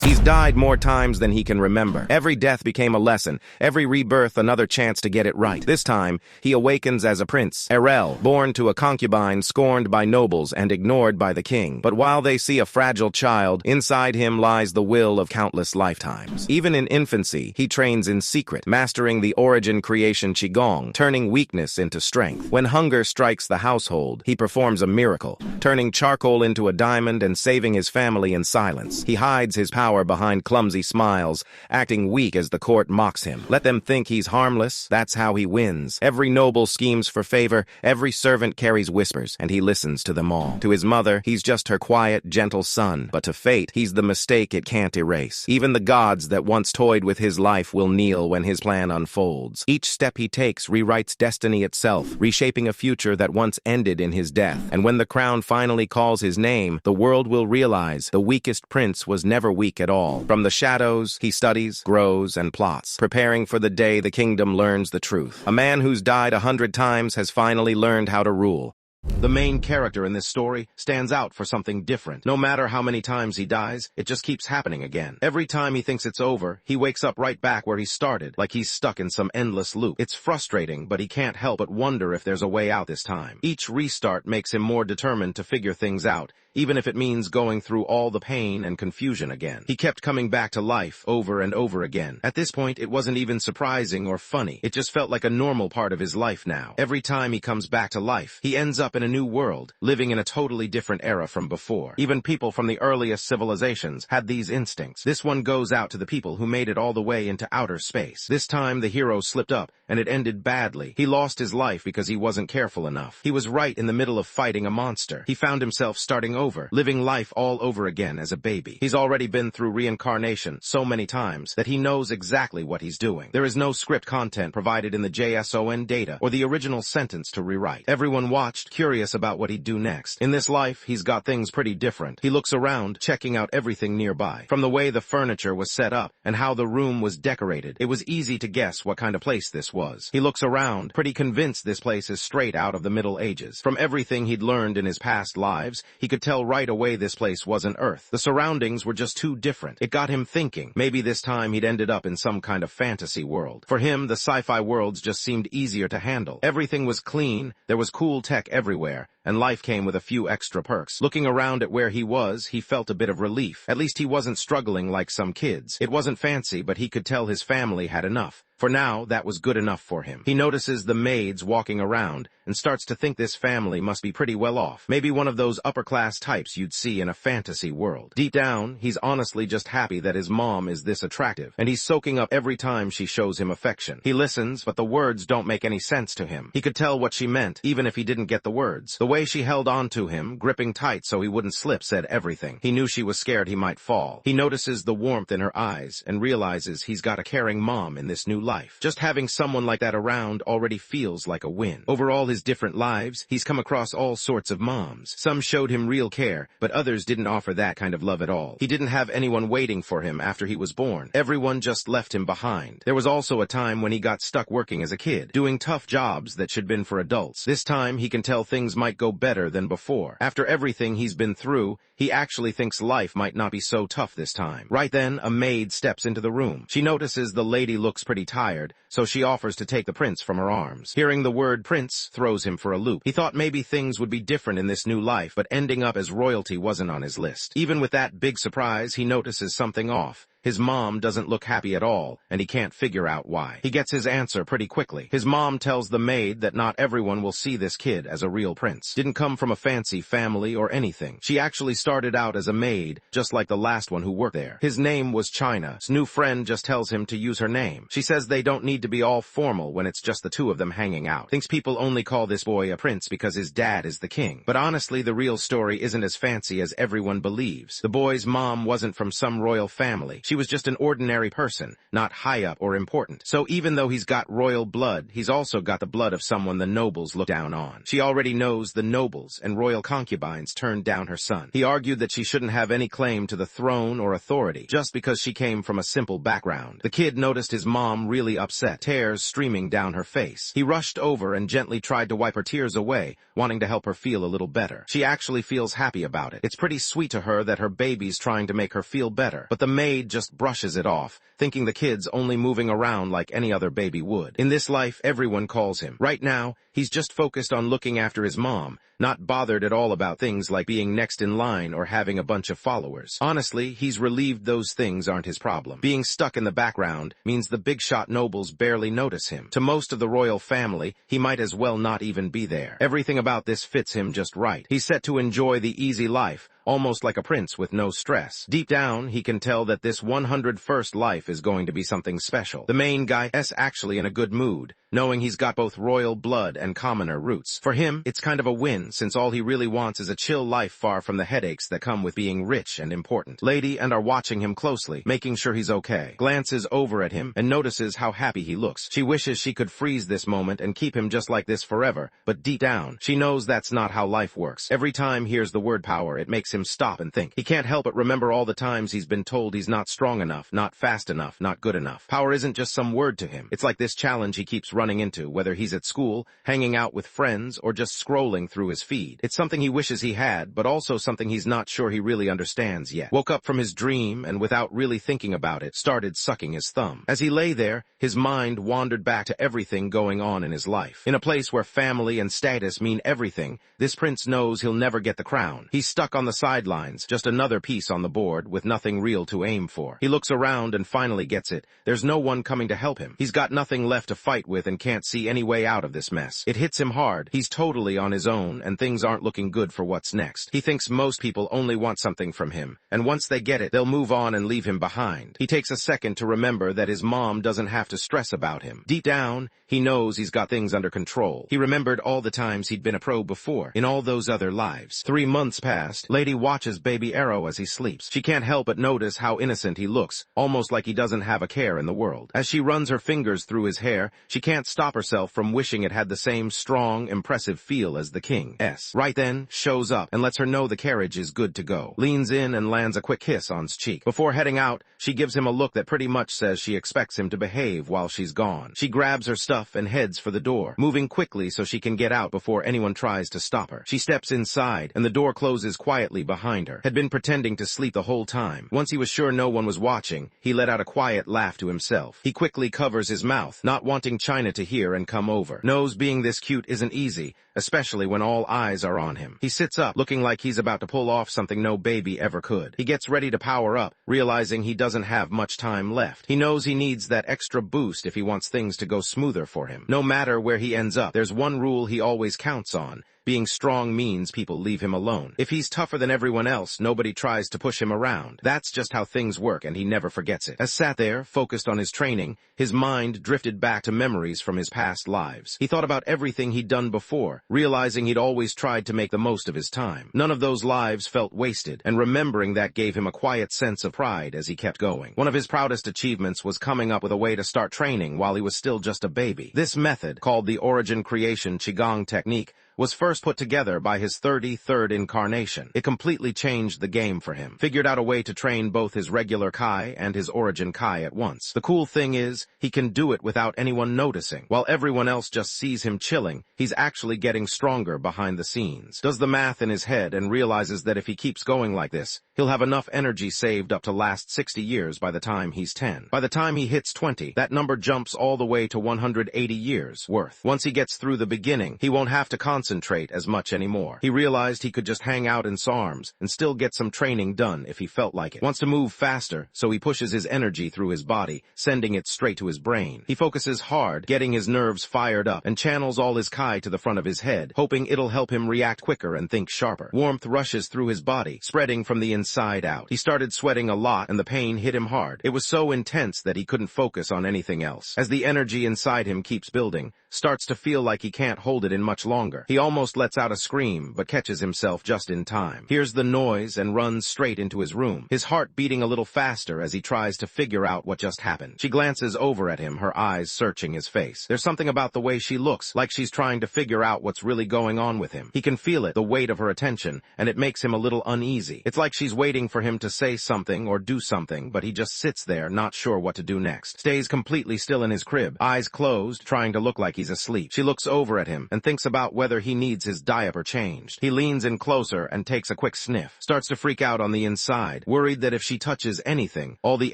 He's died more times than he can remember. Every death became a lesson, every rebirth another chance to get it right. This time, he awakens as a prince, Erel, born to a concubine, scorned by nobles and ignored by the king. But while they see a fragile child, inside him lies the will of countless lifetimes. Even in infancy, he trains in secret, mastering the origin creation Qigong, turning weakness into strength. When hunger strikes the household, he performs a miracle, turning charcoal into a diamond and saving his family in silence. He hides his power behind clumsy smiles, acting weak as the court mocks him. Let them think he's harmless. That's how he wins. Every noble schemes for favor, every servant carries whispers, and he listens to them all. To his mother, he's just her quiet, gentle son, but to fate, he's the mistake it can't erase. Even the gods that once toyed with his life will kneel when his plan unfolds. Each step he takes rewrites destiny itself, reshaping a future that once ended in his death. And when the crown finally calls his name, the world will realize the weakest prince was never weak at all. From the shadows, he studies, grows, and plots, preparing for the day the kingdom learns the truth. A man who's died 100 times has finally learned how to rule. The main character in this story stands out for something different. No matter how many times he dies, it just keeps happening again. Every time he thinks it's over, he wakes up right back where he started, like he's stuck in some endless loop. It's frustrating, but he can't help but wonder if there's a way out this time. Each restart makes him more determined to figure things out, even if it means going through all the pain and confusion again. He kept coming back to life over and over again. At this point, it wasn't even surprising or funny. It just felt like a normal part of his life now. Every time he comes back to life, he ends up in a new world, living in a totally different era from before. Even people from the earliest civilizations had these instincts. This one goes out to the people who made it all the way into outer space. This time, the hero slipped up, and it ended badly. He lost his life because he wasn't careful enough. He was right in the middle of fighting a monster. He found himself starting over, living life all over again as a baby. He's already been through reincarnation so many times that he knows exactly what he's doing. There is no script content provided in the JSON data or the original sentence to rewrite. Everyone watched, curious about what he'd do next. In this life, he's got things pretty different. He looks around, checking out everything nearby. From the way the furniture was set up and how the room was decorated, it was easy to guess what kind of place this was. He looks around, pretty convinced this place is straight out of the Middle Ages. From everything he'd learned in his past lives, he could tell right away this place wasn't Earth. The surroundings were just too different. It got him thinking. Maybe this time he'd ended up in some kind of fantasy world. For him, the sci-fi worlds just seemed easier to handle. Everything was clean, there was cool tech everywhere, and life came with a few extra perks. Looking around at where he was, he felt a bit of relief. At least he wasn't struggling like some kids. It wasn't fancy, but he could tell his family had enough. For now, that was good enough for him. He notices the maids walking around and starts to think this family must be pretty well off. Maybe one of those upper-class types you'd see in a fantasy world. Deep down, he's honestly just happy that his mom is this attractive, and he's soaking up every time she shows him affection. He listens, but the words don't make any sense to him. He could tell what she meant, even if he didn't get the words. The way she held on to him, gripping tight so he wouldn't slip, said everything. He knew she was scared he might fall. He notices the warmth in her eyes and realizes he's got a caring mom in this new life. Just having someone like that around already feels like a win. Over all his different lives, he's come across all sorts of moms. Some showed him real care, but others didn't offer that kind of love at all. He didn't have anyone waiting for him after he was born. Everyone just left him behind. There was also a time when he got stuck working as a kid, doing tough jobs that should have been for adults. This time, he can tell things might go better than before. After everything he's been through, he actually thinks life might not be so tough this time. Right then, a maid steps into the room. She notices the lady looks pretty tired, so she offers to take the prince from her arms. Hearing the word prince throws him for a loop. He thought maybe things would be different in this new life, but ending up as royalty wasn't on his list. Even with that big surprise, he notices something off. His mom doesn't look happy at all, and he can't figure out why. He gets his answer pretty quickly. His mom tells the maid that not everyone will see this kid as a real prince. Didn't come from a fancy family or anything. She actually started out as a maid, just like the last one who worked there. His name was China. His new friend just tells him to use her name. She says they don't need to be all formal when it's just the two of them hanging out. Thinks people only call this boy a prince because his dad is the king. But honestly, the real story isn't as fancy as everyone believes. The boy's mom wasn't from some royal family. She was just an ordinary person, not high up or important. So even though he's got royal blood, he's also got the blood of someone the nobles look down on. She already knows the nobles and royal concubines turned down her son. He argued that she shouldn't have any claim to the throne or authority just because she came from a simple background. The kid noticed his mom really upset, tears streaming down her face. He rushed over and gently tried to wipe her tears away, wanting to help her feel a little better. She actually feels happy about it. It's pretty sweet to her that her baby's trying to make her feel better, but the maid just brushes it off, thinking the kid's only moving around like any other baby would. In this life, everyone calls him. Right now, he's just focused on looking after his mom, not bothered at all about things like being next in line or having a bunch of followers. Honestly, he's relieved those things aren't his problem. Being stuck in the background means the big shot nobles barely notice him. To most of the royal family, he might as well not even be there. Everything about this fits him just right. He's set to enjoy the easy life, almost like a prince with no stress. Deep down, he can tell that this 101st life is going to be something special. The main guy is actually in a good mood, knowing he's got both royal blood and commoner roots. For him, it's kind of a win, since all he really wants is a chill life far from the headaches that come with being rich and important. Lady and are watching him closely, making sure he's okay. Glances over at him and notices how happy he looks. She wishes she could freeze this moment and keep him just like this forever, but deep down, she knows that's not how life works. Every time he hears the word power, it makes him stop and think. He can't help but remember all the times he's been told he's not strong enough, not fast enough, not good enough. Power isn't just some word to him. It's like this challenge he keeps running into, whether he's at school, hanging out with friends, or just scrolling through his feed. It's something he wishes he had, but also something he's not sure he really understands yet. Woke up from his dream and without really thinking about it, started sucking his thumb. As he lay there, his mind wandered back to everything going on in his life. In a place where family and status mean everything, this prince knows he'll never get the crown. He's stuck on the sidelines, just another piece on the board with nothing real to aim for. He looks around and finally gets it. There's no one coming to help him. He's got nothing left to fight with and can't see any way out of this mess. It hits him hard. He's totally on his own and things aren't looking good for what's next. He thinks most people only want something from him, and once they get it, they'll move on and leave him behind. He takes a second to remember that his mom doesn't have to stress about him. Deep down, he knows he's got things under control. He remembered all the times he'd been a pro before, in all those other lives. 3 months passed. Lady watches baby Arrow as he sleeps. She can't help but notice how innocent he looks, almost like he doesn't have a care in the world. As she runs her fingers through his hair, she can't stop herself from wishing it had the same strong, impressive feel as the king's. Right then, shows up and lets her know the carriage is good to go. Leans in and lands a quick kiss on his cheek. Before heading out, she gives him a look that pretty much says she expects him to behave while she's gone. She grabs her stuff and heads for the door, moving quickly so she can get out before anyone tries to stop her. She steps inside, and the door closes quietly behind her. Had been pretending to sleep the whole time. Once he was sure no one was watching, he let out a quiet laugh to himself. He quickly covers his mouth, not wanting China to hear and come over. Knows being this cute isn't easy, especially when all eyes are on him. He sits up, looking like he's about to pull off something no baby ever could. He gets ready to power up, realizing he doesn't have much time left. He knows he needs that extra boost if he wants things to go smoother for him. No matter where he ends up, there's one rule he always counts on. Being strong means people leave him alone. If he's tougher than everyone else, nobody tries to push him around. That's just how things work, and he never forgets it. As sat there, focused on his training, his mind drifted back to memories from his past lives. He thought about everything he'd done before, realizing he'd always tried to make the most of his time. None of those lives felt wasted, and remembering that gave him a quiet sense of pride as he kept going. One of his proudest achievements was coming up with a way to start training while he was still just a baby. This method, called the Origin Creation Qigong Technique, was first put together by his 33rd incarnation. It completely changed the game for him. Figured out a way to train both his regular Kai and his Origin Kai at once. The cool thing is, he can do it without anyone noticing. While everyone else just sees him chilling, he's actually getting stronger behind the scenes. Does the math in his head and realizes that if he keeps going like this, he'll have enough energy saved up to last 60 years by the time he's 10. By the time he hits 20, that number jumps all the way to 180 years worth. Once he gets through the beginning, he won't have to concentrate as much anymore. He realized he could just hang out in SARMs and still get some training done if he felt like it. Wants to move faster, so he pushes his energy through his body, sending it straight to his brain. He focuses hard, getting his nerves fired up, and channels all his Kai to the front of his head, hoping it'll help him react quicker and think sharper. Warmth rushes through his body, spreading from the inside out. He started sweating a lot, and the pain hit him hard. It was so intense that he couldn't focus on anything else. As the energy inside him keeps building, starts to feel like he can't hold it in much longer. He almost lets out a scream, but catches himself just in time. Hears the noise and runs straight into his room, his heart beating a little faster as he tries to figure out what just happened. She glances over at him, her eyes searching his face. There's something about the way she looks, like she's trying to figure out what's really going on with him. He can feel it, the weight of her attention, and it makes him a little uneasy. It's like she's waiting for him to say something or do something, but he just sits there, not sure what to do next. Stays completely still in his crib, eyes closed, trying to look like he's asleep. She looks over at him and thinks about whether he needs his diaper changed. He leans in closer and takes a quick sniff. Starts to freak out on the inside, worried that if she touches anything, all the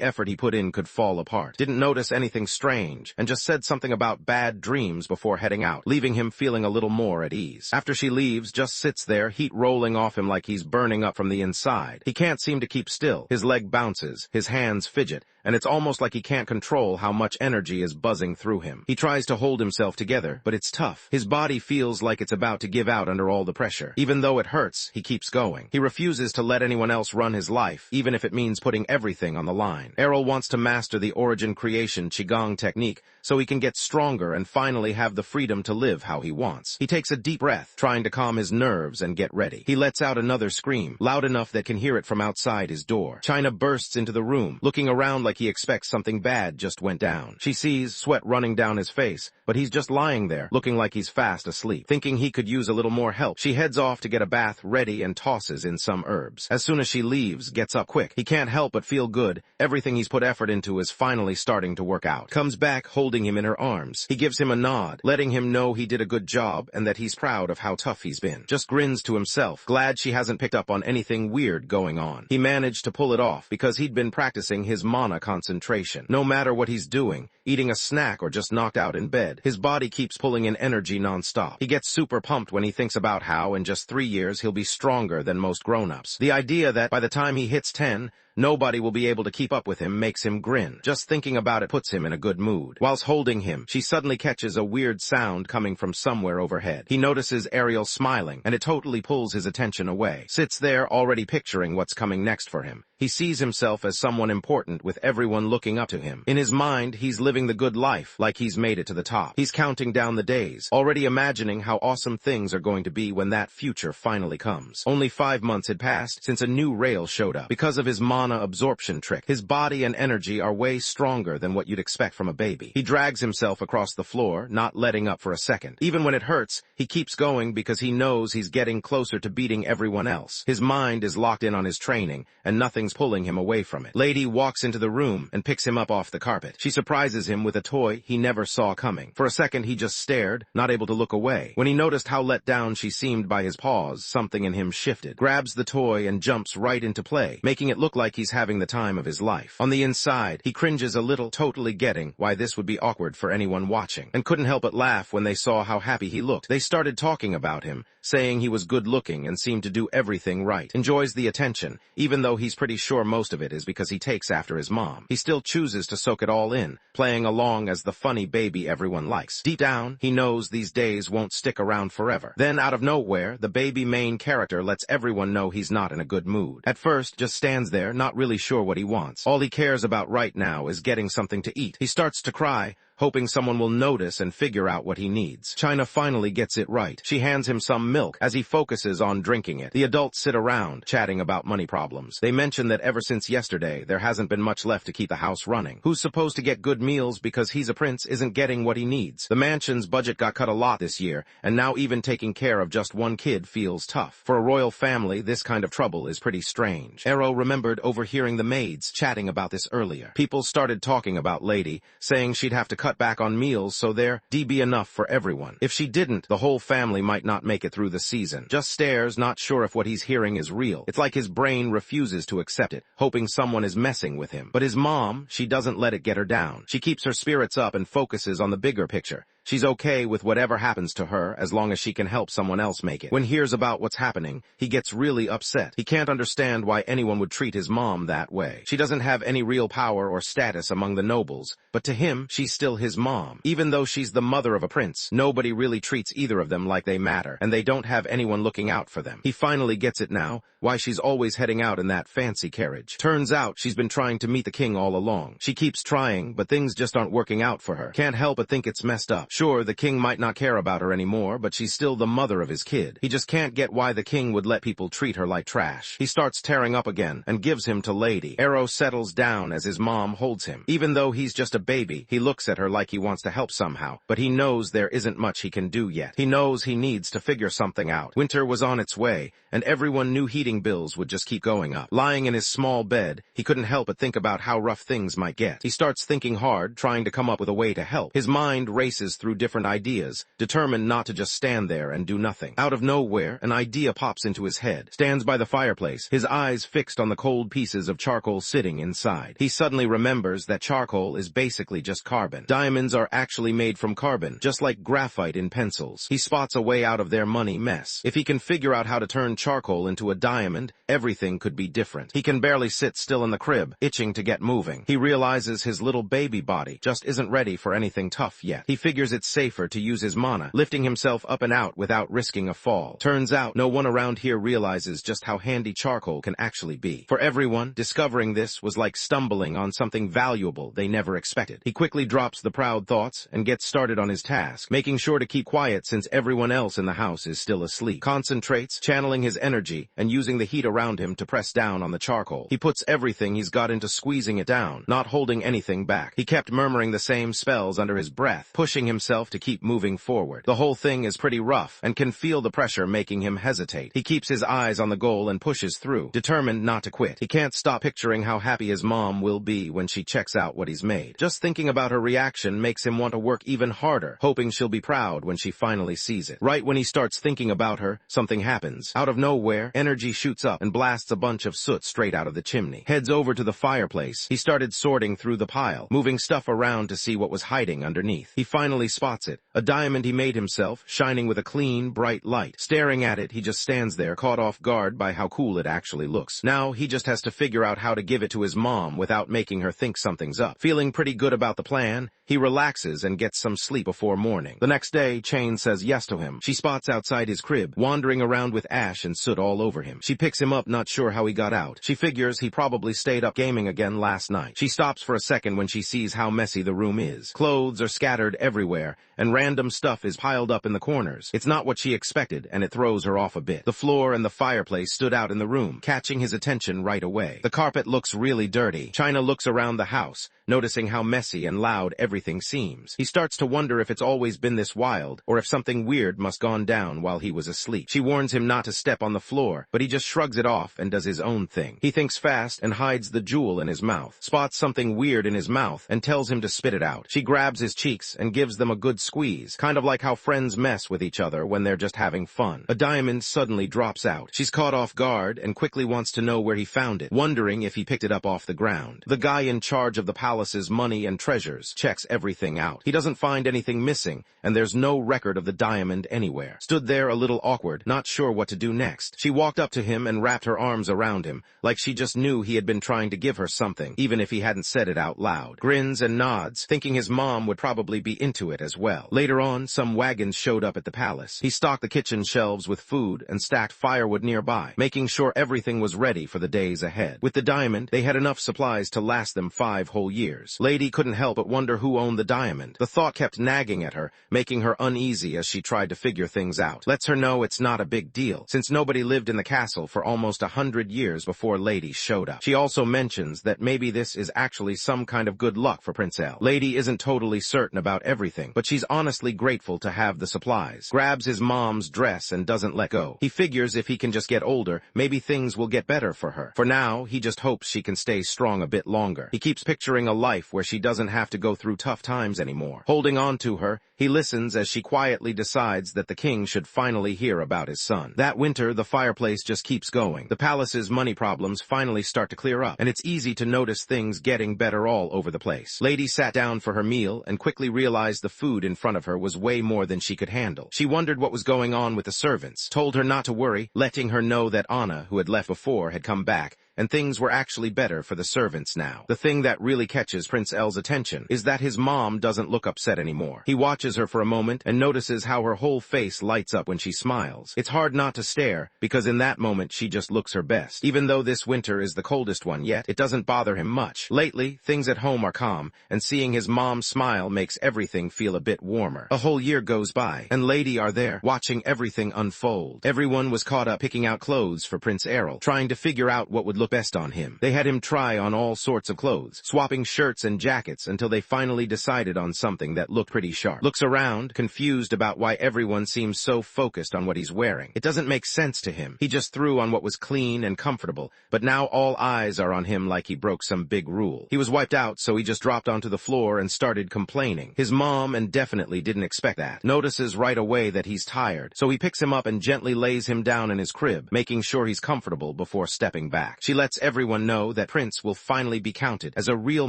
effort he put in could fall apart. Didn't notice anything strange, and just said something about bad dreams before heading out, leaving him feeling a little more at ease. After she leaves, just sits there, heat rolling off him like he's burning up from the inside. He can't seem to keep still. His leg bounces, his hands fidget, and it's almost like he can't control how much energy is buzzing through him. He tries to hold himself together, but it's tough. His body feels like it's about to give out under all the pressure. Even though it hurts, he keeps going. He refuses to let anyone else run his life, even if it means putting everything on the line. Errol wants to master the origin creation Qigong technique so he can get stronger and finally have the freedom to live how he wants. He takes a deep breath, trying to calm his nerves and get ready. He lets out another scream, loud enough that can hear it from outside his door. China bursts into the room, looking around like he expects something bad just went down. She sees sweat running down his face, but he's just lying there, looking like he's fast asleep. Thinking he could use a little more help, she heads off to get a bath ready and tosses in some herbs. As soon as she leaves, gets up quick. He can't help but feel good. Everything he's put effort into is finally starting to work out. Comes back holding him in her arms. He gives him a nod, letting him know he did a good job and that he's proud of how tough he's been. Just grins to himself, glad she hasn't picked up on anything weird going on. He managed to pull it off because he'd been practicing his mana concentration. No matter what he's doing, eating a snack or just knocked out in bed, his body keeps pulling in energy non-stop. He gets super pumped when he thinks about how in just 3 years he'll be stronger than most grown-ups. The idea that by the time he hits 10, nobody will be able to keep up with him makes him grin. Just thinking about it puts him in a good mood. Whilst holding him, she suddenly catches a weird sound coming from somewhere overhead. He notices Ariel smiling, and it totally pulls his attention away. Sits there already picturing what's coming next for him. He sees himself as someone important with everyone looking up to him. In his mind, he's living the good life, like he's made it to the top. He's counting down the days, already imagining how awesome things are going to be when that future finally comes. Only 5 months had passed since a new rail showed up. Because of his mana absorption trick, his body and energy are way stronger than what you'd expect from a baby. He drags himself across the floor, not letting up for a second. Even when it hurts, he keeps going because he knows he's getting closer to beating everyone else. His mind is locked in on his training, and nothing's pulling him away from it. Lady walks into the room and picks him up off the carpet. She surprises him with a toy he never saw coming. For a second, he just stared, not able to look away. When he noticed how let down she seemed by his pause, something in him shifted. Grabs the toy and jumps right into play, making it look like he's having the time of his life. On the inside, he cringes a little, totally getting why this would be awkward for anyone watching, and couldn't help but laugh when they saw how happy he looked. They started talking about him, saying he was good-looking and seemed to do everything right. Enjoys the attention, even though he's pretty sure most of it is because he takes after his mom. He still chooses to soak it all in, playing along as the funny baby everyone likes. Deep down, he knows these days won't stick around forever. Then, out of nowhere, the baby main character lets everyone know he's not in a good mood. At first, just stands there, not really sure what he wants. All he cares about right now is getting something to eat. He starts to cry, hoping someone will notice and figure out what he needs. China finally gets it right. She hands him some milk as he focuses on drinking it. The adults sit around, chatting about money problems. They mention that ever since yesterday, there hasn't been much left to keep the house running. Who's supposed to get good meals because he's a prince isn't getting what he needs. The mansion's budget got cut a lot this year, and now even taking care of just one kid feels tough. For a royal family, this kind of trouble is pretty strange. Arrow remembered overhearing the maids chatting about this earlier. People started talking about Lady, saying she'd have to cut back on meals so there'd be enough for everyone. If she didn't, the whole family might not make it through the season. Just stares, not sure if what he's hearing is real. It's like his brain refuses to accept it, hoping someone is messing with him. But his mom, she doesn't let it get her down. She keeps her spirits up and focuses on the bigger picture. She's okay with whatever happens to her as long as she can help someone else make it. When he hears about what's happening, he gets really upset. He can't understand why anyone would treat his mom that way. She doesn't have any real power or status among the nobles, but to him, she's still his mom. Even though she's the mother of a prince, nobody really treats either of them like they matter, and they don't have anyone looking out for them. He finally gets it now, why she's always heading out in that fancy carriage. Turns out she's been trying to meet the king all along. She keeps trying, but things just aren't working out for her. Can't help but think it's messed up. Sure, the king might not care about her anymore, but she's still the mother of his kid. He just can't get why the king would let people treat her like trash. He starts tearing up again and gives him to Lady. Arrow settles down as his mom holds him. Even though he's just a baby, he looks at her like he wants to help somehow, but he knows there isn't much he can do yet. He knows he needs to figure something out. Winter was on its way, and everyone knew heating bills would just keep going up. Lying in his small bed, he couldn't help but think about how rough things might get. He starts thinking hard, trying to come up with a way to help. His mind races through different ideas, determined not to just stand there and do nothing. Out of nowhere, an idea pops into his head. Stands by the fireplace, his eyes fixed on the cold pieces of charcoal sitting inside. He suddenly remembers that charcoal is basically just carbon. Diamonds are actually made from carbon, just like graphite in pencils. He spots a way out of their money mess. If he can figure out how to turn charcoal into a diamond, everything could be different. He can barely sit still in the crib, itching to get moving. He realizes his little baby body just isn't ready for anything tough yet. He figures it's safer to use his mana, lifting himself up and out without risking a fall. Turns out, no one around here realizes just how handy charcoal can actually be. For everyone, discovering this was like stumbling on something valuable they never expected. He quickly drops the proud thoughts and gets started on his task, making sure to keep quiet since everyone else in the house is still asleep. Concentrates, channeling his energy, and using the heat around him to press down on the charcoal. He puts everything he's got into squeezing it down, not holding anything back. He kept murmuring the same spells under his breath, pushing himself to keep moving forward. The whole thing is pretty rough, and can feel the pressure making him hesitate. He keeps his eyes on the goal and pushes through, determined not to quit. He can't stop picturing how happy his mom will be when she checks out what he's made. Just thinking about her reaction makes him want to work even harder, hoping she'll be proud when she finally sees it. Right when he starts thinking about her, something happens. Out of nowhere, energy shoots up and blasts a bunch of soot straight out of the chimney. Heads over to the fireplace. He started sorting through the pile, moving stuff around to see what was hiding underneath. He finally spots it, a diamond he made himself, shining with a clean, bright light. Staring at it, he just stands there, caught off guard by how cool it actually looks. Now, he just has to figure out how to give it to his mom without making her think something's up. Feeling pretty good about the plan, he relaxes and gets some sleep before morning. The next day, Chain says yes to him. She spots outside his crib, wandering around with ash and soot all over him. She picks him up, not sure how he got out. She figures he probably stayed up gaming again last night. She stops for a second when she sees how messy the room is. Clothes are scattered everywhere, and random stuff is piled up in the corners. It's not what she expected, and it throws her off a bit. The floor and the fireplace stood out in the room, catching his attention right away. The carpet looks really dirty. China looks around the house, noticing how messy and loud everything seems. He starts to wonder if it's always been this wild, or if something weird must gone down while he was asleep. She warns him not to step on the floor, but he just shrugs it off and does his own thing. He thinks fast and hides the jewel in his mouth, spots something weird in his mouth, and tells him to spit it out. She grabs his cheeks and gives them a good squeeze, kind of like how friends mess with each other when they're just having fun. A diamond suddenly drops out. She's caught off guard and quickly wants to know where he found it, wondering if he picked it up off the ground. The guy in charge of the palace's money and treasures checks everything out. He doesn't find anything missing, and there's no record of the diamond anywhere. Stood there a little awkward, not sure what to do next. She walked up to him and wrapped her arms around him, like she just knew he had been trying to give her something, even if he hadn't said it out loud. Grins and nods, thinking his mom would probably be into it as well. Later on, some wagons showed up at the palace. He stocked the kitchen shelves with food and stacked firewood nearby, making sure everything was ready for the days ahead. With the diamond, they had enough supplies to last them 5 whole years. Lady couldn't help but wonder who owned the diamond. The thought kept nagging at her, making her uneasy as she tried to figure things out. Lets her know it's not a big deal, since nobody lived in the castle for almost 100 years before Lady showed up. She also mentions that maybe this is actually some kind of good luck for Prince L. Lady isn't totally certain about everything, but she's honestly grateful to have the supplies. Grabs his mom's dress and doesn't let go. He figures if he can just get older, maybe things will get better for her. For now, he just hopes she can stay strong a bit longer. He keeps picturing a life where she doesn't have to go through tough times anymore. Holding on to her, he listens as she quietly decides that the king should finally hear about his son. That winter, the fireplace just keeps going. The palace's money problems finally start to clear up, and it's easy to notice things getting better all over the place. Lady sat down for her meal and quickly realized the food in front of her was way more than she could handle. She wondered what was going on with the servants, told her not to worry, letting her know that Anna, who had left before, had come back, and things were actually better for the servants now. The thing that really catches Prince L's attention is that his mom doesn't look upset anymore. He watches her for a moment and notices how her whole face lights up when she smiles. It's hard not to stare, because in that moment she just looks her best. Even though this winter is the coldest one yet, it doesn't bother him much. Lately, things at home are calm, and seeing his mom smile makes everything feel a bit warmer. A whole year goes by, and Lady are there, watching everything unfold. Everyone was caught up picking out clothes for Prince Errol, trying to figure out what would look best on him. They had him try on all sorts of clothes, swapping shirts and jackets until they finally decided on something that looked pretty sharp. Looks around, confused about why everyone seems so focused on what he's wearing. It doesn't make sense to him. He just threw on what was clean and comfortable, but now all eyes are on him like he broke some big rule. He was wiped out, so he just dropped onto the floor and started complaining. His mom and definitely didn't expect that. Notices right away that he's tired, so he picks him up and gently lays him down in his crib, making sure he's comfortable before stepping back. She lets everyone know that Prince will finally be counted as a real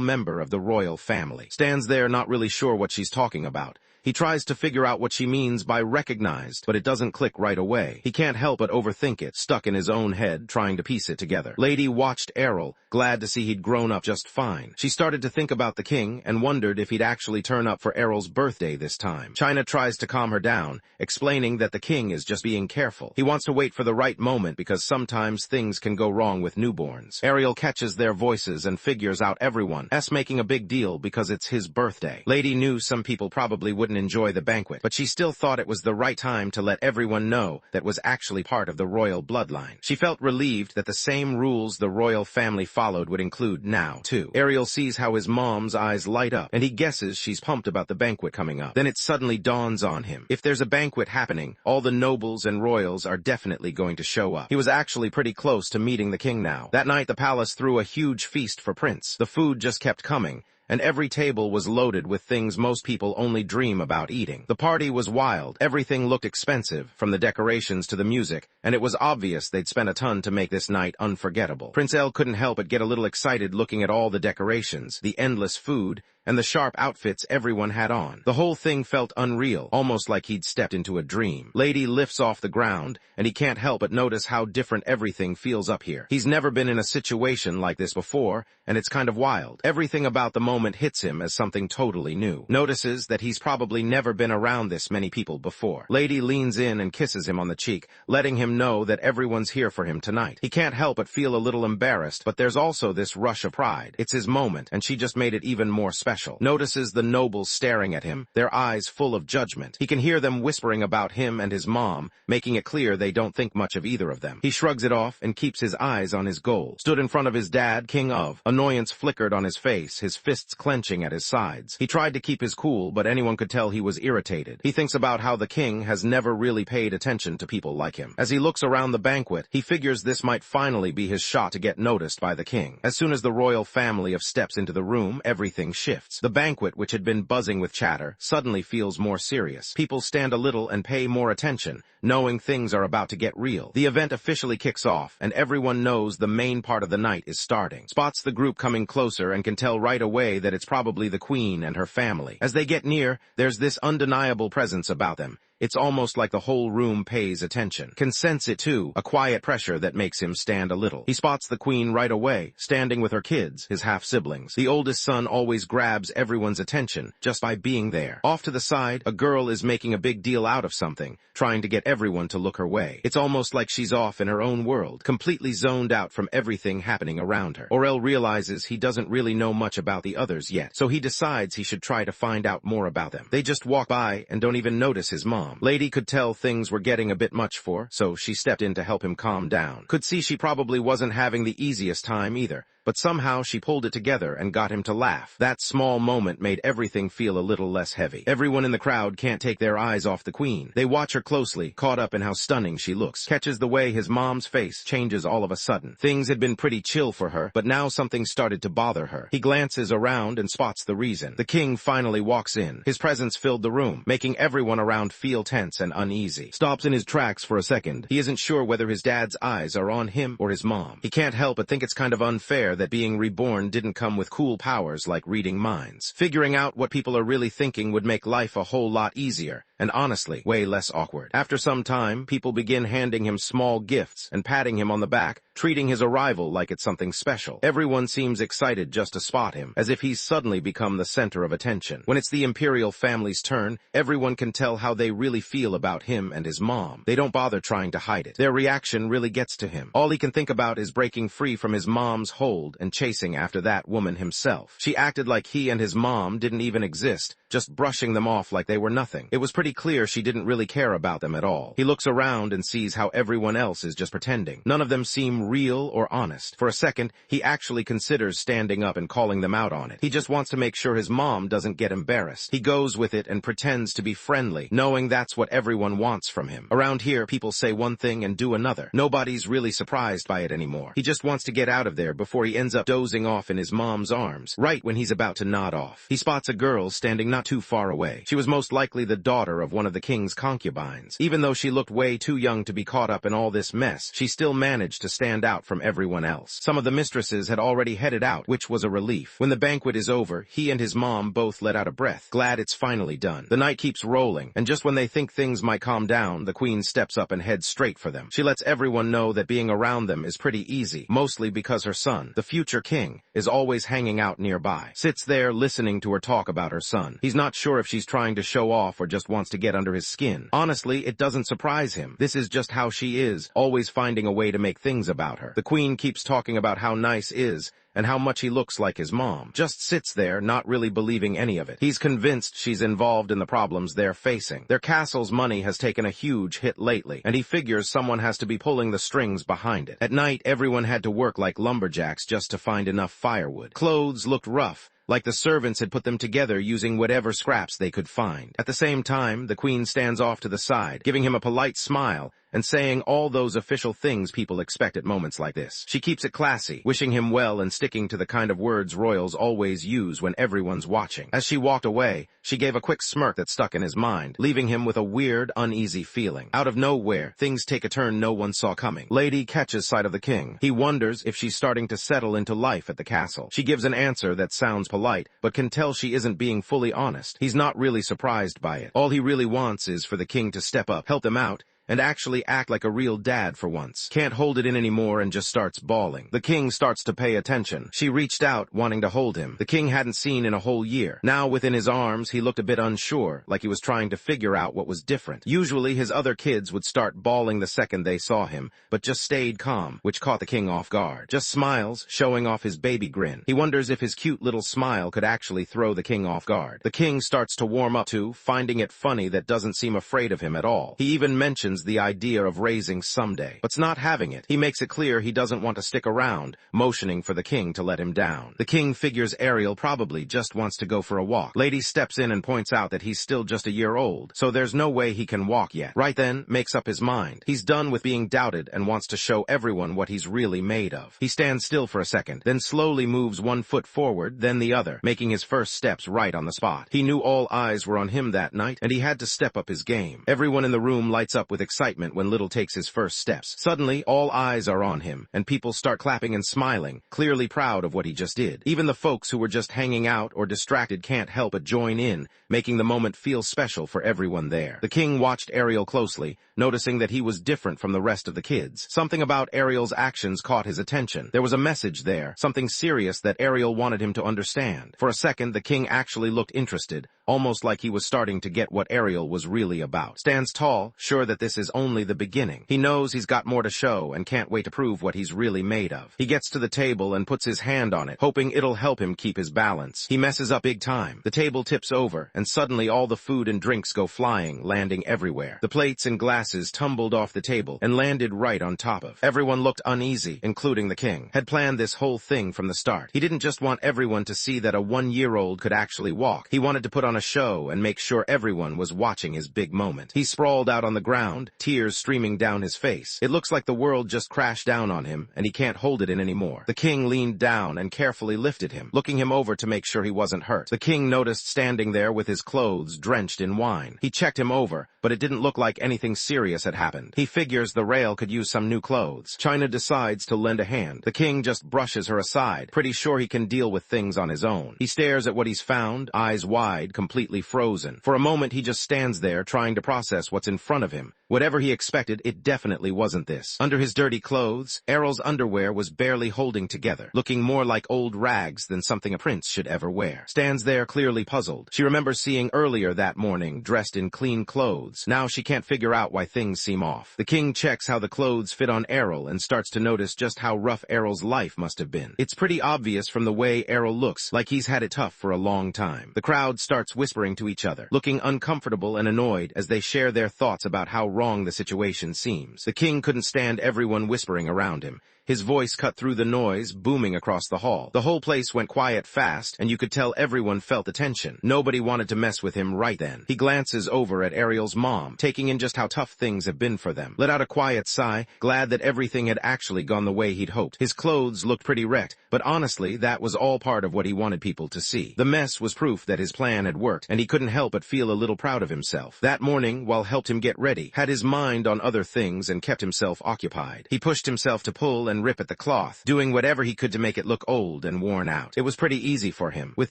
member of the royal family. Stands there not really sure what she's talking about. He tries to figure out what she means by recognized, but it doesn't click right away. He can't help but overthink it, stuck in his own head, trying to piece it together. Lady watched Errol, glad to see he'd grown up just fine. She started to think about the king and wondered if he'd actually turn up for Errol's birthday this time. China tries to calm her down, explaining that the king is just being careful. He wants to wait for the right moment because sometimes things can go wrong with newborns. Ariel catches their voices and figures out everyone's making a big deal because it's his birthday. Lady knew some people probably wouldn't enjoy the banquet, but she still thought it was the right time to let everyone know that was actually part of the royal bloodline. She felt relieved that the same rules the royal family followed would include now, too. Ariel sees how his mom's eyes light up, and he guesses she's pumped about the banquet coming up. Then it suddenly dawns on him. If there's a banquet happening, all the nobles and royals are definitely going to show up. He was actually pretty close to meeting the king now. That night, the palace threw a huge feast for Prince. The food just kept coming, and every table was loaded with things most people only dream about eating. The party was wild. Everything looked expensive, from the decorations to the music, and it was obvious they'd spent a ton to make this night unforgettable. Prince L couldn't help but get a little excited looking at all the decorations, the endless food, and the sharp outfits everyone had on. The whole thing felt unreal, almost like he'd stepped into a dream. Lady lifts off the ground, and he can't help but notice how different everything feels up here. He's never been in a situation like this before, and it's kind of wild. Everything about the moment hits him as something totally new. Notices that he's probably never been around this many people before. Lady leans in and kisses him on the cheek, letting him know that everyone's here for him tonight. He can't help but feel a little embarrassed, but there's also this rush of pride. It's his moment, and she just made it even more special. Notices the nobles staring at him, their eyes full of judgment. He can hear them whispering about him and his mom, making it clear they don't think much of either of them. He shrugs it off and keeps his eyes on his goal. Stood in front of his dad, King of. Annoyance flickered on his face, his fists clenching at his sides. He tried to keep his cool, but anyone could tell he was irritated. He thinks about how the king has never really paid attention to people like him. As he looks around the banquet, he figures this might finally be his shot to get noticed by the king. As soon as the royal family of steps into the room, everything shifts. The banquet, which had been buzzing with chatter, suddenly feels more serious. People stand a little and pay more attention, knowing things are about to get real. The event officially kicks off, and everyone knows the main part of the night is starting. Spots the group coming closer and can tell right away that it's probably the queen and her family. As they get near, there's this undeniable presence about them. It's almost like the whole room pays attention. Can sense it too, a quiet pressure that makes him stand a little. He spots the queen right away, standing with her kids, his half-siblings. The oldest son always grabs everyone's attention just by being there. Off to the side, a girl is making a big deal out of something, trying to get everyone to look her way. It's almost like she's off in her own world, completely zoned out from everything happening around her. Orel realizes he doesn't really know much about the others yet, so he decides he should try to find out more about them. They just walk by and don't even notice his mom. Lady could tell things were getting a bit much for, so she stepped in to help him calm down. Could see she probably wasn't having the easiest time either, but somehow she pulled it together and got him to laugh. That small moment made everything feel a little less heavy. Everyone in the crowd can't take their eyes off the queen. They watch her closely, caught up in how stunning she looks. Catches the way his mom's face changes all of a sudden. Things had been pretty chill for her, but now something started to bother her. He glances around and spots the reason. The king finally walks in. His presence filled the room, making everyone around feel tense and uneasy. Stops in his tracks for a second. He isn't sure whether his dad's eyes are on him or his mom. He can't help but think it's kind of unfair that being reborn didn't come with cool powers like reading minds. Figuring out what people are really thinking would make life a whole lot easier, and honestly, way less awkward. After some time, people begin handing him small gifts and patting him on the back, treating his arrival like it's something special. Everyone seems excited just to spot him, as if he's suddenly become the center of attention. When it's the imperial family's turn, everyone can tell how they really feel about him and his mom. They don't bother trying to hide it. Their reaction really gets to him. All he can think about is breaking free from his mom's hold and chasing after that woman himself. She acted like he and his mom didn't even exist, just brushing them off like they were nothing. It was pretty clear she didn't really care about them at all. He looks around and sees how everyone else is just pretending. None of them seem real or honest. For a second, he actually considers standing up and calling them out on it. He just wants to make sure his mom doesn't get embarrassed. He goes with it and pretends to be friendly, knowing that's what everyone wants from him. Around here, people say one thing and do another. Nobody's really surprised by it anymore. He just wants to get out of there before he ends up dozing off in his mom's arms, right when he's about to nod off. He spots a girl standing not too far away. She was most likely the daughter of one of the king's concubines. Even though she looked way too young to be caught up in all this mess, she still managed to stand out from everyone else. Some of the mistresses had already headed out, which was a relief. When the banquet is over, he and his mom both let out a breath, glad it's finally done. The night keeps rolling, and just when they think things might calm down, the queen steps up and heads straight for them. She lets everyone know that being around them is pretty easy, mostly because her son, the future king, is always hanging out nearby. Sits there listening to her talk about her son. He's not sure if she's trying to show off or just wants to get under his skin. Honestly, it doesn't surprise him. This is just how she is, always finding a way to make things about her. The queen keeps talking about how nice is, and how much he looks like his mom. Just sits there, not really believing any of it. He's convinced she's involved in the problems they're facing. Their castle's money has taken a huge hit lately, and he figures someone has to be pulling the strings behind it. At night, everyone had to work like lumberjacks just to find enough firewood. Clothes looked rough, like the servants had put them together using whatever scraps they could find. At the same time, the queen stands off to the side, giving him a polite smile and saying all those official things people expect at moments like this. She keeps it classy, wishing him well and sticking to the kind of words royals always use when everyone's watching. As she walked away, she gave a quick smirk that stuck in his mind, leaving him with a weird, uneasy feeling. Out of nowhere, things take a turn no one saw coming. Lady catches sight of the king. He wonders if she's starting to settle into life at the castle. She gives an answer that sounds polite, but can tell she isn't being fully honest. He's not really surprised by it. All he really wants is for the king to step up, help them out, and actually act like a real dad for once. Can't hold it in anymore and just starts bawling. The king starts to pay attention. She reached out, wanting to hold him. The king hadn't seen in a whole year. Now within his arms, he looked a bit unsure, like he was trying to figure out what was different. Usually his other kids would start bawling the second they saw him, but just stayed calm, which caught the king off guard. Just smiles, showing off his baby grin. He wonders if his cute little smile could actually throw the king off guard. The king starts to warm up too, finding it funny that doesn't seem afraid of him at all. He even mentions the idea of raising someday, but's not having it. He makes it clear he doesn't want to stick around, motioning for the king to let him down. The king figures Ariel probably just wants to go for a walk. Lady steps in and points out that he's still just a year old, so there's no way he can walk yet. Right then, makes up his mind. He's done with being doubted and wants to show everyone what he's really made of. He stands still for a second, then slowly moves one foot forward, then the other, making his first steps right on the spot. He knew all eyes were on him that night, and he had to step up his game. Everyone in the room lights up with excitement when Little takes his first steps. Suddenly, all eyes are on him, and people start clapping and smiling, clearly proud of what he just did. Even the folks who were just hanging out or distracted can't help but join in, making the moment feel special for everyone there. The king watched Ariel closely, noticing that he was different from the rest of the kids. Something about Ariel's actions caught his attention. There was a message there, something serious that Ariel wanted him to understand. For a second, the king actually looked interested, almost like he was starting to get what Ariel was really about. Stands tall, sure that this is only the beginning. He knows he's got more to show and can't wait to prove what he's really made of. He gets to the table and puts his hand on it, hoping it'll help him keep his balance. He messes up big time. The table tips over, and suddenly all the food and drinks go flying, landing everywhere. The plates and glasses tumbled off the table and landed right on top of. Everyone looked uneasy, including the king. Had planned this whole thing from the start. He didn't just want everyone to see that a 1-year-old could actually walk. He wanted to put on a show and make sure everyone was watching his big moment. He sprawled out on the ground, ground, tears streaming down his face. It looks like the world just crashed down on him, and he can't hold it in anymore. The king leaned down and carefully lifted him, looking him over to make sure he wasn't hurt. The king noticed standing there with his clothes drenched in wine. He checked him over, but it didn't look like anything serious had happened. He figures the rail could use some new clothes. China decides to lend a hand. The king just brushes her aside, pretty sure he can deal with things on his own. He stares at what he's found, eyes wide, completely frozen. For a moment, he just stands there, trying to process what's in front of him. Whatever he expected, it definitely wasn't this. Under his dirty clothes, Errol's underwear was barely holding together, looking more like old rags than something a prince should ever wear. Stands there clearly puzzled. She remembers seeing earlier that morning, dressed in clean clothes. Now she can't figure out why things seem off. The king checks how the clothes fit on Errol and starts to notice just how rough Errol's life must have been. It's pretty obvious from the way Errol looks, like he's had it tough for a long time. The crowd starts whispering to each other, looking uncomfortable and annoyed as they share their thoughts about how wrong the situation seems. The king couldn't stand everyone whispering around him. His voice cut through the noise, booming across the hall. The whole place went quiet fast, and you could tell everyone felt the tension. Nobody wanted to mess with him right then. He glances over at Ariel's mom, taking in just how tough things have been for them. Let out a quiet sigh, glad that everything had actually gone the way he'd hoped. His clothes looked pretty wrecked, but honestly, that was all part of what he wanted people to see. The mess was proof that his plan had worked, and he couldn't help but feel a little proud of himself. That morning, while helped him get ready, had his mind on other things and kept himself occupied. He pushed himself to pull and rip at the cloth, doing whatever he could to make it look old and worn out. It was pretty easy for him. With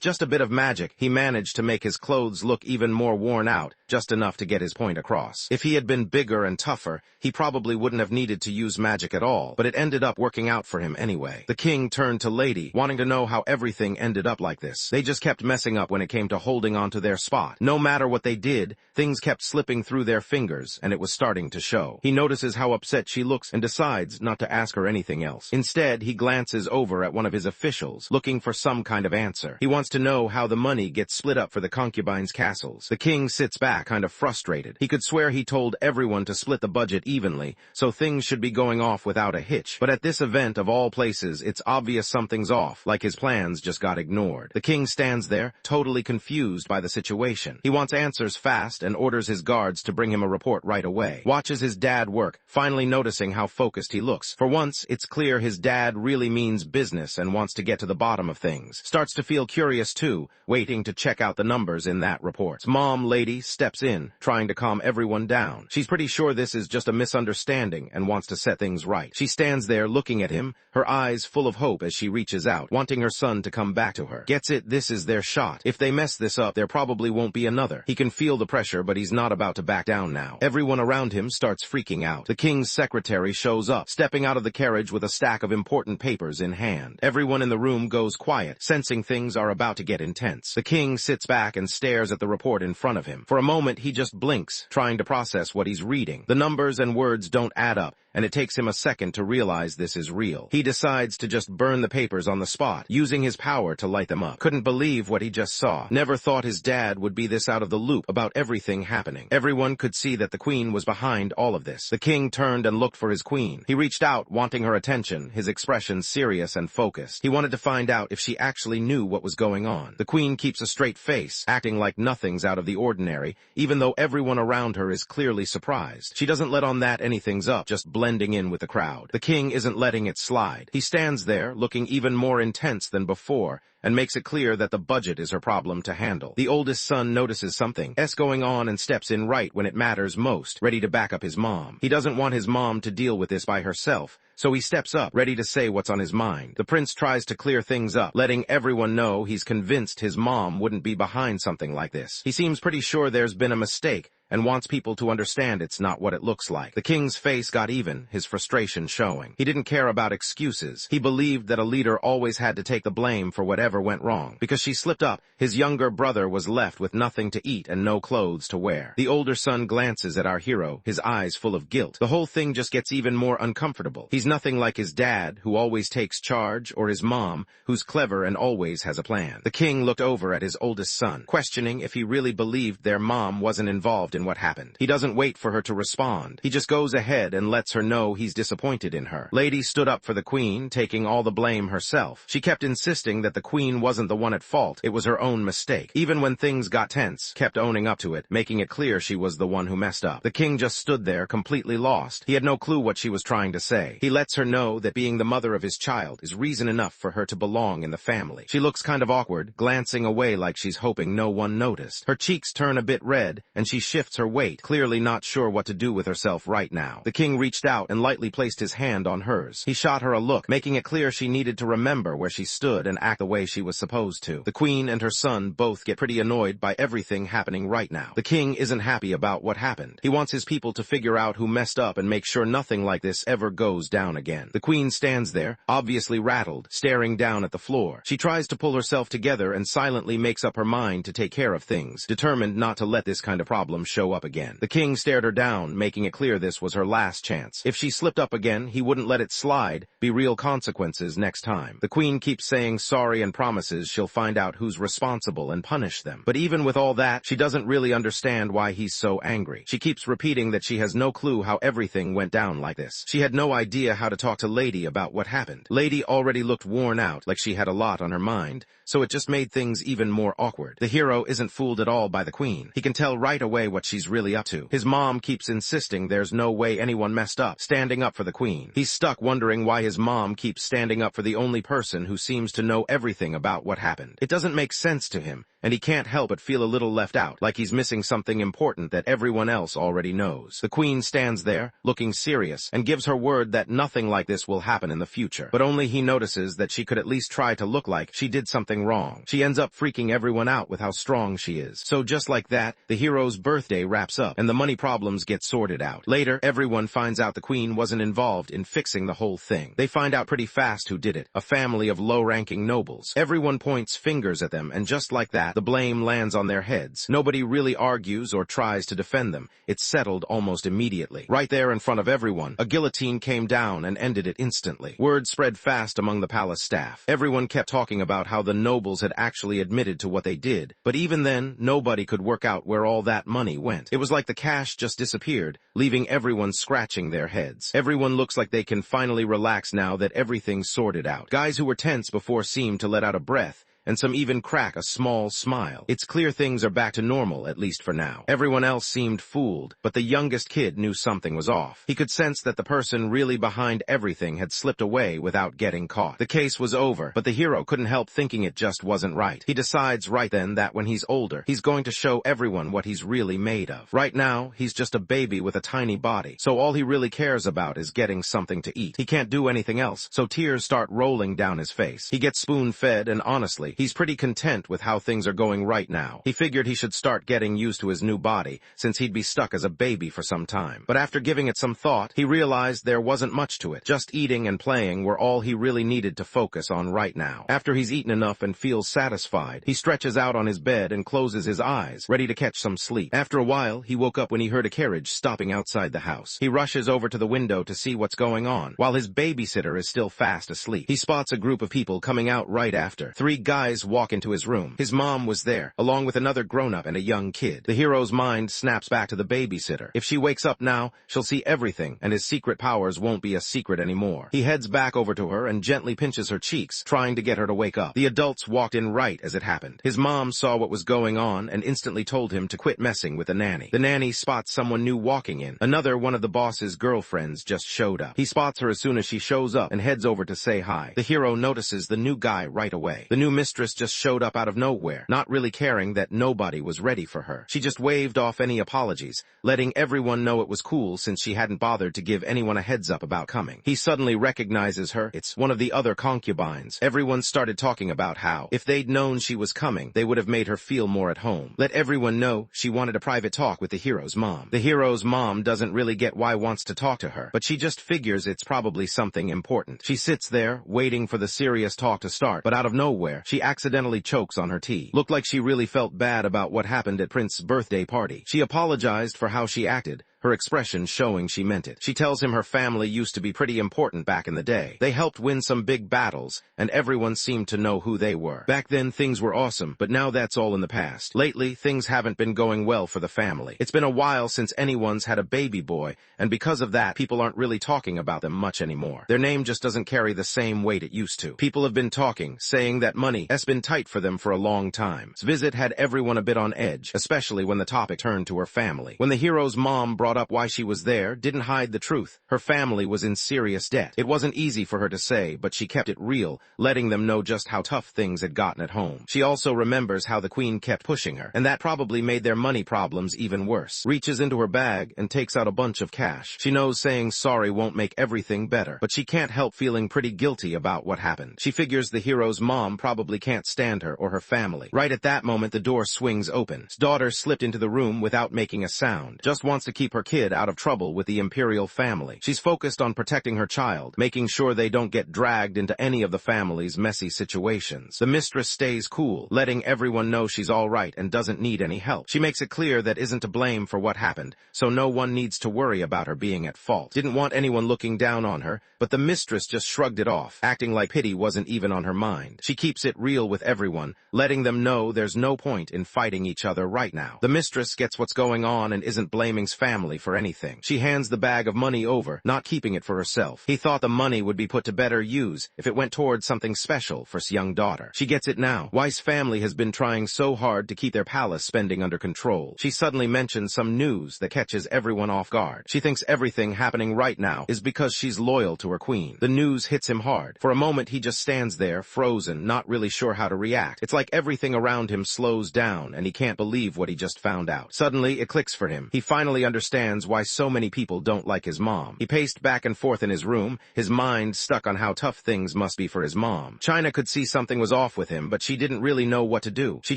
just a bit of magic, he managed to make his clothes look even more worn out, just enough to get his point across. If he had been bigger and tougher, he probably wouldn't have needed to use magic at all, but it ended up working out for him anyway. The king turned to Lady, wanting to know how everything ended up like this. They just kept messing up when it came to holding on to their spot. No matter what they did, things kept slipping through their fingers, and it was starting to show. He notices how upset she looks and decides not to ask her anything else. Instead, he glances over at one of his officials, looking for some kind of answer. He wants to know how the money gets split up for the concubines' castles. The king sits back, kind of frustrated. He could swear he told everyone to split the budget evenly, so things should be going off without a hitch. But at this event of all places, it's obvious something's off, like his plans just got ignored. The king stands there, totally confused by the situation. He wants answers fast and orders his guards to bring him a report right away. Watches his dad work, finally noticing how focused he looks. For once, it's clear his dad really means business and wants to get to the bottom of things. Starts to feel curious too, waiting to check out the numbers in that report. Mom Lady steps in, trying to calm everyone down. She's pretty sure this is just a misunderstanding and wants to set things right. She stands there looking at him, her eyes full of hope as she reaches out, wanting her son to come back to her. Gets it, this is their shot. If they mess this up, there probably won't be another. He can feel the pressure, but he's not about to back down now. Everyone around him starts freaking out. The king's secretary shows up, stepping out of the carriage with a stack of important papers in hand. Everyone in the room goes quiet, sensing things are about to get intense. The king sits back and stares at the report in front of him. For a moment, he just blinks, trying to process what he's reading. The numbers and words don't add up, and it takes him a second to realize this is real. He decides to just burn the papers on the spot, using his power to light them up. Couldn't believe what he just saw. Never thought his dad would be this out of the loop about everything happening. Everyone could see that the queen was behind all of this. The king turned and looked for his queen. He reached out, wanting her attention, his expression serious and focused. He wanted to find out if she actually knew what was going on. The queen keeps a straight face, acting like nothing's out of the ordinary, even though everyone around her is clearly surprised. She doesn't let on that anything's up, just blending in with the crowd. The king isn't letting it slide. He stands there, looking even more intense than before, and makes it clear that the budget is her problem to handle. The oldest son notices something going on and steps in right when it matters most, ready to back up his mom. He doesn't want his mom to deal with this by herself, so he steps up, ready to say what's on his mind. The prince tries to clear things up, letting everyone know he's convinced his mom wouldn't be behind something like this. He seems pretty sure there's been a mistake, and wants people to understand it's not what it looks like. The king's face got even, his frustration showing. He didn't care about excuses. He believed that a leader always had to take the blame for whatever went wrong. Because she slipped up, his younger brother was left with nothing to eat and no clothes to wear. The older son glances at our hero, his eyes full of guilt. The whole thing just gets even more uncomfortable. He's nothing like his dad, who always takes charge, or his mom, who's clever and always has a plan. The king looked over at his oldest son, questioning if he really believed their mom wasn't involved in in what happened. He doesn't wait for her to respond. He just goes ahead and lets her know he's disappointed in her. Lady stood up for the queen, taking all the blame herself. She kept insisting that the queen wasn't the one at fault. It was her own mistake. Even when things got tense, kept owning up to it, making it clear she was the one who messed up. The king just stood there, completely lost. He had no clue what she was trying to say. He lets her know that being the mother of his child is reason enough for her to belong in the family. She looks kind of awkward, glancing away like she's hoping no one noticed. Her cheeks turn a bit red, and she shifts her weight, clearly not sure what to do with herself right now. The king reached out and lightly placed his hand on hers. He shot her a look, making it clear she needed to remember where she stood and act the way she was supposed to. The queen and her son both get pretty annoyed by everything happening right now. The king isn't happy about what happened. He wants his people to figure out who messed up and make sure nothing like this ever goes down again. The queen stands there, obviously rattled, staring down at the floor. She tries to pull herself together and silently makes up her mind to take care of things, determined not to let this kind of problem show up again. The king stared her down, making it clear this was her last chance. If she slipped up again, he wouldn't let it slide, be real consequences next time. The queen keeps saying sorry and promises she'll find out who's responsible and punish them. But even with all that, she doesn't really understand why he's so angry. She keeps repeating that she has no clue how everything went down like this. She had no idea how to talk to Lady about what happened. Lady already looked worn out, like she had a lot on her mind, so it just made things even more awkward. The hero isn't fooled at all by the queen. He can tell right away what she's really up to. His mom keeps insisting there's no way anyone messed up, standing up for the queen. He's stuck wondering why his mom keeps standing up for the only person who seems to know everything about what happened. It doesn't make sense to him, and he can't help but feel a little left out, like he's missing something important that everyone else already knows. The queen stands there, looking serious, and gives her word that nothing like this will happen in the future. But only he notices that she could at least try to look like she did something wrong. She ends up freaking everyone out with how strong she is. So just like that, the hero's birthday wraps up, and the money problems get sorted out. Later, everyone finds out the queen wasn't involved in fixing the whole thing. They find out pretty fast who did it, a family of low-ranking nobles. Everyone points fingers at them, and just like that, the blame lands on their heads. Nobody really argues or tries to defend them. It's settled almost immediately. Right there in front of everyone, a guillotine came down and ended it instantly. Word spread fast among the palace staff. Everyone kept talking about how the nobles had actually admitted to what they did, but even then, nobody could work out where all that money went. It was like the cash just disappeared, leaving everyone scratching their heads. Everyone looks like they can finally relax now that everything's sorted out. Guys who were tense before seemed to let out a breath, and some even crack a small smile. It's clear things are back to normal, at least for now. Everyone else seemed fooled, but the youngest kid knew something was off. He could sense that the person really behind everything had slipped away without getting caught. The case was over, but the hero couldn't help thinking it just wasn't right. He decides right then that when he's older, he's going to show everyone what he's really made of. Right now, he's just a baby with a tiny body, so all he really cares about is getting something to eat. He can't do anything else, so tears start rolling down his face. He gets spoon-fed, and honestly, he's pretty content with how things are going right now. He figured he should start getting used to his new body, since he'd be stuck as a baby for some time. But after giving it some thought, he realized there wasn't much to it. Just eating and playing were all he really needed to focus on right now. After he's eaten enough and feels satisfied, he stretches out on his bed and closes his eyes, ready to catch some sleep. After a while, he woke up when he heard a carriage stopping outside the house. He rushes over to the window to see what's going on, while his babysitter is still fast asleep. He spots a group of people coming out right after. 3 guys walk into his room. His mom was there, along with another grown-up and a young kid. The hero's mind snaps back to the babysitter. If she wakes up now, she'll see everything, and his secret powers won't be a secret anymore. He heads back over to her and gently pinches her cheeks, trying to get her to wake up. The adults walked in right as it happened. His mom saw what was going on and instantly told him to quit messing with the nanny. The nanny spots someone new walking in. Another one of the boss's girlfriends just showed up. He spots her as soon as she shows up and heads over to say hi. The hero notices the new guy right away. The new mistress just showed up out of nowhere, not really caring that nobody was ready for her. She just waved off any apologies, letting everyone know it was cool since she hadn't bothered to give anyone a heads up about coming. He suddenly recognizes her. It's one of the other concubines. Everyone started talking about how, if they'd known she was coming, they would have made her feel more at home. Let everyone know she wanted a private talk with the hero's mom. The hero's mom doesn't really get why wants to talk to her, but she just figures it's probably something important. She sits there, waiting for the serious talk to start, but out of nowhere, she accidentally chokes on her tea. Looked like she really felt bad about what happened at Prince's birthday party. She apologized for how she acted, her expression showing she meant it. She tells him her family used to be pretty important back in the day. They helped win some big battles, and everyone seemed to know who they were. Back then, things were awesome, but now that's all in the past. Lately, things haven't been going well for the family. It's been a while since anyone's had a baby boy, and because of that, people aren't really talking about them much anymore. Their name just doesn't carry the same weight it used to. People have been talking, saying that money has been tight for them for a long time. This visit had everyone a bit on edge, especially when the topic turned to her family. When the hero's mom brought up why she was there, didn't hide the truth. Her family was in serious debt. It wasn't easy for her to say, but she kept it real, letting them know just how tough things had gotten at home. She also remembers how the queen kept pushing her, and that probably made their money problems even worse. Reaches into her bag and takes out a bunch of cash. She knows saying sorry won't make everything better, but she can't help feeling pretty guilty about what happened. She figures the hero's mom probably can't stand her or her family. Right at that moment, the door swings open. His daughter slipped into the room without making a sound. Just wants to keep her kid out of trouble with the imperial family. She's focused on protecting her child, making sure they don't get dragged into any of the family's messy situations. The mistress stays cool, letting everyone know she's all right and doesn't need any help. She makes it clear that isn't to blame for what happened, so no one needs to worry about her being at fault. Didn't want anyone looking down on her, but the mistress just shrugged it off, acting like pity wasn't even on her mind. She keeps it real with everyone, letting them know there's no point in fighting each other right now. The mistress gets what's going on and isn't blaming his family for anything. She hands the bag of money over, not keeping it for herself. He thought the money would be put to better use if it went towards something special for his young daughter. She gets it now. Wei's family has been trying so hard to keep their palace spending under control. She suddenly mentions some news that catches everyone off guard. She thinks everything happening right now is because she's loyal to her queen. The news hits him hard. For a moment, he just stands there, frozen, not really sure how to react. It's like everything around him slows down, and he can't believe what he just found out. Suddenly, it clicks for him. He finally understands why so many people don't like his mom. He paced back and forth in his room, his mind stuck on how tough things must be for his mom. China could see something was off with him, but she didn't really know what to do. She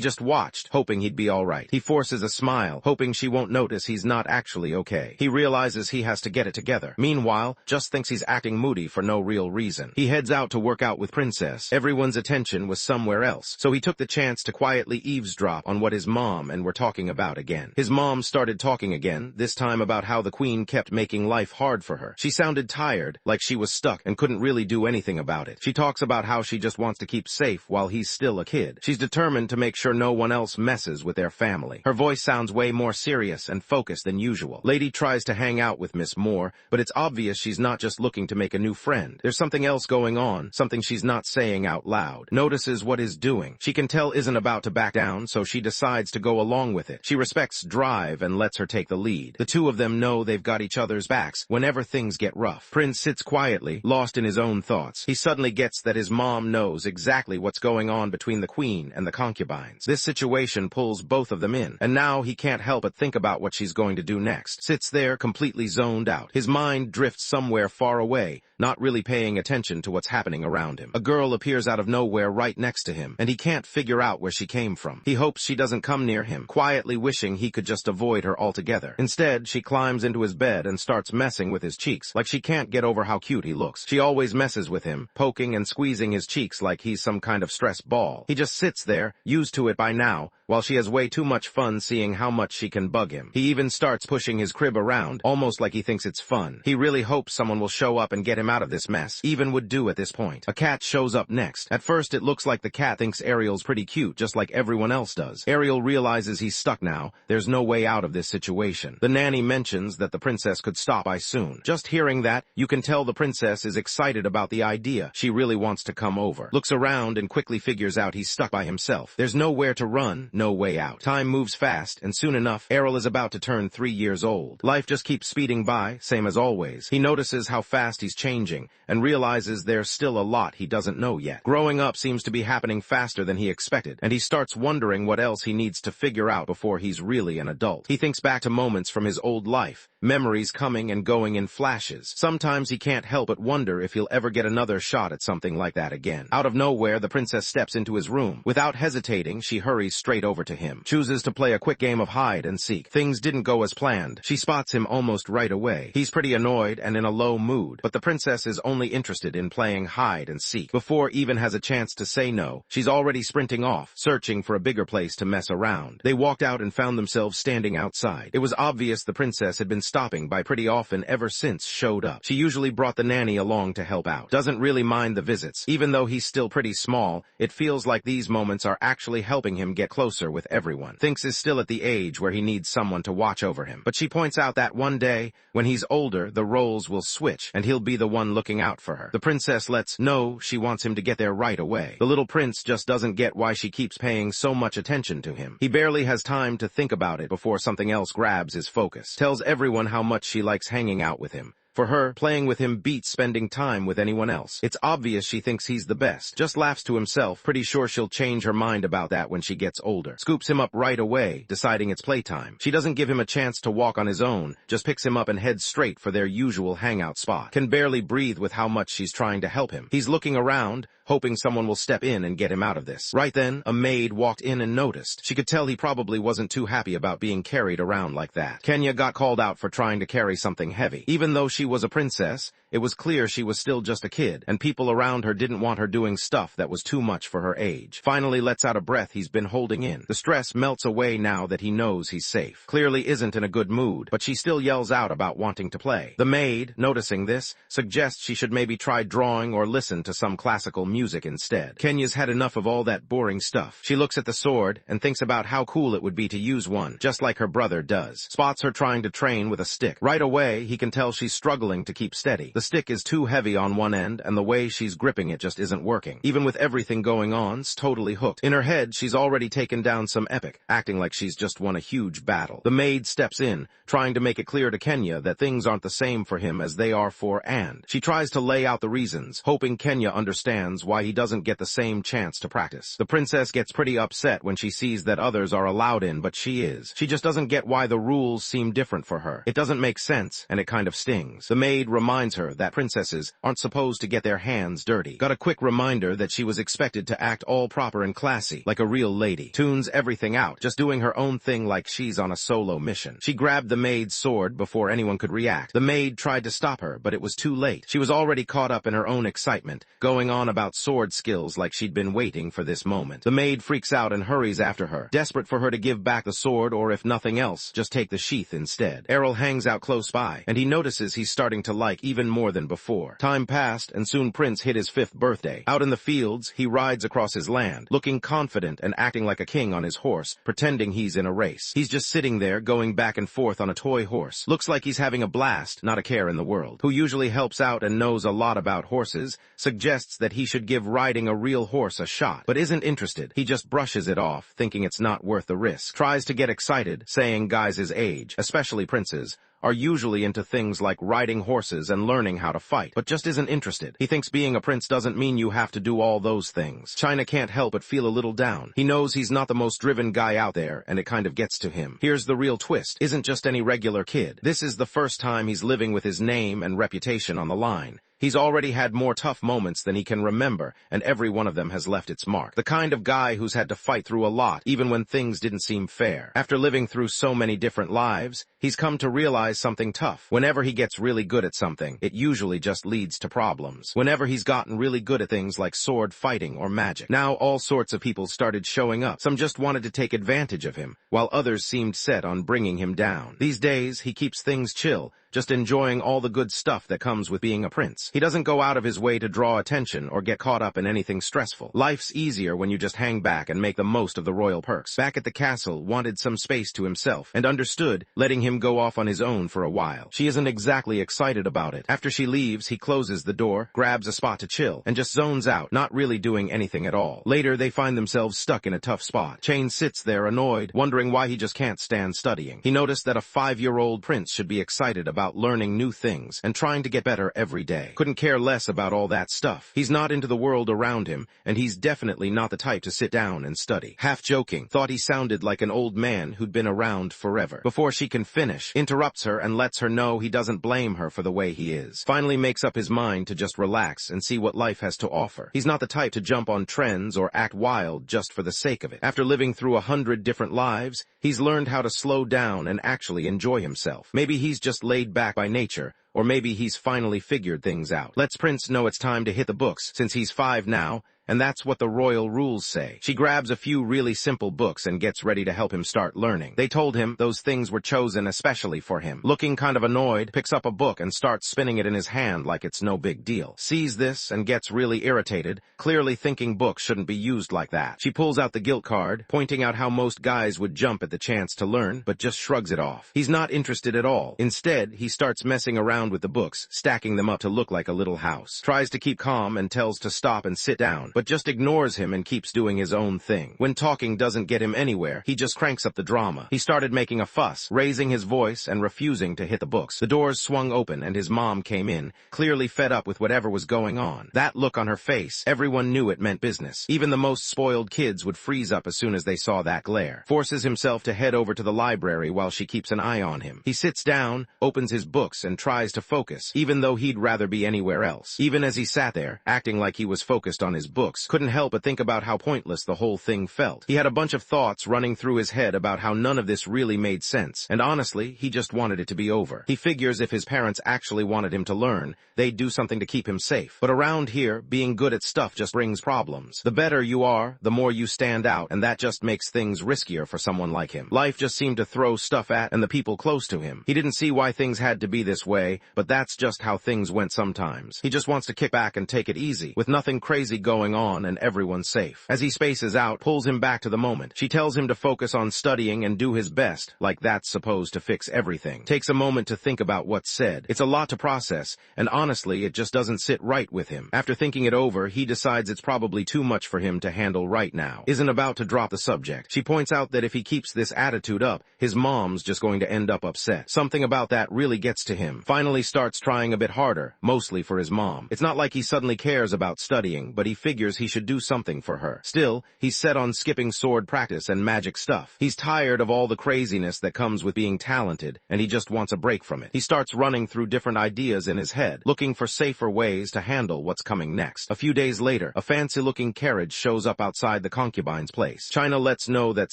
just watched, hoping he'd be all right. He forces a smile, hoping she won't notice he's not actually okay. He realizes he has to get it together. Meanwhile, just thinks he's acting moody for no real reason. He heads out to work out with Princess. Everyone's attention was somewhere else, so he took the chance to quietly eavesdrop on what his mom and were talking about again. His mom started talking again, this time about how the queen kept making life hard for her. She sounded tired, like she was stuck and couldn't really do anything about it. She talks about how she just wants to keep safe while he's still a kid. She's determined to make sure no one else messes with their family. Her voice sounds way more serious and focused than usual. Lady tries to hang out with Miss Moore, but it's obvious she's not just looking to make a new friend. There's something else going on, something she's not saying out loud. Notices what is doing. She can tell isn't about to back down, so she decides to go along with it. She respects Drive and lets her take the lead. The two of them know they've got each other's backs whenever things get rough. Prince sits quietly, lost in his own thoughts. He suddenly gets that his mom knows exactly what's going on between the queen and the concubines. This situation pulls both of them in, and now he can't help but think about what she's going to do next. Sits there completely zoned out. His mind drifts somewhere far away, not really paying attention to what's happening around him. A girl appears out of nowhere right next to him, and he can't figure out where she came from. He hopes she doesn't come near him, quietly wishing he could just avoid her altogether. Instead, she climbs into his bed and starts messing with his cheeks, like she can't get over how cute he looks. She always messes with him, poking and squeezing his cheeks like he's some kind of stress ball. He just sits there, used to it by now, while she has way too much fun seeing how much she can bug him. He even starts pushing his crib around, almost like he thinks it's fun. He really hopes someone will show up and get him out of this mess. Even would do at this point. A cat shows up next. At first it looks like the cat thinks Ariel's pretty cute, just like everyone else does. Ariel realizes he's stuck now. There's no way out of this situation. The nanny mentions that the princess could stop by soon. Just hearing that, you can tell the princess is excited about the idea. She really wants to come over. Looks around and quickly figures out he's stuck by himself. There's nowhere to run, no way out. Time moves fast, and soon enough, Ariel is about to turn 3 years old. Life just keeps speeding by, same as always. He notices how fast he's changing, and realizes there's still a lot he doesn't know yet. Growing up seems to be happening faster than he expected, and he starts wondering what else he needs to figure out before he's really an adult. He thinks back to moments from his old life, memories coming and going in flashes. Sometimes he can't help but wonder if he'll ever get another shot at something like that again. Out of nowhere, the princess steps into his room. Without hesitating, she hurries straight over to him, chooses to play a quick game of hide and seek. Things didn't go as planned. She spots him almost right away. He's pretty annoyed and in a low mood, but the princess is only interested in playing hide and seek. Before even has a chance to say no, she's already sprinting off, searching for a bigger place to mess around. They walked out and found themselves standing outside. It was obvious the the princess had been stopping by pretty often ever since showed up. She usually brought the nanny along to help out. Doesn't really mind the visits. Even though he's still pretty small, it feels like these moments are actually helping him get closer with everyone. Thinks is still at the age where he needs someone to watch over him. But she points out that one day, when he's older, the roles will switch, and he'll be the one looking out for her. The princess lets know she wants him to get there right away. The little prince just doesn't get why she keeps paying so much attention to him. He barely has time to think about it before something else grabs his focus. Tells everyone how much she likes hanging out with him. For her, playing with him beats spending time with anyone else. It's obvious she thinks he's the best. Just laughs to himself, pretty sure she'll change her mind about that when she gets older. Scoops him up right away, deciding it's playtime. She doesn't give him a chance to walk on his own, just picks him up and heads straight for their usual hangout spot. Can barely breathe with how much she's trying to help him. He's looking around, hoping someone will step in and get him out of this. Right then, a maid walked in and noticed. She could tell he probably wasn't too happy about being carried around like that. Kenya got called out for trying to carry something heavy. Even though she was a princess, it was clear she was still just a kid, and people around her didn't want her doing stuff that was too much for her age. Finally lets out a breath he's been holding in. The stress melts away now that he knows he's safe. Clearly isn't in a good mood, but she still yells out about wanting to play. The maid, noticing this, suggests she should maybe try drawing or listen to some classical music instead. Kenya's had enough of all that boring stuff. She looks at the sword and thinks about how cool it would be to use one, just like her brother does. Spots her trying to train with a stick. Right away, he can tell she's struggling to keep steady. The stick is too heavy on one end, and the way she's gripping it just isn't working. Even with everything going on, it's totally hooked. In her head, she's already taken down some epic, acting like she's just won a huge battle. The maid steps in, trying to make it clear to Kenya that things aren't the same for him as they are for And. She tries to lay out the reasons, hoping Kenya understands why he doesn't get the same chance to practice. The princess gets pretty upset when she sees that others are allowed in, but she is. She just doesn't get why the rules seem different for her. It doesn't make sense, and it kind of stings. The maid reminds her that princesses aren't supposed to get their hands dirty. Got a quick reminder that she was expected to act all proper and classy, like a real lady. Tunes everything out, just doing her own thing like she's on a solo mission. She grabbed the maid's sword before anyone could react. The maid tried to stop her, but it was too late. She was already caught up in her own excitement, going on about sword skills like she'd been waiting for this moment. The maid freaks out and hurries after her, desperate for her to give back the sword or if nothing else, just take the sheath instead. Errol hangs out close by, and he notices he's starting to like even more than before. Time passed, and soon Prince hit his 5th birthday. Out in the fields, he rides across his land, looking confident and acting like a king on his horse, pretending he's in a race. He's just sitting there, going back and forth on a toy horse. Looks like he's having a blast, not a care in the world. Who usually helps out and knows a lot about horses, suggests that he should give riding a real horse a shot, but isn't interested. He just brushes it off, thinking it's not worth the risk. Tries to get excited, saying guys his age, especially princes, are usually into things like riding horses and learning how to fight, but just isn't interested. He thinks being a prince doesn't mean you have to do all those things. China can't help but feel a little down. He knows he's not the most driven guy out there, and it kind of gets to him. Here's the real twist. Isn't just any regular kid. This is the first time he's living with his name and reputation on the line. He's already had more tough moments than he can remember, and every one of them has left its mark. The kind of guy who's had to fight through a lot, even when things didn't seem fair. After living through so many different lives, he's come to realize something tough. Whenever he gets really good at something, it usually just leads to problems. Whenever he's gotten really good at things like sword fighting or magic. Now all sorts of people started showing up. Some just wanted to take advantage of him, while others seemed set on bringing him down. These days, he keeps things chill, just enjoying all the good stuff that comes with being a prince. He doesn't go out of his way to draw attention or get caught up in anything stressful. Life's easier when you just hang back and make the most of the royal perks. Back at the castle, wanted some space to himself, and understood letting him go off on his own for a while. She isn't exactly excited about it. After she leaves, he closes the door, grabs a spot to chill, and just zones out, not really doing anything at all. Later, they find themselves stuck in a tough spot. Chain sits there annoyed, wondering why he just can't stand studying. He noticed that a 5-year-old prince should be excited about learning new things and trying to get better every day. Couldn't care less about all that stuff. He's not into the world around him, and he's definitely not the type to sit down and study. Half joking, thought he sounded like an old man who'd been around forever. Before she can finish, interrupts her and lets her know he doesn't blame her for the way he is. Finally makes up his mind to just relax and see what life has to offer. He's not the type to jump on trends or act wild just for the sake of it. After living through 100 different lives, he's learned how to slow down and actually enjoy himself. Maybe he's just laid back by nature, or maybe he's finally figured things out. Lets Prince know it's time to hit the books, since he's 5 now, and that's what the royal rules say. She grabs a few really simple books and gets ready to help him start learning. They told him those things were chosen especially for him. Looking kind of annoyed, picks up a book and starts spinning it in his hand like it's no big deal. Sees this and gets really irritated, clearly thinking books shouldn't be used like that. She pulls out the guilt card, pointing out how most guys would jump at the chance to learn, but just shrugs it off. He's not interested at all. Instead, he starts messing around with the books, stacking them up to look like a little house. Tries to keep calm and tells to stop and sit down, but just ignores him and keeps doing his own thing. When talking doesn't get him anywhere, he just cranks up the drama. He started making a fuss, raising his voice and refusing to hit the books. The doors swung open and his mom came in, clearly fed up with whatever was going on. That look on her face, everyone knew it meant business. Even the most spoiled kids would freeze up as soon as they saw that glare. Forces himself to head over to the library while she keeps an eye on him. He sits down, opens his books, and tries to focus, even though he'd rather be anywhere else. Even as he sat there, acting like he was focused on his books, couldn't help but think about how pointless the whole thing felt. He had a bunch of thoughts running through his head about how none of this really made sense, and honestly, he just wanted it to be over. He figures if his parents actually wanted him to learn, they'd do something to keep him safe. But around here, being good at stuff just brings problems. The better you are, the more you stand out, and that just makes things riskier for someone like him. Life just seemed to throw stuff at and the people close to him. He didn't see why things had to be this way, but that's just how things went sometimes. He just wants to kick back and take it easy, with nothing crazy going on and everyone safe. As he spaces out, pulls him back to the moment. She tells him to focus on studying and do his best, like that's supposed to fix everything. Takes a moment to think about what's said. It's a lot to process, and honestly, it just doesn't sit right with him. After thinking it over, he decides it's probably too much for him to handle right now. Isn't about to drop the subject. She points out that if he keeps this attitude up, his mom's just going to end up upset. Something about that really gets to him. Finally starts trying a bit harder, mostly for his mom. It's not like he suddenly cares about studying, but he figures he should do something for her. Still, he's set on skipping sword practice and magic stuff. He's tired of all the craziness that comes with being talented, and he just wants a break from it. He starts running through different ideas in his head, looking for safer ways to handle what's coming next. A few days later, a fancy-looking carriage shows up outside the concubine's place. China lets know that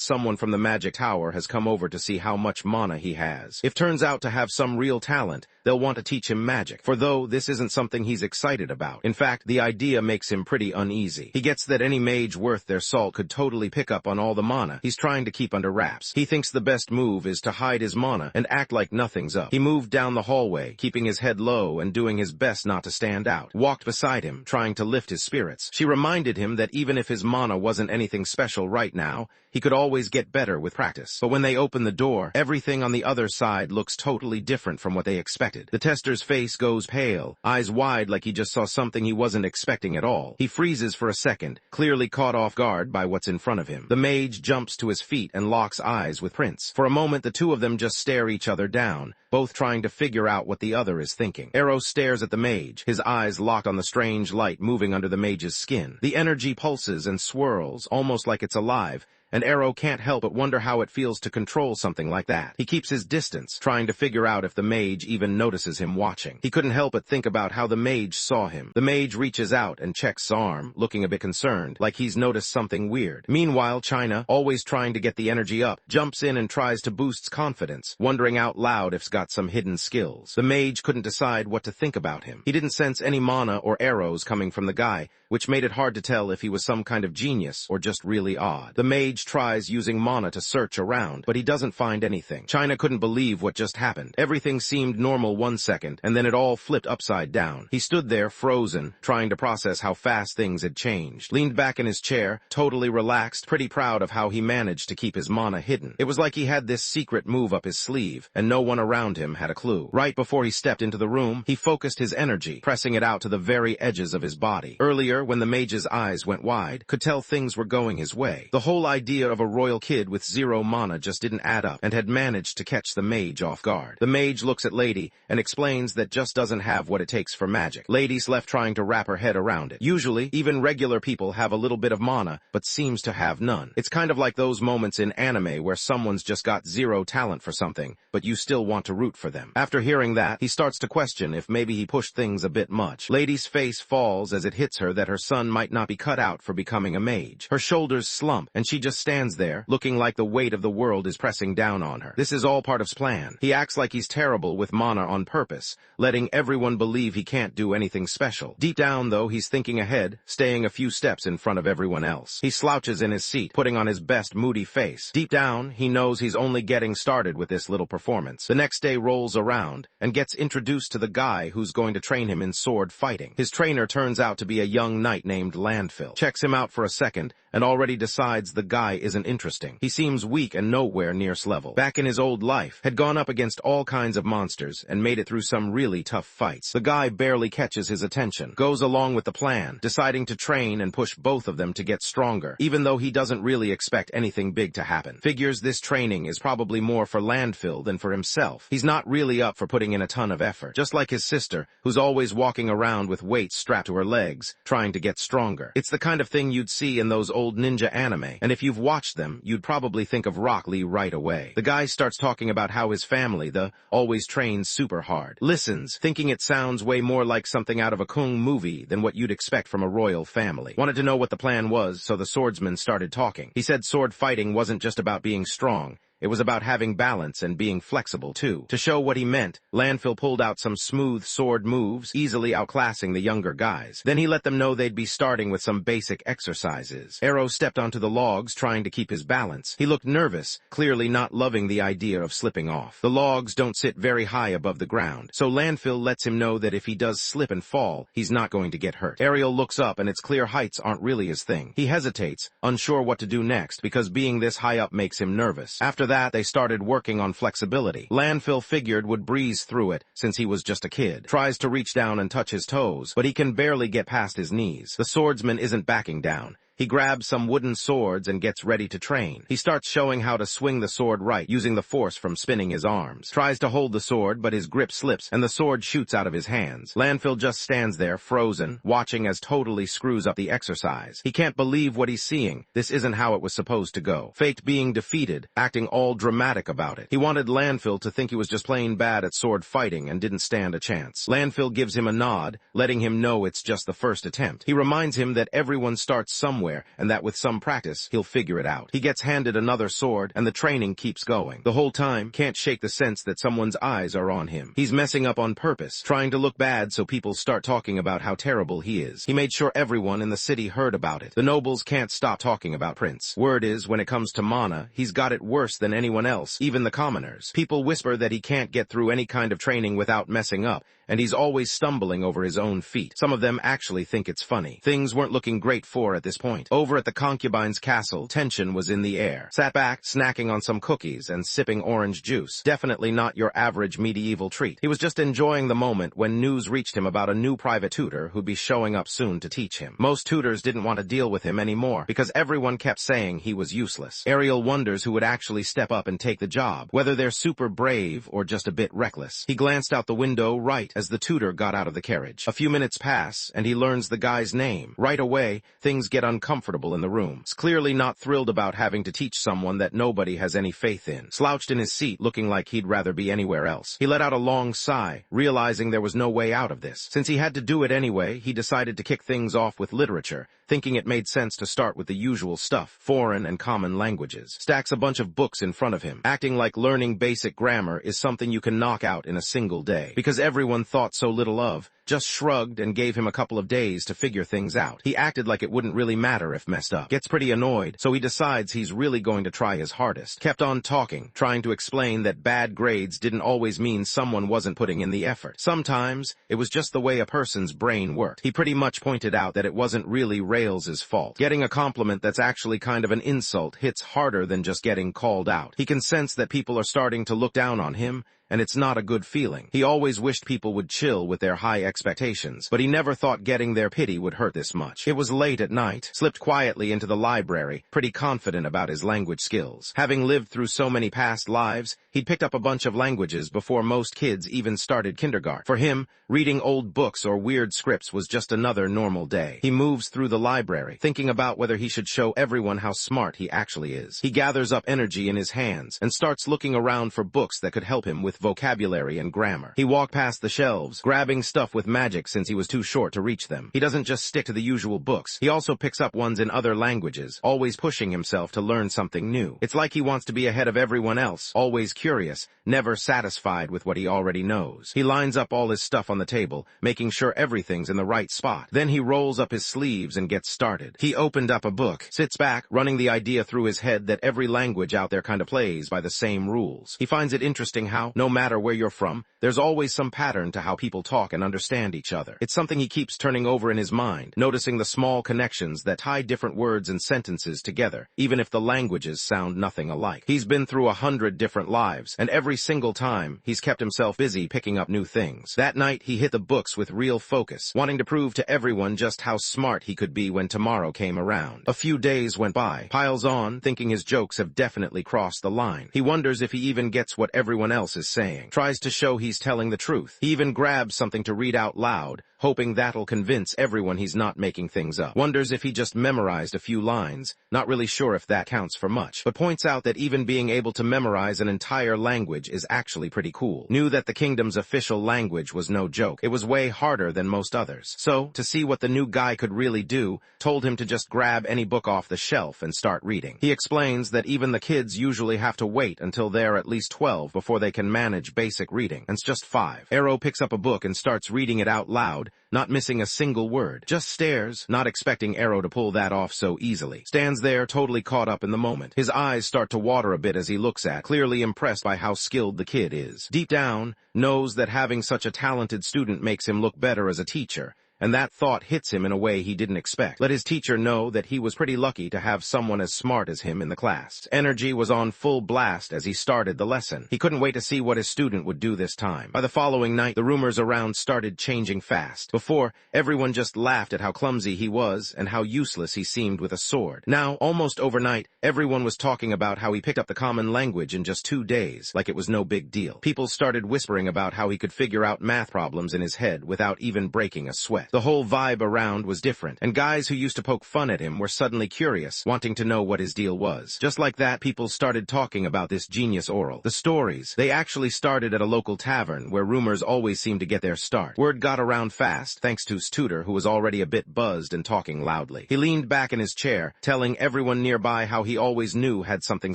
someone from the magic tower has come over to see how much mana he has. If turns out to have some real talent, they'll want to teach him magic, for though this isn't something he's excited about. In fact, the idea makes him pretty uneasy. He gets that any mage worth their salt could totally pick up on all the mana he's trying to keep under wraps. He thinks the best move is to hide his mana and act like nothing's up. He moved down the hallway, keeping his head low and doing his best not to stand out. Walked beside him, trying to lift his spirits. She reminded him that even if his mana wasn't anything special right now, he could always get better with practice. But when they open the door, everything on the other side looks totally different from what they expected. The tester's face goes pale, eyes wide like he just saw something he wasn't expecting at all. He freezes for a second, clearly caught off guard by what's in front of him. The mage jumps to his feet and locks eyes with Prince. For a moment, the two of them just stare each other down, both trying to figure out what the other is thinking. Arrow stares at the mage, his eyes locked on the strange light moving under the mage's skin. The energy pulses and swirls, almost like it's alive, and Arrow can't help but wonder how it feels to control something like that. He keeps his distance, trying to figure out if the mage even notices him watching. He couldn't help but think about how the mage saw him. The mage reaches out and checks his arm, looking a bit concerned, like he's noticed something weird. Meanwhile, China, always trying to get the energy up, jumps in and tries to boost confidence, wondering out loud if he's got some hidden skills. The mage couldn't decide what to think about him. He didn't sense any mana or arrows coming from the guy, which made it hard to tell if he was some kind of genius or just really odd. The mage tries using mana to search around, but he doesn't find anything. China couldn't believe what just happened. Everything seemed normal 1 second, and then it all flipped upside down. He stood there, frozen, trying to process how fast things had changed. Leaned back in his chair, totally relaxed, pretty proud of how he managed to keep his mana hidden. It was like he had this secret move up his sleeve, and no one around him had a clue. Right before he stepped into the room, he focused his energy, pressing it out to the very edges of his body. Earlier, when the mage's eyes went wide, could tell things were going his way. The whole idea of a royal kid with 0 mana just didn't add up, and had managed to catch the mage off guard. The mage looks at Lady and explains that just doesn't have what it takes for magic. Lady's left trying to wrap her head around it. Usually, even regular people have a little bit of mana, but seems to have none. It's kind of like those moments in anime where someone's just got 0 talent for something, but you still want to root for them. After hearing that, he starts to question if maybe he pushed things a bit much. Lady's face falls as it hits her that her her son might not be cut out for becoming a mage. Her shoulders slump, and she just stands there, looking like the weight of the world is pressing down on her. This is all part of his plan. He acts like he's terrible with mana on purpose, letting everyone believe he can't do anything special. Deep down, though, he's thinking ahead, staying a few steps in front of everyone else. He slouches in his seat, putting on his best moody face. Deep down, he knows he's only getting started with this little performance. The next day rolls around, and gets introduced to the guy who's going to train him in sword fighting. His trainer turns out to be a young knight named Landfill. Checks him out for a second, and already decides the guy isn't interesting. He seems weak and nowhere near level. Back in his old life, had gone up against all kinds of monsters and made it through some really tough fights. The guy barely catches his attention, goes along with the plan, deciding to train and push both of them to get stronger, even though he doesn't really expect anything big to happen. Figures this training is probably more for Landfill than for himself. He's not really up for putting in a ton of effort, just like his sister, who's always walking around with weights strapped to her legs, trying to get stronger. It's the kind of thing you'd see in those old ninja anime, and if you've watched them, you'd probably think of Rock Lee right away. The guy starts talking about how his family, always trains super hard. Listens, thinking it sounds way more like something out of a kung movie than what you'd expect from a royal family. Wanted to know what the plan was, so the swordsman started talking. He said sword fighting wasn't just about being strong. It was about having balance and being flexible, too. To show what he meant, Landfill pulled out some smooth sword moves, easily outclassing the younger guys. Then he let them know they'd be starting with some basic exercises. Arrow stepped onto the logs, trying to keep his balance. He looked nervous, clearly not loving the idea of slipping off. The logs don't sit very high above the ground, so Landfill lets him know that if he does slip and fall, he's not going to get hurt. Ariel looks up, and it's clear heights aren't really his thing. He hesitates, unsure what to do next, because being this high up makes him nervous. After that, they started working on flexibility. Landfill figured would breeze through it, since he was just a kid. Tries to reach down and touch his toes, but he can barely get past his knees. The swordsman isn't backing down. He grabs some wooden swords and gets ready to train. He starts showing how to swing the sword right, using the force from spinning his arms. Tries to hold the sword, but his grip slips, and the sword shoots out of his hands. Landfill just stands there, frozen, watching as totally screws up the exercise. He can't believe what he's seeing. This isn't how it was supposed to go. Faked being defeated, acting all dramatic about it. He wanted Landfill to think he was just plain bad at sword fighting and didn't stand a chance. Landfill gives him a nod, letting him know it's just the first attempt. He reminds him that everyone starts somewhere, and that with some practice, he'll figure it out. He gets handed another sword, and the training keeps going. The whole time, can't shake the sense that someone's eyes are on him. He's messing up on purpose, trying to look bad so people start talking about how terrible he is. He made sure everyone in the city heard about it. The nobles can't stop talking about Prince. Word is, when it comes to mana, he's got it worse than anyone else, even the commoners. People whisper that he can't get through any kind of training without messing up, and he's always stumbling over his own feet. Some of them actually think it's funny. Things weren't looking great for at this point. Over at the concubine's castle, tension was in the air. Sat back, snacking on some cookies and sipping orange juice. Definitely not your average medieval treat. He was just enjoying the moment when news reached him about a new private tutor who'd be showing up soon to teach him. Most tutors didn't want to deal with him anymore because everyone kept saying he was useless. Ariel wonders who would actually step up and take the job, whether they're super brave or just a bit reckless. He glanced out the window right as the tutor got out of the carriage. A few minutes pass, and he learns the guy's name. Right away, things get uncomfortable in the room. He's clearly not thrilled about having to teach someone that nobody has any faith in. Slouched in his seat, looking like he'd rather be anywhere else. He let out a long sigh, realizing there was no way out of this. Since he had to do it anyway, he decided to kick things off with literature, thinking it made sense to start with the usual stuff, foreign and common languages. Stacks a bunch of books in front of him, acting like learning basic grammar is something you can knock out in a single day. Because everyone thought so little of, just shrugged and gave him a couple of days to figure things out. He acted like it wouldn't really matter if messed up. Gets pretty annoyed, so he decides he's really going to try his hardest. Kept on talking, trying to explain that bad grades didn't always mean someone wasn't putting in the effort. Sometimes, it was just the way a person's brain worked. He pretty much pointed out that it wasn't really Rails' fault. Getting a compliment that's actually kind of an insult hits harder than just getting called out. He can sense that people are starting to look down on him, and it's not a good feeling. He always wished people would chill with their high expectations, but he never thought getting their pity would hurt this much. It was late at night, slipped quietly into the library, pretty confident about his language skills. Having lived through so many past lives, He'd picked up a bunch of languages before most kids even started kindergarten. For him, reading old books or weird scripts was just another normal day. He moves through the library, thinking about whether he should show everyone how smart he actually is. He gathers up energy in his hands and starts looking around for books that could help him with vocabulary and grammar. He walked past the shelves, grabbing stuff with magic since he was too short to reach them. He doesn't just stick to the usual books. He also picks up ones in other languages, always pushing himself to learn something new. It's like he wants to be ahead of everyone else, always curious, never satisfied with what he already knows. He lines up all his stuff on the table, making sure everything's in the right spot. Then he rolls up his sleeves and gets started. He opened up a book, sits back, running the idea through his head that every language out there kind of plays by the same rules. He finds it interesting how, no matter where you're from, there's always some pattern to how people talk and understand each other. It's something he keeps turning over in his mind, noticing the small connections that tie different words and sentences together, even if the languages sound nothing alike. He's been through 100 different lives, and every single time, he's kept himself busy picking up new things. That night, he hit the books with real focus, wanting to prove to everyone just how smart he could be when tomorrow came around. A few days went by, piles on, thinking his jokes have definitely crossed the line. He wonders if he even gets what everyone else is saying, tries to show he's telling the truth. He even grabs something to read out loud, hoping that'll convince everyone he's not making things up. Wonders if he just memorized a few lines, not really sure if that counts for much, but points out that even being able to memorize an entire language is actually pretty cool. Knew that the kingdom's official language was no joke. It was way harder than most others. So, to see what the new guy could really do, told him to just grab any book off the shelf and start reading. He explains that even the kids usually have to wait until they're at least 12 before they can manage basic reading, and it's just 5. Arrow picks up a book and starts reading it out loud, not missing a single word. Just stares, not expecting Arrow to pull that off so easily. Stands there, totally caught up in the moment. His eyes start to water a bit as he looks at, clearly impressed by how skilled the kid is. Deep down, knows that having such a talented student makes him look better as a teacher, and that thought hits him in a way he didn't expect. Let his teacher know that he was pretty lucky to have someone as smart as him in the class. Energy was on full blast as he started the lesson. He couldn't wait to see what his student would do this time. By the following night, the rumors around started changing fast. Before, everyone just laughed at how clumsy he was and how useless he seemed with a sword. Now, almost overnight, everyone was talking about how he picked up the common language in just 2 days, like it was no big deal. People started whispering about how he could figure out math problems in his head without even breaking a sweat. The whole vibe around was different, and guys who used to poke fun at him were suddenly curious, wanting to know what his deal was. Just like that, people started talking about this genius oral. The stories, they actually started at a local tavern, where rumors always seemed to get their start. Word got around fast, thanks to his tutor, who was already a bit buzzed and talking loudly. He leaned back in his chair, telling everyone nearby how he always knew had something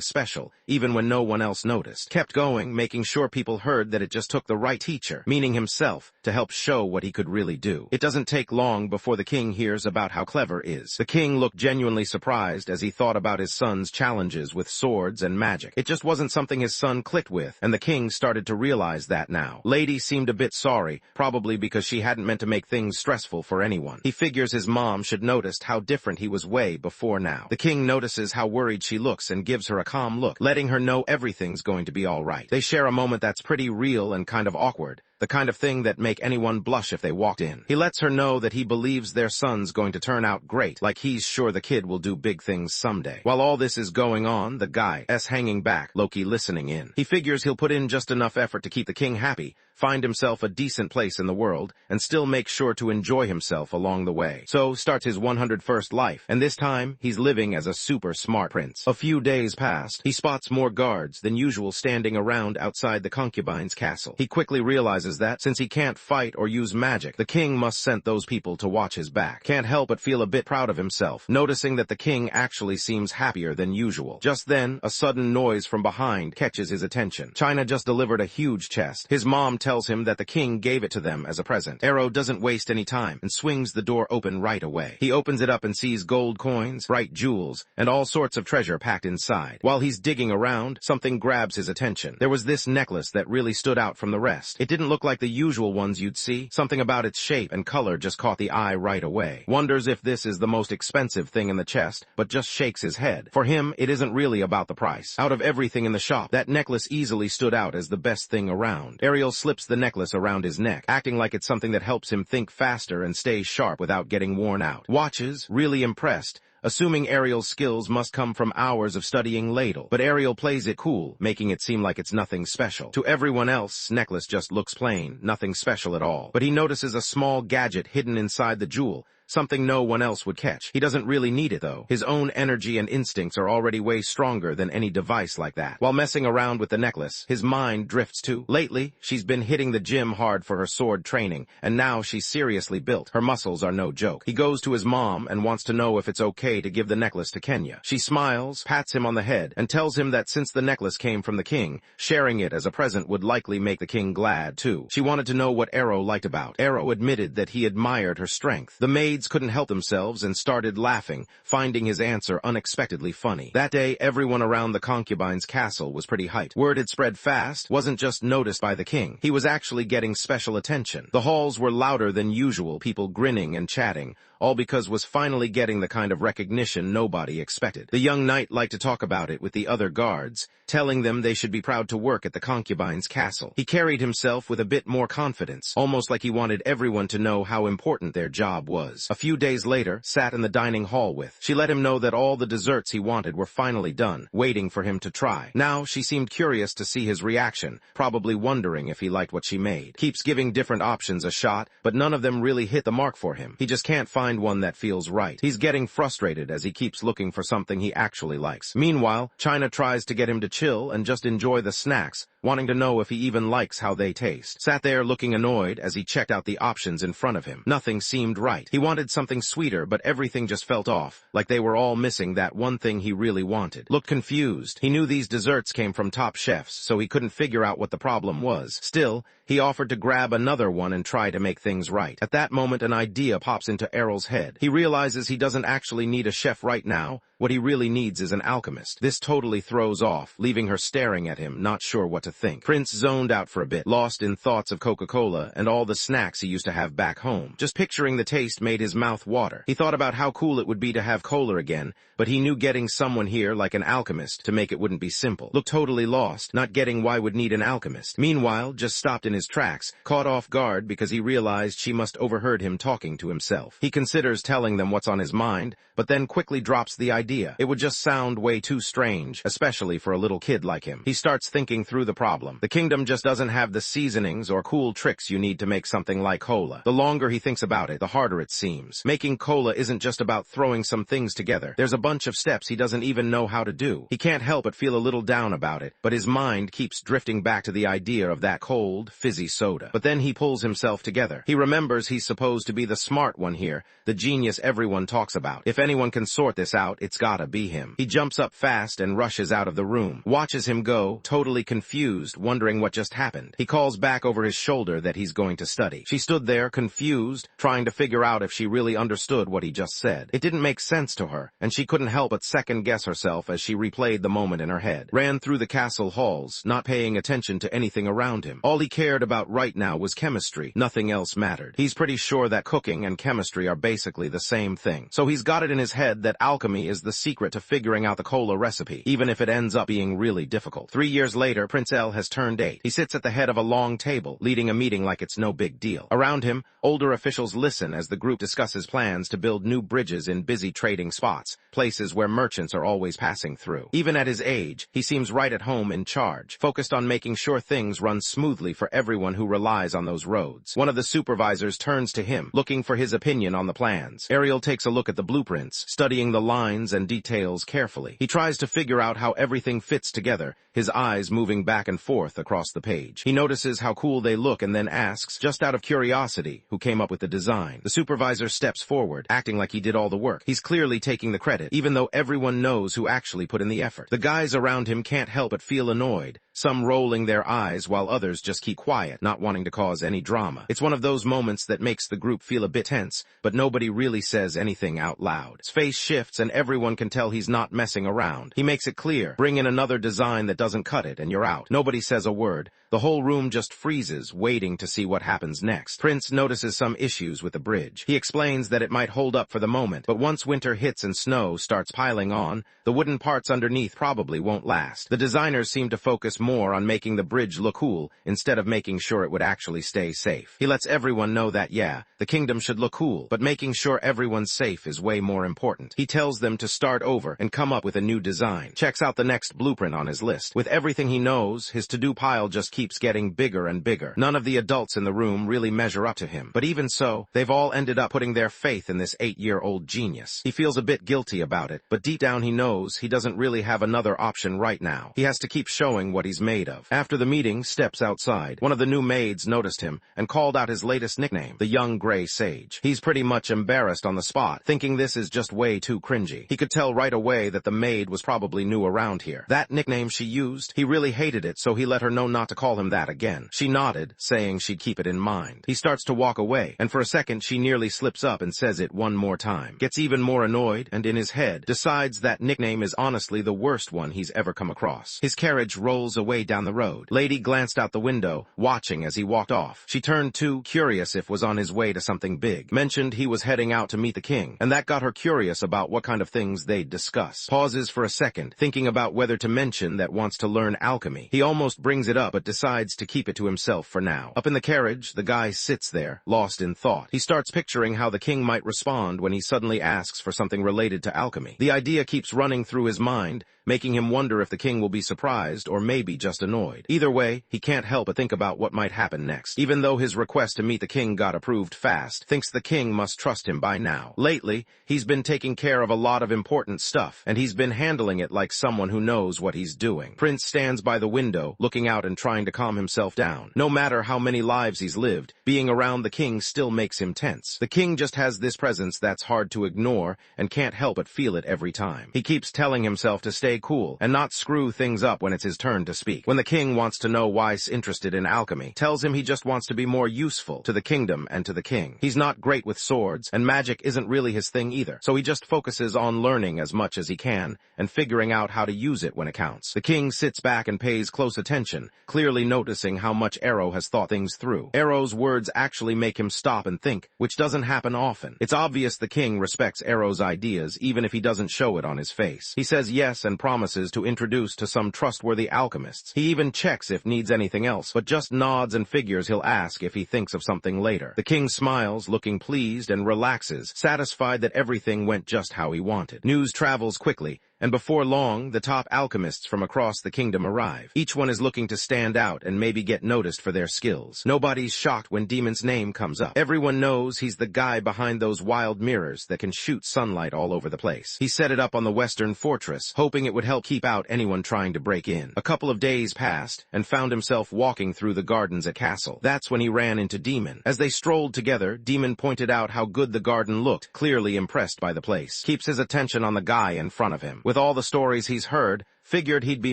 special, even when no one else noticed. Kept going, making sure people heard that it just took the right teacher, meaning himself, to help show what he could really do. It doesn't take long before the king hears about how clever is. The king looked genuinely surprised as he thought about his son's challenges with swords and magic. It just wasn't something his son clicked with, and the king started to realize that now. Lady seemed a bit sorry, probably because she hadn't meant to make things stressful for anyone. He figures his mom should noticed how different he was way before now. The king notices how worried she looks and gives her a calm look, letting her know everything's going to be all right. They share a moment that's pretty real and kind of awkward, the kind of thing that make anyone blush if they walked in. He lets her know that he believes their son's going to turn out great, like he's sure the kid will do big things someday. While all this is going on, the guy's hanging back, low-key listening in. He figures he'll put in just enough effort to keep the king happy, find himself a decent place in the world, and still make sure to enjoy himself along the way. So starts his 101st life, and this time, he's living as a super smart prince. A few days past, he spots more guards than usual standing around outside the concubine's castle. He quickly realizes that, since he can't fight or use magic, the king must send those people to watch his back. Can't help but feel a bit proud of himself, noticing that the king actually seems happier than usual. Just then, a sudden noise from behind catches his attention. China just delivered a huge chest. His mom tells him that the king gave it to them as a present. Arrow doesn't waste any time and swings the door open right away. He opens it up and sees gold coins, bright jewels, and all sorts of treasure packed inside. While he's digging around, something grabs his attention. There was this necklace that really stood out from the rest. It didn't look like the usual ones you'd see. Something about its shape and color just caught the eye right away. Wonders if this is the most expensive thing in the chest, but just shakes his head. For him, it isn't really about the price. Out of everything in the shop, that necklace easily stood out as the best thing around. Ariel slips the necklace around his neck, acting like it's something that helps him think faster and stay sharp without getting worn out. Watches, really impressed, assuming Ariel's skills must come from hours of studying ladle. But Ariel plays it cool, making it seem like it's nothing special. To everyone else, necklace just looks plain, nothing special at all. But he notices a small gadget hidden inside the jewel, something no one else would catch. He doesn't really need it, though. His own energy and instincts are already way stronger than any device like that. While messing around with the necklace, his mind drifts too. Lately, she's been hitting the gym hard for her sword training, and now she's seriously built. Her muscles are no joke. He goes to his mom and wants to know if it's okay to give the necklace to Kenya. She smiles, pats him on the head, and tells him that since the necklace came from the king, sharing it as a present would likely make the king glad too. She wanted to know what Arrow liked about. Arrow admitted that he admired her strength. The maids couldn't help themselves and started laughing, finding his answer unexpectedly funny. That day, everyone around the concubine's castle was pretty hyped. Word had spread fast, wasn't just noticed by the king. He was actually getting special attention. The halls were louder than usual, people grinning and chatting, all because was finally getting the kind of recognition nobody expected. The young knight liked to talk about it with the other guards, telling them they should be proud to work at the concubine's castle. He carried himself with a bit more confidence, almost like he wanted everyone to know how important their job was. A few days later, sat in the dining hall with. She let him know that all the desserts he wanted were finally done, waiting for him to try. Now she seemed curious to see his reaction, probably wondering if he liked what she made. Keeps giving different options a shot, but none of them really hit the mark for him. He just can't find one that feels right. He's getting frustrated as he keeps looking for something he actually likes. Meanwhile, China tries to get him to chill and just enjoy the snacks, wanting to know if he even likes how they taste. Sat there looking annoyed as he checked out the options in front of him. Nothing seemed right. He wanted something sweeter, but everything just felt off, like they were all missing that one thing he really wanted. Looked confused. He knew these desserts came from top chefs, so he couldn't figure out what the problem was. Still, he offered to grab another one and try to make things right. At that moment, an idea pops into Errol's head. He realizes he doesn't actually need a chef right now. What he really needs is an alchemist. This totally throws off, leaving her staring at him, not sure what to think. Prince zoned out for a bit, lost in thoughts of Coca-Cola and all the snacks he used to have back home. Just picturing the taste made his mouth water. He thought about how cool it would be to have cola again, but he knew getting someone here like an alchemist to make it wouldn't be simple. Looked totally lost, not getting why would need an alchemist. Meanwhile, just stopped in his tracks, caught off guard because he realized she must overheard him talking to himself. He considers telling them what's on his mind, but then quickly drops the idea. It would just sound way too strange, especially for a little kid like him. He starts thinking through the problem. The kingdom just doesn't have the seasonings or cool tricks you need to make something like cola. The longer he thinks about it, the harder it seems. Making cola isn't just about throwing some things together. There's a bunch of steps he doesn't even know how to do. He can't help but feel a little down about it, but his mind keeps drifting back to the idea of that cold, fizzy soda. But then he pulls himself together. He remembers he's supposed to be the smart one here, the genius everyone talks about. If anyone can sort this out, it's gotta be him. He jumps up fast and rushes out of the room, watches him go, totally confused, wondering what just happened. He calls back over his shoulder that he's going to study. She stood there, confused, trying to figure out if she really understood what he just said. It didn't make sense to her, and she couldn't help but second-guess herself as she replayed the moment in her head. Ran through the castle halls, not paying attention to anything around him. All he cared about right now was chemistry. Nothing else mattered. He's pretty sure that cooking and chemistry are basically the same thing. So he's got it in his head that alchemy is the secret to figuring out the cola recipe, even if it ends up being really difficult. 3 years later, Prince L has turned 8. He sits at the head of a long table, leading a meeting like it's no big deal. Around him, older officials listen as the group discusses plans to build new bridges in busy trading spots, places where merchants are always passing through. Even at his age, he seems right at home in charge, focused on making sure things run smoothly for everyone who relies on those roads. One of the supervisors turns to him, looking for his opinion on the plans. Ariel takes a look at the blueprints, studying the lines and details carefully. He tries to figure out how everything fits together, his eyes moving back and forth across the page. He notices how cool they look and then asks, just out of curiosity, who came up with the design. The supervisor steps forward, acting like he did all the work. He's clearly taking the credit, even though everyone knows who actually put in the effort. The guys around him can't help but feel annoyed, some rolling their eyes while others just keep quiet, not wanting to cause any drama. It's one of those moments that makes the group feel a bit tense, but nobody really says anything out loud. His face shifts and everyone can tell he's not messing around. He makes it clear, bring in another design that doesn't cut it and you're out. Nobody says a word. The whole room just freezes, waiting to see what happens next. Prince notices some issues with the bridge. He explains that it might hold up for the moment, but once winter hits and snow starts piling on, the wooden parts underneath probably won't last. The designers seem to focus more on making the bridge look cool instead of making sure it would actually stay safe. He lets everyone know that, yeah, the kingdom should look cool, but making sure everyone's safe is way more important. He tells them to start over and come up with a new design. Checks out the next blueprint on his list. With everything he knows, his to-do pile just keeps getting bigger and bigger. None of the adults in the room really measure up to him. But even so, they've all ended up putting their faith in this 8-year-old genius. He feels a bit guilty about it, but deep down he knows he doesn't really have another option right now. He has to keep showing what he's made of. After the meeting, steps outside. One of the new maids noticed him and called out his latest nickname, the Young Gray Sage. He's pretty much embarrassed on the spot, thinking this is just way too cringy. He could tell right away that the maid was probably new around here. That nickname she used, he really hated it, so he let her know not to call him that again. She nodded, saying she'd keep it in mind. He starts to walk away, and for a second she nearly slips up and says it one more time. Gets even more annoyed, and in his head, decides that nickname is honestly the worst one he's ever come across. His carriage rolls away down the road. Lady glanced out the window, watching as he walked off. She turned too, curious if was on his way to something big. Mentioned he was heading out to meet the king, and that got her curious about what kind of things they'd discuss. Pauses for a second, thinking about whether to mention that wants to learn alchemy. He almost brings it up, but decides to keep it to himself for now. Up in the carriage, the guy sits there, lost in thought. He starts picturing how the king might respond when he suddenly asks for something related to alchemy. The idea keeps running through his mind, making him wonder if the king will be surprised or maybe just annoyed. Either way, he can't help but think about what might happen next. Even though his request to meet the king got approved fast, thinks the king must trust him by now. Lately, he's been taking care of a lot of important stuff, and he's been handling it like someone who knows what he's doing. Prince stands by the window, looking out and trying to calm himself down. No matter how many lives he's lived, being around the king still makes him tense. The king just has this presence that's hard to ignore and can't help but feel it every time. He keeps telling himself to stay cool and not screw things up when it's his turn to speak. When the king wants to know why he's interested in alchemy, tells him he just wants to be more useful to the kingdom and to the king. He's not great with swords, and magic isn't really his thing either, so he just focuses on learning as much as he can and figuring out how to use it when it counts. The king sits back and pays close attention, clearly noticing how much Arrow has thought things through. Arrow's words actually make him stop and think, which doesn't happen often. It's obvious the king respects Arrow's ideas, even if he doesn't show it on his face. He says yes and promises to introduce to some trustworthy alchemists. He even checks if needs anything else, but just nods and figures he'll ask if he thinks of something later. The king smiles, looking pleased, and relaxes, satisfied that everything went just how he wanted. News travels quickly, and before long, the top alchemists from across the kingdom arrive. Each one is looking to stand out and maybe get noticed for their skills. Nobody's shocked when Demon's name comes up. Everyone knows he's the guy behind those wild mirrors that can shoot sunlight all over the place. He set it up on the western fortress, hoping it would help keep out anyone trying to break in. A couple of days passed, and found himself walking through the gardens at Castle. That's when he ran into Demon. As they strolled together, Demon pointed out how good the garden looked, clearly impressed by the place. Keeps his attention on the guy in front of him. With all the stories he's heard, figured he'd be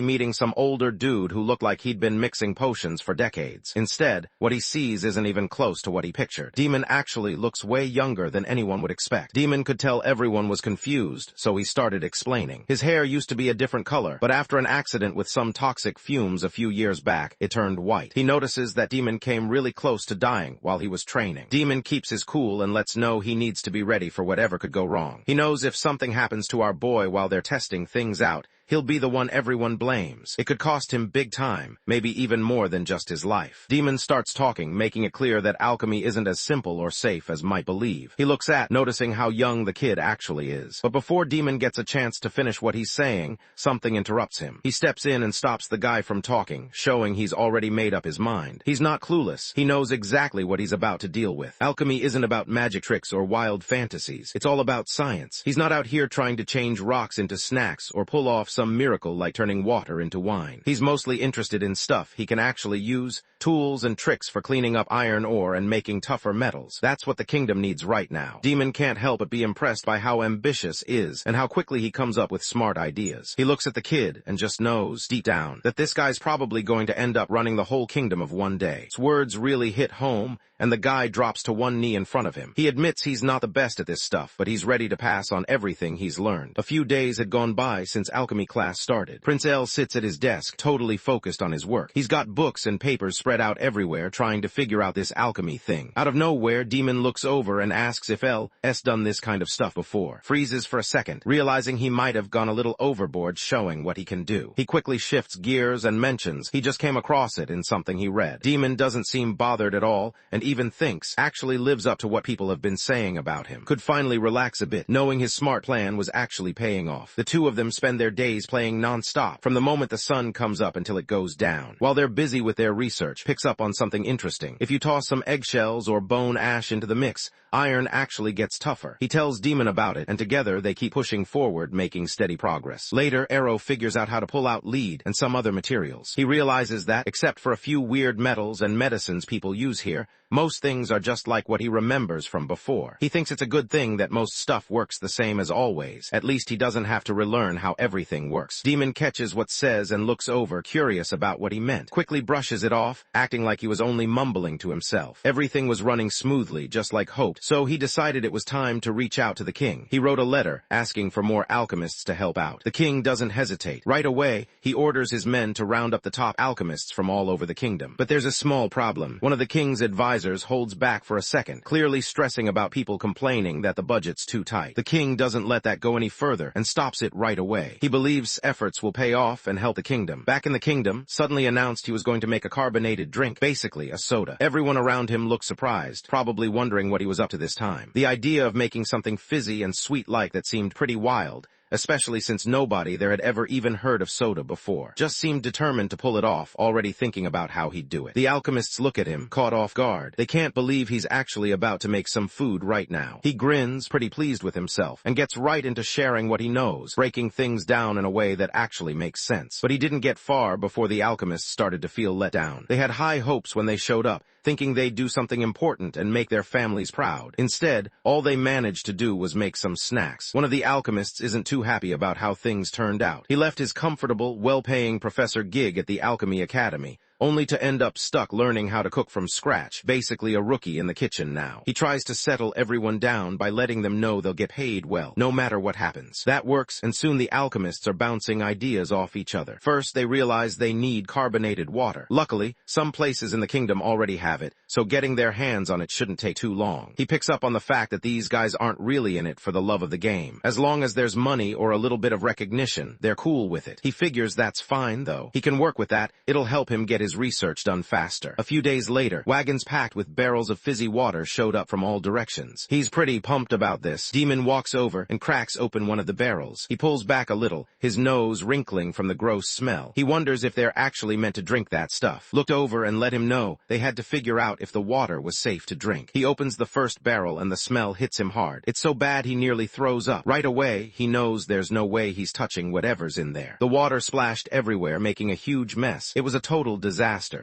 meeting some older dude who looked like he'd been mixing potions for decades. Instead, what he sees isn't even close to what he pictured. Demon actually looks way younger than anyone would expect. Demon could tell everyone was confused, so he started explaining. His hair used to be a different color, but after an accident with some toxic fumes a few years back, it turned white. He notices that Demon came really close to dying while he was training. Demon keeps his cool and lets know he needs to be ready for whatever could go wrong. He knows if something happens to our boy while they're testing things out, he'll be the one everyone blames. It could cost him big time, maybe even more than just his life. Demon starts talking, making it clear that alchemy isn't as simple or safe as might believe. He looks at, noticing how young the kid actually is. But before Demon gets a chance to finish what he's saying, something interrupts him. He steps in and stops the guy from talking, showing he's already made up his mind. He's not clueless. He knows exactly what he's about to deal with. Alchemy isn't about magic tricks or wild fantasies. It's all about science. He's not out here trying to change rocks into snacks or pull off some miracle like turning water into wine. He's mostly interested in stuff he can actually use, tools and tricks for cleaning up iron ore and making tougher metals. That's what the kingdom needs right now. Demon can't help but be impressed by how ambitious is and how quickly he comes up with smart ideas. He looks at the kid and just knows, deep down, that this guy's probably going to end up running the whole kingdom of one day. His words really hit home, and the guy drops to one knee in front of him. He admits he's not the best at this stuff, but he's ready to pass on everything he's learned. A few days had gone by since alchemy class started. Prince L sits at his desk, totally focused on his work. He's got books and papers spread spread out everywhere trying to figure out this alchemy thing. Out of nowhere, Demon looks over and asks if L.S. done this kind of stuff before. Freezes for a second, realizing he might have gone a little overboard showing what he can do. He quickly shifts gears and mentions he just came across it in something he read. Demon doesn't seem bothered at all and even thinks actually lives up to what people have been saying about him. Could finally relax a bit, knowing his smart plan was actually paying off. The two of them spend their days playing non-stop, from the moment the sun comes up until it goes down. While they're busy with their research, picks up on something interesting. If you toss some eggshells or bone ash into the mix, iron actually gets tougher. He tells Demon about it, and together they keep pushing forward, making steady progress. Later, Arrow figures out how to pull out lead and some other materials. He realizes that, except for a few weird metals and medicines people use here, most things are just like what he remembers from before. He thinks it's a good thing that most stuff works the same as always. At least he doesn't have to relearn how everything works. Demon catches what says and looks over, curious about what he meant. Quickly brushes it off, acting like he was only mumbling to himself. Everything was running smoothly, just like hoped, so he decided it was time to reach out to the king. He wrote a letter, asking for more alchemists to help out. The king doesn't hesitate. Right away, he orders his men to round up the top alchemists from all over the kingdom. But there's a small problem. One of the king's advisors holds back for a second, clearly stressing about people complaining that the budget's too tight. The king doesn't let that go any further and stops it right away. He believes efforts will pay off and help the kingdom. Back in the kingdom, suddenly announced he was going to make a carbonated drink, basically a soda. Everyone around him looked surprised, probably wondering what he was up to this time. The idea of making something fizzy and sweet-like that seemed pretty wild, especially since nobody there had ever even heard of soda before. Just seemed determined to pull it off, already thinking about how he'd do it. The alchemists look at him, caught off guard. They can't believe he's actually about to make some food right now. He grins, pretty pleased with himself, and gets right into sharing what he knows, breaking things down in a way that actually makes sense. But he didn't get far before the alchemists started to feel let down. They had high hopes when they showed up, thinking they'd do something important and make their families proud. Instead, all they managed to do was make some snacks. One of the alchemists isn't too happy about how things turned out. He left his comfortable, well-paying professor gig at the Alchemy Academy, only to end up stuck learning how to cook from scratch, basically a rookie in the kitchen now. He tries to settle everyone down by letting them know they'll get paid well, no matter what happens. That works, and soon the alchemists are bouncing ideas off each other. First, they realize they need carbonated water. Luckily, some places in the kingdom already have it, so getting their hands on it shouldn't take too long. He picks up on the fact that these guys aren't really in it for the love of the game. As long as there's money or a little bit of recognition, they're cool with it. He figures that's fine, though. He can work with that. It'll help him get his research done faster. A few days later, wagons packed with barrels of fizzy water showed up from all directions. He's pretty pumped about this. Demon walks over and cracks open one of the barrels. He pulls back a little, his nose wrinkling from the gross smell. He wonders if they're actually meant to drink that stuff. Looked over and let him know they had to figure out if the water was safe to drink. He opens the first barrel and the smell hits him hard. It's so bad he nearly throws up. Right away, he knows there's no way he's touching whatever's in there. The water splashed everywhere, making a huge mess. It was a total disaster.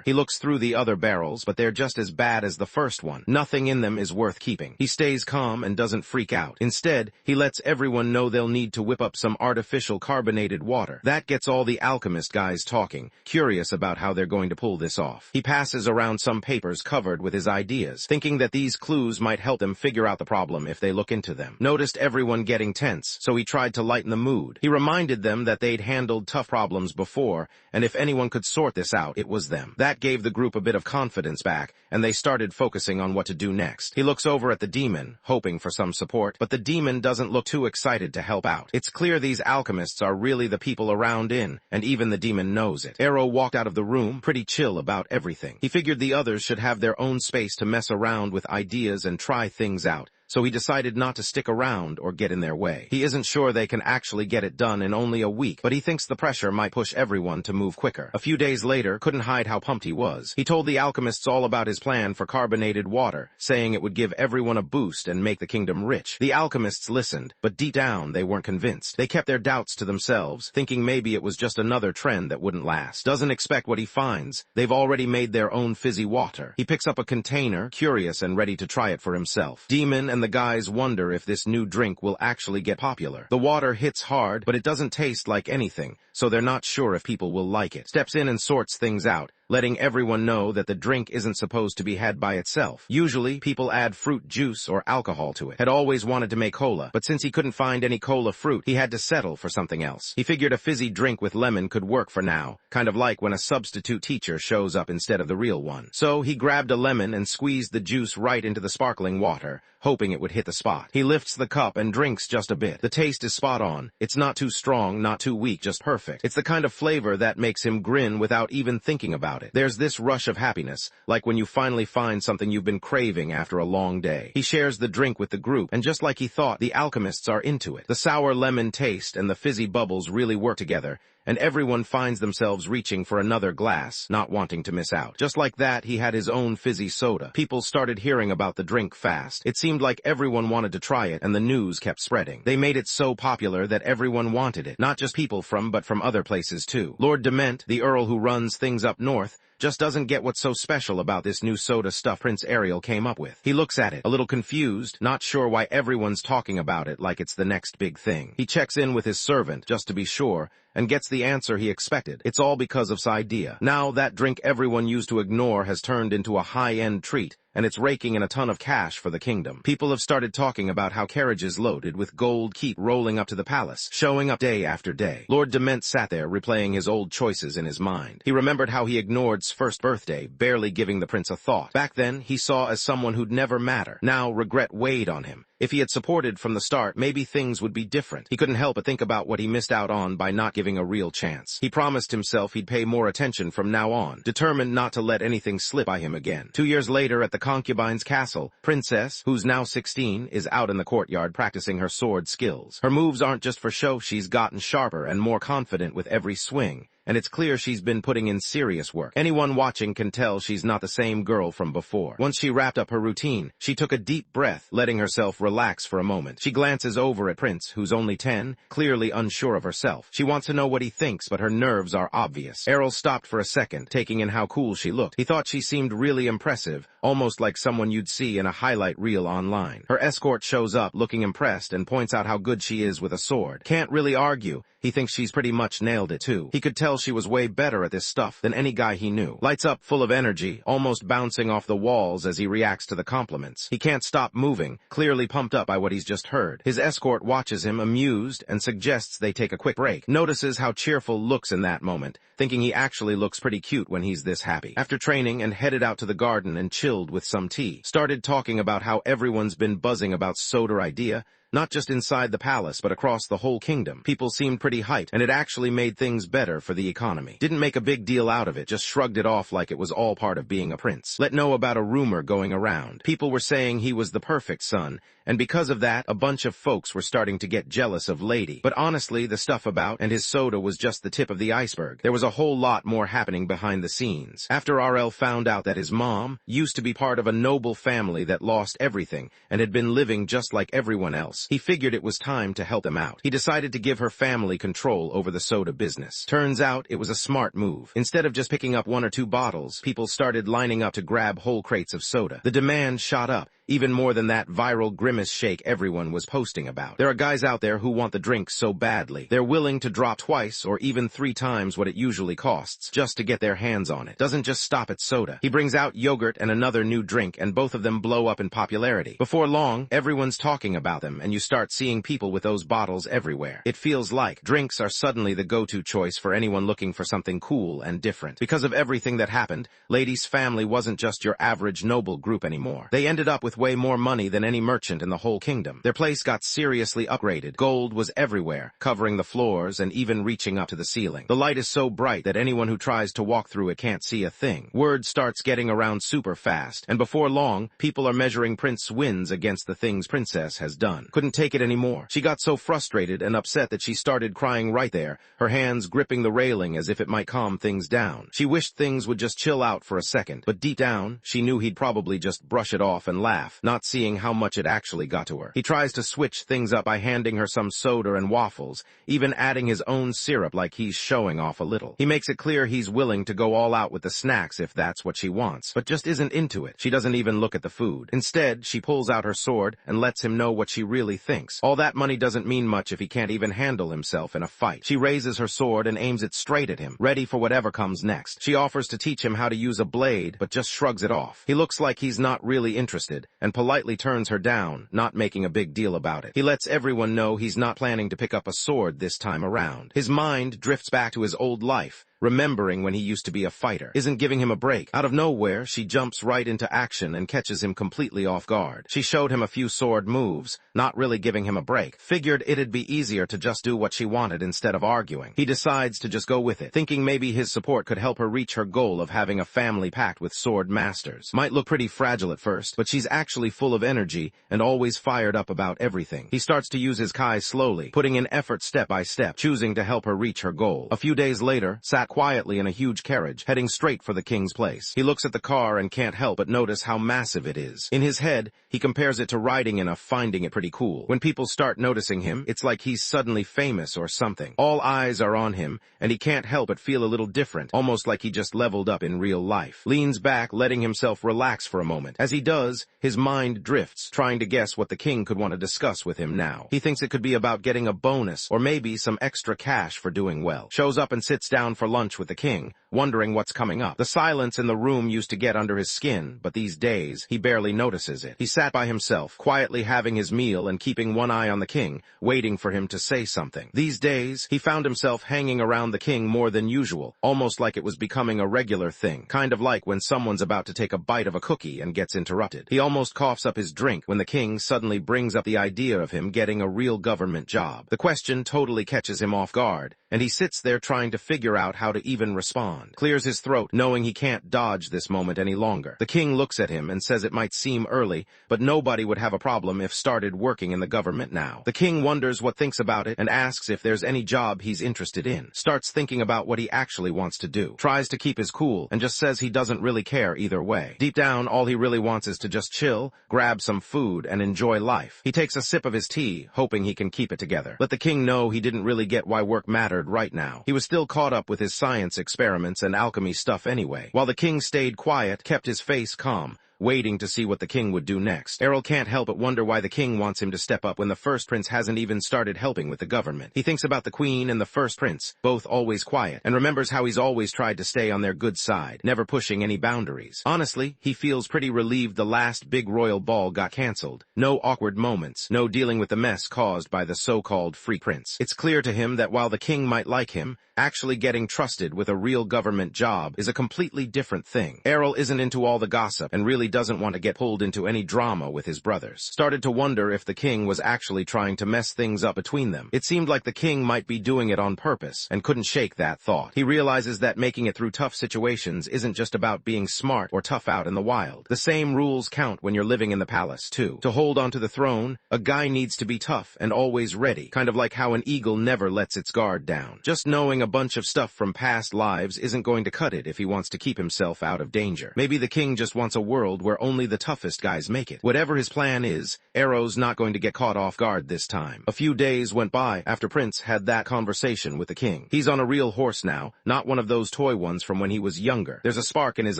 He looks through the other barrels, but they're just as bad as the first one. Nothing in them is worth keeping. He stays calm and doesn't freak out. Instead, he lets everyone know they'll need to whip up some artificial carbonated water. That gets all the alchemist guys talking, curious about how they're going to pull this off. He passes around some papers covered with his ideas, thinking that these clues might help them figure out the problem if they look into them. Noticed everyone getting tense, so he tried to lighten the mood. He reminded them that they'd handled tough problems before, and if anyone could sort this out, it was them. That gave the group a bit of confidence back, and they started focusing on what to do next. He looks over at the demon, hoping for some support, but the demon doesn't look too excited to help out. It's clear these alchemists are really the people around in, and even the demon knows it. Arrow walked out of the room, pretty chill about everything. He figured the others should have their own space to mess around with ideas and try things out, so he decided not to stick around or get in their way. He isn't sure they can actually get it done in only a week, but he thinks the pressure might push everyone to move quicker. A few days later, couldn't hide how pumped he was. He told the alchemists all about his plan for carbonated water, saying it would give everyone a boost and make the kingdom rich. The alchemists listened, but deep down they weren't convinced. They kept their doubts to themselves, thinking maybe it was just another trend that wouldn't last. Doesn't expect what he finds. They've already made their own fizzy water. He picks up a container, curious and ready to try it for himself. Demon and the guys wonder if this new drink will actually get popular. The water hits hard, but it doesn't taste like anything, so they're not sure if people will like it. Steps in and sorts things out, letting everyone know that the drink isn't supposed to be had by itself. Usually, people add fruit juice or alcohol to it. Had always wanted to make cola, but since he couldn't find any cola fruit, he had to settle for something else. He figured a fizzy drink with lemon could work for now, kind of like when a substitute teacher shows up instead of the real one. So he grabbed a lemon and squeezed the juice right into the sparkling water, hoping it would hit the spot. He lifts the cup and drinks just a bit. The taste is spot on. It's not too strong, not too weak, just perfect. It's the kind of flavor that makes him grin without even thinking about it. There's this rush of happiness, like when you finally find something you've been craving after a long day. He shares the drink with the group, and just like he thought, the alchemists are into it. The sour lemon taste and the fizzy bubbles really work together, and everyone finds themselves reaching for another glass, not wanting to miss out. Just like that, he had his own fizzy soda. People started hearing about the drink fast. It seemed like everyone wanted to try it, and the news kept spreading. They made it so popular that everyone wanted it. Not just people but from other places too. Lord Dement, the Earl who runs things up north, just doesn't get what's so special about this new soda stuff Prince Ariel came up with. He looks at it, a little confused, not sure why everyone's talking about it like it's the next big thing. He checks in with his servant, just to be sure, and gets the answer he expected. It's all because of Sidea. Now that drink everyone used to ignore has turned into a high-end treat, and it's raking in a ton of cash for the kingdom. People have started talking about how carriages loaded with gold keep rolling up to the palace, showing up day after day. Lord Dement sat there replaying his old choices in his mind. He remembered how he ignored first birthday, barely giving the prince a thought. Back then, he saw as someone who'd never matter. Now regret weighed on him. If he had supported from the start, maybe things would be different. He couldn't help but think about what he missed out on by not giving a real chance. He promised himself he'd pay more attention from now on, determined not to let anything slip by him again. 2 years later at the concubine's castle, Princess, who's now 16, is out in the courtyard practicing her sword skills. Her moves aren't just for show, she's gotten sharper and more confident with every swing, and it's clear she's been putting in serious work. Anyone watching can tell she's not the same girl from before. Once she wrapped up her routine, she took a deep breath, letting herself relax for a moment. She glances over at Prince, who's only 10, clearly unsure of herself. She wants to know what he thinks, but her nerves are obvious. Errol stopped for a second, taking in how cool she looked. He thought she seemed really impressive, almost like someone you'd see in a highlight reel online. Her escort shows up, looking impressed, and points out how good she is with a sword. Can't really argue. He thinks she's pretty much nailed it too. He could tell she was way better at this stuff than any guy he knew. Lights up full of energy, almost bouncing off the walls as he reacts to the compliments. He can't stop moving, clearly pumped up by what he's just heard. His escort watches him, amused, and suggests they take a quick break. Notices how cheerful looks in that moment, thinking he actually looks pretty cute when he's this happy. After training and headed out to the garden and chilled with some tea. Started talking about how everyone's been buzzing about soda idea, not just inside the palace, but across the whole kingdom. People seemed pretty hyped, and it actually made things better for the economy. Didn't make a big deal out of it, just shrugged it off like it was all part of being a prince. Let know about a rumor going around. People were saying he was the perfect son, and because of that, a bunch of folks were starting to get jealous of Lady. But honestly, the stuff about and his soda was just the tip of the iceberg. There was a whole lot more happening behind the scenes. After RL found out that his mom used to be part of a noble family that lost everything and had been living just like everyone else, he figured it was time to help them out. He decided to give her family control over the soda business. Turns out it was a smart move. Instead of just picking up 1 or 2 bottles, people started lining up to grab whole crates of soda. The demand shot up, even more than that viral grimace shake everyone was posting about. There are guys out there who want the drink so badly, they're willing to drop twice or even 3 times what it usually costs just to get their hands on it. Doesn't just stop at soda. He brings out yogurt and another new drink, and both of them blow up in popularity. Before long, everyone's talking about them, and you start seeing people with those bottles everywhere. It feels like drinks are suddenly the go-to choice for anyone looking for something cool and different. Because of everything that happened, Lady's family wasn't just your average noble group anymore. They ended up with way more money than any merchant in the whole kingdom. Their place got seriously upgraded. Gold was everywhere, covering the floors and even reaching up to the ceiling. The light is so bright that anyone who tries to walk through it can't see a thing. Word starts getting around super fast, and before long, people are measuring Prince's wins against the things Princess has done. Couldn't take it anymore. She got so frustrated and upset that she started crying right there, her hands gripping the railing as if it might calm things down. She wished things would just chill out for a second, but deep down, she knew he'd probably just brush it off and laugh. laugh, not seeing how much it actually got to her. He tries to switch things up by handing her some soda and waffles, even adding his own syrup like he's showing off a little. He makes it clear he's willing to go all out with the snacks if that's what she wants, but just isn't into it. She doesn't even look at the food. Instead, she pulls out her sword and lets him know what she really thinks. All that money doesn't mean much if he can't even handle himself in a fight. She raises her sword and aims it straight at him, ready for whatever comes next. She offers to teach him how to use a blade, but just shrugs it off. He looks like he's not really interested, and politely turns her down, not making a big deal about it. He lets everyone know he's not planning to pick up a sword this time around. His mind drifts back to his old life, remembering when he used to be a fighter. Isn't giving him a break. Out of nowhere, she jumps right into action and catches him completely off guard. She showed him a few sword moves, not really giving him a break. Figured it'd be easier to just do what she wanted instead of arguing. He decides to just go with it, thinking maybe his support could help her reach her goal of having a family pact with sword masters. Might look pretty fragile at first, but she's actually full of energy and always fired up about everything. He starts to use his kai slowly, putting in effort step by step, choosing to help her reach her goal. A few days later, sat quietly in a huge carriage, heading straight for the king's place. He looks at the car and can't help but notice how massive it is. In his head, he compares it to riding in a, finding it pretty cool. When people start noticing him, it's like he's suddenly famous or something. All eyes are on him, and he can't help but feel a little different, almost like he just leveled up in real life. Leans back, letting himself relax for a moment. As he does, his mind drifts, trying to guess what the king could want to discuss with him now. He thinks it could be about getting a bonus, or maybe some extra cash for doing well. Shows up and sits down for lunch with the king, wondering what's coming up. The silence in the room used to get under his skin, but these days, he barely notices it. He sat by himself, quietly having his meal and keeping one eye on the king, waiting for him to say something. These days, he found himself hanging around the king more than usual, almost like it was becoming a regular thing, kind of like when someone's about to take a bite of a cookie and gets interrupted. He almost coughs up his drink when the king suddenly brings up the idea of him getting a real government job. The question totally catches him off guard, and he sits there trying to figure out how to even respond. Clears his throat, knowing he can't dodge this moment any longer. The king looks at him and says it might seem early, but nobody would have a problem if started working in the government now. The king wonders what thinks about it and asks if there's any job he's interested in. Starts thinking about what he actually wants to do. Tries to keep his cool and just says he doesn't really care either way. Deep down, all he really wants is to just chill, grab some food, and enjoy life. He takes a sip of his tea, hoping he can keep it together. Let the king know he didn't really get why work mattered right now. He was still caught up with his science experiments and alchemy stuff anyway. While the king stayed quiet, kept his face calm, waiting to see what the king would do next. Errol can't help but wonder why the king wants him to step up when the first prince hasn't even started helping with the government. He thinks about the queen and the first prince, both always quiet, and remembers how he's always tried to stay on their good side, never pushing any boundaries. Honestly, he feels pretty relieved the last big royal ball got cancelled. No awkward moments, no dealing with the mess caused by the so-called free prince. It's clear to him that while the king might like him, actually getting trusted with a real government job is a completely different thing. Errol isn't into all the gossip and really doesn't want to get pulled into any drama with his brothers. Started to wonder if the king was actually trying to mess things up between them. It seemed like the king might be doing it on purpose and couldn't shake that thought. He realizes that making it through tough situations isn't just about being smart or tough out in the wild. The same rules count when you're living in the palace too. To hold onto the throne, a guy needs to be tough and always ready, kind of like how an eagle never lets its guard down. Just knowing a bunch of stuff from past lives isn't going to cut it if he wants to keep himself out of danger. Maybe the king just wants a world where only the toughest guys make it. Whatever his plan is, Arrow's not going to get caught off guard this time. A few days went by after Prince had that conversation with the king. He's on a real horse now, not one of those toy ones from when he was younger. There's a spark in his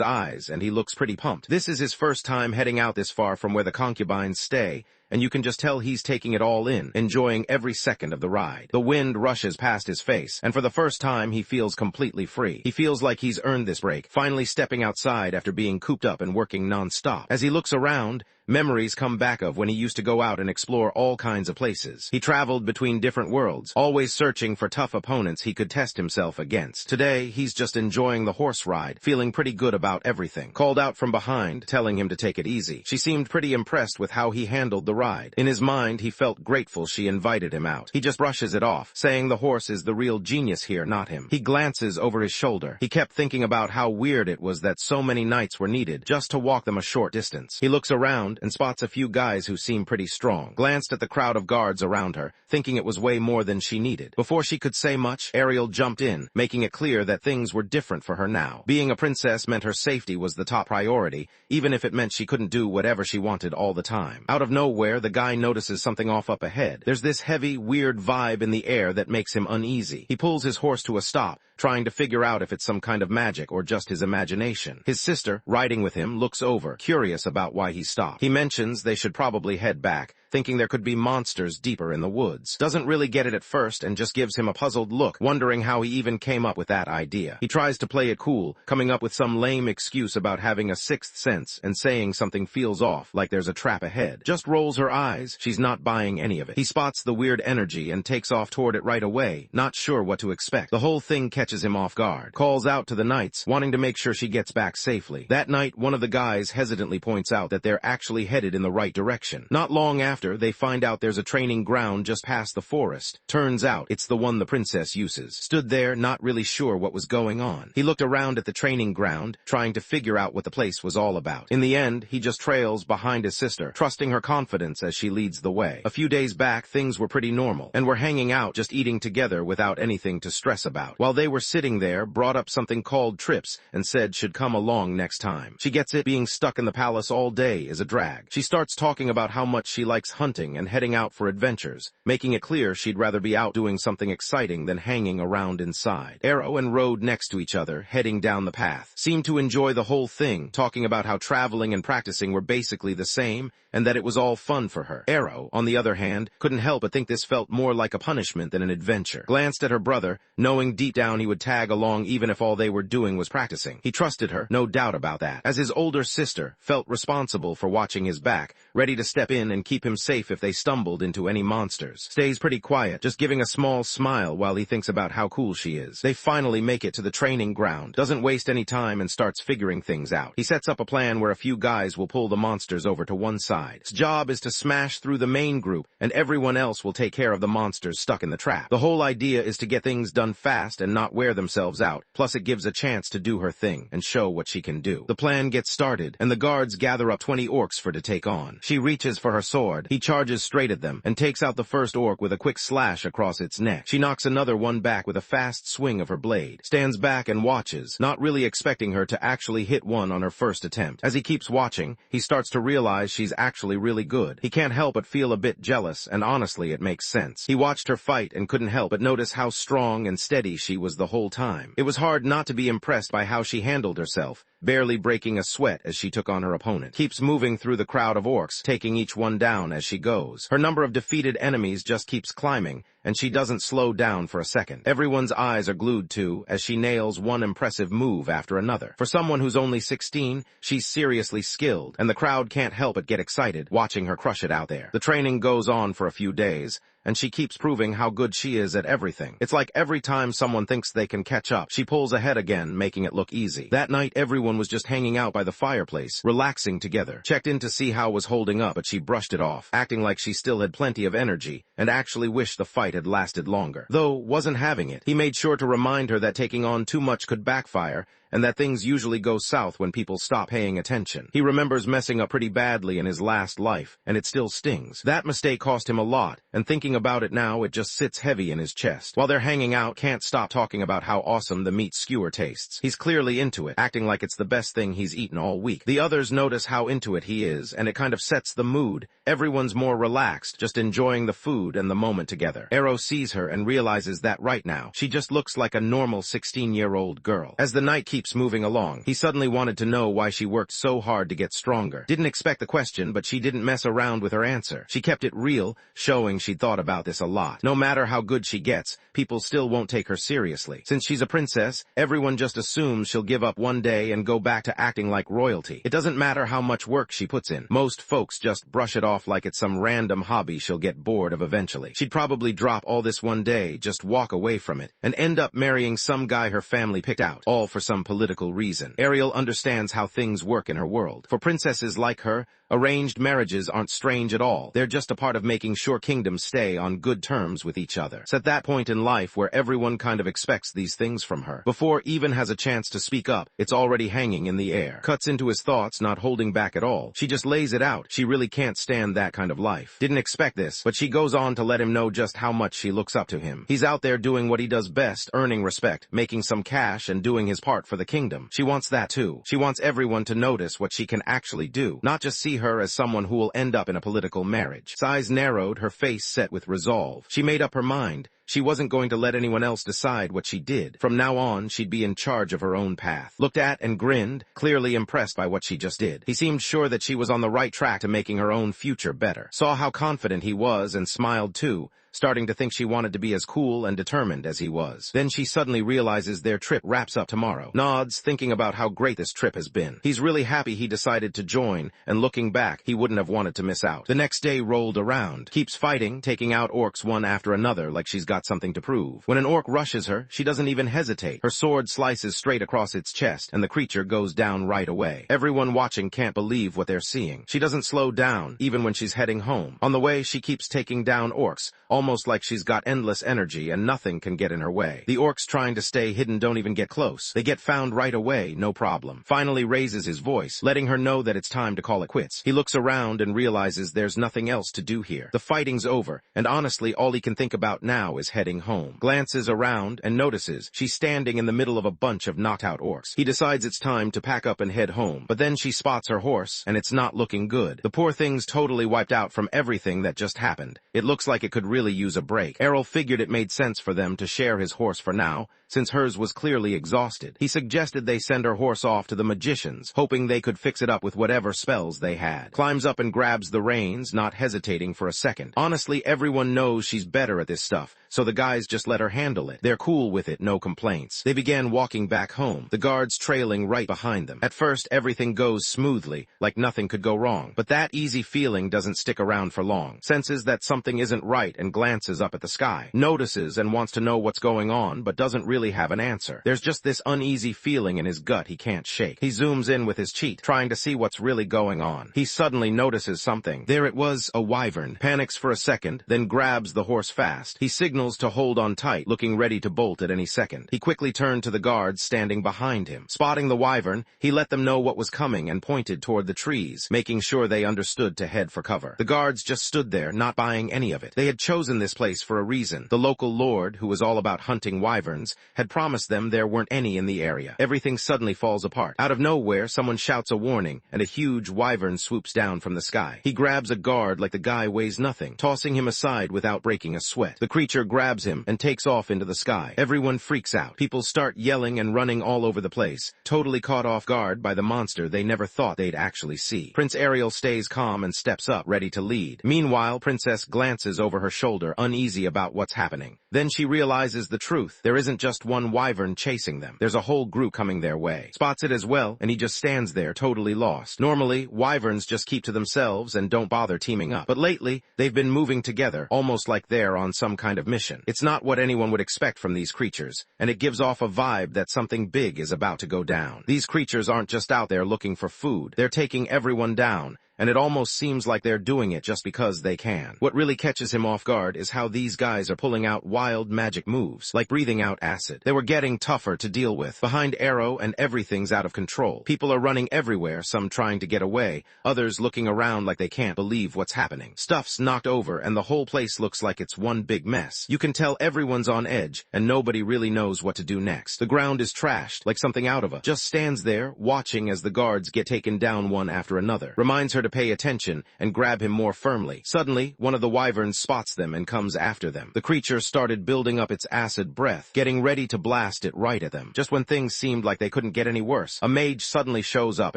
eyes, and he looks pretty pumped. This is his first time heading out this far from where the concubines stay, and you can just tell he's taking it all in, enjoying every second of the ride. The wind rushes past his face, and for the first time he feels completely free. He feels like he's earned this break, finally stepping outside after being cooped up and working non-stop. As he looks around, memories come back of when he used to go out and explore all kinds of places. He traveled between different worlds, always searching for tough opponents he could test himself against. Today, he's just enjoying the horse ride, feeling pretty good about everything. Called out from behind, telling him to take it easy. She seemed pretty impressed with how he handled the ride. In his mind, he felt grateful she invited him out. He just brushes it off, saying the horse is the real genius here, not him. He glances over his shoulder. He kept thinking about how weird it was that so many knights were needed just to walk them a short distance. He looks around, around and spots a few guys who seem pretty strong. Glanced at the crowd of guards around her, thinking it was way more than she needed. Before she could say much, Ariel jumped in, making it clear that things were different for her now. Being a princess meant her safety was the top priority, even if it meant she couldn't do whatever she wanted all the time. Out of nowhere, the guy notices something off up ahead. There's this heavy, weird vibe in the air that makes him uneasy. He pulls his horse to a stop, trying to figure out if it's some kind of magic or just his imagination. His sister, riding with him, looks over, curious about why he stopped. He mentions they should probably head back, thinking there could be monsters deeper in the woods. Doesn't really get it at first and just gives him a puzzled look, wondering how he even came up with that idea. He tries to play it cool, coming up with some lame excuse about having a sixth sense and saying something feels off, like there's a trap ahead. Just rolls her eyes. She's not buying any of it. He spots the weird energy and takes off toward it right away, not sure what to expect. The whole thing catches him off guard. Calls out to the knights, wanting to make sure she gets back safely. That night, one of the guys hesitantly points out that they're actually headed in the right direction. Not long after, they find out there's a training ground just past the forest. Turns out, it's the one the princess uses. Stood there, not really sure what was going on. He looked around at the training ground, trying to figure out what the place was all about. In the end, he just trails behind his sister, trusting her confidence as she leads the way. A few days back, things were pretty normal, and were hanging out, just eating together without anything to stress about. While they were sitting there, brought up something called trips, and said should come along next time. She gets it. Being stuck in the palace all day is a drag. She starts talking about how much she likes hunting and heading out for adventures, making it clear she'd rather be out doing something exciting than hanging around inside. Arrow and rode next to each other, heading down the path. Seemed to enjoy the whole thing, talking about how traveling and practicing were basically the same, and that it was all fun for her. Arrow, on the other hand, couldn't help but think this felt more like a punishment than an adventure. Glanced at her brother, knowing deep down he would tag along even if all they were doing was practicing. He trusted her, no doubt about that. As his older sister, felt responsible for watching his back, ready to step in and keep him safe if they stumbled into any monsters. Stays pretty quiet, just giving a small smile while he thinks about how cool she is. They finally make it to the training ground, doesn't waste any time and starts figuring things out. He sets up a plan where a few guys will pull the monsters over to one side. His job is to smash through the main group, and everyone else will take care of the monsters stuck in the trap. The whole idea is to get things done fast and not wear themselves out, plus it gives a chance to do her thing and show what she can do. The plan gets started, and the guards gather up 20 orcs for to take on. She reaches for her sword. He charges straight at them and takes out the first orc with a quick slash across its neck. She knocks another one back with a fast swing of her blade. Stands back and watches, not really expecting her to actually hit one on her first attempt. As he keeps watching, he starts to realize she's actually really good. He can't help but feel a bit jealous, and honestly it makes sense. He watched her fight and couldn't help but notice how strong and steady she was the whole time. It was hard not to be impressed by how she handled herself, barely breaking a sweat as she took on her opponent. Keeps moving through the crowd of orcs, taking each one down as she goes. Her number of defeated enemies just keeps climbing, and she doesn't slow down for a second. Everyone's eyes are glued to as she nails one impressive move after another. For someone who's only 16, she's seriously skilled, and the crowd can't help but get excited watching her crush it out there. The training goes on for a few days, and she keeps proving how good she is at everything. It's like every time someone thinks they can catch up, she pulls ahead again, making it look easy. That night, everyone was just hanging out by the fireplace, relaxing together. Checked in to see how was holding up, but she brushed it off, acting like she still had plenty of energy, and actually wished the fight had lasted longer. Though wasn't having it. He made sure to remind her that taking on too much could backfire, and that things usually go south when people stop paying attention. He remembers messing up pretty badly in his last life, and it still stings. That mistake cost him a lot, and thinking about it now, it just sits heavy in his chest. While they're hanging out, can't stop talking about how awesome the meat skewer tastes. He's clearly into it, acting like it's the best thing he's eaten all week. The others notice how into it he is, and it kind of sets the mood. Everyone's more relaxed, just enjoying the food and the moment together. Arrow sees her and realizes that right now, she just looks like a normal 16-year-old girl. As the night keeps moving along, he suddenly wanted to know why she worked so hard to get stronger. Didn't expect the question, but she didn't mess around with her answer. She kept it real, showing she'd thought about this a lot. No matter how good she gets, people still won't take her seriously. Since she's a princess, everyone just assumes she'll give up one day and go back to acting like royalty. It doesn't matter how much work she puts in. Most folks just brush it off like it's some random hobby she'll get bored of eventually. She'd probably drop all this one day, just walk away from it, and end up marrying some guy her family picked out, all for some political reason. Ariel understands how things work in her world. For princesses like her, arranged marriages aren't strange at all. They're just a part of making sure kingdoms stay on good terms with each other. It's at that point in life where everyone kind of expects these things from her. Before even has a chance to speak up, it's already hanging in the air. Cuts into his thoughts, not holding back at all. She just lays it out. She really can't stand that kind of life. Didn't expect this, but she goes on to let him know just how much she looks up to him. He's out there doing what he does best, earning respect, making some cash, and doing his part for the kingdom. She wants that too. She wants everyone to notice what she can actually do, not just see her as someone who will end up in a political marriage. Eyes narrowed, her face set with resolve. She made up her mind. She wasn't going to let anyone else decide what she did. From now on, she'd be in charge of her own path. Looked at and grinned, clearly impressed by what she just did. He seemed sure that she was on the right track to making her own future better. Saw how confident he was and smiled too, starting to think she wanted to be as cool and determined as he was. Then she suddenly realizes their trip wraps up tomorrow. Nods, thinking about how great this trip has been. He's really happy he decided to join, and looking back, he wouldn't have wanted to miss out. The next day rolled around. Keeps fighting, taking out orcs one after another like she's got something to prove. When an orc rushes her, she doesn't even hesitate. Her sword slices straight across its chest, and the creature goes down right away. Everyone watching can't believe what they're seeing. She doesn't slow down, even when she's heading home. On the way, she keeps taking down orcs, almost like she's got endless energy and nothing can get in her way. The orcs trying to stay hidden don't even get close. They get found right away, no problem. Finally raises his voice, letting her know that it's time to call it quits. He looks around and realizes there's nothing else to do here. The fighting's over, and honestly all he can think about now is heading home. Glances around and notices she's standing in the middle of a bunch of knocked-out orcs. He decides it's time to pack up and head home, but then she spots her horse, and it's not looking good. The poor thing's totally wiped out from everything that just happened. It looks like it could really use a break. Errol figured it made sense for them to share his horse for now, since hers was clearly exhausted. He suggested they send her horse off to the magicians, hoping they could fix it up with whatever spells they had. Climbs up and grabs the reins, not hesitating for a second. Honestly, everyone knows she's better at this stuff, so the guys just let her handle it. They're cool with it, no complaints. They began walking back home, the guards trailing right behind them. At first, everything goes smoothly, like nothing could go wrong. But that easy feeling doesn't stick around for long. Senses that something isn't right and glances up at the sky. Notices and wants to know what's going on, but doesn't really have an answer. There's just this uneasy feeling in his gut he can't shake. He zooms in with his cheat, trying to see what's really going on. He suddenly notices something. There it was, a wyvern. Panics for a second, then grabs the horse fast. He signals to hold on tight, looking ready to bolt at any second. He quickly turned to the guards standing behind him. Spotting the wyvern, he let them know what was coming and pointed toward the trees, making sure they understood to head for cover. The guards just stood there, not buying any of it. They had chosen this place for a reason. The local lord, who was all about hunting wyverns, had promised them there weren't any in the area. Everything suddenly falls apart. Out of nowhere, someone shouts a warning, and a huge wyvern swoops down from the sky. He grabs a guard like the guy weighs nothing, tossing him aside without breaking a sweat. The creature grabs him and takes off into the sky. Everyone freaks out. People start yelling and running all over the place, totally caught off guard by the monster they never thought they'd actually see. Prince Ariel stays calm and steps up, ready to lead. Meanwhile, Princess glances over her shoulder, uneasy about what's happening. Then she realizes the truth. There isn't just one wyvern chasing them. There's a whole group coming their way. Spots it as well, and he just stands there, totally lost. Normally, wyverns just keep to themselves and don't bother teaming up. But lately, they've been moving together, almost like they're on some kind of mission. It's not what anyone would expect from these creatures, and it gives off a vibe that something big is about to go down. These creatures aren't just out there looking for food. They're taking everyone down, and it almost seems like they're doing it just because they can. What really catches him off guard is how these guys are pulling out wild magic moves, like breathing out acid. They were getting tougher to deal with. Behind Arrow, and everything's out of control. People are running everywhere, some trying to get away, others looking around like they can't believe what's happening. Stuff's knocked over, and the whole place looks like it's one big mess. You can tell everyone's on edge, and nobody really knows what to do next. The ground is trashed, like something out of a just stands there, watching as the guards get taken down one after another. Reminds her to pay attention and grab him more firmly. Suddenly, one of the wyverns spots them and comes after them. The creature started building up its acid breath, getting ready to blast it right at them. Just when things seemed like they couldn't get any worse, a mage suddenly shows up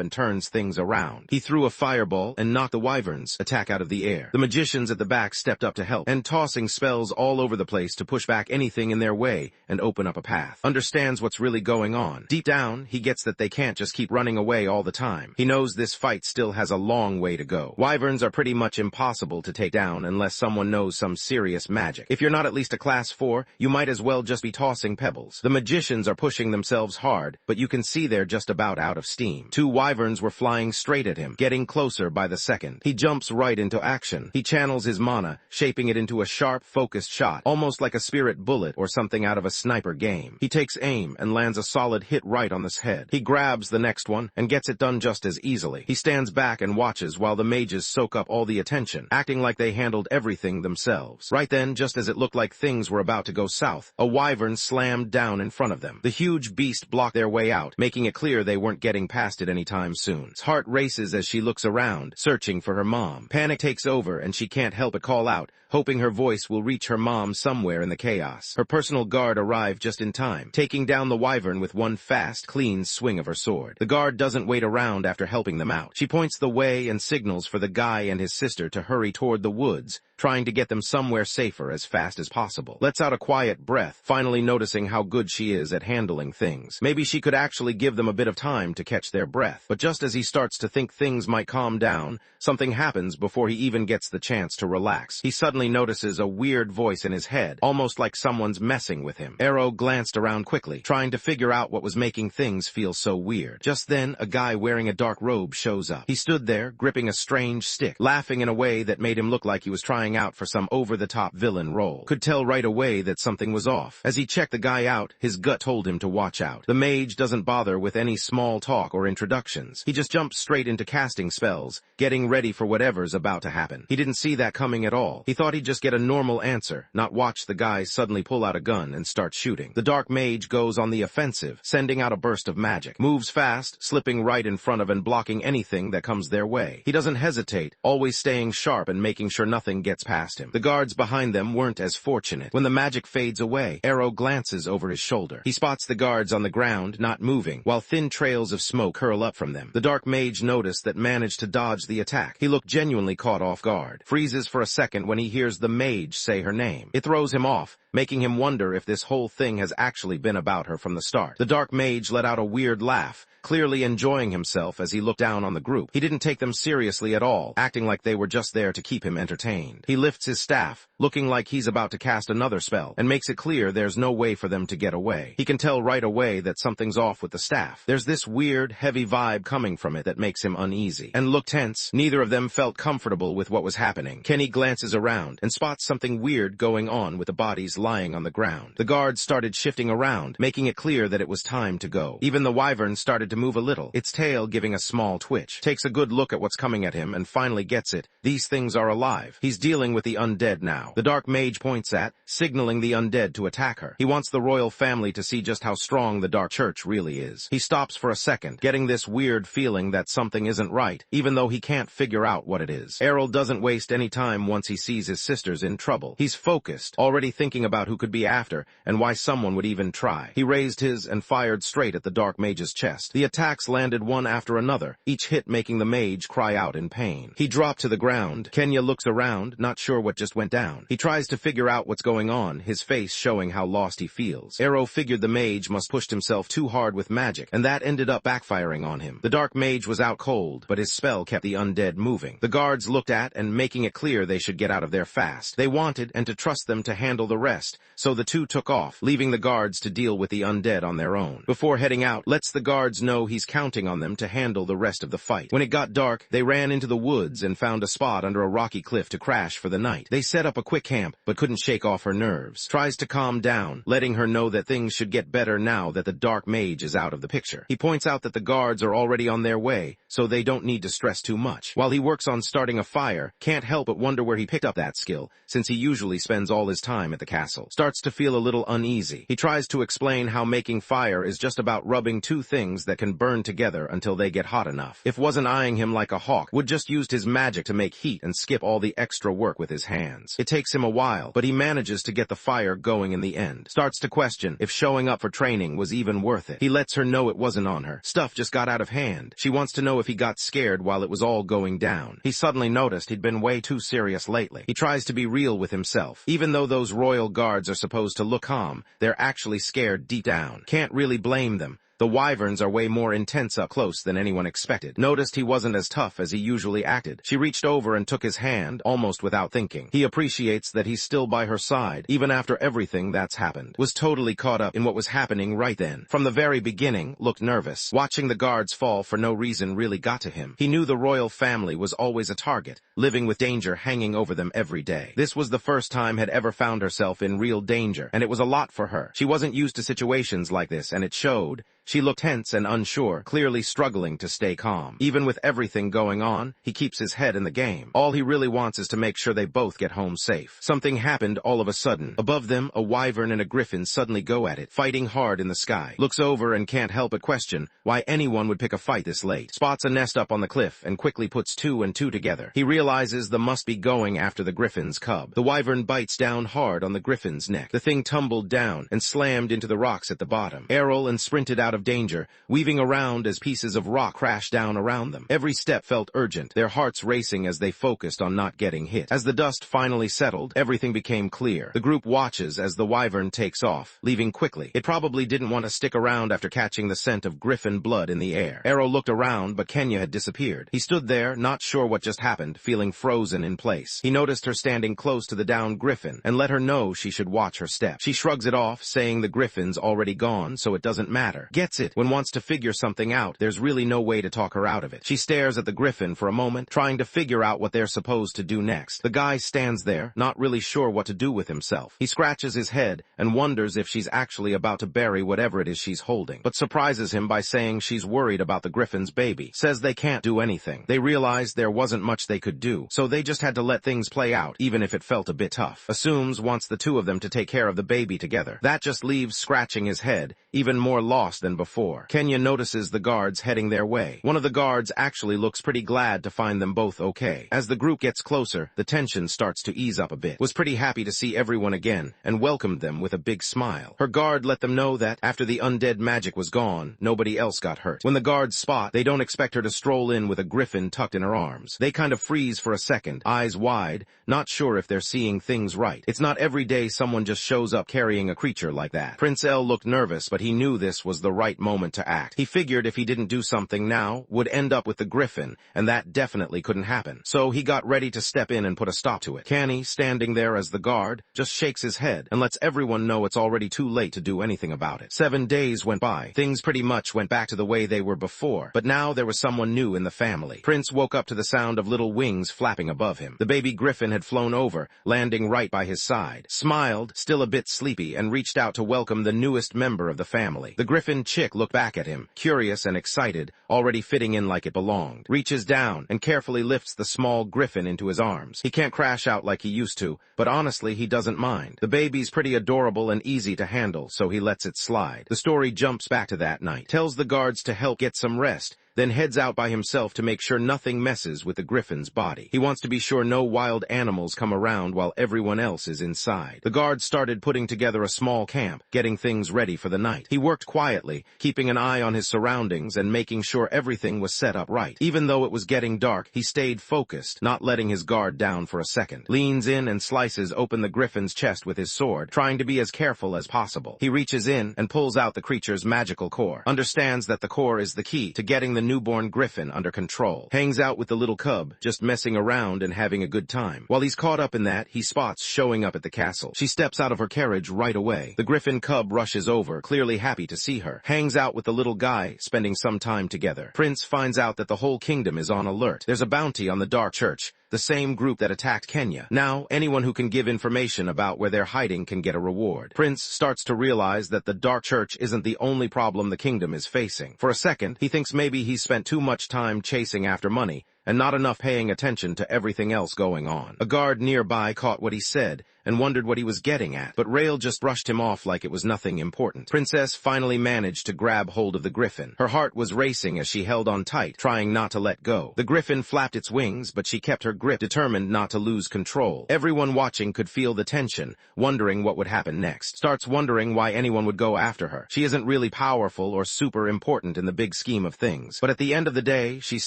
and turns things around. He threw a fireball and knocked the wyvern's attack out of the air. The magicians at the back stepped up to help, and tossing spells all over the place to push back anything in their way and open up a path. Understands what's really going on. Deep down, he gets that they can't just keep running away all the time. He knows this fight still has a long long way to go. Wyverns are pretty much impossible to take down unless someone knows some serious magic. If you're not at least a class 4, you might as well just be tossing pebbles. The magicians are pushing themselves hard, but you can see they're just about out of steam. 2 wyverns were flying straight at him, getting closer by the second. He jumps right into action. He channels his mana, shaping it into a sharp, focused shot, almost like a spirit bullet or something out of a sniper game. He takes aim and lands a solid hit right on his head. He grabs the next one and gets it done just as easily. He stands back and watches while the mages soak up all the attention, acting like they handled everything themselves. Right then, just as it looked like things were about to go south, a wyvern slammed down in front of them. The huge beast blocked their way out, making it clear they weren't getting past it anytime soon. His heart races as she looks around, searching for her mom. Panic takes over and she can't help but call out, hoping her voice will reach her mom somewhere in the chaos. Her personal guard arrived just in time, taking down the wyvern with one fast, clean swing of her sword. The guard doesn't wait around after helping them out. She points the way and signals for the guy and his sister to hurry toward the woods, trying to get them somewhere safer as fast as possible. Lets out a quiet breath, finally noticing how good she is at handling things. Maybe she could actually give them a bit of time to catch their breath. But just as he starts to think things might calm down, something happens before he even gets the chance to relax. He suddenly notices a weird voice in his head, almost like someone's messing with him. Arrow glanced around quickly, trying to figure out what was making things feel so weird. Just then, a guy wearing a dark robe shows up. He stood there, gripping a strange stick, laughing in a way that made him look like he was trying out for some over-the-top villain role. Could tell right away that something was off. As he checked the guy out, his gut told him to watch out. The mage doesn't bother with any small talk or introductions. He just jumps straight into casting spells, getting ready for whatever's about to happen. He didn't see that coming at all. He thought he'd just get a normal answer, not watch the guy suddenly pull out a gun and start shooting. The dark mage goes on the offensive, sending out a burst of magic. Moves fast, slipping right in front of and blocking anything that comes their way. He doesn't hesitate, always staying sharp and making sure nothing gets past him. The guards behind them weren't as fortunate. When the magic fades away, Arrow glances over his shoulder. He spots the guards on the ground, not moving, while thin trails of smoke curl up from them. The dark mage noticed that managed to dodge the attack. He looked genuinely caught off guard. Freezes for a second when he hears the mage say her name. It throws him off, making him wonder if this whole thing has actually been about her from the start. The dark mage let out a weird laugh, clearly enjoying himself as he looked down on the group. He didn't take them seriously at all, acting like they were just there to keep him entertained. He lifts his staff, looking like he's about to cast another spell, and makes it clear there's no way for them to get away. He can tell right away that something's off with the staff. There's this weird, heavy vibe coming from it that makes him uneasy, and looked tense. Neither of them felt comfortable with what was happening. Kenny glances around and spots something weird going on with the bodies lying on the ground. The guards started shifting around, making it clear that it was time to go. Even the wyvern started to move a little, its tail giving a small twitch. Takes a good look at what's coming at him and finally gets it. These things are alive. He's dealing with the undead now. The dark mage points at, signaling the undead to attack her. He wants the royal family to see just how strong the dark church really is. He stops for a second, getting this weird feeling that something isn't right, even though he can't figure out what it is. Errol doesn't waste any time once he sees his sisters in trouble. He's focused, already thinking about who could be after and why someone would even try. He raised his and fired straight at the dark mage's chest. The attacks landed one after another, each hit making the mage cry out in pain. He dropped to the ground. Kenya looks around, not sure what just went down. He tries to figure out what's going on, his face showing how lost he feels. Arrow figured the mage must pushed himself too hard with magic, and that ended up backfiring on him. The dark mage was out cold, but his spell kept the undead moving. The guards looked at and making it clear they should get out of there fast. They wanted and to trust them to handle the rest, so the two took off, leaving the guards to deal with the undead on their own. Before heading out, lets the guards know he's counting on them to handle the rest of the fight. When it got dark, they ran into the woods and found a spot under a rocky cliff to crash for the night. They set up a quick camp, but couldn't shake off her nerves. Tries to calm down, letting her know that things should get better now that the dark mage is out of the picture. He points out that the guards are already on their way, so they don't need to stress too much. While he works on starting a fire, can't help but wonder where he picked up that skill, since he usually spends all his time at the castle. Starts to feel a little uneasy. He tries to explain how making fire is just about rubbing two things that can burn together until they get hot enough. If wasn't eyeing him like a hawk, would just used his magic to make heat and skip all the extra work with his hands. It takes him a while, but he manages to get the fire going in the end. Starts to question if showing up for training was even worth it. He lets her know it wasn't on her. Stuff just got out of hand. She wants to know if he got scared while it was all going down. He suddenly noticed he'd been way too serious lately. He tries to be real with himself. Even though those royal guards are supposed to look calm, they're actually scared deep down. Can't really blame them. The wyverns are way more intense up close than anyone expected. Noticed he wasn't as tough as he usually acted. She reached over and took his hand, almost without thinking. He appreciates that he's still by her side, even after everything that's happened. Was totally caught up in what was happening right then. From the very beginning, looked nervous. Watching the guards fall for no reason really got to him. He knew the royal family was always a target, living with danger hanging over them every day. This was the first time had ever found herself in real danger, and it was a lot for her. She wasn't used to situations like this, and it showed. She looked tense and unsure, clearly struggling to stay calm. Even with everything going on, he keeps his head in the game. All he really wants is to make sure they both get home safe. Something happened all of a sudden. Above them, a wyvern and a griffin suddenly go at it, fighting hard in the sky. Looks over and can't help but question why anyone would pick a fight this late. Spots a nest up on the cliff and quickly puts 2 and 2 together. He realizes the must be going after the griffin's cub. The wyvern bites down hard on the griffin's neck. The thing tumbled down and slammed into the rocks at the bottom. Errol and sprinted out of danger, weaving around as pieces of rock crashed down around them. Every step felt urgent, their hearts racing as they focused on not getting hit. As the dust finally settled, everything became clear. The group watches as the wyvern takes off, leaving quickly. It probably didn't want to stick around after catching the scent of griffin blood in the air. Errol looked around, but Kenya had disappeared. He stood there, not sure what just happened, feeling frozen in place. He noticed her standing close to the downed griffin and let her know she should watch her step. She shrugs it off, saying the griffin's already gone, so it doesn't matter. Gets it. When wants to figure something out, there's really no way to talk her out of it. She stares at the griffin for a moment, trying to figure out what they're supposed to do next. The guy stands there, not really sure what to do with himself. He scratches his head and wonders if she's actually about to bury whatever it is she's holding, but surprises him by saying she's worried about the griffin's baby. Says they can't do anything. They realized there wasn't much they could do, so they just had to let things play out, even if it felt a bit tough. Assumes wants the 2 of them to take care of the baby together. That just leaves scratching his head, even more lost than before. Kenya notices the guards heading their way. One of the guards actually looks pretty glad to find them both okay. As the group gets closer, the tension starts to ease up a bit. Was pretty happy to see everyone again and welcomed them with a big smile. Her guard let them know that after the undead magic was gone, nobody else got hurt. When the guards spot, they don't expect her to stroll in with a griffin tucked in her arms. They kind of freeze for a second, eyes wide, not sure if they're seeing things right. It's not every day someone just shows up carrying a creature like that. Prince L looked nervous, but he knew this was the right moment to act. He figured if he didn't do something now, would end up with the griffin, and that definitely couldn't happen. So he got ready to step in and put a stop to it. Canny, standing there as the guard, just shakes his head and lets everyone know it's already too late to do anything about it. 7 days went by. Things pretty much went back to the way they were before, but now there was someone new in the family. Prince woke up to the sound of little wings flapping above him. The baby griffin had flown over, landing right by his side. Smiled, still a bit sleepy, and reached out to welcome the newest member of the family. The griffin chick looked back at him, curious and excited, already fitting in like it belonged. Reaches down and carefully lifts the small griffin into his arms. He can't crash out like he used to, but honestly he doesn't mind. The baby's pretty adorable and easy to handle, so he lets it slide. The story jumps back to that night. Tells the guards to help get some rest, then heads out by himself to make sure nothing messes with the griffin's body. He wants to be sure no wild animals come around while everyone else is inside. The guards started putting together a small camp, getting things ready for the night. He worked quietly, keeping an eye on his surroundings and making sure everything was set up right. Even though it was getting dark, he stayed focused, not letting his guard down for a second. Leans in and slices open the griffin's chest with his sword, trying to be as careful as possible. He reaches in and pulls out the creature's magical core. Understands that the core is the key to getting the newborn griffin under control. Hangs out with the little cub, just messing around and having a good time. While he's caught up in that, he spots showing up at the castle. She steps out of her carriage right away. The griffin cub rushes over, clearly happy to see her. Hangs out with the little guy, spending some time together. Prince finds out that the whole kingdom is on alert. There's a bounty on the Dark Church, the same group that attacked Kenya. Now, anyone who can give information about where they're hiding can get a reward. Prince starts to realize that the Dark Church isn't the only problem the kingdom is facing. For a second, he thinks maybe he's spent too much time chasing after money and not enough paying attention to everything else going on. A guard nearby caught what he said and wondered what he was getting at, but Rail just brushed him off like it was nothing important. Princess finally managed to grab hold of the griffin. Her heart was racing as she held on tight, trying not to let go. The griffin flapped its wings, but she kept her grip, determined not to lose control. Everyone watching could feel the tension, wondering what would happen next. Starts wondering why anyone would go after her. She isn't really powerful or super important in the big scheme of things, but at the end of the day, she's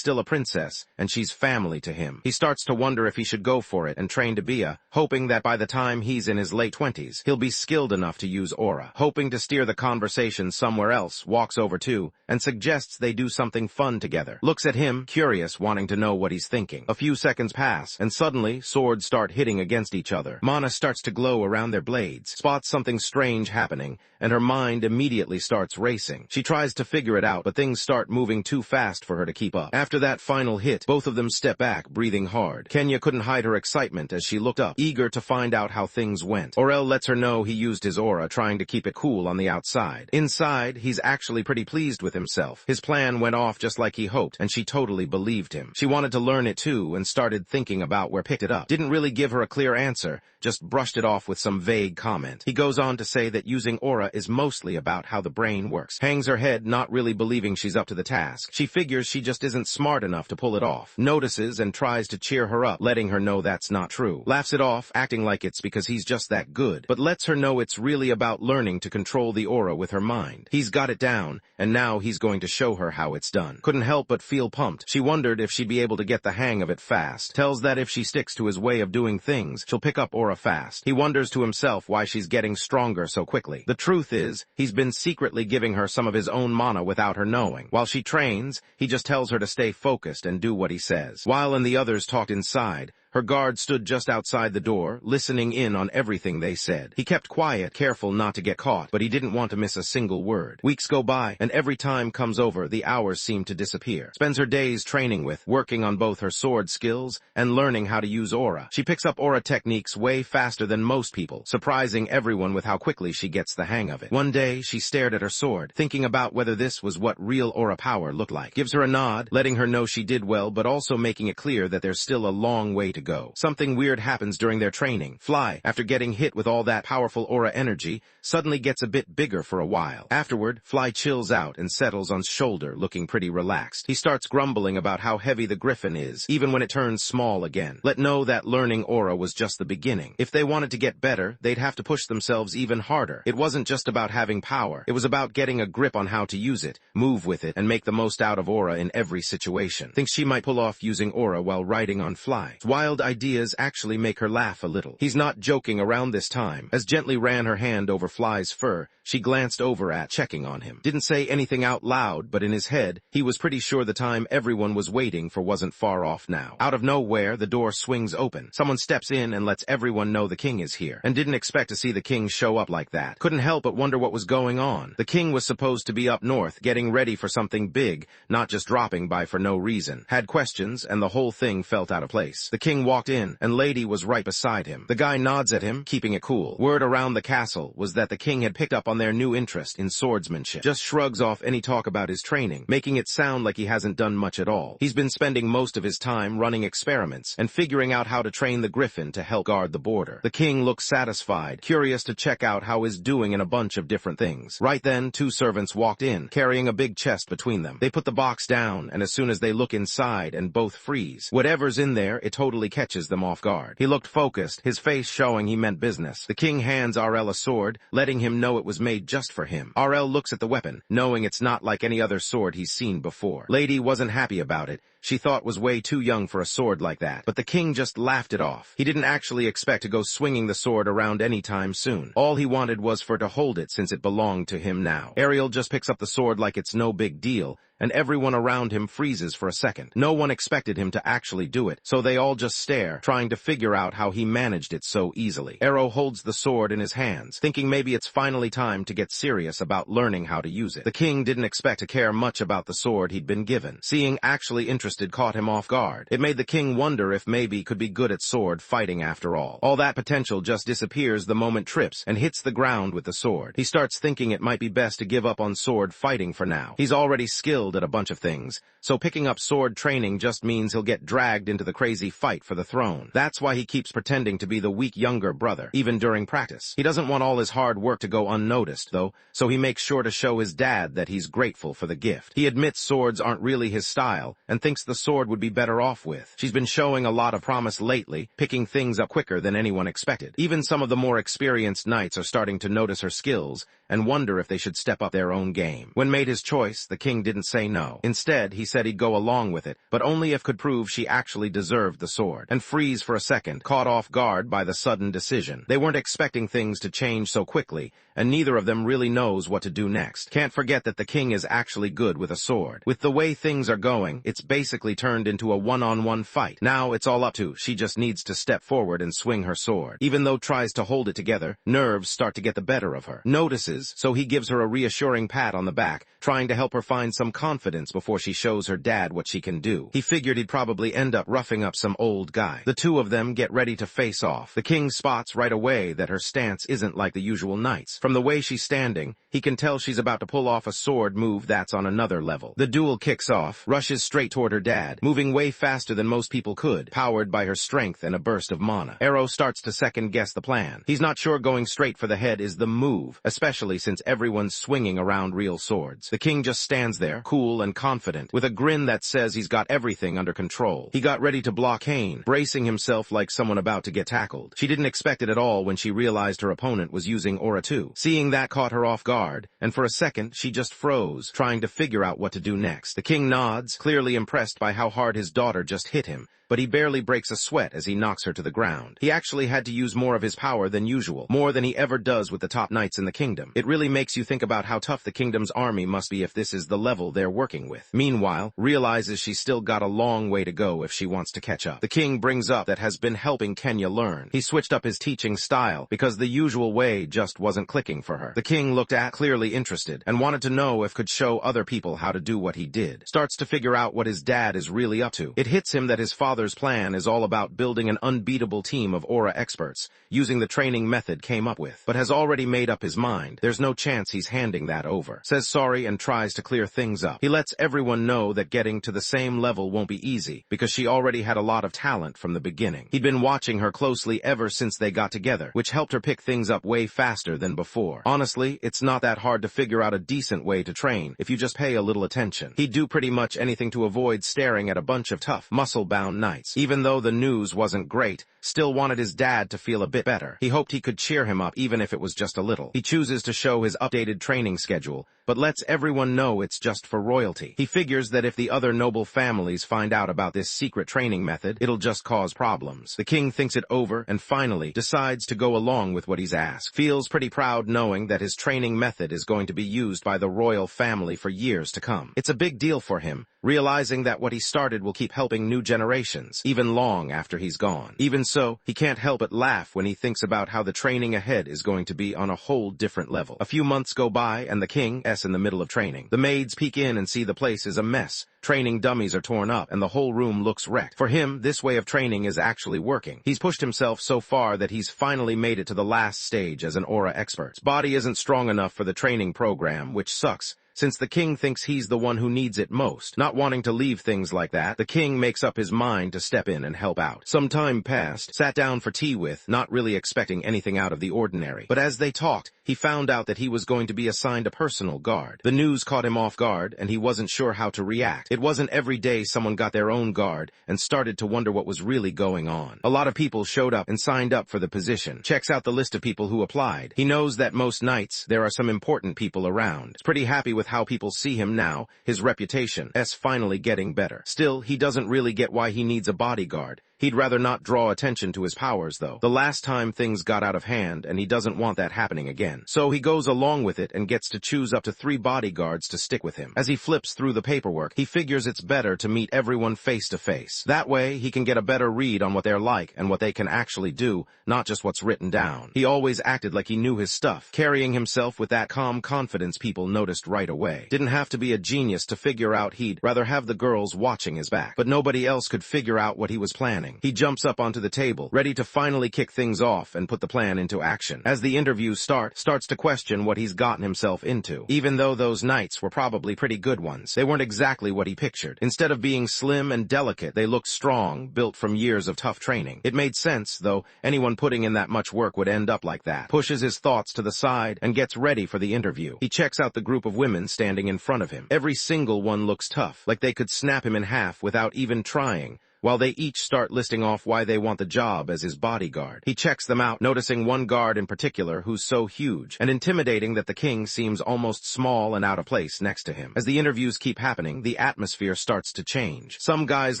still a princess, and she's family to him. He starts to wonder if he should go for it and train to be a, hoping that by the time he's in his late 20s, he'll be skilled enough to use aura. Hoping to steer the conversation somewhere else, walks over to, and suggests they do something fun together. Looks at him, curious, wanting to know what he's thinking. A few seconds pass, and suddenly, swords start hitting against each other. Mana starts to glow around their blades, spots something strange happening, and her mind immediately starts racing. She tries to figure it out, but things start moving too fast for her to keep up. After that final hit, both of them step back, breathing hard. Kenya couldn't hide her excitement as she looked up, eager to find out how things went. Aurel lets her know he used his aura, trying to keep it cool on the outside. Inside, he's actually pretty pleased with himself. His plan went off just like he hoped, and she totally believed him. She wanted to learn it too, and started thinking about where picked it up. Didn't really give her a clear answer, just brushed it off with some vague comment. He goes on to say that using aura is mostly about how the brain works. Hangs her head, not really believing she's up to the task. She figures she just isn't smart enough to pull it off. Notices and tries to cheer her up, letting her know that's not true. Laughs it off, acting like it's because he's just that good, but lets her know it's really about learning to control the aura with her mind. He's got it down, and now he's going to show her how it's done. Couldn't help but feel pumped. She wondered if she'd be able to get the hang of it fast. Tells that if she sticks to his way of doing things, she'll pick up aura fast. He wonders to himself why she's getting stronger so quickly. The truth is, he's been secretly giving her some of his own mana without her knowing. While she trains, he just tells her to stay focused and do what he says. While the others talked inside, her guard stood just outside the door, listening in on everything they said. He kept quiet, careful not to get caught, but he didn't want to miss a single word. Weeks go by, and every time comes over, the hours seem to disappear. Spends her days training with, working on both her sword skills and learning how to use aura. She picks up aura techniques way faster than most people, surprising everyone with how quickly she gets the hang of it. One day, she stared at her sword, thinking about whether this was what real aura power looked like. Gives her a nod, letting her know she did well, but also making it clear that there's still a long way to go. Something weird happens during their training. Fly, after getting hit with all that powerful aura energy, suddenly gets a bit bigger for a while. Afterward, Fly chills out and settles on shoulder, looking pretty relaxed. He starts grumbling about how heavy the griffin is, even when it turns small again. Let know that learning aura was just the beginning. If they wanted to get better, they'd have to push themselves even harder. It wasn't just about having power. It was about getting a grip on how to use it, move with it, and make the most out of aura in every situation. Thinks she might pull off using aura while riding on Fly. Wild ideas actually make her laugh a little. He's not joking around this time. As gently ran her hand over Fly's fur, she glanced over at, checking on him. Didn't say anything out loud, but in his head, he was pretty sure the time everyone was waiting for wasn't far off now. Out of nowhere, the door swings open. Someone steps in and lets everyone know the king is here, and didn't expect to see the king show up like that. Couldn't help but wonder what was going on. The king was supposed to be up north, getting ready for something big, not just dropping by for no reason. Had questions, and the whole thing felt out of place. The king walked in, and Lady was right beside him. The guy nods at him, keeping it cool. Word around the castle was that the king had picked up on their new interest in swordsmanship. Just shrugs off any talk about his training, making it sound like he hasn't done much at all. He's been spending most of his time running experiments and figuring out how to train the griffin to help guard the border. The king looks satisfied, curious to check out how he's doing in a bunch of different things. Right then, two servants walked in, carrying a big chest between them. They put the box down, and as soon as they look inside and both freeze. Whatever's in there, it totally catches them off guard. He looked focused, his face showing he meant business. The king hands Arel a sword, letting him know it was made just for him. Arel looks at the weapon, knowing it's not like any other sword he's seen before. Lady wasn't happy about it. She thought was way too young for a sword like that, but the king just laughed it off. He didn't actually expect to go swinging the sword around anytime soon. All he wanted was for to hold it since it belonged to him now. Ariel just picks up the sword like it's no big deal, and everyone around him freezes for a second. No one expected him to actually do it, so they all just stare, trying to figure out how he managed it so easily. Arrow holds the sword in his hands, thinking maybe it's finally time to get serious about learning how to use it. The king didn't expect to care much about the sword he'd been given. Seeing actually interested caught him off guard. It made the king wonder if maybe he could be good at sword fighting after all. All that potential just disappears the moment trips and hits the ground with the sword. He starts thinking it might be best to give up on sword fighting for now. He's already skilled at a bunch of things, so picking up sword training just means he'll get dragged into the crazy fight for the throne. That's why he keeps pretending to be the weak younger brother, even during practice. He doesn't want all his hard work to go unnoticed, though, so he makes sure to show his dad that he's grateful for the gift. He admits swords aren't really his style, and thinks the sword would be better off with. She's been showing a lot of promise lately, picking things up quicker than anyone expected. Even some of the more experienced knights are starting to notice her skills, and wonder if they should step up their own game. When made his choice, the king didn't say no. Instead, he said he'd go along with it, but only if could prove she actually deserved the sword. And freeze for a second, caught off guard by the sudden decision. They weren't expecting things to change so quickly, and neither of them really knows what to do next. Can't forget that the king is actually good with a sword. With the way things are going, it's basically turned into a one-on-one fight. Now it's all up to, she just needs to step forward and swing her sword. Even though tries to hold it together, nerves start to get the better of her. Notices, so he gives her a reassuring pat on the back, trying to help her find some confidence before she shows her dad what she can do. He figured he'd probably end up roughing up some old guy. The two of them get ready to face off. The king spots right away that her stance isn't like the usual knights. From the way she's standing, he can tell she's about to pull off a sword move that's on another level. The duel kicks off, rushes straight toward her dad, moving way faster than most people could, powered by her strength and a burst of mana. Arrow starts to second-guess the plan. He's not sure going straight for the head is the move, especially since everyone's swinging around real swords. The king just stands there, cool and confident, with a grin that says he's got everything under control. He got ready to block Cain, bracing himself like someone about to get tackled. She didn't expect it at all when she realized her opponent was using Aura 2. Seeing that caught her off guard, and for a second she just froze, trying to figure out what to do next. The king nods, clearly impressed by how hard his daughter just hit him, but he barely breaks a sweat as he knocks her to the ground. He actually had to use more of his power than usual, more than he ever does with the top knights in the kingdom. It really makes you think about how tough the kingdom's army must be if this is the level they're working with. Meanwhile, realizes she's still got a long way to go if she wants to catch up. The king brings up that has been helping Kenya learn. He switched up his teaching style because the usual way just wasn't clicking for her. The king looked at clearly interested and wanted to know if could show other people how to do what he did. Starts to figure out what his dad is really up to. It hits him that his father's plan is all about building an unbeatable team of aura experts, using the training method came up with, but has already made up his mind. There's no chance he's handing that over. Says sorry and tries to clear things up. He lets everyone know that getting to the same level won't be easy, because she already had a lot of talent from the beginning. He'd been watching her closely ever since they got together, which helped her pick things up way faster than before. Honestly, it's not that hard to figure out a decent way to train if you just pay a little attention. He'd do pretty much anything to avoid staring at a bunch of tough, muscle-bound knights. Even though the news wasn't great, still wanted his dad to feel a bit better. He hoped he could cheer him up even if it was just a little. He chooses to show his updated training schedule, but lets everyone know it's just for royalty. He figures that if the other noble families find out about this secret training method, it'll just cause problems. The king thinks it over and finally decides to go along with what he's asked. Feels pretty proud knowing that his training method is going to be used by the royal family for years to come. It's a big deal for him, realizing that what he started will keep helping new generations, even long after he's gone. Even so, he can't help but laugh when he thinks about how the training ahead is going to be on a whole different level. A few months go by and the king is in the middle of training. The maids peek in and see the place is a mess. Training dummies are torn up and the whole room looks wrecked. For him, this way of training is actually working. He's pushed himself so far that he's finally made it to the last stage as an aura expert. His body isn't strong enough for the training program, which sucks, since the king thinks he's the one who needs it most. Not wanting to leave things like that, the king makes up his mind to step in and help out. Some time passed, sat down for tea with, not really expecting anything out of the ordinary. But as they talked, he found out that he was going to be assigned a personal guard. The news caught him off guard, and he wasn't sure how to react. It wasn't every day someone got their own guard and started to wonder what was really going on. A lot of people showed up and signed up for the position. Checks out the list of people who applied. He knows that most nights, there are some important people around. He's pretty happy with how people see him now, his reputation is finally getting better. Still, he doesn't really get why he needs a bodyguard. He'd rather not draw attention to his powers, though. The last time things got out of hand, and he doesn't want that happening again. So he goes along with it and gets to choose up to 3 bodyguards to stick with him. As he flips through the paperwork, he figures it's better to meet everyone face to face. That way, he can get a better read on what they're like and what they can actually do, not just what's written down. He always acted like he knew his stuff, carrying himself with that calm confidence people noticed right away. Didn't have to be a genius to figure out he'd rather have the girls watching his back. But nobody else could figure out what he was planning. He jumps up onto the table, ready to finally kick things off and put the plan into action. As the interviews starts to question what he's gotten himself into. Even though those knights were probably pretty good ones, they weren't exactly what he pictured. Instead of being slim and delicate, they looked strong, built from years of tough training. It made sense, though anyone putting in that much work would end up like that. Pushes his thoughts to the side and gets ready for the interview. He checks out the group of women standing in front of him. Every single one looks tough, like they could snap him in half without even trying, while they each start listing off why they want the job as his bodyguard. He checks them out, noticing one guard in particular who's so huge and intimidating that the king seems almost small and out of place next to him. As the interviews keep happening, the atmosphere starts to change. Some guys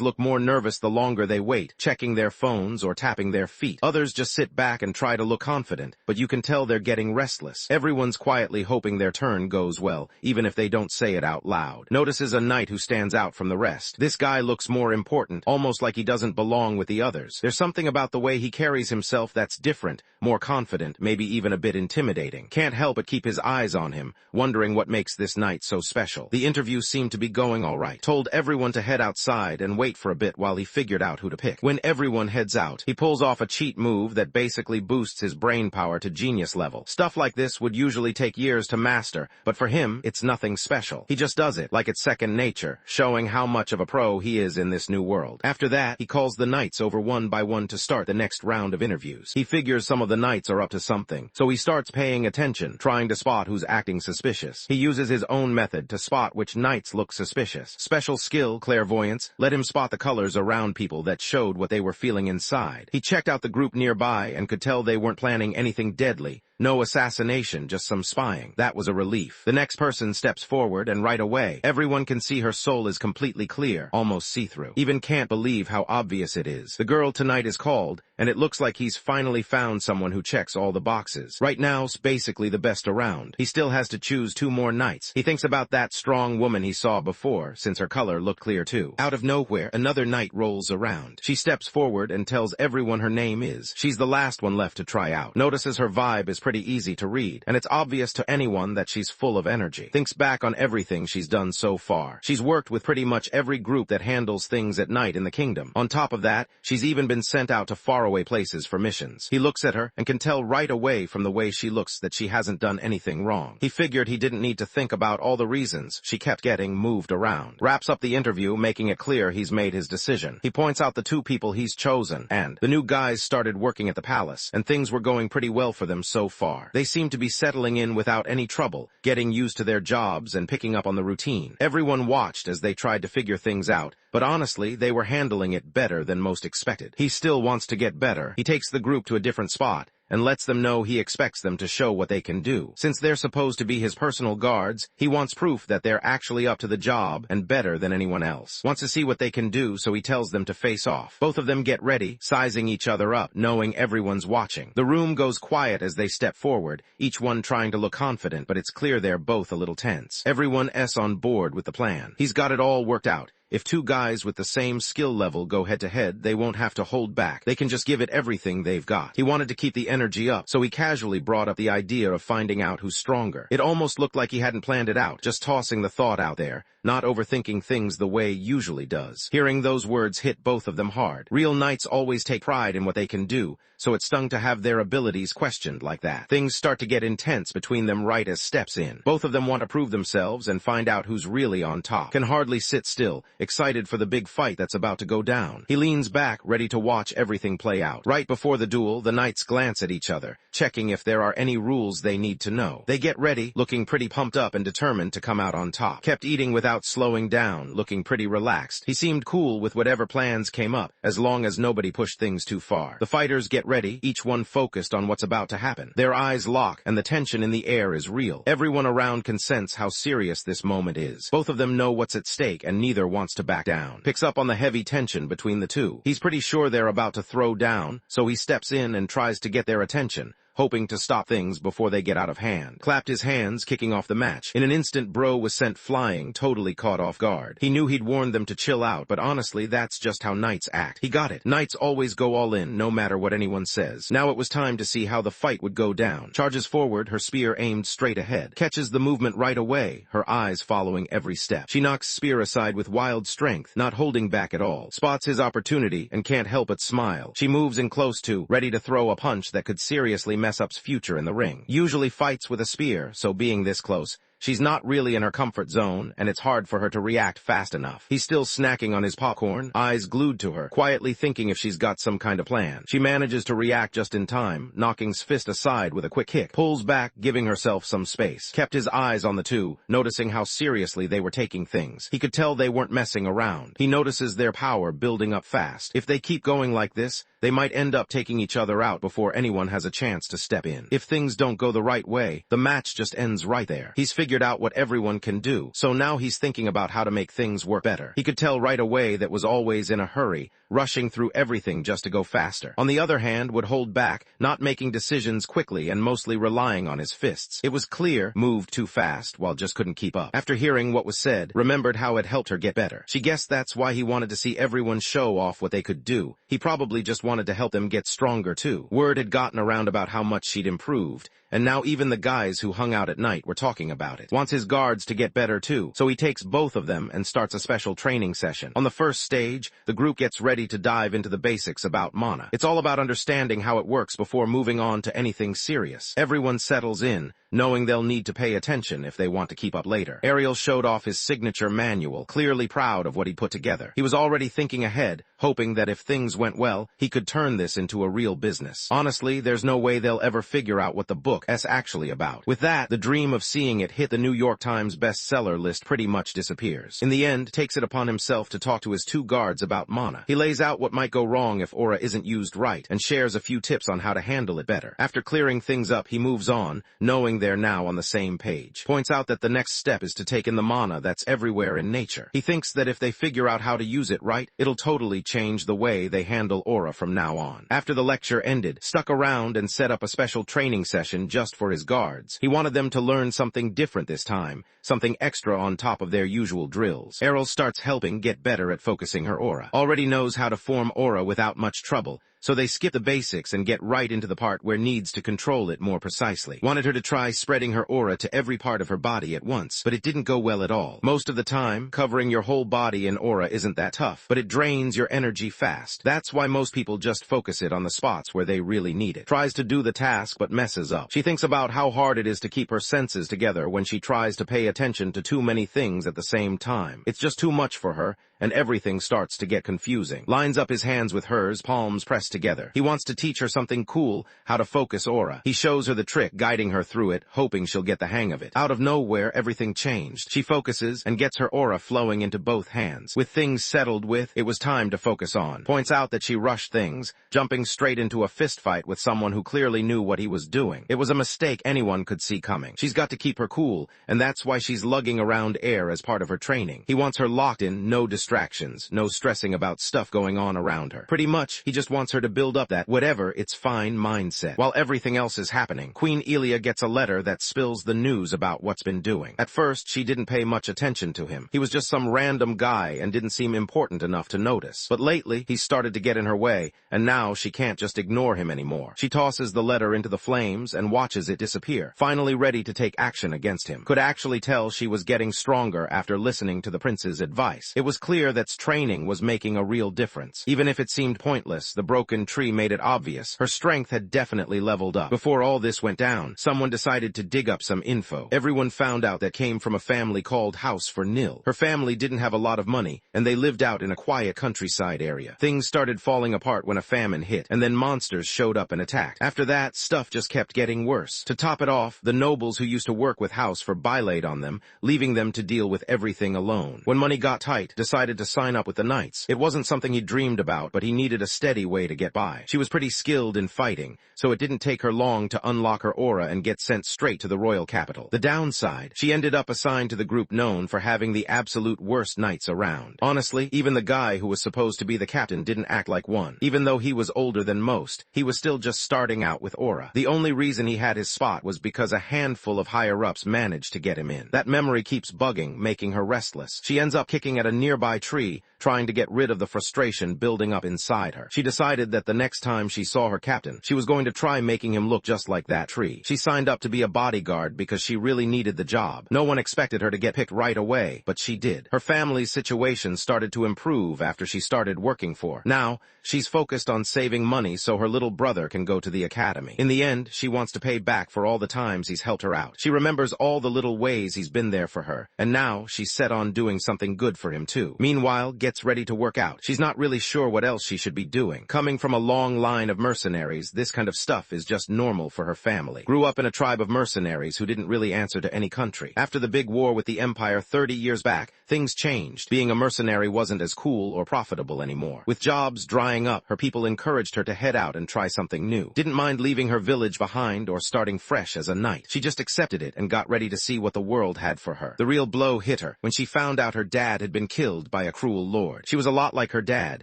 look more nervous the longer they wait, checking their phones or tapping their feet. Others just sit back and try to look confident, but you can tell they're getting restless. Everyone's quietly hoping their turn goes well, even if they don't say it out loud. Notices a knight who stands out from the rest. This guy looks more important, almost like he doesn't belong with the others. There's something about the way he carries himself that's different, more confident, maybe even a bit intimidating. Can't help but keep his eyes on him, wondering what makes this knight so special. The interview seemed to be going all right. Told everyone to head outside and wait for a bit while he figured out who to pick. When everyone heads out, he pulls off a cheat move that basically boosts his brain power to genius level. Stuff like this would usually take years to master, but for him, it's nothing special. He just does it like it's second nature, showing how much of a pro he is in this new world. After that, he calls the knights over one by one to start the next round of interviews. He figures some of the knights are up to something, so he starts paying attention, trying to spot who's acting suspicious. He uses his own method to spot which knights look suspicious. Special skill, clairvoyance, let him spot the colors around people that showed what they were feeling inside. He checked out the group nearby and could tell they weren't planning anything deadly. No assassination, just some spying. That was a relief. The next person steps forward, and right away, everyone can see her soul is completely clear, almost see-through. Even can't believe how obvious it is. The girl tonight is called, and it looks like he's finally found someone who checks all the boxes. Right now's basically the best around. He still has to choose 2 more knights. He thinks about that strong woman he saw before, since her color looked clear too. Out of nowhere, another knight rolls around. She steps forward and tells everyone her name is. She's the last one left to try out. Notices her vibe is pretty easy to read, and it's obvious to anyone that she's full of energy. Thinks back on everything she's done so far. She's worked with pretty much every group that handles things at night in the kingdom. On top of that, she's even been sent out to faraway places for missions. He looks at her and can tell right away from the way she looks that she hasn't done anything wrong. He figured he didn't need to think about all the reasons she kept getting moved around. Wraps up the interview, making it clear he's made his decision. He points out the 2 people he's chosen, and the new guys started working at the palace, and things were going pretty well for them so far. They seemed to be settling in without any trouble, getting used to their jobs and picking up on the routine. Everyone watched as they tried to figure things out, but honestly, they were handling it better than most expected. He still wants to get better. He takes the group to a different spot and lets them know he expects them to show what they can do. Since they're supposed to be his personal guards, he wants proof that they're actually up to the job and better than anyone else. Wants to see what they can do, so he tells them to face off. Both of them get ready, sizing each other up, knowing everyone's watching. The room goes quiet as they step forward, each one trying to look confident, but it's clear they're both a little tense. Everyone's on board with the plan. He's got it all worked out. If 2 guys with the same skill level go head-to-head, they won't have to hold back. They can just give it everything they've got. He wanted to keep the energy up, so he casually brought up the idea of finding out who's stronger. It almost looked like he hadn't planned it out, just tossing the thought out there, not overthinking things the way he usually does. Hearing those words hit both of them hard. Real knights always take pride in what they can do, so it stung to have their abilities questioned like that. Things start to get intense between them right as steps in. Both of them want to prove themselves and find out who's really on top. Can hardly sit still, excited for the big fight that's about to go down. He leans back, ready to watch everything play out. Right before the duel, the knights glance at each other, checking if there are any rules they need to know. They get ready, looking pretty pumped up and determined to come out on top. Kept eating without slowing down, looking pretty relaxed. He seemed cool with whatever plans came up, as long as nobody pushed things too far. The fighters get ready, each one focused on what's about to happen. Their eyes lock, and the tension in the air is real. Everyone around can sense how serious this moment is. Both of them know what's at stake, and neither wants to back down. Picks up on the heavy tension between the 2. He's pretty sure they're about to throw down, so he steps in and tries to get their attention, hoping to stop things before they get out of hand. Clapped his hands, kicking off the match. In an instant, Bro was sent flying, totally caught off guard. He knew he'd warned them to chill out, but honestly, that's just how knights act. He got it. Knights always go all in, no matter what anyone says. Now it was time to see how the fight would go down. Charges forward, her spear aimed straight ahead. Catches the movement right away, her eyes following every step. She knocks spear aside with wild strength, not holding back at all. Spots his opportunity and can't help but smile. She moves in close to, ready to throw a punch that could seriously mess up's future in the ring. Usually fights with a spear, so being this close, She's not really in her comfort zone, and it's hard for her to react fast enough. He's still snacking on his popcorn, eyes glued to her, quietly thinking if she's got some kind of plan. She manages to react just in time, knocking's fist aside with a quick kick, pulls back, giving herself some space. Kept his eyes on the two, noticing how seriously they were taking things. He could tell they weren't messing around. He notices their power building up fast. If they keep going like this, they might end up taking each other out before anyone has a chance to step in. If things don't go the right way, the match just ends right there. He's figured out what everyone can do, so now he's thinking about how to make things work better. He could tell right away that was always in a hurry, rushing through everything just to go faster. On the other hand, would hold back, not making decisions quickly and mostly relying on his fists. It was clear, moved too fast while just couldn't keep up. After hearing what was said, remembered how it helped her get better. She guessed that's why he wanted to see everyone show off what they could do. He probably just wanted to help them get stronger too. Word had gotten around about how much she'd improved, and now even the guys who hung out at night were talking about it. Wants his guards to get better too, so he takes both of them and starts a special training session. On the first stage, the group gets ready to dive into the basics about mana. It's all about understanding how it works before moving on to anything serious. Everyone settles in, knowing they'll need to pay attention if they want to keep up later. Ariel showed off his signature manual, clearly proud of what he'd put together. He was already thinking ahead, hoping that if things went well, he could turn this into a real business. Honestly, there's no way they'll ever figure out what the book is actually about. With that, the dream of seeing it hit the New York Times bestseller list pretty much disappears. In the end, takes it upon himself to talk to his two guards about mana. He lays out what might go wrong if aura isn't used right, and shares a few tips on how to handle it better. After clearing things up, he moves on, knowing they're now on the same page. Points out that the next step is to take in the mana that's everywhere in nature. He thinks that if they figure out how to use it right, it'll totally change the way they handle aura from now on. After the lecture ended, stuck around and set up a special training session just for his guards. He wanted them to learn something different this time, something extra on top of their usual drills. Ariel starts helping get better at focusing her aura. Already knows how to form aura without much trouble, so they skip the basics and get right into the part where needs to control it more precisely. Wanted her to try spreading her aura to every part of her body at once, but it didn't go well at all. Most of the time, covering your whole body in aura isn't that tough, but it drains your energy fast. That's why most people just focus it on the spots where they really need it. Tries to do the task but messes up. She thinks about how hard it is to keep her senses together when she tries to pay attention to too many things at the same time. It's just too much for her, and everything starts to get confusing. Lines up his hands with hers, palms pressed together. He wants to teach her something cool, how to focus aura. He shows her the trick, guiding her through it, hoping she'll get the hang of it. Out of nowhere, everything changed. She focuses and gets her aura flowing into both hands. With things settled with, it was time to focus on. Points out that she rushed things, jumping straight into a fist fight with someone who clearly knew what he was doing. It was a mistake anyone could see coming. She's got to keep her cool, and that's why she's lugging around air as part of her training. He wants her locked in, no distractions, no stressing about stuff going on around her. Pretty much, he just wants her to build up that whatever it's fine mindset. While everything else is happening, Queen Elia gets a letter that spills the news about what's been doing. At first, she didn't pay much attention to him. He was just some random guy and didn't seem important enough to notice. But lately, he started to get in her way, and now she can't just ignore him anymore. She tosses the letter into the flames and watches it disappear, finally ready to take action against him. Could actually tell she was getting stronger after listening to the prince's advice. It was clear that training was making a real difference. Even if it seemed pointless, the broken tree made it obvious. Her strength had definitely leveled up. Before all this went down, someone decided to dig up some info. Everyone found out that came from a family called House for Nil. Her family didn't have a lot of money, and they lived out in a quiet countryside area. Things started falling apart when a famine hit, and then monsters showed up and attacked. After that, stuff just kept getting worse. To top it off, the nobles who used to work with House for bylaid on them, leaving them to deal with everything alone. When money got tight, decided to sign up with the Knights. It wasn't something he dreamed about, but he needed a steady way to get by. She was pretty skilled in fighting, so it didn't take her long to unlock her aura and get sent straight to the royal capital. The downside, she ended up assigned to the group known for having the absolute worst knights around. Honestly, even the guy who was supposed to be the captain didn't act like one. Even though he was older than most, he was still just starting out with aura. The only reason he had his spot was because a handful of higher-ups managed to get him in. That memory keeps bugging, making her restless. She ends up kicking at a nearby tree, trying to get rid of the frustration building up inside her. She decided that the next time she saw her captain, she was going to try making him look just like that tree. She signed up to be a bodyguard because she really needed the job. No one expected her to get picked right away, but she did. Her family's situation started to improve after she started working for her. Now, she's focused on saving money so her little brother can go to the academy. In the end, she wants to pay back for all the times he's helped her out. She remembers all the little ways he's been there for her, and now she's set on doing something good for him too. Meanwhile, gets ready to work out. She's not really sure what else she should be doing. Coming from a long line of mercenaries, this kind of stuff is just normal for her family. Grew up in a tribe of mercenaries who didn't really answer to any country. After the big war with the Empire 30 years back, things changed. Being a mercenary wasn't as cool or profitable anymore. With jobs drying up, her people encouraged her to head out and try something new. Didn't mind leaving her village behind or starting fresh as a knight. She just accepted it and got ready to see what the world had for her. The real blow hit her when she found out her dad had been killed by a cruel lord. She was a lot like her dad,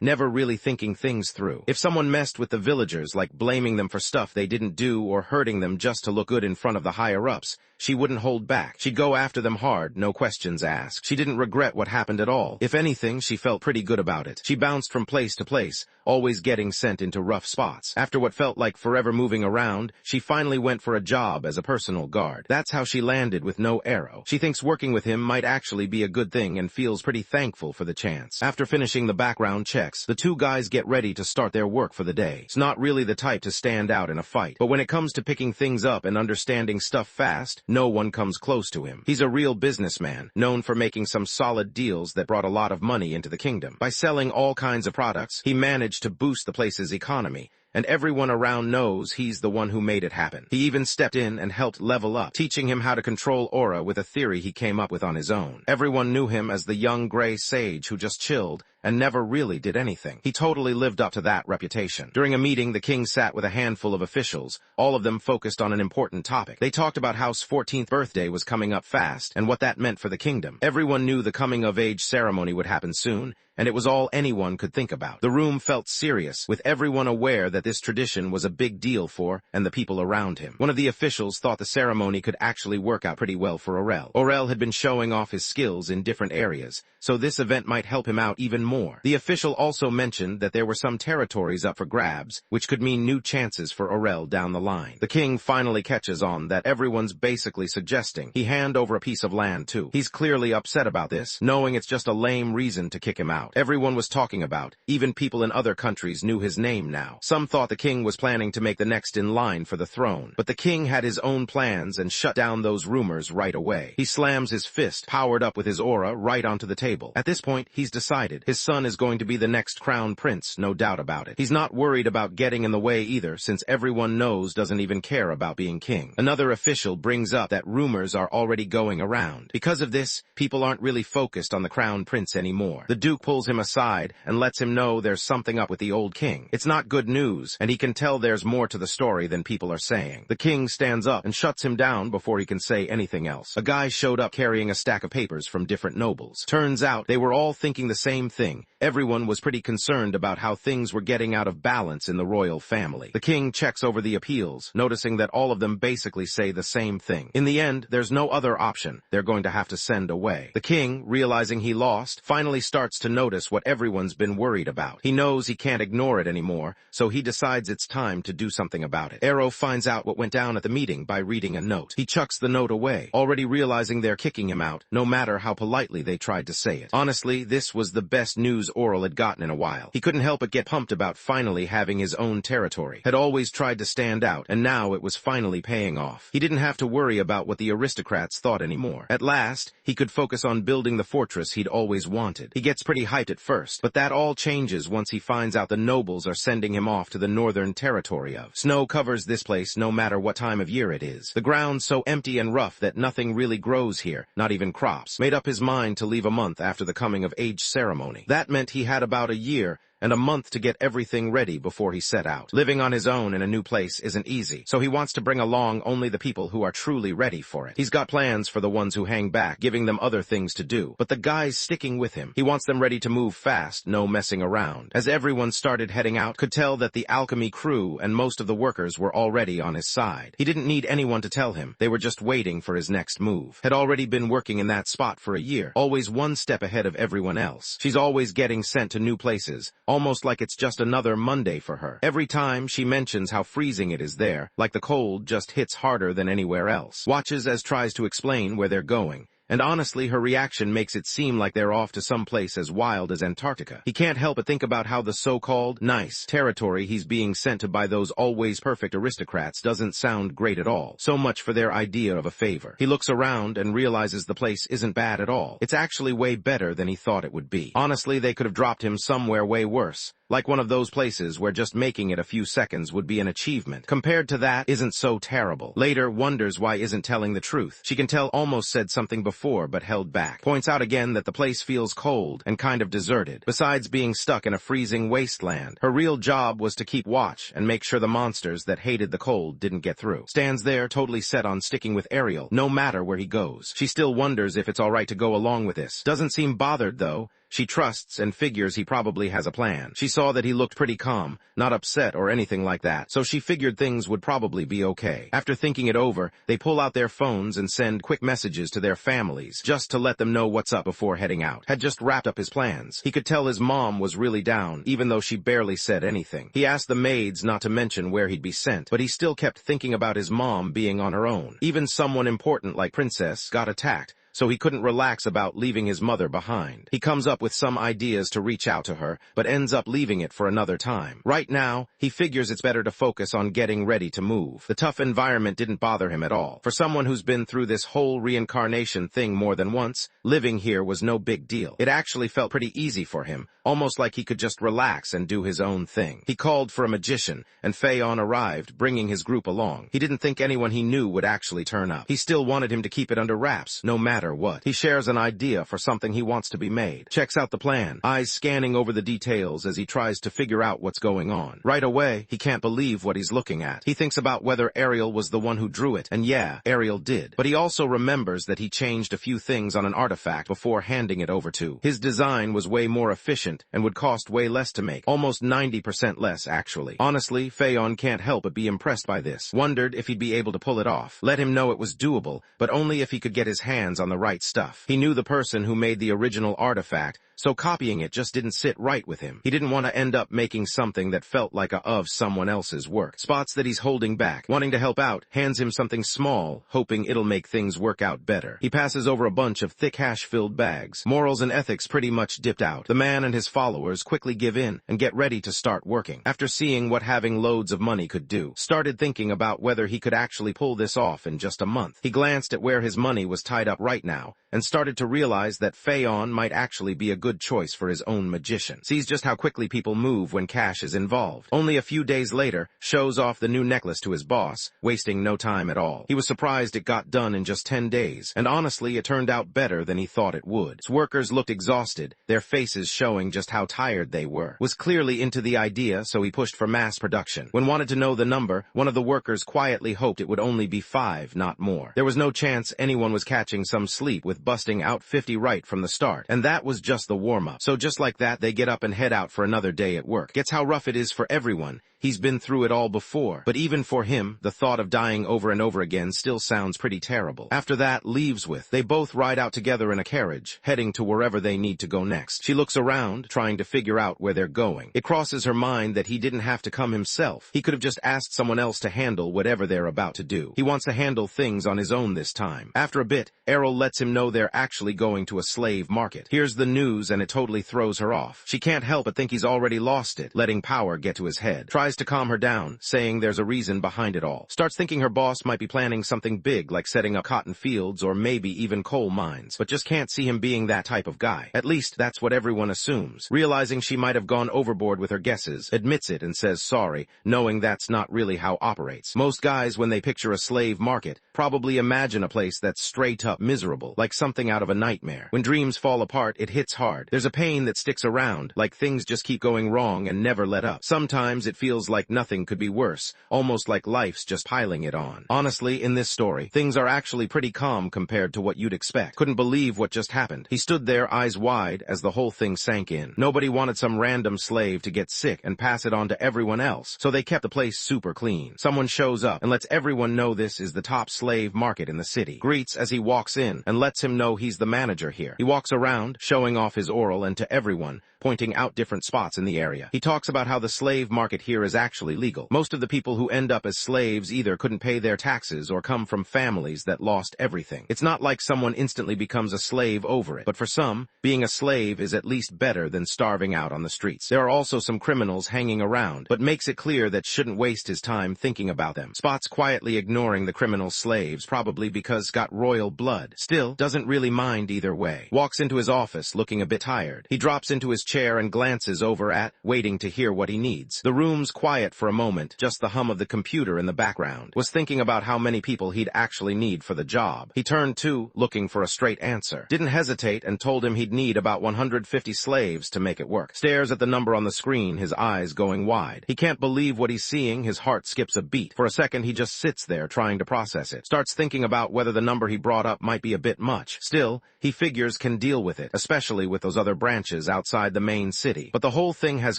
never really thinking things through. If someone messed with the villagers, like blaming them for stuff they didn't do or hurting them just to look good in front of the higher-ups, she wouldn't hold back. She'd go after them hard, no questions asked. She didn't regret what happened at all. If anything, she felt pretty good about it. She bounced from place to place, always getting sent into rough spots. After what felt like forever moving around, she finally went for a job as a personal guard. That's how she landed with no arrow. She thinks working with him might actually be a good thing and feels pretty thankful for the chance. After finishing the background checks, the two guys get ready to start their work for the day. It's not really the type to stand out in a fight, but when it comes to picking things up and understanding stuff fast, no one comes close to him. He's a real businessman, known for making some solid deals that brought a lot of money into the kingdom. By selling all kinds of products, he managed to boost the place's economy, and everyone around knows he's the one who made it happen. He even stepped in and helped level up, teaching him how to control aura with a theory he came up with on his own. Everyone knew him as the young gray sage who just chilled and never really did anything. He totally lived up to that reputation. During a meeting, the king sat with a handful of officials, all of them focused on an important topic. They talked about how 14th birthday was coming up fast and what that meant for the kingdom. Everyone knew the coming-of-age ceremony would happen soon, and it was all anyone could think about. The room felt serious, with everyone aware that this tradition was a big deal for and the people around him. One of the officials thought the ceremony could actually work out pretty well for Aurel. Aurel had been showing off his skills in different areas, so this event might help him out even more. The official also mentioned that there were some territories up for grabs, which could mean new chances for Aurel down the line. The king finally catches on that everyone's basically suggesting he hand over a piece of land too. He's clearly upset about this, knowing it's just a lame reason to kick him out. Everyone was talking about, even people in other countries knew his name now. Some thought the king was planning to make the next in line for the throne, but the king had his own plans and shut down those rumors right away. He slams his fist, powered up with his aura, right onto the table. At this point, he's decided his son is going to be the next crown prince, no doubt about it. He's not worried about getting in the way either, since everyone knows doesn't even care about being king. Another official brings up that rumors are already going around. Because of this, people aren't really focused on the crown prince anymore. The duke pulls him aside and lets him know there's something up with the old king. It's not good news, and he can tell there's more to the story than people are saying. The king stands up and shuts him down before he can say anything else. A guy showed up carrying a stack of papers from different nobles. Turns out they were all thinking the same thing. Everyone was pretty concerned about how things were getting out of balance in the royal family. The king checks over the appeals, noticing that all of them basically say the same thing. In the end, there's no other option. They're going to have to send away. The king, realizing he lost, finally starts to notice what everyone's been worried about. He knows he can't ignore it anymore, so he decides it's time to do something about it. Arrow finds out what went down at the meeting by reading a note. He chucks the note away, already realizing they're kicking him out, no matter how politely they tried to say it. Honestly, this was the best news Oral had gotten in a while. He couldn't help but get pumped about finally having his own territory. Had always tried to stand out, and now it was finally paying off. He didn't have to worry about what the aristocrats thought anymore. At last, he could focus on building the fortress he'd always wanted. He gets pretty hyped at first, but that all changes once he finds out the nobles are sending him off to the northern territory of. Snow covers this place no matter what time of year it is. The ground's so empty and rough that nothing really grows here, not even crops. Made up his mind to leave a month after the coming-of-age ceremony. That meant he had about a year and a month to get everything ready before he set out. Living on his own in a new place isn't easy, so he wants to bring along only the people who are truly ready for it. He's got plans for the ones who hang back, giving them other things to do, but the guys sticking with him. He wants them ready to move fast, no messing around. As everyone started heading out, could tell that the alchemy crew and most of the workers were already on his side. He didn't need anyone to tell him. They were just waiting for his next move. Had already been working in that spot for a year, always one step ahead of everyone else. She's always getting sent to new places, almost like it's just another Monday for her. Every time she mentions how freezing it is there, like the cold just hits harder than anywhere else. Watches as tries to explain where they're going. And honestly, her reaction makes it seem like they're off to some place as wild as Antarctica. He can't help but think about how the so-called nice territory he's being sent to by those always perfect aristocrats doesn't sound great at all. So much for their idea of a favor. He looks around and realizes the place isn't bad at all. It's actually way better than he thought it would be. Honestly, they could have dropped him somewhere way worse. Like one of those places where just making it a few seconds would be an achievement. Compared to that, isn't so terrible. Later, wonders why isn't telling the truth. She can tell almost said something before but held back. Points out again that the place feels cold and kind of deserted. Besides being stuck in a freezing wasteland, her real job was to keep watch and make sure the monsters that hated the cold didn't get through. Stands there totally set on sticking with Ariel, no matter where he goes. She still wonders if it's alright to go along with this. Doesn't seem bothered though. She trusts and figures he probably has a plan. She saw that he looked pretty calm, not upset or anything like that, so she figured things would probably be okay. After thinking it over, they pull out their phones and send quick messages to their families, just to let them know what's up before heading out. Had just wrapped up his plans. He could tell his mom was really down, even though she barely said anything. He asked the maids not to mention where he'd be sent, but he still kept thinking about his mom being on her own. Even someone important like Princess got attacked, so he couldn't relax about leaving his mother behind. He comes up with some ideas to reach out to her, but ends up leaving it for another time. Right now, he figures it's better to focus on getting ready to move. The tough environment didn't bother him at all. For someone who's been through this whole reincarnation thing more than once, living here was no big deal. It actually felt pretty easy for him, almost like he could just relax and do his own thing. He called for a magician, and Fei-on arrived, bringing his group along. He didn't think anyone he knew would actually turn up. He still wanted him to keep it under wraps, no matter what. He shares an idea for something he wants to be made. Checks out the plan, eyes scanning over the details as he tries to figure out what's going on. Right away, he can't believe what he's looking at. He thinks about whether Ariel was the one who drew it, and yeah, Ariel did. But he also remembers that he changed a few things on an artifact before handing it over to. His design was way more efficient and would cost way less to make. Almost 90% less, actually. Honestly, Fei-on can't help but be impressed by this. Wondered if he'd be able to pull it off. Let him know it was doable, but only if he could get his hands on the right stuff. He knew the person who made the original artifact, so copying it just didn't sit right with him. He didn't want to end up making something that felt like of someone else's work. Spots that he's holding back. Wanting to help out, hands him something small, hoping it'll make things work out better. He passes over a bunch of thick hash-filled bags. Morals and ethics pretty much dipped out. The man and his followers quickly give in and get ready to start working. After seeing what having loads of money could do, started thinking about whether he could actually pull this off in just a month. He glanced at where his money was tied up right now, and started to realize that Fei-on might actually be a good choice for his own magician. Sees just how quickly people move when cash is involved. Only a few days later, shows off the new necklace to his boss, wasting no time at all. He was surprised it got done in just 10 days, and honestly, it turned out better than he thought it would. His workers looked exhausted, their faces showing just how tired they were. Was clearly into the idea, so he pushed for mass production. When wanted to know the number, one of the workers quietly hoped it would only be 5, not more. There was no chance anyone was catching some sleep with busting out 50 right from the start, and that was just the warm-up. So just like that, they get up and head out for another day at work. Gets how rough it is for everyone. He's been through it all before, but even for him, the thought of dying over and over again still sounds pretty terrible. After that, leaves with. They both ride out together in a carriage, heading to wherever they need to go next. She looks around, trying to figure out where they're going. It crosses her mind that he didn't have to come himself. He could have just asked someone else to handle whatever they're about to do. He wants to handle things on his own this time. After a bit, Errol lets him know they're actually going to a slave market. Hears the news and it totally throws her off. She can't help but think he's already lost it, letting power get to his head. Tries to calm her down, saying there's a reason behind it all. Starts thinking her boss might be planning something big like setting up cotton fields or maybe even coal mines, but just can't see him being that type of guy. At least that's what everyone assumes. Realizing she might have gone overboard with her guesses, admits it and says sorry, knowing that's not really how it operates. Most guys, when they picture a slave market, probably imagine a place that's straight up miserable, like something out of a nightmare. When dreams fall apart, it hits hard. There's a pain that sticks around, like things just keep going wrong and never let up. Sometimes it feels like nothing could be worse, almost like life's just piling it on. Honestly, in this story, things are actually pretty calm compared to what you'd expect. Couldn't believe what just happened. He stood there, eyes wide, as the whole thing sank in. Nobody wanted some random slave to get sick and pass it on to everyone else, so they kept the place super clean. Someone shows up and lets everyone know this is the top slave market in the city. Greets as he walks in and lets him know he's the manager here. He walks around, showing off his oral and to everyone, pointing out different spots in the area. He talks about how the slave market here is actually legal. Most of the people who end up as slaves either couldn't pay their taxes or come from families that lost everything. It's not like someone instantly becomes a slave over it, but for some, being a slave is at least better than starving out on the streets. There are also some criminals hanging around, but makes it clear that shouldn't waste his time thinking about them. Spot's quietly ignoring the criminal slaves, probably because got royal blood. Still, doesn't really mind either way. Walks into his office looking a bit tired. He drops into his chair and glances over at, waiting to hear what he needs. The room's quiet for a moment, just the hum of the computer in the background. Was thinking about how many people he'd actually need for the job. He turned to, looking for a straight answer. Didn't hesitate and told him he'd need about 150 slaves to make it work. Stares at the number on the screen, his eyes going wide. He can't believe what he's seeing, his heart skips a beat. For a second he just sits there trying to process it. Starts thinking about whether the number he brought up might be a bit much. Still, he figures can deal with it, especially with those other branches outside the main city. But the whole thing has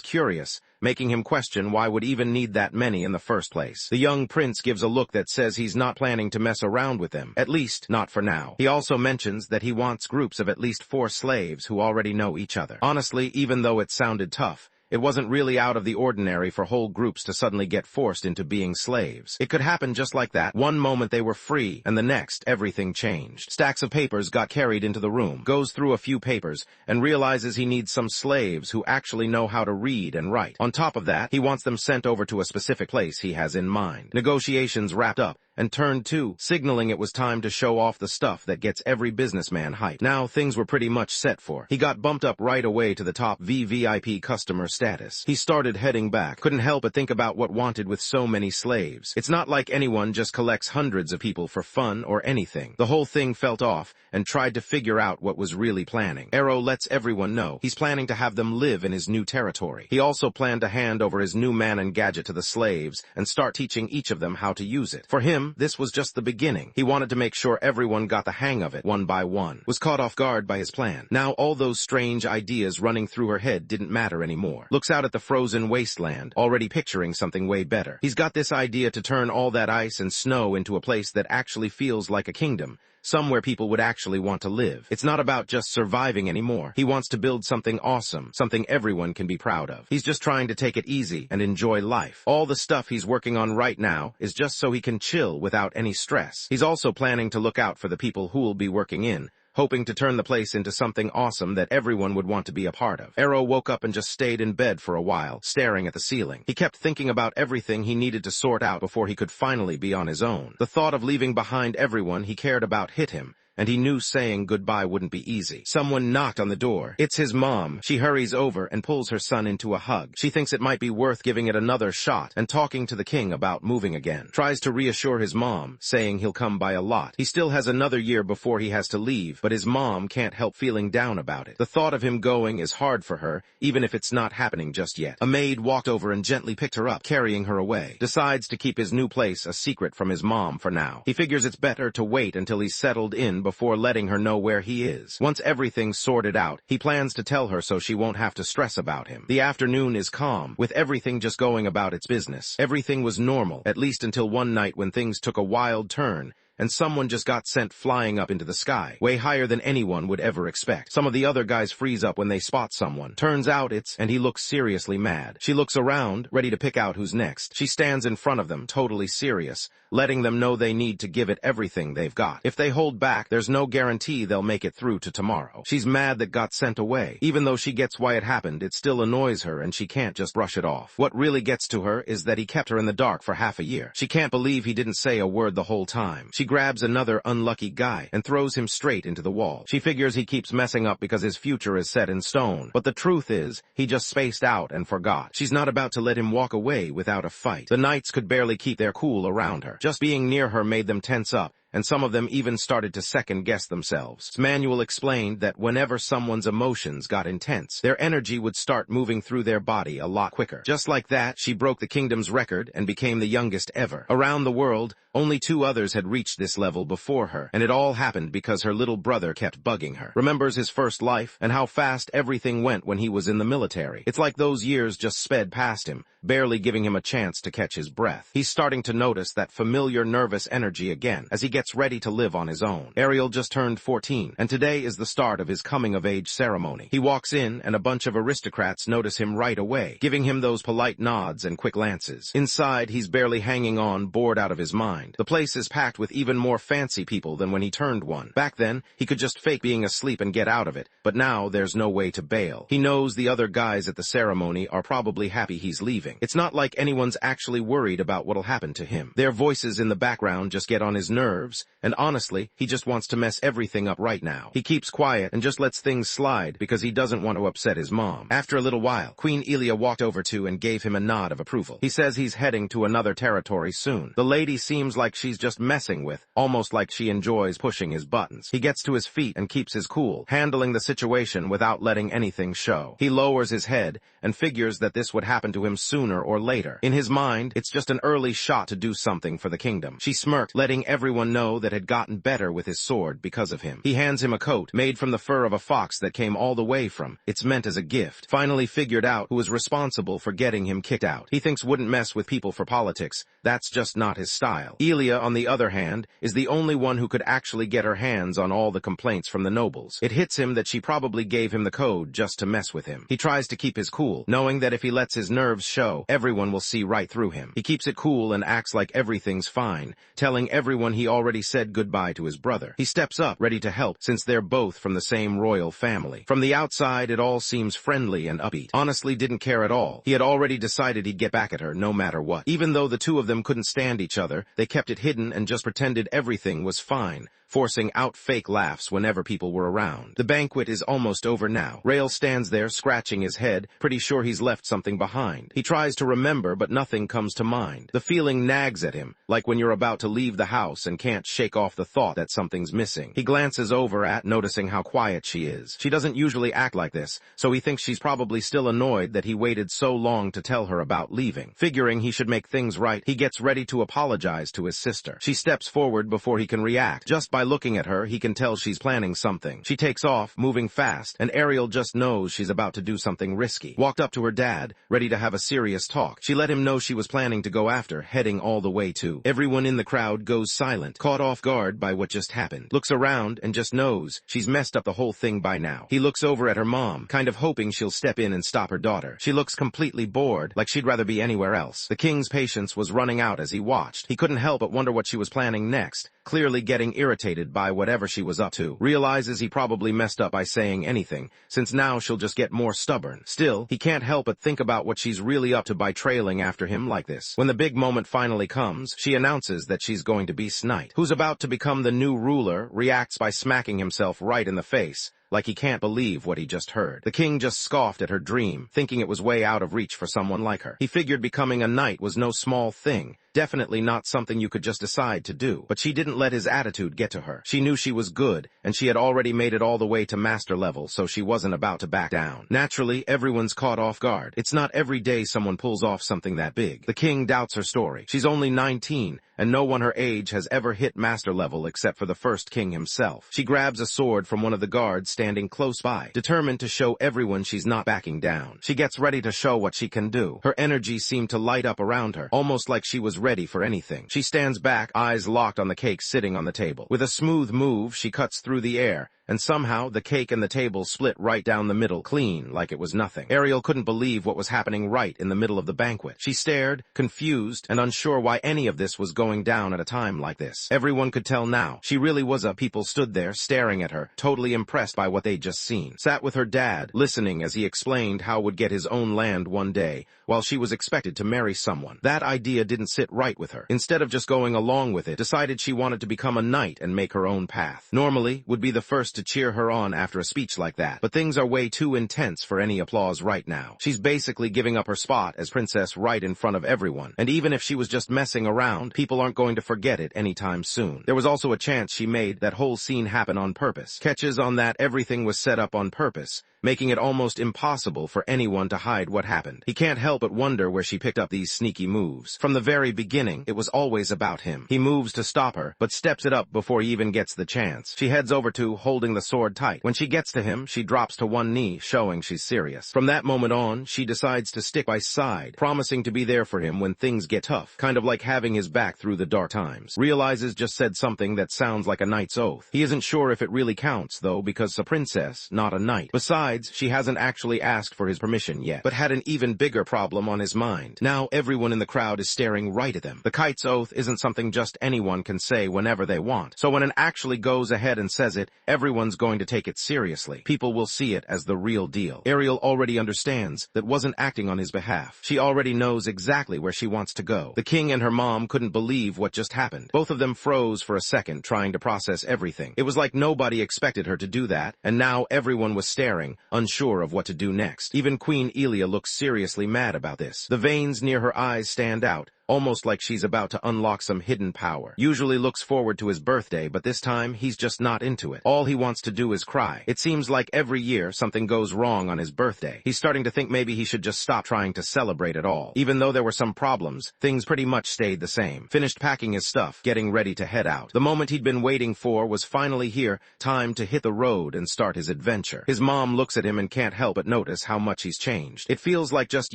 curious, making him question why would even need that many in the first place. The young prince gives a look that says he's not planning to mess around with them, at least not for now. He also mentions that he wants groups of at least 4 slaves who already know each other. Honestly, even though it sounded tough, it wasn't really out of the ordinary for whole groups to suddenly get forced into being slaves. It could happen just like that. One moment they were free, and the next, everything changed. Stacks of papers got carried into the room. Goes through a few papers, and realizes he needs some slaves who actually know how to read and write. On top of that, he wants them sent over to a specific place he has in mind. Negotiations wrapped up, and turned to, signaling it was time to show off the stuff that gets every businessman hyped. Now things were pretty much set for. He got bumped up right away to the top VVIP customer status. He started heading back. Couldn't help but think about what wanted with so many slaves. It's not like anyone just collects hundreds of people for fun or anything. The whole thing felt off, and tried to figure out what was really planning. Arrow lets everyone know he's planning to have them live in his new territory. He also planned to hand over his new man and gadget to the slaves and start teaching each of them how to use it. For him, this was just the beginning. He wanted to make sure everyone got the hang of it one by one. Was caught off guard by his plan. Now all those strange ideas running through her head didn't matter anymore. Looks out at the frozen wasteland, already picturing something way better. He's got this idea to turn all that ice and snow into a place that actually feels like a kingdom. Somewhere people would actually want to live. It's not about just surviving anymore. He wants to build something awesome, something everyone can be proud of. He's just trying to take it easy and enjoy life. All the stuff he's working on right now is just so he can chill without any stress. He's also planning to look out for the people who'll be working in, hoping to turn the place into something awesome that everyone would want to be a part of. Arrow woke up and just stayed in bed for a while, staring at the ceiling. He kept thinking about everything he needed to sort out before he could finally be on his own. The thought of leaving behind everyone he cared about hit him, and he knew saying goodbye wouldn't be easy. Someone knocked on the door. It's his mom. She hurries over and pulls her son into a hug. She thinks it might be worth giving it another shot and talking to the king about moving again. Tries to reassure his mom, saying he'll come by a lot. He still has another year before he has to leave, but his mom can't help feeling down about it. The thought of him going is hard for her, even if it's not happening just yet. A maid walked over and gently picked her up, carrying her away. Decides to keep his new place a secret from his mom for now. He figures it's better to wait until he's settled in before letting her know where he is. Once everything's sorted out, he plans to tell her so she won't have to stress about him. The afternoon is calm, with everything just going about its business. Everything was normal, at least until one night when things took a wild turn, and someone just got sent flying up into the sky, way higher than anyone would ever expect. Some of the other guys freeze up when they spot someone. Turns out and he looks seriously mad. She looks around, ready to pick out who's next. She stands in front of them, totally serious, letting them know they need to give it everything they've got. If they hold back, there's no guarantee they'll make it through to tomorrow. She's mad that got sent away. Even though she gets why it happened, it still annoys her and she can't just brush it off. What really gets to her is that he kept her in the dark for half a year. She can't believe he didn't say a word the whole time. She grabs another unlucky guy and throws him straight into the wall. She figures he keeps messing up because his future is set in stone. But the truth is, he just spaced out and forgot. She's not about to let him walk away without a fight. The knights could barely keep their cool around her. Just being near her made them tense up, and some of them even started to second-guess themselves. Manuel explained that whenever someone's emotions got intense, their energy would start moving through their body a lot quicker. Just like that, she broke the kingdom's record and became the youngest ever. Around the world, only 2 others had reached this level before her, and it all happened because her little brother kept bugging her. Remembers his first life and how fast everything went when he was in the military. It's like those years just sped past him, barely giving him a chance to catch his breath. He's starting to notice that familiar nervous energy again. As he gets gets ready to live on his own. Ariel just turned 14, and today is the start of his coming-of-age ceremony. He walks in, and a bunch of aristocrats notice him right away, giving him those polite nods and quick glances. Inside, he's barely hanging on, bored out of his mind. The place is packed with even more fancy people than when he turned one. Back then, he could just fake being asleep and get out of it, but now there's no way to bail. He knows the other guys at the ceremony are probably happy he's leaving. It's not like anyone's actually worried about what'll happen to him. Their voices in the background just get on his nerves, and honestly, he just wants to mess everything up right now. He keeps quiet and just lets things slide because he doesn't want to upset his mom. After a little while, Queen Elia walked over to and gave him a nod of approval. He says he's heading to another territory soon. The lady seems like she's just messing with, almost like she enjoys pushing his buttons. He gets to his feet and keeps his cool, handling the situation without letting anything show. He lowers his head and figures that this would happen to him sooner or later. In his mind, it's just an early shot to do something for the kingdom. She smirked, letting everyone know that had gotten better with his sword because of him. He hands him a coat made from the fur of a fox that came all the way from, it's meant as a gift. Finally figured out who was responsible for getting him kicked out. He thinks wouldn't mess with people for politics. That's just not his style. Elia, on the other hand, is the only one who could actually get her hands on all the complaints from the nobles. It hits him that she probably gave him the code just to mess with him. He tries to keep his cool, knowing that if he lets his nerves show, everyone will see right through him. He keeps it cool and acts like everything's fine, telling everyone he already said goodbye to his brother. He steps up, ready to help, since they're both from the same royal family. From the outside, it all seems friendly and upbeat. Honestly, didn't care at all. He had already decided he'd get back at her no matter what. Even though the two of them couldn't stand each other, they kept it hidden and just pretended everything was fine, forcing out fake laughs whenever people were around. The banquet is almost over now. Rael stands there, scratching his head, pretty sure he's left something behind. He tries to remember, but nothing comes to mind. The feeling nags at him, like when you're about to leave the house and can't shake off the thought that something's missing. He glances over at, noticing how quiet she is. She doesn't usually act like this, so he thinks she's probably still annoyed that he waited so long to tell her about leaving. Figuring he should make things right, he gets ready to apologize to his sister. She steps forward before he can react. Just by looking at her, he can tell she's planning something. She takes off, moving fast, and Ariel just knows she's about to do something risky. Walked up to her dad, ready to have a serious talk. She let him know she was planning to go after, heading all the way to. Everyone in the crowd goes silent, caught off guard by what just happened. Looks around and just knows she's messed up the whole thing by now. He looks over at her mom, kind of hoping she'll step in and stop her daughter. She looks completely bored, like she'd rather be anywhere else. The king's patience was running out as he watched. He couldn't help but wonder what she was planning next, clearly getting irritated by whatever she was up to. Realizes he probably messed up by saying anything, since now she'll just get more stubborn. Still, he can't help but think about what she's really up to by trailing after him like this. When the big moment finally comes, she announces that she's going to be Snight, who's about to become the new ruler, reacts by smacking himself right in the face, like he can't believe what he just heard. The king just scoffed at her dream, thinking it was way out of reach for someone like her. He figured becoming a knight was no small thing, definitely not something you could just decide to do. But she didn't let his attitude get to her. She knew she was good, and she had already made it all the way to master level, so she wasn't about to back down. Naturally, everyone's caught off guard. It's not every day someone pulls off something that big. The king doubts her story. She's only 19, and no one her age has ever hit master level except for the first king himself. She grabs a sword from one of the guards standing close by, determined to show everyone she's not backing down. She gets ready to show what she can do. Her energy seemed to light up around her, almost like she was ready for anything. She stands back, eyes locked on the cake sitting on the table. With a smooth move, she cuts through the air, and somehow the cake and the table split right down the middle, clean, like it was nothing. Ariel couldn't believe what was happening right in the middle of the banquet. She stared, confused, and unsure why any of this was going down at a time like this. Everyone could tell now. She really was a people stood there, staring at her, totally impressed by what they'd just seen. Sat with her dad, listening as he explained how would get his own land one day, while she was expected to marry someone. That idea didn't sit right with her. Instead of just going along with it, decided she wanted to become a knight and make her own path. Normally, would be the first to cheer her on after a speech like that, but things are way too intense for any applause right now. She's basically giving up her spot as princess right in front of everyone, and even if she was just messing around, people aren't going to forget it anytime soon. There was also a chance she made that whole scene happen on purpose. Catches on that everything was set up on purpose, making it almost impossible for anyone to hide what happened. He can't help but wonder where she picked up these sneaky moves. From the very beginning, it was always about him. He moves to stop her, but steps it up before he even gets the chance. She heads over to, holding the sword tight. When she gets to him, she drops to one knee, showing she's serious. From that moment on, she decides to stick by his side, promising to be there for him when things get tough, kind of like having his back through the dark times. Realizes just said something that sounds like a knight's oath. He isn't sure if it really counts, though, because a princess, not a knight. Besides, she hasn't actually asked for his permission yet, but had an even bigger problem on his mind. Now everyone in the crowd is staring right at them. The kite's oath isn't something just anyone can say whenever they want. So when it actually goes ahead and says it, everyone's going to take it seriously. People will see it as the real deal. Ariel already understands that wasn't acting on his behalf. She already knows exactly where she wants to go. The king and her mom couldn't believe what just happened. Both of them froze for a second, trying to process everything. It was like nobody expected her to do that, and now everyone was staring, unsure of what to do next. Even Queen Elia looks seriously mad about this. The veins near her eyes stand out, almost like she's about to unlock some hidden power. Usually looks forward to his birthday, but this time he's just not into it. All he wants to do is cry. It seems like every year something goes wrong on his birthday. He's starting to think maybe he should just stop trying to celebrate at all. Even though there were some problems, things pretty much stayed the same. Finished packing his stuff, getting ready to head out. The moment he'd been waiting for was finally here, time to hit the road and start his adventure. His mom looks at him and can't help but notice how much he's changed. It feels like just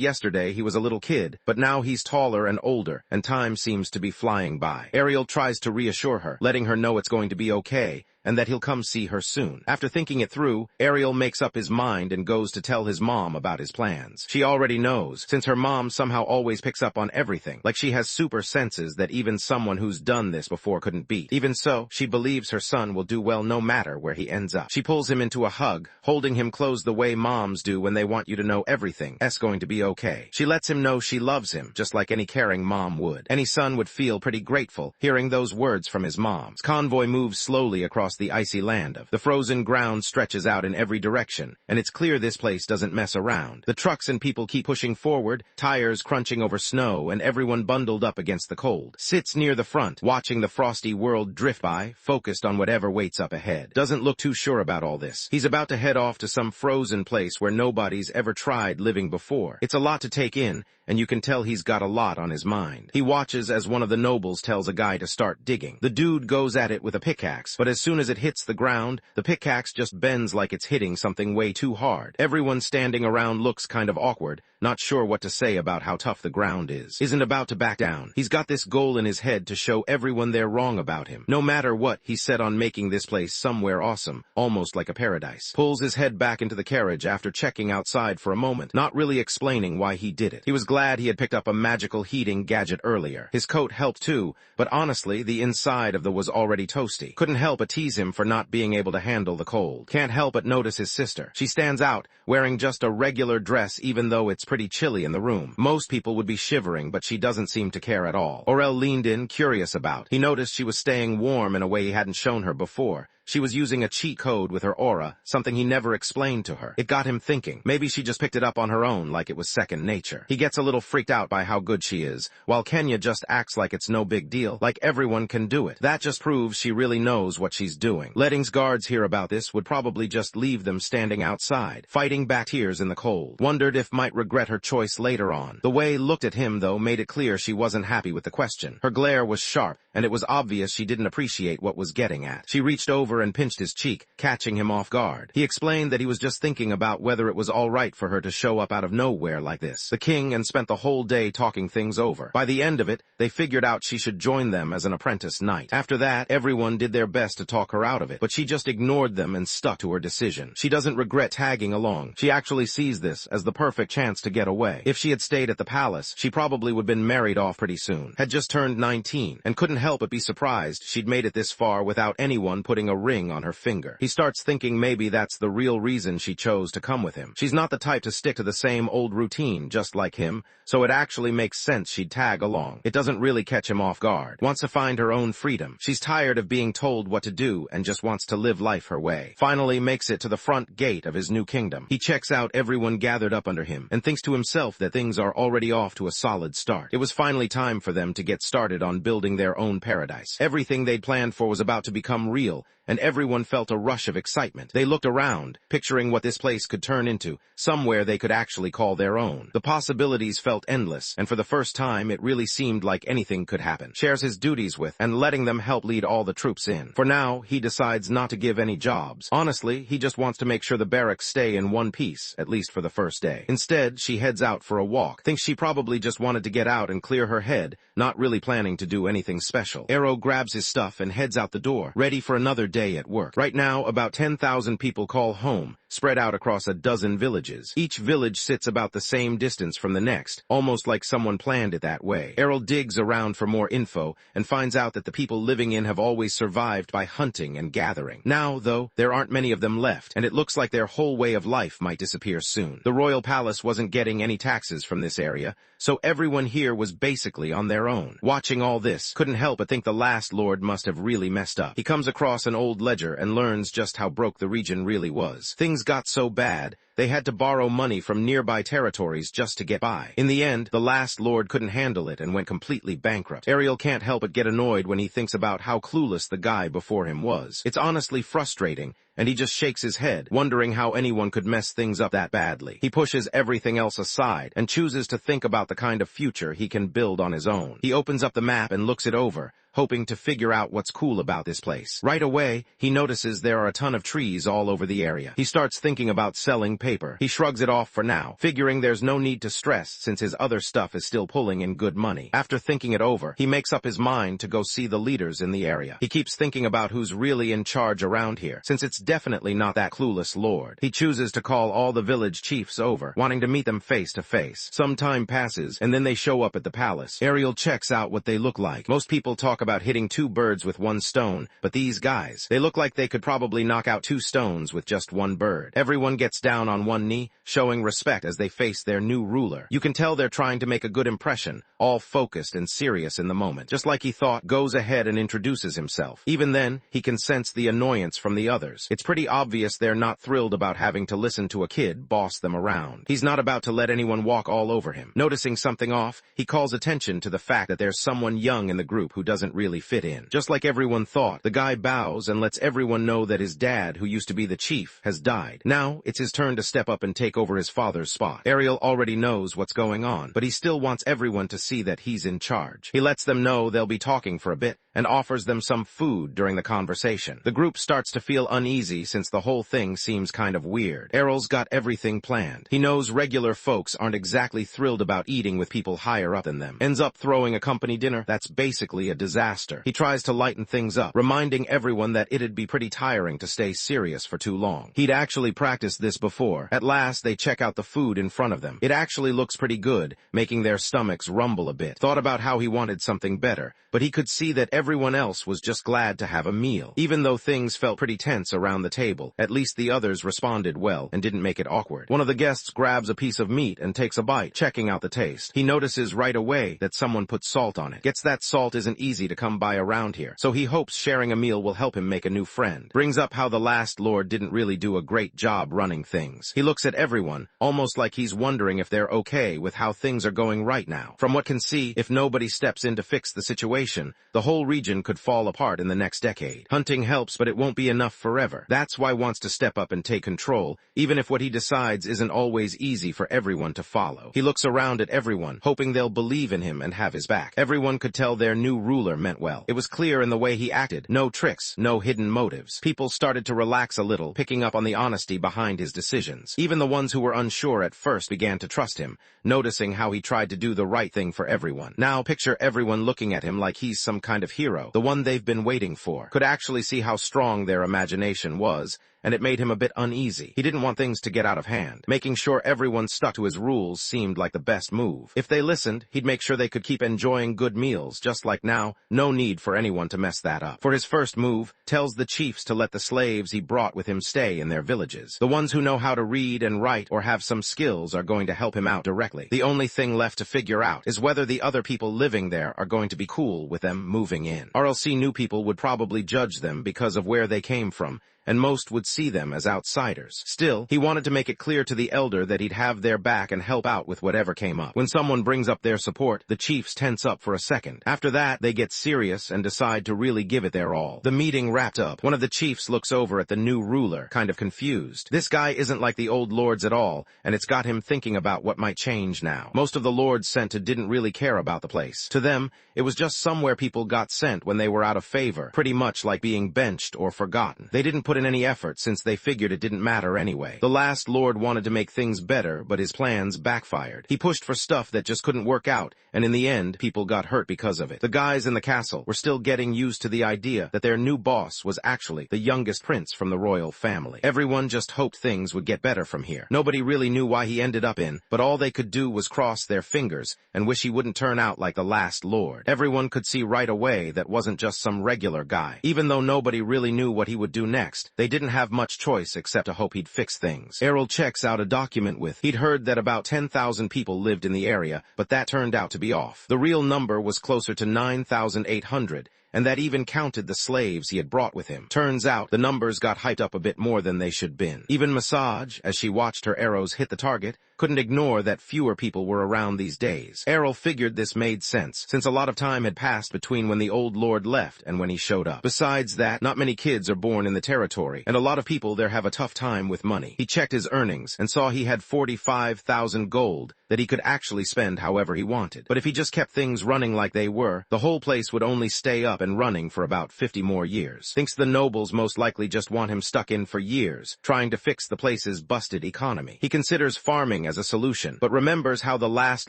yesterday he was a little kid, but now he's taller and older, and time seems to be flying by. Ariel tries to reassure her, letting her know it's going to be okay, and that he'll come see her soon. After thinking it through, Ariel makes up his mind and goes to tell his mom about his plans. She already knows, since her mom somehow always picks up on everything, like she has super senses that even someone who's done this before couldn't beat. Even so, she believes her son will do well no matter where he ends up. She pulls him into a hug, holding him close the way moms do when they want you to know everything. It's going to be okay. She lets him know she loves him, just like any caring mom would. Any son would feel pretty grateful hearing those words from his mom. His convoy moves slowly across the icy land of. The frozen ground stretches out in every direction, and it's clear this place doesn't mess around. The trucks and people keep pushing forward, tires crunching over snow, and everyone bundled up against the cold. Sits near the front, watching the frosty world drift by, focused on whatever waits up ahead. Doesn't look too sure about all this. He's about to head off to some frozen place where nobody's ever tried living before. It's a lot to take in, and you can tell he's got a lot on his mind. He watches as one of the nobles tells a guy to start digging. The dude goes at it with a pickaxe, but as soon as it hits the ground, the pickaxe just bends like it's hitting something way too hard. Everyone standing around looks kind of awkward, not sure what to say about how tough the ground is. Isn't about to back down. He's got this goal in his head to show everyone they're wrong about him. No matter what, he's set on making this place somewhere awesome, almost like a paradise. Pulls his head back into the carriage after checking outside for a moment, not really explaining why he did it. He was glad he had picked up a magical heating gadget earlier. His coat helped too, but honestly, the inside of the was already toasty. Couldn't help but tease him for not being able to handle the cold. Can't help but notice his sister. She stands out, wearing just a regular dress even though it's pretty chilly in the room. Most people would be shivering, but she doesn't seem to care at all. Aurel leaned in, curious about. He noticed she was staying warm in a way he hadn't shown her before. She was using a cheat code with her aura, something he never explained to her. It got him thinking. Maybe she just picked it up on her own like it was second nature. He gets a little freaked out by how good she is, while Kenya just acts like it's no big deal, like everyone can do it. That just proves she really knows what she's doing. Letting's guards hear about this would probably just leave them standing outside, fighting back tears in the cold. Wondered if might regret her choice later on. The way looked at him, though, made it clear she wasn't happy with the question. Her glare was sharp, and it was obvious she didn't appreciate what was getting at. She reached over and pinched his cheek, catching him off guard. He explained that he was just thinking about whether it was all right for her to show up out of nowhere like this. The king and spent the whole day talking things over. By the end of it, they figured out she should join them as an apprentice knight. After that, everyone did their best to talk her out of it, but she just ignored them and stuck to her decision. She doesn't regret tagging along. She actually sees this as the perfect chance to get away. If she had stayed at the palace, she probably would have been married off pretty soon. Had just turned 19, and couldn't help but be surprised she'd made it this far without anyone putting a ring on her finger. He starts thinking maybe that's the real reason she chose to come with him. She's not the type to stick to the same old routine, just like him, so it actually makes sense she'd tag along. It doesn't really catch him off guard. Wants to find her own freedom. She's tired of being told what to do and just wants to live life her way. Finally makes it to the front gate of his new kingdom. He checks out everyone gathered up under him and thinks to himself that things are already off to a solid start. It was finally time for them to get started on building their own paradise. Everything they'd planned for was about to become real, and everyone felt a rush of excitement. They looked around, picturing what this place could turn into, somewhere they could actually call their own. The possibilities felt endless, and for the first time it really seemed like anything could happen. Shares his duties with, and letting them help lead all the troops in. For now, he decides not to give any jobs. Honestly, he just wants to make sure the barracks stay in one piece, at least for the first day. Instead, she heads out for a walk. Thinks she probably just wanted to get out and clear her head, not really planning to do anything special. Arrow grabs his stuff and heads out the door, ready for another day at work. Right now, about 10,000 people call home, spread out across a dozen villages. Each village sits about the same distance from the next, almost like someone planned it that way. Errol digs around for more info and finds out that the people living in have always survived by hunting and gathering. Now, though, there aren't many of them left, and it looks like their whole way of life might disappear soon. The royal palace wasn't getting any taxes from this area, so everyone here was basically on their own. Watching all this, couldn't help but think the last lord must have really messed up. He comes across an old ledger and learns just how broke the region really was. Things got so bad, they had to borrow money from nearby territories just to get by. In the end, the last lord couldn't handle it and went completely bankrupt. Ariel can't help but get annoyed when he thinks about how clueless the guy before him was. It's honestly frustrating, and he just shakes his head, wondering how anyone could mess things up that badly. He pushes everything else aside and chooses to think about the kind of future he can build on his own. He opens up the map and looks it over, hoping to figure out what's cool about this place. Right away, he notices there are a ton of trees all over the area. He starts thinking about selling paper. He shrugs it off for now, figuring there's no need to stress since his other stuff is still pulling in good money. After thinking it over, he makes up his mind to go see the leaders in the area. He keeps thinking about who's really in charge around here, since it's definitely not that clueless lord. He chooses to call all the village chiefs over, wanting to meet them face to face. Some time passes, and then they show up at the palace. Ariel checks out what they look like. Most people talk about hitting 2 birds with 1 stone, but these guys, they look like they could probably knock out 2 stones with just 1 bird. Everyone gets down on one knee, showing respect as they face their new ruler. You can tell they're trying to make a good impression, all focused and serious in the moment. Just like he thought, goes ahead and introduces himself. Even then, he can sense the annoyance from the others. It's pretty obvious they're not thrilled about having to listen to a kid boss them around. He's not about to let anyone walk all over him. Noticing something off, he calls attention to the fact that there's someone young in the group who doesn't really fit in. Just like everyone thought, the guy bows and lets everyone know that his dad, who used to be the chief, has died. Now, it's his turn to step up and take over his father's spot. Ariel already knows what's going on, but he still wants everyone to see that he's in charge. He lets them know they'll be talking for a bit, and offers them some food during the conversation. The group starts to feel uneasy since the whole thing seems kind of weird. Errol's got everything planned. He knows regular folks aren't exactly thrilled about eating with people higher up than them. Ends up throwing a company dinner that's basically a disaster. He tries to lighten things up, reminding everyone that it'd be pretty tiring to stay serious for too long. He'd actually practiced this before. At last, they check out the food in front of them. It actually looks pretty good, making their stomachs rumble a bit. Thought about how he wanted something better, but he could see that everyone else was just glad to have a meal. Even though things felt pretty tense around the table, at least the others responded well and didn't make it awkward. One of the guests grabs a piece of meat and takes a bite, checking out the taste. He notices right away that someone put salt on it. Gets that salt isn't easy to come by around here, so he hopes sharing a meal will help him make a new friend. Brings up how the last lord didn't really do a great job running things. He looks at everyone, almost like he's wondering if they're okay with how things are going right now. From what can see, if nobody steps in to fix the situation, the whole region could fall apart in the next decade. Hunting helps, but it won't be enough forever. That's why he wants to step up and take control, even if what he decides isn't always easy for everyone to follow. He looks around at everyone, hoping they'll believe in him and have his back. Everyone could tell their new ruler meant well. It was clear in the way he acted. No tricks, no hidden motives. People started to relax a little, picking up on the honesty behind his decisions. Even the ones who were unsure at first began to trust him, noticing how he tried to do the right thing for everyone. Now picture everyone looking at him like he's some kind of hero, the one they've been waiting for. Could actually see how strong their imagination was, and it made him a bit uneasy. He didn't want things to get out of hand. Making sure everyone stuck to his rules seemed like the best move. If they listened, he'd make sure they could keep enjoying good meals, just like now. No need for anyone to mess that up. For his first move, tells the chiefs to let the slaves he brought with him stay in their villages. The ones who know how to read and write or have some skills are going to help him out directly. The only thing left to figure out is whether the other people living there are going to be cool with them moving in. RLC new people would probably judge them because of where they came from, and most would see them as outsiders. Still, he wanted to make it clear to the elder that he'd have their back and help out with whatever came up. When someone brings up their support, the chiefs tense up for a second. After that, they get serious and decide to really give it their all. The meeting wrapped up. One of the chiefs looks over at the new ruler, kind of confused. This guy isn't like the old lords at all, and it's got him thinking about what might change now. Most of the lords sent to didn't really care about the place. To them, it was just somewhere people got sent when they were out of favor, pretty much like being benched or forgotten. They didn't put in any effort since they figured it didn't matter anyway. The last lord wanted to make things better, but his plans backfired. He pushed for stuff that just couldn't work out, and in the end, people got hurt because of it. The guys in the castle were still getting used to the idea that their new boss was actually the youngest prince from the royal family. Everyone just hoped things would get better from here. Nobody really knew why he ended up in, but all they could do was cross their fingers and wish he wouldn't turn out like the last lord. Everyone could see right away that wasn't just some regular guy. Even though nobody really knew what he would do next, they didn't have much choice except to hope he'd fix things. Errol checks out a document with, he'd heard that about 10,000 people lived in the area, but that turned out to be off. The real number was closer to 9,800, and that even counted the slaves he had brought with him. Turns out, the numbers got hyped up a bit more than they should been. Even Massage, as she watched her arrows hit the target, couldn't ignore that fewer people were around these days. Errol figured this made sense, since a lot of time had passed between when the old lord left and when he showed up. Besides that, not many kids are born in the territory, and a lot of people there have a tough time with money. He checked his earnings and saw he had 45,000 gold that he could actually spend however he wanted. But if he just kept things running like they were, the whole place would only stay up and running for about 50 more years. Thinks the nobles most likely just want him stuck in for years, trying to fix the place's busted economy. He considers farming as a solution, but remembers how the last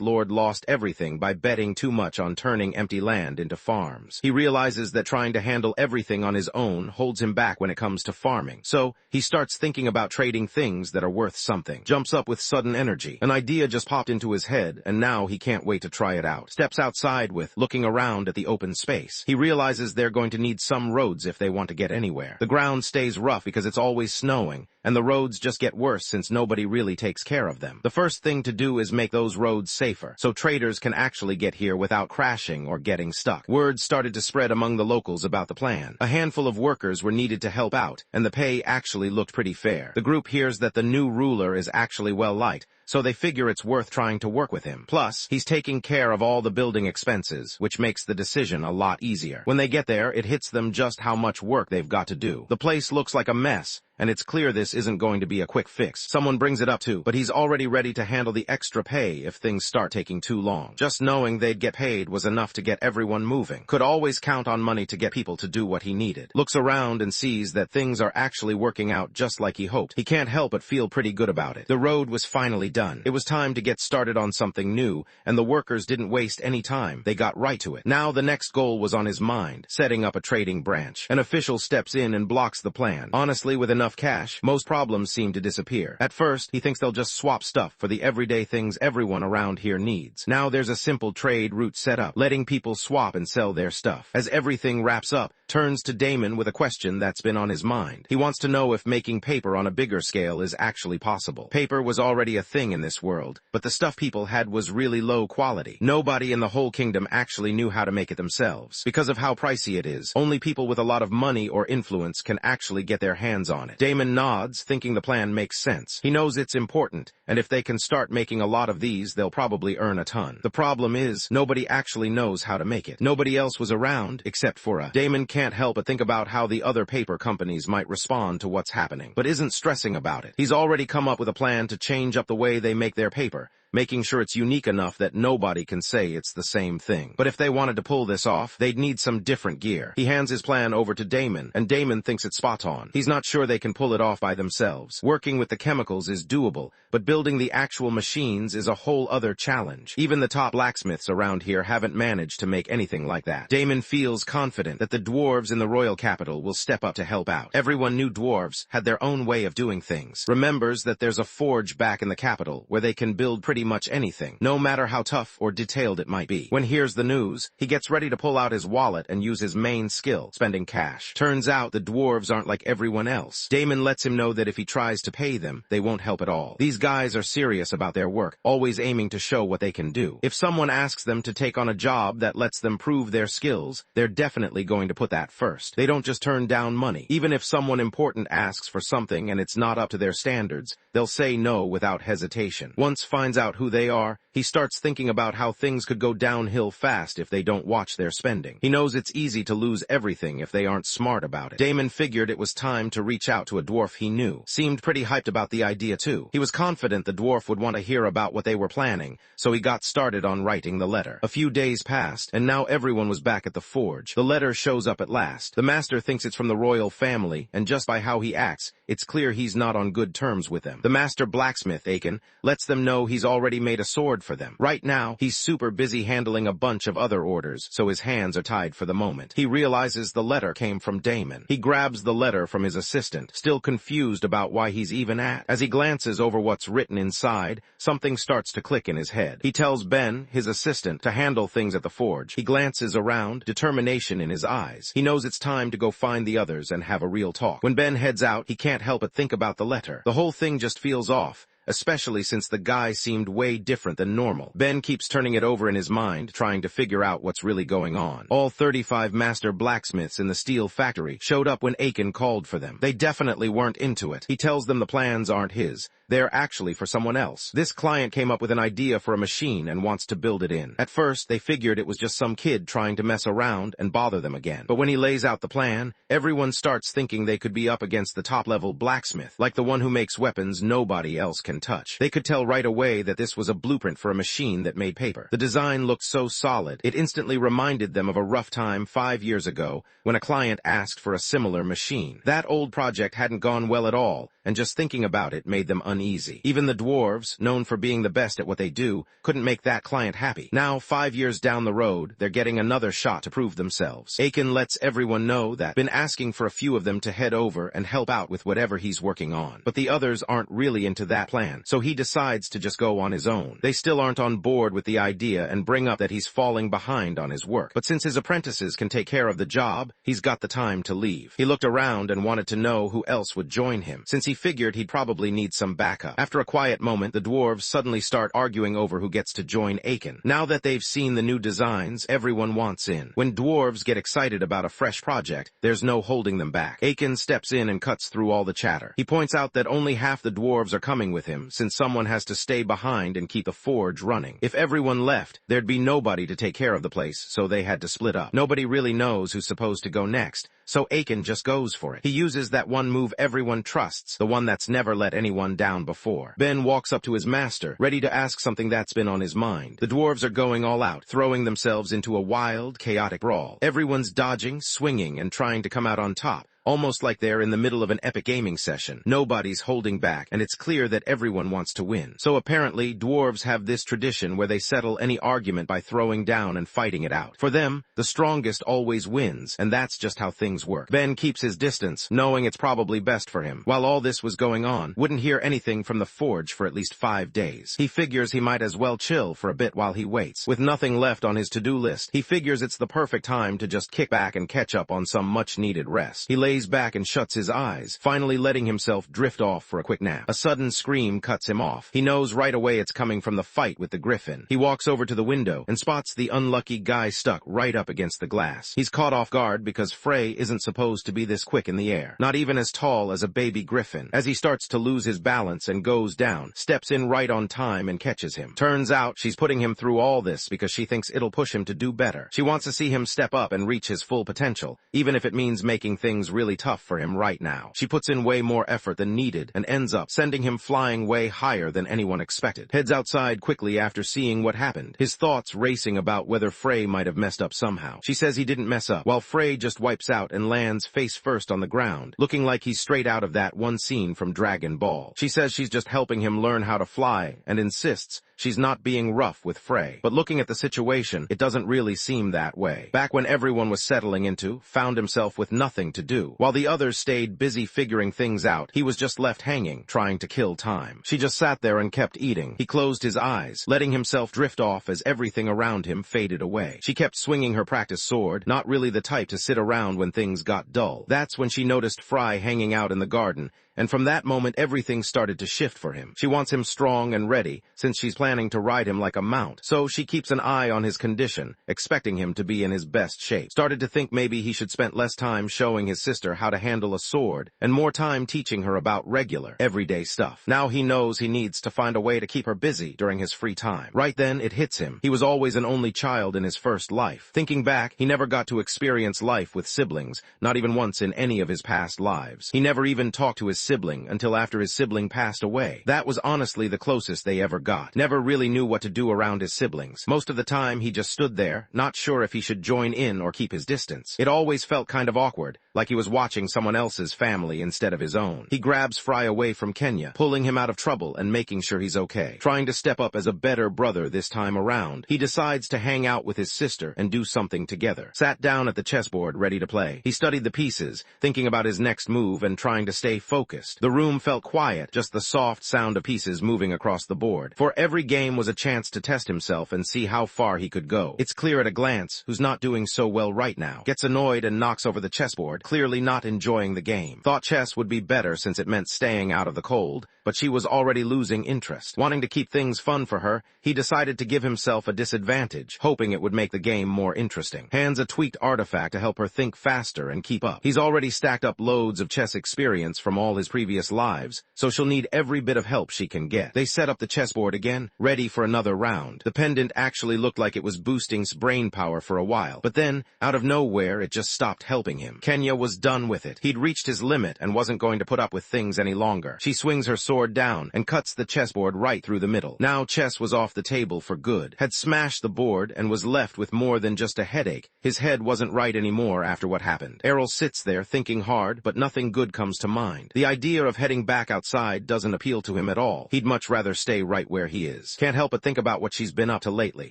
lord lost everything by betting too much on turning empty land into farms. He realizes that trying to handle everything on his own holds him back when it comes to farming. So, he starts thinking about trading things that are worth something. Jumps up with sudden energy. An idea just popped into his head, and now he can't wait to try it out. Steps outside with, looking around at the open space. He realizes they're going to need some roads if they want to get anywhere. The ground stays rough because it's always snowing, and the roads just get worse since nobody really takes care of them. The first thing to do is make those roads safer, so traders can actually get here without crashing or getting stuck. Word started to spread among the locals about the plan. A handful of workers were needed to help out, and the pay actually looked pretty fair. The group hears that the new ruler is actually well-liked, so they figure it's worth trying to work with him. Plus, he's taking care of all the building expenses, which makes the decision a lot easier. When they get there, it hits them just how much work they've got to do. The place looks like a mess, and it's clear this isn't going to be a quick fix. Someone brings it up too, but he's already ready to handle the extra pay if things start taking too long. Just knowing they'd get paid was enough to get everyone moving. Could always count on money to get people to do what he needed. Looks around and sees that things are actually working out just like he hoped. He can't help but feel pretty good about it. The road was finally done. It was time to get started on something new, and the workers didn't waste any time. They got right to it. Now the next goal was on his mind, setting up a trading branch. An official steps in and blocks the plan. Honestly, with enough cash, most problems seem to disappear. At first, he thinks they'll just swap stuff for the everyday things everyone around here needs. Now there's a simple trade route set up, letting people swap and sell their stuff. As everything wraps up, turns to Damon with a question that's been on his mind. He wants to know if making paper on a bigger scale is actually possible. Paper was already a thing in this world, but the stuff people had was really low quality. Nobody in the whole kingdom actually knew how to make it themselves. Because of how pricey it is, only people with a lot of money or influence can actually get their hands on it. Damon nods, thinking the plan makes sense. He knows it's important, and if they can start making a lot of these, they'll probably earn a ton. The problem is, nobody actually knows how to make it. Nobody else was around, except for a. Damon can't help but think about how the other paper companies might respond to what's happening, but isn't stressing about it. He's already come up with a plan to change up the way they make their paper, making sure it's unique enough that nobody can say it's the same thing. But if they wanted to pull this off, they'd need some different gear. He hands his plan over to Damon, and Damon thinks it's spot on. He's not sure they can pull it off by themselves. Working with the chemicals is doable, but building the actual machines is a whole other challenge. Even the top blacksmiths around here haven't managed to make anything like that. Damon feels confident that the dwarves in the royal capital will step up to help out. Everyone knew dwarves had their own way of doing things. Remembers that there's a forge back in the capital where they can build pretty pretty much anything, no matter how tough or detailed it might be. When he hears the news, he gets ready to pull out his wallet and use his main skill, spending cash. Turns out the dwarves aren't like everyone else. Damon lets him know that if he tries to pay them, they won't help at all. These guys are serious about their work, always aiming to show what they can do. If someone asks them to take on a job that lets them prove their skills, they're definitely going to put that first. They don't just turn down money. Even if someone important asks for something and it's not up to their standards, they'll say no without hesitation. Once finds out who they are, he starts thinking about how things could go downhill fast if they don't watch their spending. He knows it's easy to lose everything if they aren't smart about it. Damon figured it was time to reach out to a dwarf he knew. Seemed pretty hyped about the idea too. He was confident the dwarf would want to hear about what they were planning, so he got started on writing the letter. A few days passed, and now everyone was back at the forge. The letter shows up at last. The master thinks it's from the royal family, and just by how he acts, it's clear he's not on good terms with them. The master blacksmith, Aiken, lets them know he's already made a sword for them. Right now, he's super busy handling a bunch of other orders, so his hands are tied for the moment. He realizes the letter came from Damon. He grabs the letter from his assistant, still confused about why he's even at. As he glances over what's written inside, something starts to click in his head. He tells Ben, his assistant, to handle things at the forge. He glances around, determination in his eyes. He knows it's time to go find the others and have a real talk. When Ben heads out, he can't help but think about the letter. The whole thing just feels off, especially since the guy seemed way different than normal. Ben keeps turning it over in his mind, trying to figure out what's really going on. All 35 master blacksmiths in the steel factory showed up when Aiken called for them. They definitely weren't into it. He tells them the plans aren't his. They're actually for someone else. This client came up with an idea for a machine and wants to build it in. At first, they figured it was just some kid trying to mess around and bother them again. But when he lays out the plan, everyone starts thinking they could be up against the top-level blacksmith, like the one who makes weapons nobody else can touch. They could tell right away that this was a blueprint for a machine that made paper. The design looked so solid, it instantly reminded them of a rough time 5 years ago when a client asked for a similar machine. That old project hadn't gone well at all, and just thinking about it made them uneasy. Even the dwarves, known for being the best at what they do, couldn't make that client happy. Now, 5 years down the road, they're getting another shot to prove themselves. Aiken lets everyone know that been asking for a few of them to head over and help out with whatever he's working on. But the others aren't really into that plan, so he decides to just go on his own. They still aren't on board with the idea and bring up that he's falling behind on his work. But since his apprentices can take care of the job, he's got the time to leave. He looked around and wanted to know who else would join him, since he figured he'd probably need some backup. After a quiet moment, the dwarves suddenly start arguing over who gets to join Aiken. Now that they've seen the new designs, everyone wants in. When dwarves get excited about a fresh project, there's no holding them back. Aiken steps in and cuts through all the chatter. He points out that only half the dwarves are coming with him, since someone has to stay behind and keep the forge running. If everyone left, there'd be nobody to take care of the place, so they had to split up. Nobody really knows who's supposed to go next, so Aiken just goes for it. He uses that one move everyone trusts, the one that's never let anyone down before. Ben walks up to his master, ready to ask something that's been on his mind. The dwarves are going all out, throwing themselves into a wild, chaotic brawl. Everyone's dodging, swinging, and trying to come out on top, almost like they're in the middle of an epic gaming session. Nobody's holding back, and it's clear that everyone wants to win. So apparently, dwarves have this tradition where they settle any argument by throwing down and fighting it out. For them, the strongest always wins, and that's just how things work. Ben keeps his distance, knowing it's probably best for him. While all this was going on, wouldn't hear anything from the forge for at least 5 days. He figures he might as well chill for a bit while he waits. With nothing left on his to-do list, he figures it's the perfect time to just kick back and catch up on some much-needed rest. He lays back and shuts his eyes, finally letting himself drift off for a quick nap. A sudden scream cuts him off. He knows right away it's coming from the fight with the griffin. He walks over to the window and spots the unlucky guy stuck right up against the glass. He's caught off guard because Frey isn't supposed to be this quick in the air, not even as tall as a baby griffin. As he starts to lose his balance and goes down, steps in right on time and catches him. Turns out she's putting him through all this because she thinks it'll push him to do better. She wants to see him step up and reach his full potential, even if it means making things really tough for him right now. She puts in way more effort than needed and ends up sending him flying way higher than anyone expected. Heads outside quickly after seeing what happened, his thoughts racing about whether Frey might have messed up somehow. She says he didn't mess up, while Frey just wipes out and lands face first on the ground, looking like he's straight out of that one scene from Dragon Ball. She says she's just helping him learn how to fly and insists she's not being rough with Frey. But looking at the situation, it doesn't really seem that way. Back when everyone was settling into, found himself with nothing to do. While the others stayed busy figuring things out, he was just left hanging, trying to kill time. She just sat there and kept eating. He closed his eyes, letting himself drift off as everything around him faded away. She kept swinging her practice sword, not really the type to sit around when things got dull. That's when she noticed Fry hanging out in the garden, and from that moment everything started to shift for him. She wants him strong and ready, since she's planning to ride him like a mount. So she keeps an eye on his condition, expecting him to be in his best shape. Started to think maybe he should spend less time showing his sister how to handle a sword, and more time teaching her about regular, everyday stuff. Now he knows he needs to find a way to keep her busy during his free time. Right then, it hits him. He was always an only child in his first life. Thinking back, he never got to experience life with siblings, not even once in any of his past lives. He never even talked to his sibling until after his sibling passed away. That was honestly the closest they ever got. Never really knew what to do around his siblings. Most of the time, he just stood there, not sure if he should join in or keep his distance. It always felt kind of awkward, like he was watching someone else's family instead of his own. He grabs Fry away from Kenya, pulling him out of trouble and making sure he's okay. Trying to step up as a better brother this time around, he decides to hang out with his sister and do something together. Sat down at the chessboard ready to play. He studied the pieces, thinking about his next move and trying to stay focused. The room felt quiet, just the soft sound of pieces moving across the board. For every game was a chance to test himself and see how far he could go. It's clear at a glance who's not doing so well right now. Gets annoyed and knocks over the chessboard, clearly not enjoying the game. Thought chess would be better since it meant staying out of the cold, but she was already losing interest. Wanting to keep things fun for her, he decided to give himself a disadvantage, hoping it would make the game more interesting. Hands a tweaked artifact to help her think faster and keep up. He's already stacked up loads of chess experience from all his previous lives, so she'll need every bit of help she can get. They set up the chessboard again, ready for another round. The pendant actually looked like it was boosting brain power for a while, but then, out of nowhere, it just stopped helping him. Kenya was done with it. He'd reached his limit and wasn't going to put up with things any longer. She swings her sword down and cuts the chessboard right through the middle. Now chess was off the table for good. Had smashed the board and was left with more than just a headache. His head wasn't right anymore after what happened. Errol sits there thinking hard, but nothing good comes to mind. The idea of heading back outside doesn't appeal to him at all. He'd much rather stay right where he is. Can't help but think about what she's been up to lately.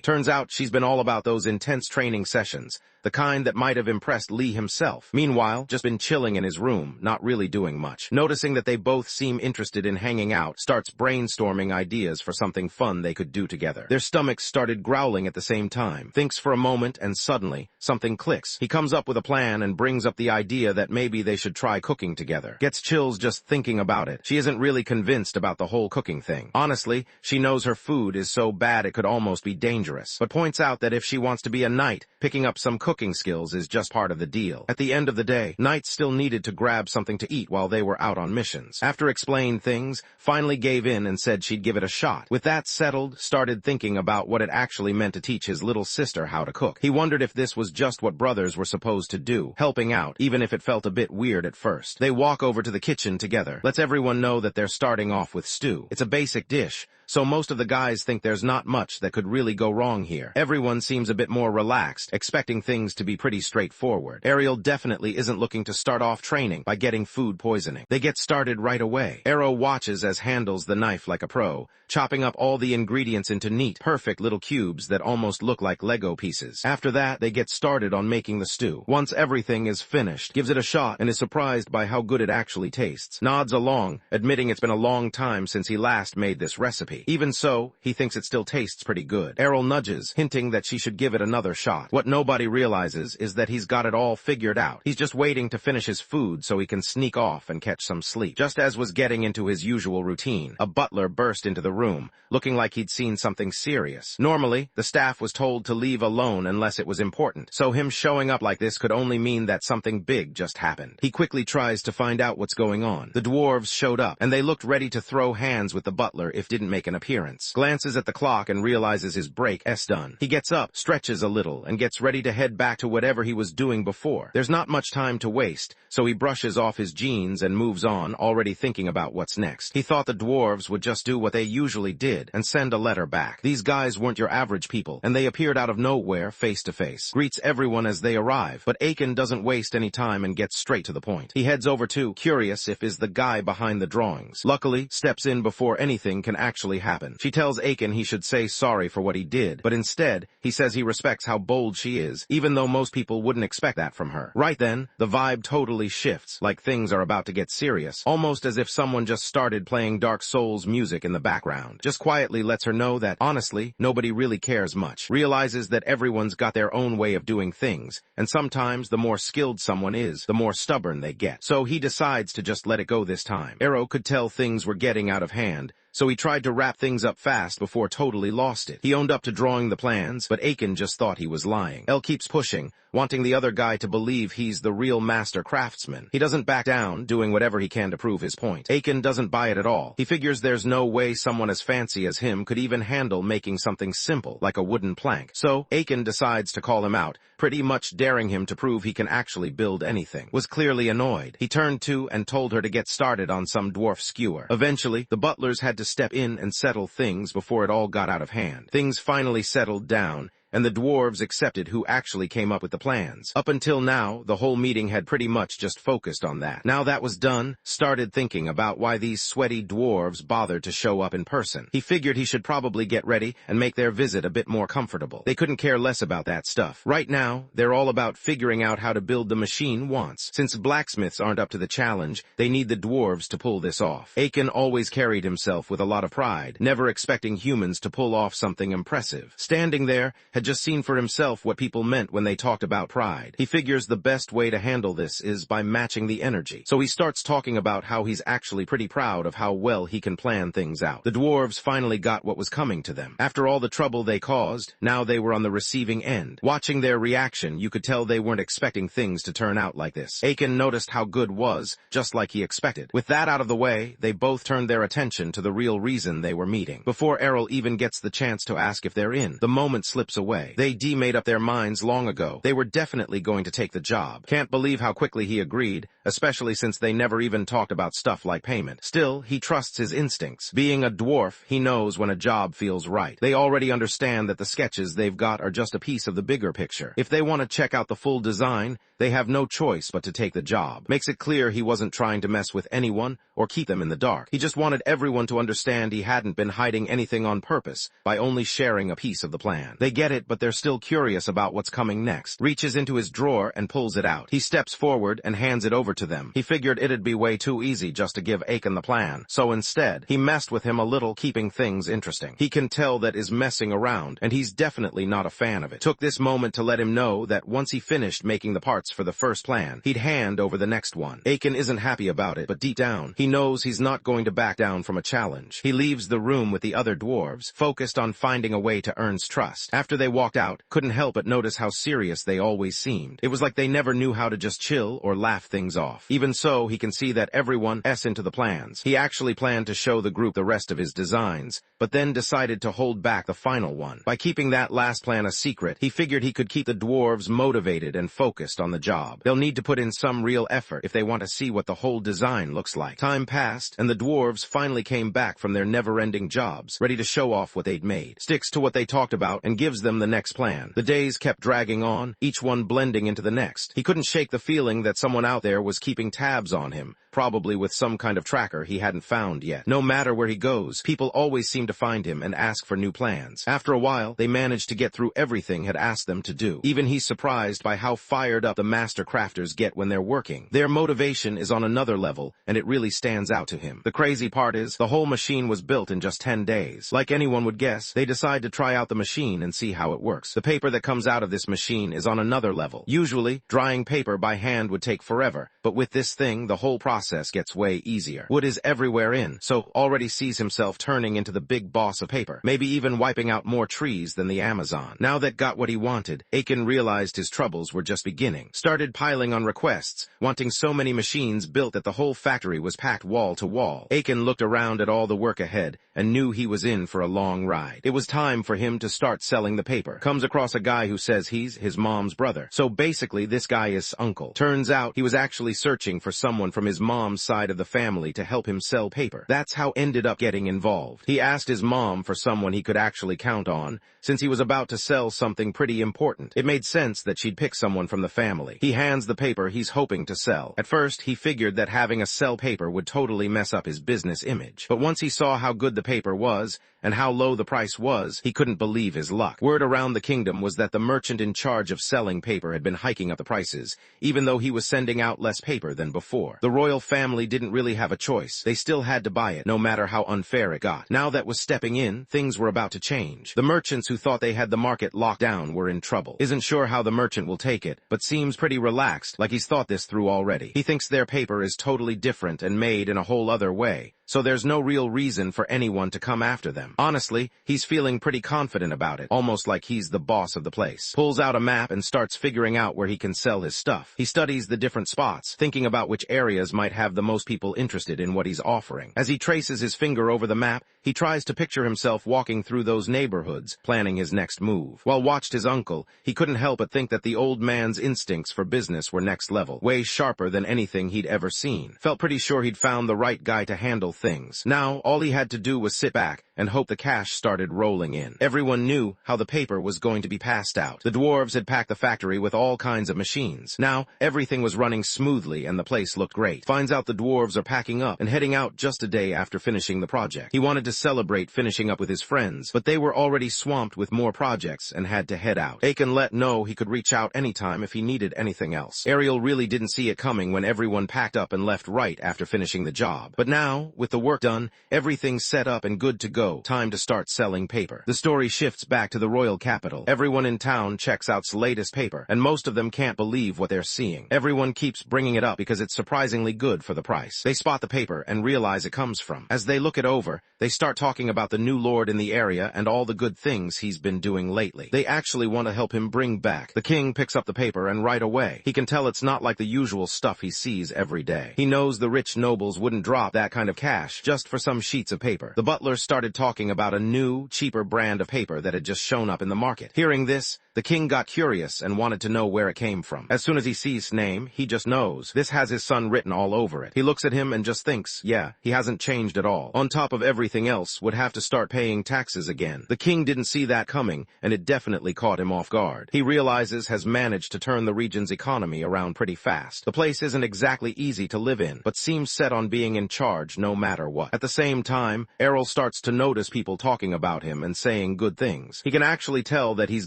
Turns out she's been all about those intense training sessions, the kind that might have impressed Lee himself. Meanwhile, just been chilling in his room, not really doing much. Noticing that they both seem interested in hanging out, starts brainstorming ideas for something fun they could do together. Their stomachs started growling at the same time. Thinks for a moment and suddenly, something clicks. He comes up with a plan and brings up the idea that maybe they should try cooking together. Gets chills just thinking about it. She isn't really convinced about the whole cooking thing. Honestly, she knows her food is so bad it could almost be dangerous, but points out that if she wants to be a knight, picking up some cooking skills is just part of the deal. At the end of the day, knights still needed to grab something to eat while they were out on missions. After explaining things, finally gave in and said she'd give it a shot. With that settled, started thinking about what it actually meant to teach his little sister how to cook. He wondered if this was just what brothers were supposed to do, helping out, even if it felt a bit weird at first. They walk over to the kitchen together. Lets everyone know that they're starting off with stew. It's a basic dish, so most of the guys think there's not much that could really go wrong here. Everyone seems a bit more relaxed, expecting things to be pretty straightforward. Ariel definitely isn't looking to start off training by getting food poisoning. They get started right away. Arrow watches as handles the knife like a pro, chopping up all the ingredients into neat, perfect little cubes that almost look like Lego pieces. After that, they get started on making the stew. Once everything is finished, gives it a shot and is surprised by how good it actually tastes. Nods along, admitting it's been a long time since he last made this recipe. Even so, he thinks it still tastes pretty good. Errol nudges, hinting that she should give it another shot. What nobody realizes is that he's got it all figured out. He's just waiting to finish his food so he can sneak off and catch some sleep. Just as was getting into his usual routine, a butler burst into the room, looking like he'd seen something serious. Normally, the staff was told to leave alone unless it was important, so him showing up like this could only mean that something big just happened. He quickly tries to find out what's going on. The dwarves showed up, and they looked ready to throw hands with the butler if didn't make an appearance. Glances at the clock and realizes his break is done. He gets up, stretches a little, and gets ready to head back to whatever he was doing before. There's not much time to waste, so he brushes off his jeans and moves on, already thinking about what's next. He thought the dwarves would just do what they usually did and send a letter back. These guys weren't your average people, and they appeared out of nowhere face to face. Greets everyone as they arrive, but Aiken doesn't waste any time and gets straight to the point. He heads over to, curious if is the guy behind the drawings. Luckily, steps in before anything can actually actually happen. She tells Aiken he should say sorry for what he did, but instead, he says he respects how bold she is, even though most people wouldn't expect that from her. Right then, the vibe totally shifts, like things are about to get serious, almost as if someone just started playing Dark Souls music in the background. Just quietly lets her know that, honestly, nobody really cares much. Realizes that everyone's got their own way of doing things, and sometimes the more skilled someone is, the more stubborn they get. So he decides to just let it go this time. Arrow could tell things were getting out of hand, so he tried to wrap things up fast before totally lost it. He owned up to drawing the plans, but Aiken just thought he was lying. Elle keeps pushing, wanting the other guy to believe he's the real master craftsman. He doesn't back down, doing whatever he can to prove his point. Aiken doesn't buy it at all. He figures there's no way someone as fancy as him could even handle making something simple, like a wooden plank. So, Aiken decides to call him out, pretty much daring him to prove he can actually build anything. Was clearly annoyed. He turned to and told her to get started on some dwarf skewer. Eventually, the butlers had to step in and settle things before it all got out of hand. Things finally settled down, and the dwarves accepted who actually came up with the plans. Up until now, the whole meeting had pretty much just focused on that. Now that was done, started thinking about why these sweaty dwarves bothered to show up in person. He figured he should probably get ready and make their visit a bit more comfortable. They couldn't care less about that stuff. Right now, they're all about figuring out how to build the machine once. Since blacksmiths aren't up to the challenge, they need the dwarves to pull this off. Aiken always carried himself with a lot of pride, never expecting humans to pull off something impressive. Standing there, had just seen for himself what people meant when they talked about pride. He figures the best way to handle this is by matching the energy. So he starts talking about how he's actually pretty proud of how well he can plan things out. The dwarves finally got what was coming to them. After all the trouble they caused, now they were on the receiving end. Watching their reaction, you could tell they weren't expecting things to turn out like this. Aiken noticed how good was, just like he expected. With that out of the way, they both turned their attention to the real reason they were meeting. Before Errol even gets the chance to ask if they're in, the moment slips away. They made up their minds long ago. They were definitely going to take the job. Can't believe how quickly he agreed, especially since they never even talked about stuff like payment. Still, he trusts his instincts. Being a dwarf, he knows when a job feels right. They already understand that the sketches they've got are just a piece of the bigger picture. If they want to check out the full design, they have no choice but to take the job. Makes it clear he wasn't trying to mess with anyone or keep them in the dark. He just wanted everyone to understand he hadn't been hiding anything on purpose by only sharing a piece of the plan. They get it, but they're still curious about what's coming next. Reaches into his drawer and pulls it out. He steps forward and hands it over to them. He figured it'd be way too easy just to give Aiken the plan. So instead, he messed with him a little, keeping things interesting. He can tell that is messing around, and he's definitely not a fan of it. Took this moment to let him know that once he finished making the parts for the first plan, he'd hand over the next one. Aiken isn't happy about it, but deep down, he knows he's not going to back down from a challenge. He leaves the room with the other dwarves, focused on finding a way to earn trust. After they walked out, couldn't help but notice how serious they always seemed. It was like they never knew how to just chill or laugh things off. Even so, he can see that everyone into the plans. He actually planned to show the group the rest of his designs, but then decided to hold back the final one. By keeping that last plan a secret, he figured he could keep the dwarves motivated and focused on the job. They'll need to put in some real effort if they want to see what the whole design looks like. Time passed, and the dwarves finally came back from their never-ending jobs, ready to show off what they'd made. Sticks to what they talked about and gives them the next plan. The days kept dragging on, each one blending into the next. He couldn't shake the feeling that someone out there was keeping tabs on him, probably with some kind of tracker he hadn't found yet. No matter where he goes, people always seem to find him and ask for new plans. After a while, they managed to get through everything had asked them to do. Even he's surprised by how fired up the master crafters get when they're working. Their motivation is on another level, and it really stands out to him. The crazy part is, the whole machine was built in just 10 days. Like anyone would guess, they decide to try out the machine and see how it works. The paper that comes out of this machine is on another level. Usually, drying paper by hand would take forever, but with this thing, the whole process gets way easier. Wood is everywhere so already sees himself turning into the big boss of paper, maybe even wiping out more trees than the Amazon. Now that got what he wanted, Aiken realized his troubles were just beginning. Started piling on requests, wanting so many machines built that the whole factory was packed wall to wall. Aiken looked around at all the work ahead and knew he was in for a long ride. It was time for him to start selling the paper. Comes across a guy who says he's his mom's brother. So basically, this guy is uncle. Turns out he was actually searching for someone from his mom's side of the family to help him sell paper. That's how ended up getting involved. He asked his mom for someone he could actually count on, since he was about to sell something pretty important. It made sense that she'd pick someone from the family. He hands the paper he's hoping to sell. At first, he figured that having a sell paper would totally mess up his business image. But once he saw how good the paper was, and how low the price was, he couldn't believe his luck. Word around the kingdom was that the merchant in charge of selling paper had been hiking up the prices, even though he was sending out less paper than before. The royal family didn't really have a choice. They still had to buy it, no matter how unfair it got. Now that was stepping in, things were about to change. The merchants who thought they had the market locked down were in trouble. Isn't sure how the merchant will take it, but seems pretty relaxed, like he's thought this through already. He thinks their paper is totally different and made in a whole other way, so there's no real reason for anyone to come after them. Honestly, he's feeling pretty confident about it, almost like he's the boss of the place. Pulls out a map and starts figuring out where he can sell his stuff. He studies the different spots, thinking about which areas might have the most people interested in what he's offering. As he traces his finger over the map, he tries to picture himself walking through those neighborhoods, planning his next move. While watched his uncle, he couldn't help but think that the old man's instincts for business were next level, way sharper than anything he'd ever seen. Felt pretty sure he'd found the right guy to handle things. Now, all he had to do was sit back and hope the cash started rolling in. Everyone knew how the paper was going to be passed out. The dwarves had packed the factory with all kinds of machines. Now, everything was running smoothly and the place looked great. Finds out the dwarves are packing up and heading out just a day after finishing the project. He wanted to celebrate finishing up with his friends, but they were already swamped with more projects and had to head out. Aiken let know he could reach out anytime if he needed anything else. Ariel really didn't see it coming when everyone packed up and left right after finishing the job. But now, with the work done, everything's set up and good to go. Time to start selling paper. The story shifts back to the royal capital. Everyone in town checks out's latest paper, and most of them can't believe what they're seeing. Everyone keeps bringing it up because it's surprisingly good for the price. They spot the paper and realize it comes from. As they look it over, they start talking about the new lord in the area and all the good things he's been doing lately. They actually want to help him bring back. The king picks up the paper and right away, he can tell it's not like the usual stuff he sees every day. He knows the rich nobles wouldn't drop that kind of cash just for some sheets of paper. The butler started talking about a new, cheaper brand of paper that had just shown up in the market. Hearing this, the king got curious and wanted to know where it came from. As soon as he sees his name, he just knows. This has his son written all over it. He looks at him and just thinks, yeah, he hasn't changed at all. On top of everything else, would have to start paying taxes again. The king didn't see that coming, and it definitely caught him off guard. He realizes has managed to turn the region's economy around pretty fast. The place isn't exactly easy to live in, but seems set on being in charge no matter what. At the same time, Errol starts to notice people talking about him and saying good things. He can actually tell that he's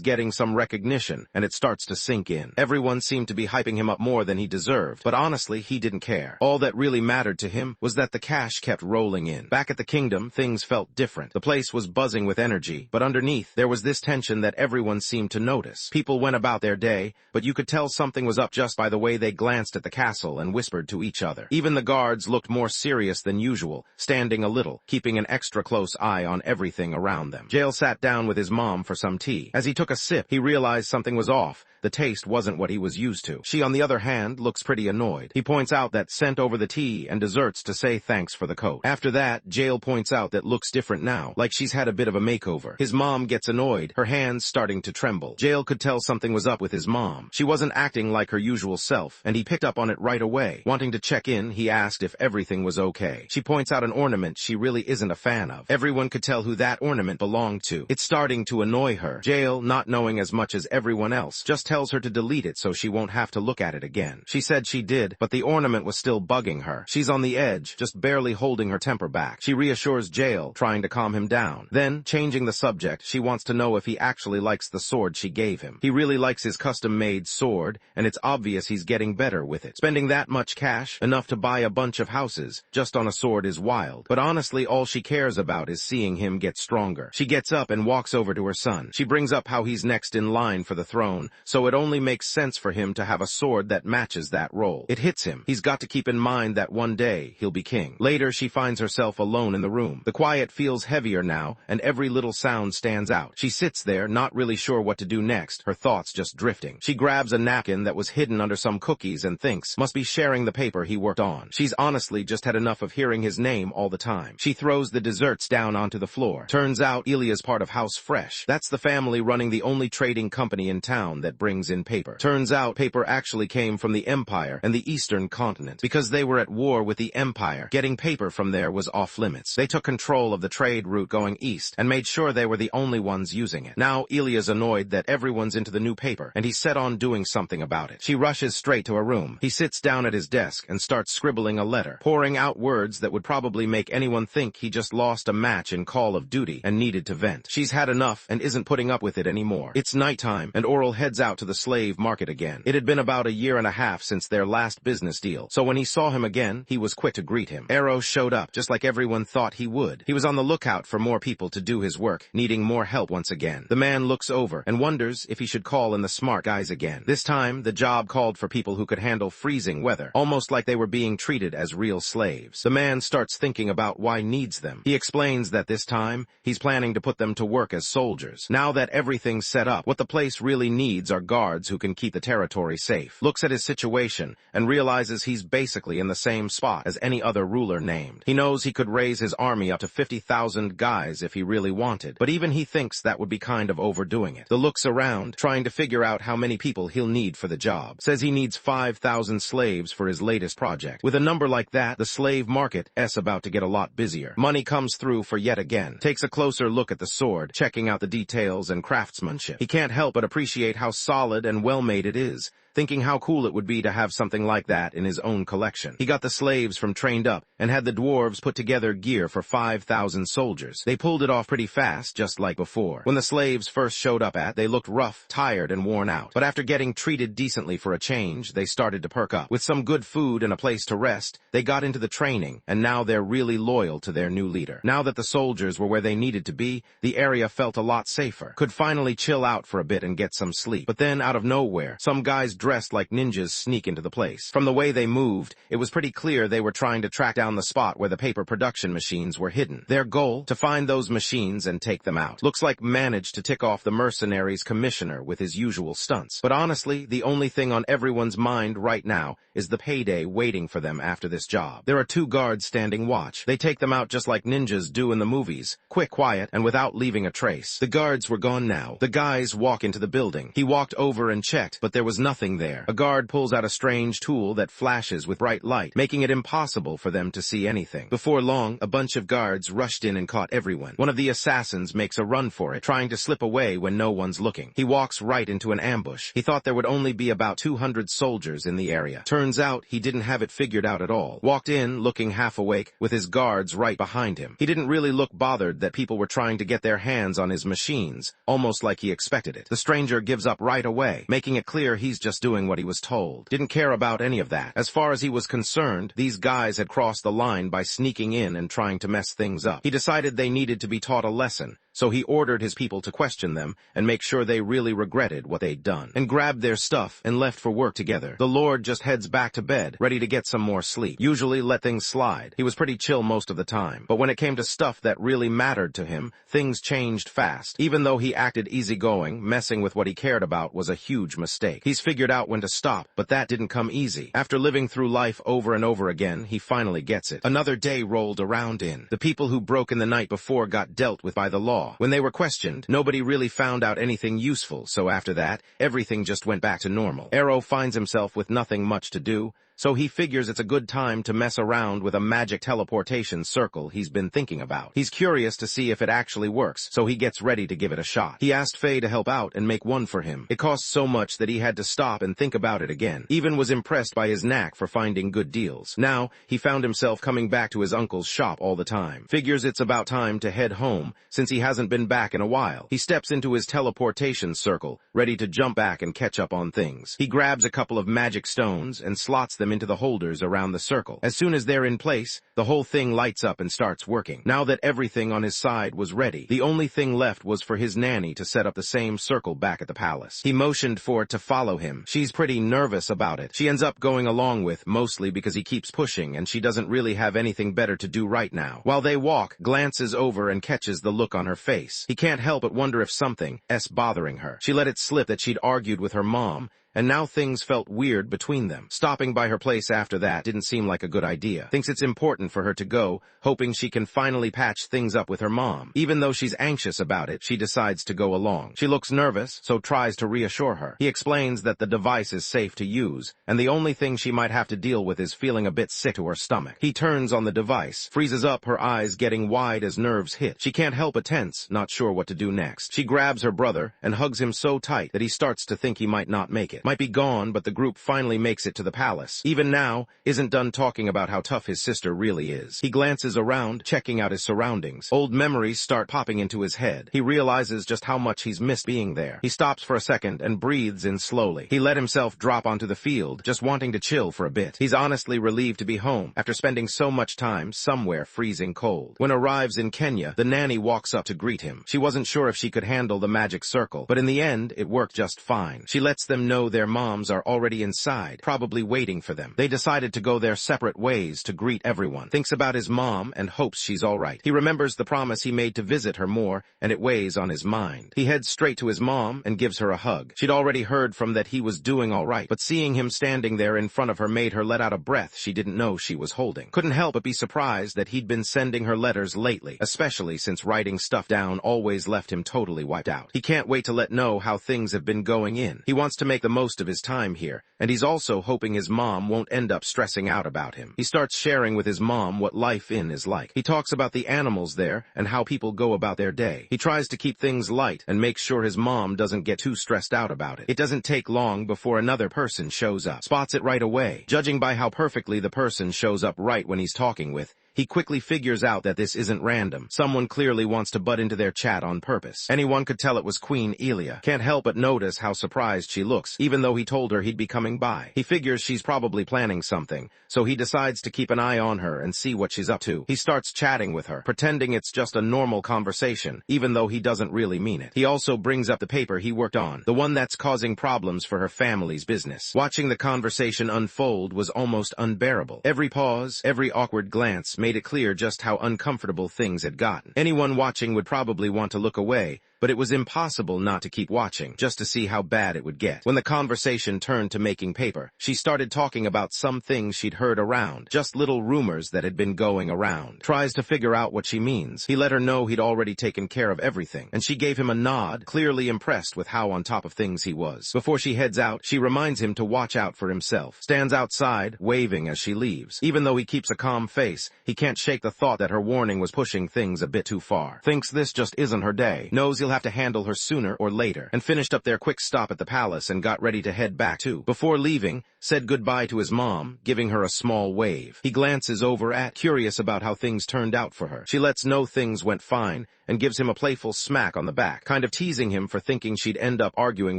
getting some recognition, and it starts to sink in. Everyone seemed to be hyping him up more than he deserved, but honestly, he didn't care. All that really mattered to him was that the cash kept rolling in. Back at the kingdom, things felt different. The place was buzzing with energy, but underneath, there was this tension that everyone seemed to notice. People went about their day, but you could tell something was up just by the way they glanced at the castle and whispered to each other. Even the guards looked more serious than usual, standing a little, keeping an extra close eye on everything around them. Jail sat down with his mom for some tea. As he took a sip, he realized something was off. The taste wasn't what he was used to. She, on the other hand, looks pretty annoyed. He points out that sent over the tea and desserts to say thanks for the coat. After that, Jail points out that looks different now, like she's had a bit of a makeover. His mom gets annoyed, her hands starting to tremble. Jail could tell something was up with his mom. She wasn't acting like her usual self, and he picked up on it right away. Wanting to check in, he asked if everything was okay. She points out an ornament she really isn't a fan of. Everyone could tell who that ornament belonged to. It's starting to annoy her. Jail, not knowing as much as everyone else, just tells her to delete it so she won't have to look at it again. She said she did, but the ornament was still bugging her. She's on the edge, just barely holding her temper back. She reassures Jail, trying to calm him down. Then, changing the subject, she wants to know if he actually likes the sword she gave him. He really likes his custom-made sword, and it's obvious he's getting better with it. Spending that much cash, enough to buy a bunch of houses, just on a sword is wild. But honestly, all she cares about is seeing him get stronger. She gets up and walks over to her son. She brings up how he's next in line for the throne, so it only makes sense for him to have a sword that matches that role. It hits him. He's got to keep in mind that one day he'll be king. Later, she finds herself alone in the room. The quiet feels heavier now, and every little sound stands out. She sits there, not really sure what to do next, her thoughts just drifting. She grabs a napkin that was hidden under some cookies and thinks, must be sharing the paper he worked on. She's honestly just had enough of hearing his name all the time. She throws the desserts down onto the floor. Turns out Elia's part of House Fresh. That's the family running the only trading company in town that brings in paper. Turns out paper actually came from the Empire and the Eastern continent. Because because they were at war with the Empire. Getting paper from there was off limits. They took control of the trade route going east and made sure they were the only ones using it. Now Ilya's annoyed that everyone's into the new paper, and he's set on doing something about it. She rushes straight to her room. He sits down at his desk and starts scribbling a letter, pouring out words that would probably make anyone think he just lost a match in Call of Duty and needed to vent. She's had enough and isn't putting up with it anymore. It's nighttime, and Oral heads out to the slave market again. It had been about a year and a half since their last business deal, so when he saw him again, he was quick to greet him. Arrow showed up, just like everyone thought he would. He was on the lookout for more people to do his work, needing more help once again. The man looks over and wonders if he should call in the smart guys again. This time, the job called for people who could handle freezing weather, almost like they were being treated as real slaves. The man starts thinking about why he needs them. He explains that this time, he's planning to put them to work as soldiers. Now that everything's set up, what the place really needs are guards who can keep the territory safe. Looks at his situation and realizes he's basically in the same spot as any other ruler named. He knows he could raise his army up to 50,000 guys if he really wanted, but even he thinks that would be kind of overdoing it. The looks around, trying to figure out how many people he'll need for the job. Says he needs 5,000 slaves for his latest project. With a number like that, the slave market is about to get a lot busier. Money comes through for yet again. Takes a closer look at the sword, checking out the details and craftsmanship. He can't help but appreciate how solid and well-made it is, thinking how cool it would be to have something like that in his own collection. He got the slaves from trained up and had the dwarves put together gear for 5,000 soldiers. They pulled it off pretty fast, just like before. When the slaves first showed up they looked rough, tired, and worn out. But after getting treated decently for a change, they started to perk up. With some good food and a place to rest, they got into the training, and now they're really loyal to their new leader. Now that the soldiers were where they needed to be, the area felt a lot safer. Could finally chill out for a bit and get some sleep. But then, out of nowhere, some guys dressed like ninjas sneak into the place. From the way they moved, it was pretty clear they were trying to track down the spot where the paper production machines were hidden. Their goal? To find those machines and take them out. Looks like managed to tick off the mercenaries' commissioner with his usual stunts. But honestly, the only thing on everyone's mind right now is the payday waiting for them after this job. There are 2 guards standing watch. They take them out just like ninjas do in the movies. Quick, quiet, and without leaving a trace. The guards were gone now. The guys walk into the building. He walked over and checked, but there was nothing there. A guard pulls out a strange tool that flashes with bright light, making it impossible for them to see anything. Before long, a bunch of guards rushed in and caught everyone. One of the assassins makes a run for it, trying to slip away when no one's looking. He walks right into an ambush. He thought there would only be about 200 soldiers in the area. Turns out, he didn't have it figured out at all. Walked in, looking half awake, with his guards right behind him. He didn't really look bothered that people were trying to get their hands on his machines, almost like he expected it. The stranger gives up right away, making it clear he's just doing what he was told. Didn't care about any of that. As far as he was concerned, these guys had crossed the line by sneaking in and trying to mess things up. He decided they needed to be taught a lesson, so he ordered his people to question them and make sure they really regretted what they'd done, and grabbed their stuff and left for work together. The Lord just heads back to bed, ready to get some more sleep. Usually let things slide. He was pretty chill most of the time, but when it came to stuff that really mattered to him, things changed fast. Even though he acted easygoing, messing with what he cared about was a huge mistake. He's figured out when to stop, but that didn't come easy. After living through life over and over again, he finally gets it. Another day rolled around in. The people who broke in the night before got dealt with by the law. When they were questioned, nobody really found out anything useful, so after that, everything just went back to normal. Arrow finds himself with nothing much to do, so he figures it's a good time to mess around with a magic teleportation circle he's been thinking about. He's curious to see if it actually works, so he gets ready to give it a shot. He asked Faye to help out and make one for him. It cost so much that he had to stop and think about it again. Even was impressed by his knack for finding good deals. Now, he found himself coming back to his uncle's shop all the time. Figures it's about time to head home, since he hasn't been back in a while. He steps into his teleportation circle, ready to jump back and catch up on things. He grabs a couple of magic stones and slots them into the holders around the circle. As soon as they're in place, the whole thing lights up and starts working. Now that everything on his side was ready, the only thing left was for his nanny to set up the same circle back at the palace. He motioned for it to follow him. She's pretty nervous about it. She ends up going along with, mostly because he keeps pushing and she doesn't really have anything better to do right now. While they walk, glances over and catches the look on her face. He can't help but wonder if something's bothering her. She let it slip that she'd argued with her mom, and now things felt weird between them. Stopping by her place after that didn't seem like a good idea. Thinks it's important for her to go, hoping she can finally patch things up with her mom. Even though she's anxious about it, she decides to go along. She looks nervous, so tries to reassure her. He explains that the device is safe to use, and the only thing she might have to deal with is feeling a bit sick to her stomach. He turns on the device, freezes up, her eyes getting wide as nerves hit. She can't help but tense, not sure what to do next. She grabs her brother and hugs him so tight that he starts to think he might not make it. Might be gone, but the group finally makes it to the palace. Even now, isn't done talking about how tough his sister really is. He glances around, checking out his surroundings. Old memories start popping into his head. He realizes just how much he's missed being there. He stops for a second and breathes in slowly. He let himself drop onto the field, just wanting to chill for a bit. He's honestly relieved to be home after spending so much time somewhere freezing cold. When arrives in Kenya, the nanny walks up to greet him. She wasn't sure if she could handle the magic circle, but in the end, it worked just fine. She lets them know their moms are already inside, probably waiting for them. They decided to go their separate ways to greet everyone. Thinks about his mom and hopes she's alright. He remembers the promise he made to visit her more, and it weighs on his mind. He heads straight to his mom and gives her a hug. She'd already heard from that he was doing alright, but seeing him standing there in front of her made her let out a breath she didn't know she was holding. Couldn't help but be surprised that he'd been sending her letters lately, especially since writing stuff down always left him totally wiped out. He can't wait to let know how things have been going in. He wants to make the most of his time here, and he's also hoping his mom won't end up stressing out about him. He starts sharing with his mom what life in is like. He talks about the animals there and how people go about their day. He tries to keep things light and make sure his mom doesn't get too stressed out about it. It doesn't take long before another person shows up. Spots it right away. Judging by how perfectly the person shows up right when he's talking with, he quickly figures out that this isn't random. Someone clearly wants to butt into their chat on purpose. Anyone could tell it was Queen Elia. Can't help but notice how surprised she looks, even though he told her he'd be coming by. He figures she's probably planning something, so he decides to keep an eye on her and see what she's up to. He starts chatting with her, pretending it's just a normal conversation, even though he doesn't really mean it. He also brings up the paper he worked on, the one that's causing problems for her family's business. Watching the conversation unfold was almost unbearable. Every pause, every awkward glance made it clear just how uncomfortable things had gotten. Anyone watching would probably want to look away, but it was impossible not to keep watching, just to see how bad it would get. When the conversation turned to making paper, she started talking about some things she'd heard around, just little rumors that had been going around. Tries to figure out what she means. He let her know he'd already taken care of everything, and she gave him a nod, clearly impressed with how on top of things he was. Before she heads out, she reminds him to watch out for himself. Stands outside, waving as she leaves. Even though he keeps a calm face, he can't shake the thought that her warning was pushing things a bit too far. Thinks this just isn't her day. Knows he'll have to handle her sooner or later, and finished up their quick stop at the palace and got ready to head back too. Before leaving, said goodbye to his mom, giving her a small wave. He glances over at, curious about how things turned out for her. She lets know things went fine, and gives him a playful smack on the back, kind of teasing him for thinking she'd end up arguing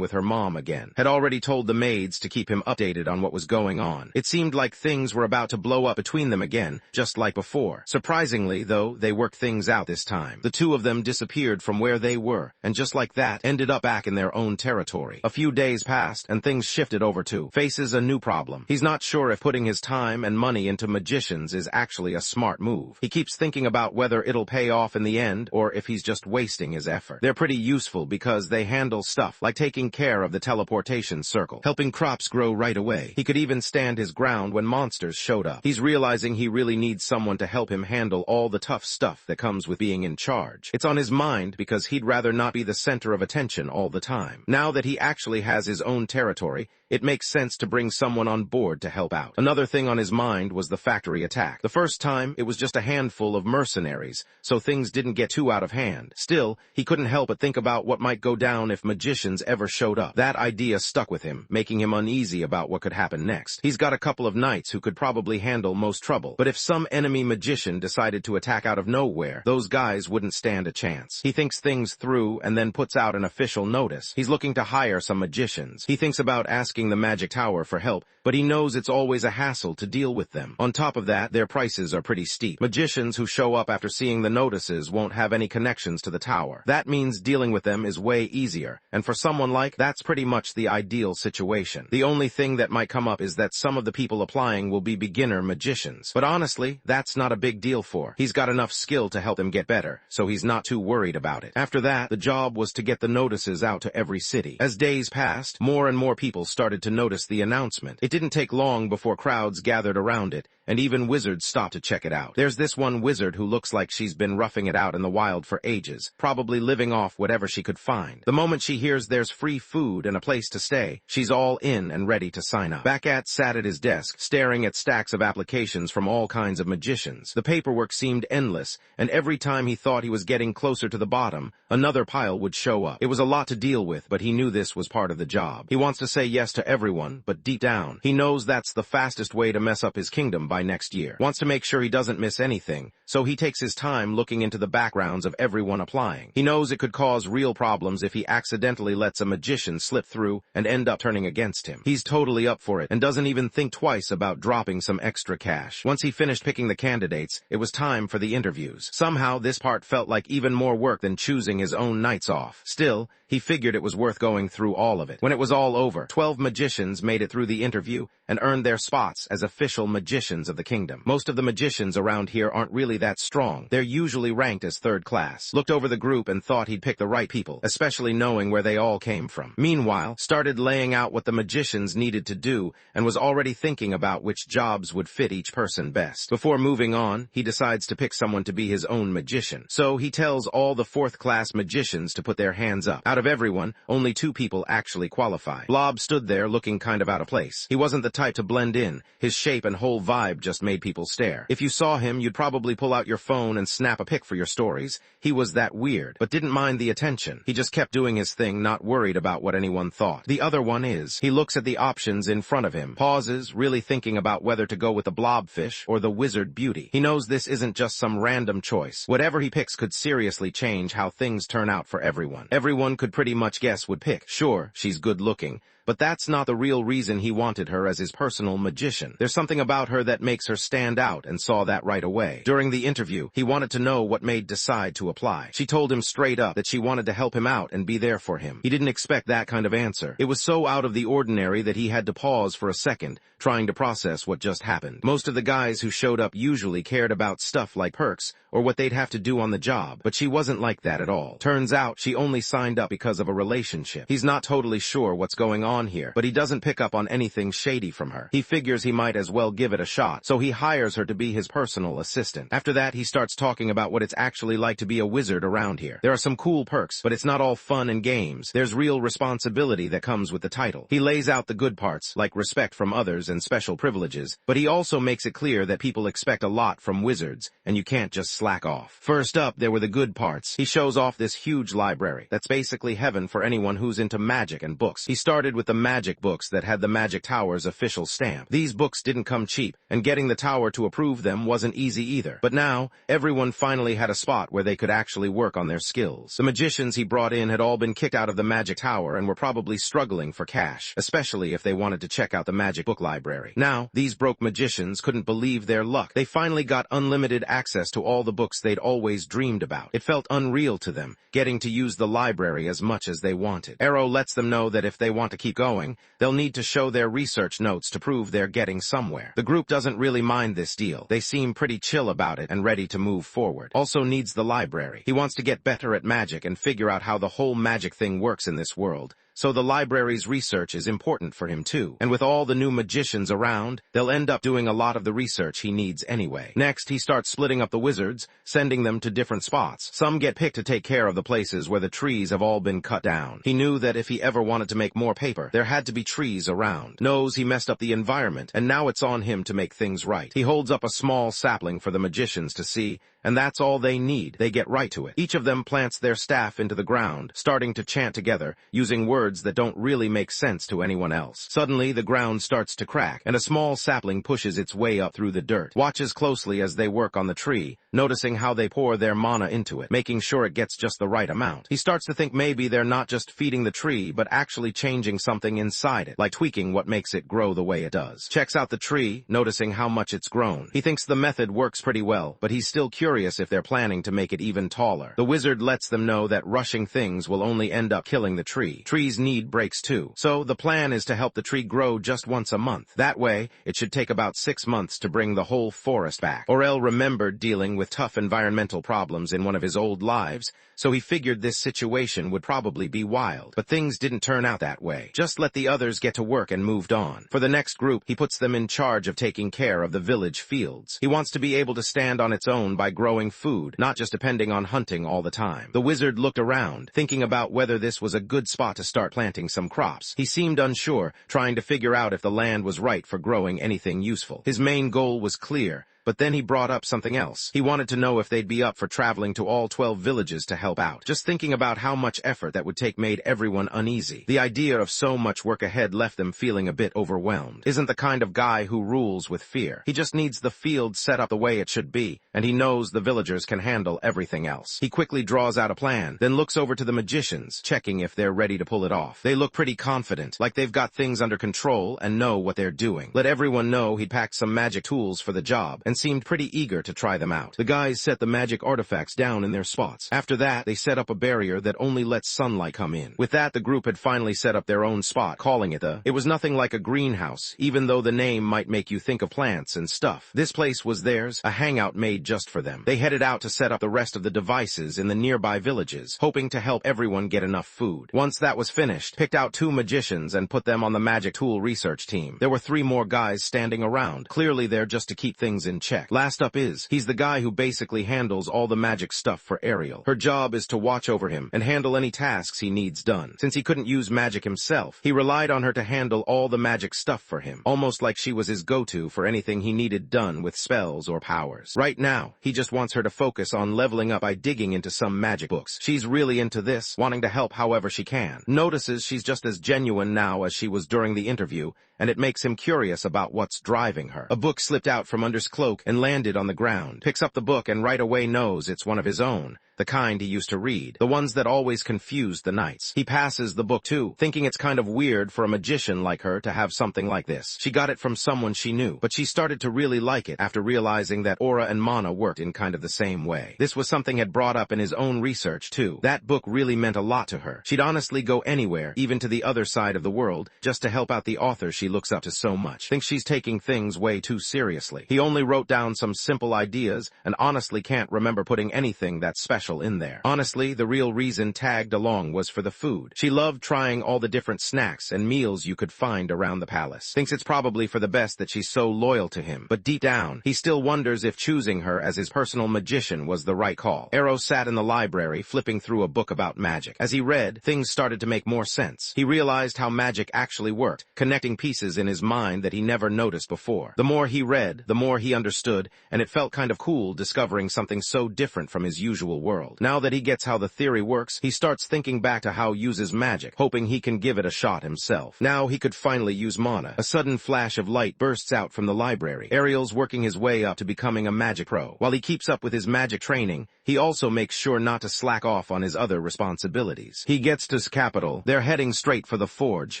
with her mom again. Had already told the maids to keep him updated on what was going on. It seemed like things were about to blow up between them again, just like before. Surprisingly, though, they worked things out this time. The two of them disappeared from where they were, and just like that, ended up back in their own territory. A few days passed, and things shifted over to faces a new problem. He's not sure if putting his time and money into magicians is actually a smart move. He keeps thinking about whether it'll pay off in the end, or if he's just wasting his effort. They're pretty useful because they handle stuff like taking care of the teleportation circle, helping crops grow right away. He could even stand his ground when monsters showed up. He's realizing he really needs someone to help him handle all the tough stuff that comes with being in charge. It's on his mind because he'd rather not be the center of attention all the time. Now that he actually has his own territory, it makes sense to bring someone on board to help out. Another thing on his mind was the factory attack. The first time, it was just a handful of mercenaries, so things didn't get too out of hand. Still, he couldn't help but think about what might go down if magicians ever showed up. That idea stuck with him, making him uneasy about what could happen next. He's got a couple of knights who could probably handle most trouble, but if some enemy magician decided to attack out of nowhere, those guys wouldn't stand a chance. He thinks things through and then puts out an official notice. He's looking to hire some magicians. He thinks about asking the Magic Tower for help, but he knows it's always a hassle to deal with them. On top of that, their prices are pretty steep. Magicians who show up after seeing the notices won't have any connections to the tower. That means dealing with them is way easier, and for someone like that's pretty much the ideal situation. The only thing that might come up is that some of the people applying will be beginner magicians. But honestly, that's not a big deal for. He's got enough skill to help them get better, so he's not too worried about it. After that, the job was to get the notices out to every city. As days passed, more and more people started to notice the announcement. It didn't take long before crowds gathered around it, and even wizards stopped to check it out. There's this one wizard who looks like she's been roughing it out in the wild for ages, probably living off whatever she could find. The moment she hears there's free food and a place to stay, she's all in and ready to sign up. Bakat sat at his desk, staring at stacks of applications from all kinds of magicians. The paperwork seemed endless, and every time he thought he was getting closer to the bottom, another pile would show up. It was a lot to deal with, but he knew this was part of the job. He wants to say yes to everyone, but deep down, he knows that's the fastest way to mess up his kingdom by next year. Wants to make sure he doesn't miss anything, so he takes his time looking into the backgrounds of everyone applying. He knows it could cause real problems if he accidentally lets a magician slip through and end up turning against him. He's totally up for it and doesn't even think twice about dropping some extra cash. Once he finished picking the candidates, it was time for the interviews. Somehow, this part felt like even more work than choosing his own nights off. Still, he figured it was worth going through all of it. When it was all over, 12 magicians made it through the interview and earned their spots as official magicians of the kingdom. Most of the magicians around here aren't really that strong. They're usually ranked as third class. Looked over the group and thought he'd pick the right people, especially knowing where they all came from. Meanwhile, started laying out what the magicians needed to do and was already thinking about which jobs would fit each person best. Before moving on, he decides to pick someone to be his own magician. So he tells all the fourth-class magicians to put their hands up. Out of everyone, only 2 people actually qualify. Blob stood there looking kind of out of place. He wasn't the type to blend in. His shape and whole vibe just made people stare. If you saw him, you'd probably pull out your phone and snap a pic for your stories. He was that weird, but didn't mind the attention. He just kept doing his thing, not worried about what anyone thought. The other one is. He looks at the options in front of him, pauses, really thinking about whether to go with the blobfish or the wizard beauty. He knows this isn't just some random choice. Whatever he picks could seriously change how things turn out for everyone. Everyone could pretty much guess would pick. Sure, she's good looking, but that's not the real reason he wanted her as his personal magician. There's something about her that makes her stand out, and saw that right away. During the interview, he wanted to know what made decide to apply. She told him straight up that she wanted to help him out and be there for him. He didn't expect that kind of answer. It was so out of the ordinary that he had to pause for a second, trying to process what just happened. Most of the guys who showed up usually cared about stuff like perks or what they'd have to do on the job, but she wasn't like that at all. Turns out she only signed up because of a relationship. He's not totally sure what's going on here, but he doesn't pick up on anything shady from her. He figures he might as well give it a shot, so he hires her to be his personal assistant. After that, he starts talking about what it's actually like to be a wizard around here. There are some cool perks, but it's not all fun and games. There's real responsibility that comes with the title. He lays out the good parts, like respect from others and special privileges, but he also makes it clear that people expect a lot from wizards, and you can't just slack off. First up, there were the good parts. He shows off this huge library that's basically heaven for anyone who's into magic and books. He started with the magic books that had the Magic Tower's official stamp. These books didn't come cheap, and getting the tower to approve them wasn't easy either. But now, everyone finally had a spot where they could actually work on their skills. The magicians he brought in had all been kicked out of the Magic Tower and were probably struggling for cash, especially if they wanted to check out the magic book library. Now, these broke magicians couldn't believe their luck. They finally got unlimited access to all the books they'd always dreamed about. It felt unreal to them, getting to use the library as much as they wanted. Arrow lets them know that if they want to keep going, they'll need to show their research notes to prove they're getting somewhere. The group doesn't really mind this deal. They seem pretty chill about it and ready to move forward. Also needs the library. He wants to get better at magic and figure out how the whole magic thing works in this world. So the library's research is important for him too. And with all the new magicians around, they'll end up doing a lot of the research he needs anyway. Next, he starts splitting up the wizards, sending them to different spots. Some get picked to take care of the places where the trees have all been cut down. He knew that if he ever wanted to make more paper, there had to be trees around. Knows he messed up the environment, and now it's on him to make things right. He holds up a small sapling for the magicians to see, and that's all they need. They get right to it. Each of them plants their staff into the ground, starting to chant together, using words that don't really make sense to anyone else. Suddenly, the ground starts to crack, and a small sapling pushes its way up through the dirt. Watches closely as they work on the tree, noticing how they pour their mana into it, making sure it gets just the right amount. He starts to think maybe they're not just feeding the tree, but actually changing something inside it, like tweaking what makes it grow the way it does. Checks out the tree, noticing how much it's grown. He thinks the method works pretty well, but he's still curious curious if they're planning to make it even taller. The wizard lets them know that rushing things will only end up killing the tree. Trees need breaks too. So the plan is to help the tree grow just once a month. That way, it should take about 6 months to bring the whole forest back. Aurel remembered dealing with tough environmental problems in one of his old lives, so he figured this situation would probably be wild. But things didn't turn out that way. Just let the others get to work and moved on. For the next group, he puts them in charge of taking care of the village fields. He wants to be able to stand on its own by growing food, not just depending on hunting all the time. The wizard looked around, thinking about whether this was a good spot to start planting some crops. He seemed unsure, trying to figure out if the land was right for growing anything useful. His main goal was clear, but then he brought up something else. He wanted to know if they'd be up for traveling to all 12 villages to help out. Just thinking about how much effort that would take made everyone uneasy. The idea of so much work ahead left them feeling a bit overwhelmed. Isn't the kind of guy who rules with fear. He just needs the field set up the way it should be, and he knows the villagers can handle everything else. He quickly draws out a plan, then looks over to the magicians, checking if they're ready to pull it off. They look pretty confident, like they've got things under control and know what they're doing. Let everyone know he'd packed some magic tools for the job, and seemed pretty eager to try them out. The guys set the magic artifacts down in their spots. After that, they set up a barrier that only lets sunlight come in. With that, the group had finally set up their own spot, calling it It was nothing like a greenhouse, even though the name might make you think of plants and stuff. This place was theirs, a hangout made just for them. They headed out to set up the rest of the devices in the nearby villages, hoping to help everyone get enough food. Once that was finished, picked out 2 magicians and put them on the magic tool research team. There were 3 more guys standing around, clearly there just to keep things in check. Last up he's the guy who basically handles all the magic stuff for Ariel. Her job is to watch over him and handle any tasks he needs done. Since he couldn't use magic himself, he relied on her to handle all the magic stuff for him, almost like she was his go-to for anything he needed done with spells or powers. Right now, he just wants her to focus on leveling up by digging into some magic books. She's really into this, wanting to help however she can. Notices she's just as genuine now as she was during the interview, and it makes him curious about what's driving her. A book slipped out from under his cloak and landed on the ground. Picks up the book and right away knows it's one of his own, the kind he used to read, the ones that always confused the knights. He passes the book too, thinking it's kind of weird for a magician like her to have something like this. She got it from someone she knew, but she started to really like it after realizing that Aura and Mana worked in kind of the same way. This was something had brought up in his own research too. That book really meant a lot to her. She'd honestly go anywhere, even to the other side of the world, just to help out the author she looks up to so much. Thinks she's taking things way too seriously. He only wrote down some simple ideas and honestly can't remember putting anything that special in there. Honestly, the real reason tagged along was for the food. She loved trying all the different snacks and meals you could find around the palace. Thinks it's probably for the best that she's so loyal to him, but deep down, he still wonders if choosing her as his personal magician was the right call. Arrow sat in the library flipping through a book about magic. As he read, things started to make more sense. He realized how magic actually worked, connecting pieces in his mind that he never noticed before. The more he read, the more he understood, and it felt kind of cool discovering something so different from his usual world. Now that he gets how the theory works, he starts thinking back to how he uses magic, hoping he can give it a shot himself. Now he could finally use mana. A sudden flash of light bursts out from the library. Ariel's working his way up to becoming a magic pro. While he keeps up with his magic training, he also makes sure not to slack off on his other responsibilities. He gets to his capital. They're heading straight for the forge.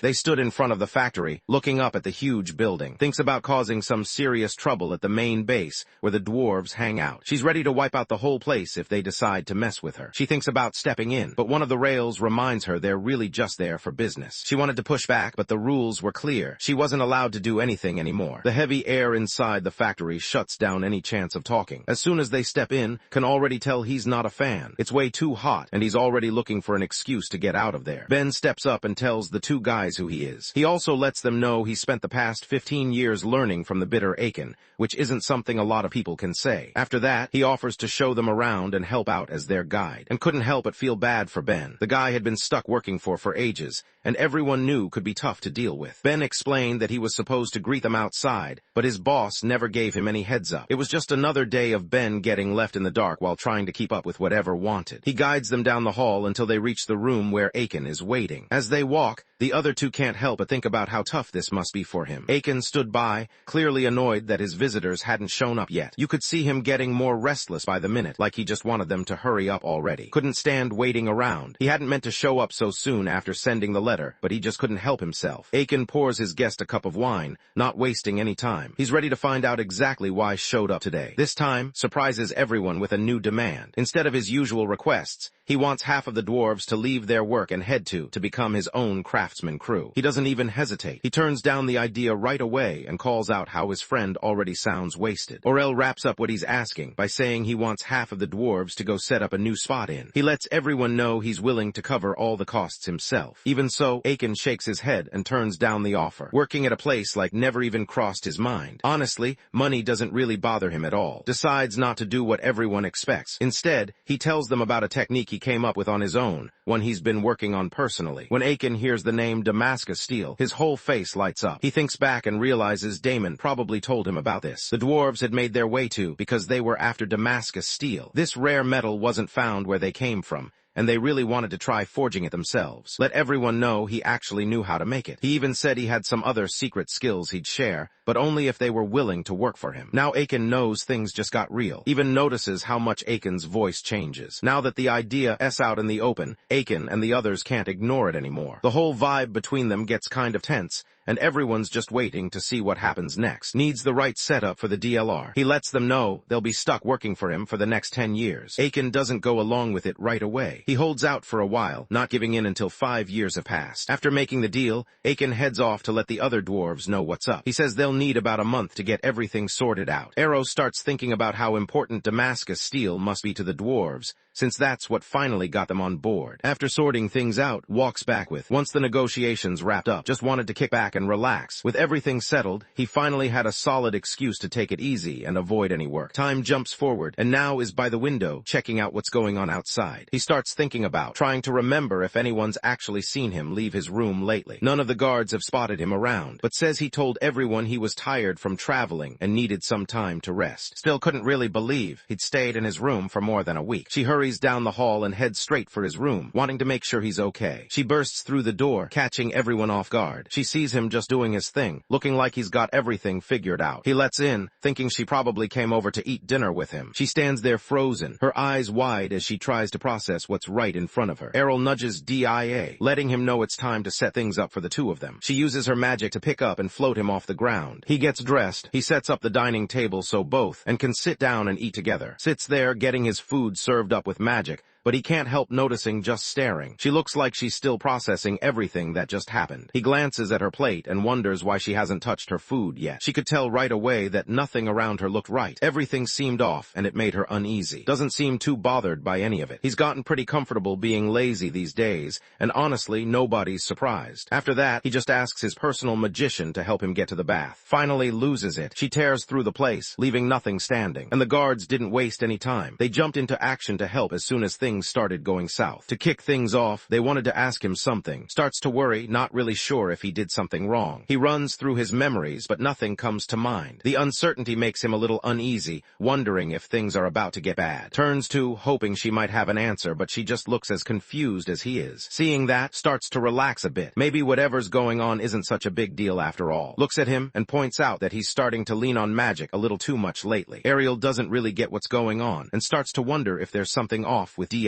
They stood in front of the factory, looking up at the huge building. Thinks about causing some serious trouble at the main base, where the dwarves hang out. She's ready to wipe out the whole place if they decide to mess with her. She thinks about stepping in, but one of the rails reminds her they're really just there for business. She wanted to push back, but the rules were clear. She wasn't allowed to do anything anymore. The heavy air inside the factory shuts down any chance of talking. As soon as they step in, can already tell he's not a fan. It's way too hot, and he's already looking for an excuse to get out of there. Ben steps up and tells the 2 guys who he is. He also lets them know he spent the past 15 years learning from the bitter Aiken, which isn't something a lot of people can say. After that, he offers to show them around and help out as their guide, and couldn't help but feel bad for Ben. The guy had been stuck working for ages, and everyone knew could be tough to deal with. Ben explained that he was supposed to greet them outside, but his boss never gave him any heads up. It was just another day of Ben getting left in the dark while trying to keep up with whatever wanted. He guides them down the hall until they reach the room where Aiken is waiting. As they walk, the other 2 can't help but think about how tough this must be for him. Aiken stood by, clearly annoyed that his visitors hadn't shown up yet. You could see him getting more restless by the minute, like he just wanted them to hurry up already. Couldn't stand waiting around. He hadn't meant to show up so soon after sending the letter, but he just couldn't help himself. Aiken pours his guest a cup of wine, not wasting any time. He's ready to find out exactly why showed up today. This time, surprises everyone with a new demand. Instead of his usual requests, he wants half of the dwarves to leave their work and head to become his own craftsman crew. He doesn't even hesitate. He turns down the idea right away and calls out how his friend already sounds wasted. Orel wraps up what he's asking by saying he wants half of the dwarves to go set up a new spot in. He lets everyone know he's willing to cover all the costs himself. Even so, Aiken shakes his head and turns down the offer. Working at a place like never even crossed his mind. Honestly, money doesn't really bother him at all. Decides not to do what everyone expects. Instead, he tells them about a technique he came up with on his own, one he's been working on personally. When Aiken hears the name Damascus steel, his whole face lights up. He thinks back and realizes Damon probably told him about this. The dwarves had made their way to because they were after Damascus steel. This rare metal wasn't found where they came from, and they really wanted to try forging it themselves. Let everyone know he actually knew how to make it. He even said he had some other secret skills he'd share, but only if they were willing to work for him. Now Aiken knows things just got real. Even notices how much Aiken's voice changes. Now that the idea is out in the open, Aiken and the others can't ignore it anymore. The whole vibe between them gets kind of tense, and everyone's just waiting to see what happens next. Needs the right setup for the DLR. He lets them know they'll be stuck working for him for the next 10 years. Aiken doesn't go along with it right away. He holds out for a while, not giving in until 5 years have passed. After making the deal, Aiken heads off to let the other dwarves know what's up. He says they'll need about a month to get everything sorted out. Arrow starts thinking about how important Damascus steel must be to the dwarves, since that's what finally got them on board. After sorting things out, walks back with, once the negotiations wrapped up, just wanted to kick back and relax. With everything settled, he finally had a solid excuse to take it easy and avoid any work. Time jumps forward, and now is by the window, checking out what's going on outside. He starts thinking about, trying to remember if anyone's actually seen him leave his room lately. None of the guards have spotted him around, but says he told everyone he was tired from traveling and needed some time to rest. Still couldn't really believe he'd stayed in his room for more than a week. She hurries down the hall and heads straight for his room, wanting to make sure he's okay. She bursts through the door, catching everyone off guard. She sees him just doing his thing, looking like he's got everything figured out. He lets in, thinking she probably came over to eat dinner with him. She stands there frozen, her eyes wide as she tries to process what's right in front of her. Errol nudges DIA, letting him know it's time to set things up for the two of them. She uses her magic to pick up and float him off the ground. He gets dressed, he sets up the dining table so both and can sit down and eat together. Sits there getting his food served up with magic, but he can't help noticing just staring. She looks like she's still processing everything that just happened. He glances at her plate and wonders why she hasn't touched her food yet. She could tell right away that nothing around her looked right. Everything seemed off, and it made her uneasy. Doesn't seem too bothered by any of it. He's gotten pretty comfortable being lazy these days, and honestly, nobody's surprised. After that, he just asks his personal magician to help him get to the bath. Finally loses it. She tears through the place, leaving nothing standing. And the guards didn't waste any time. They jumped into action to help as soon as things started going south. To kick things off, they wanted to ask him something. Starts to worry, not really sure if he did something wrong. He runs through his memories, but nothing comes to mind. The uncertainty makes him a little uneasy, wondering if things are about to get bad. Turns to, hoping she might have an answer, but she just looks as confused as he is. Seeing that, starts to relax a bit. Maybe whatever's going on isn't such a big deal after all. Looks at him and points out that he's starting to lean on magic a little too much lately. Ariel doesn't really get what's going on and starts to wonder if there's something off with DIA.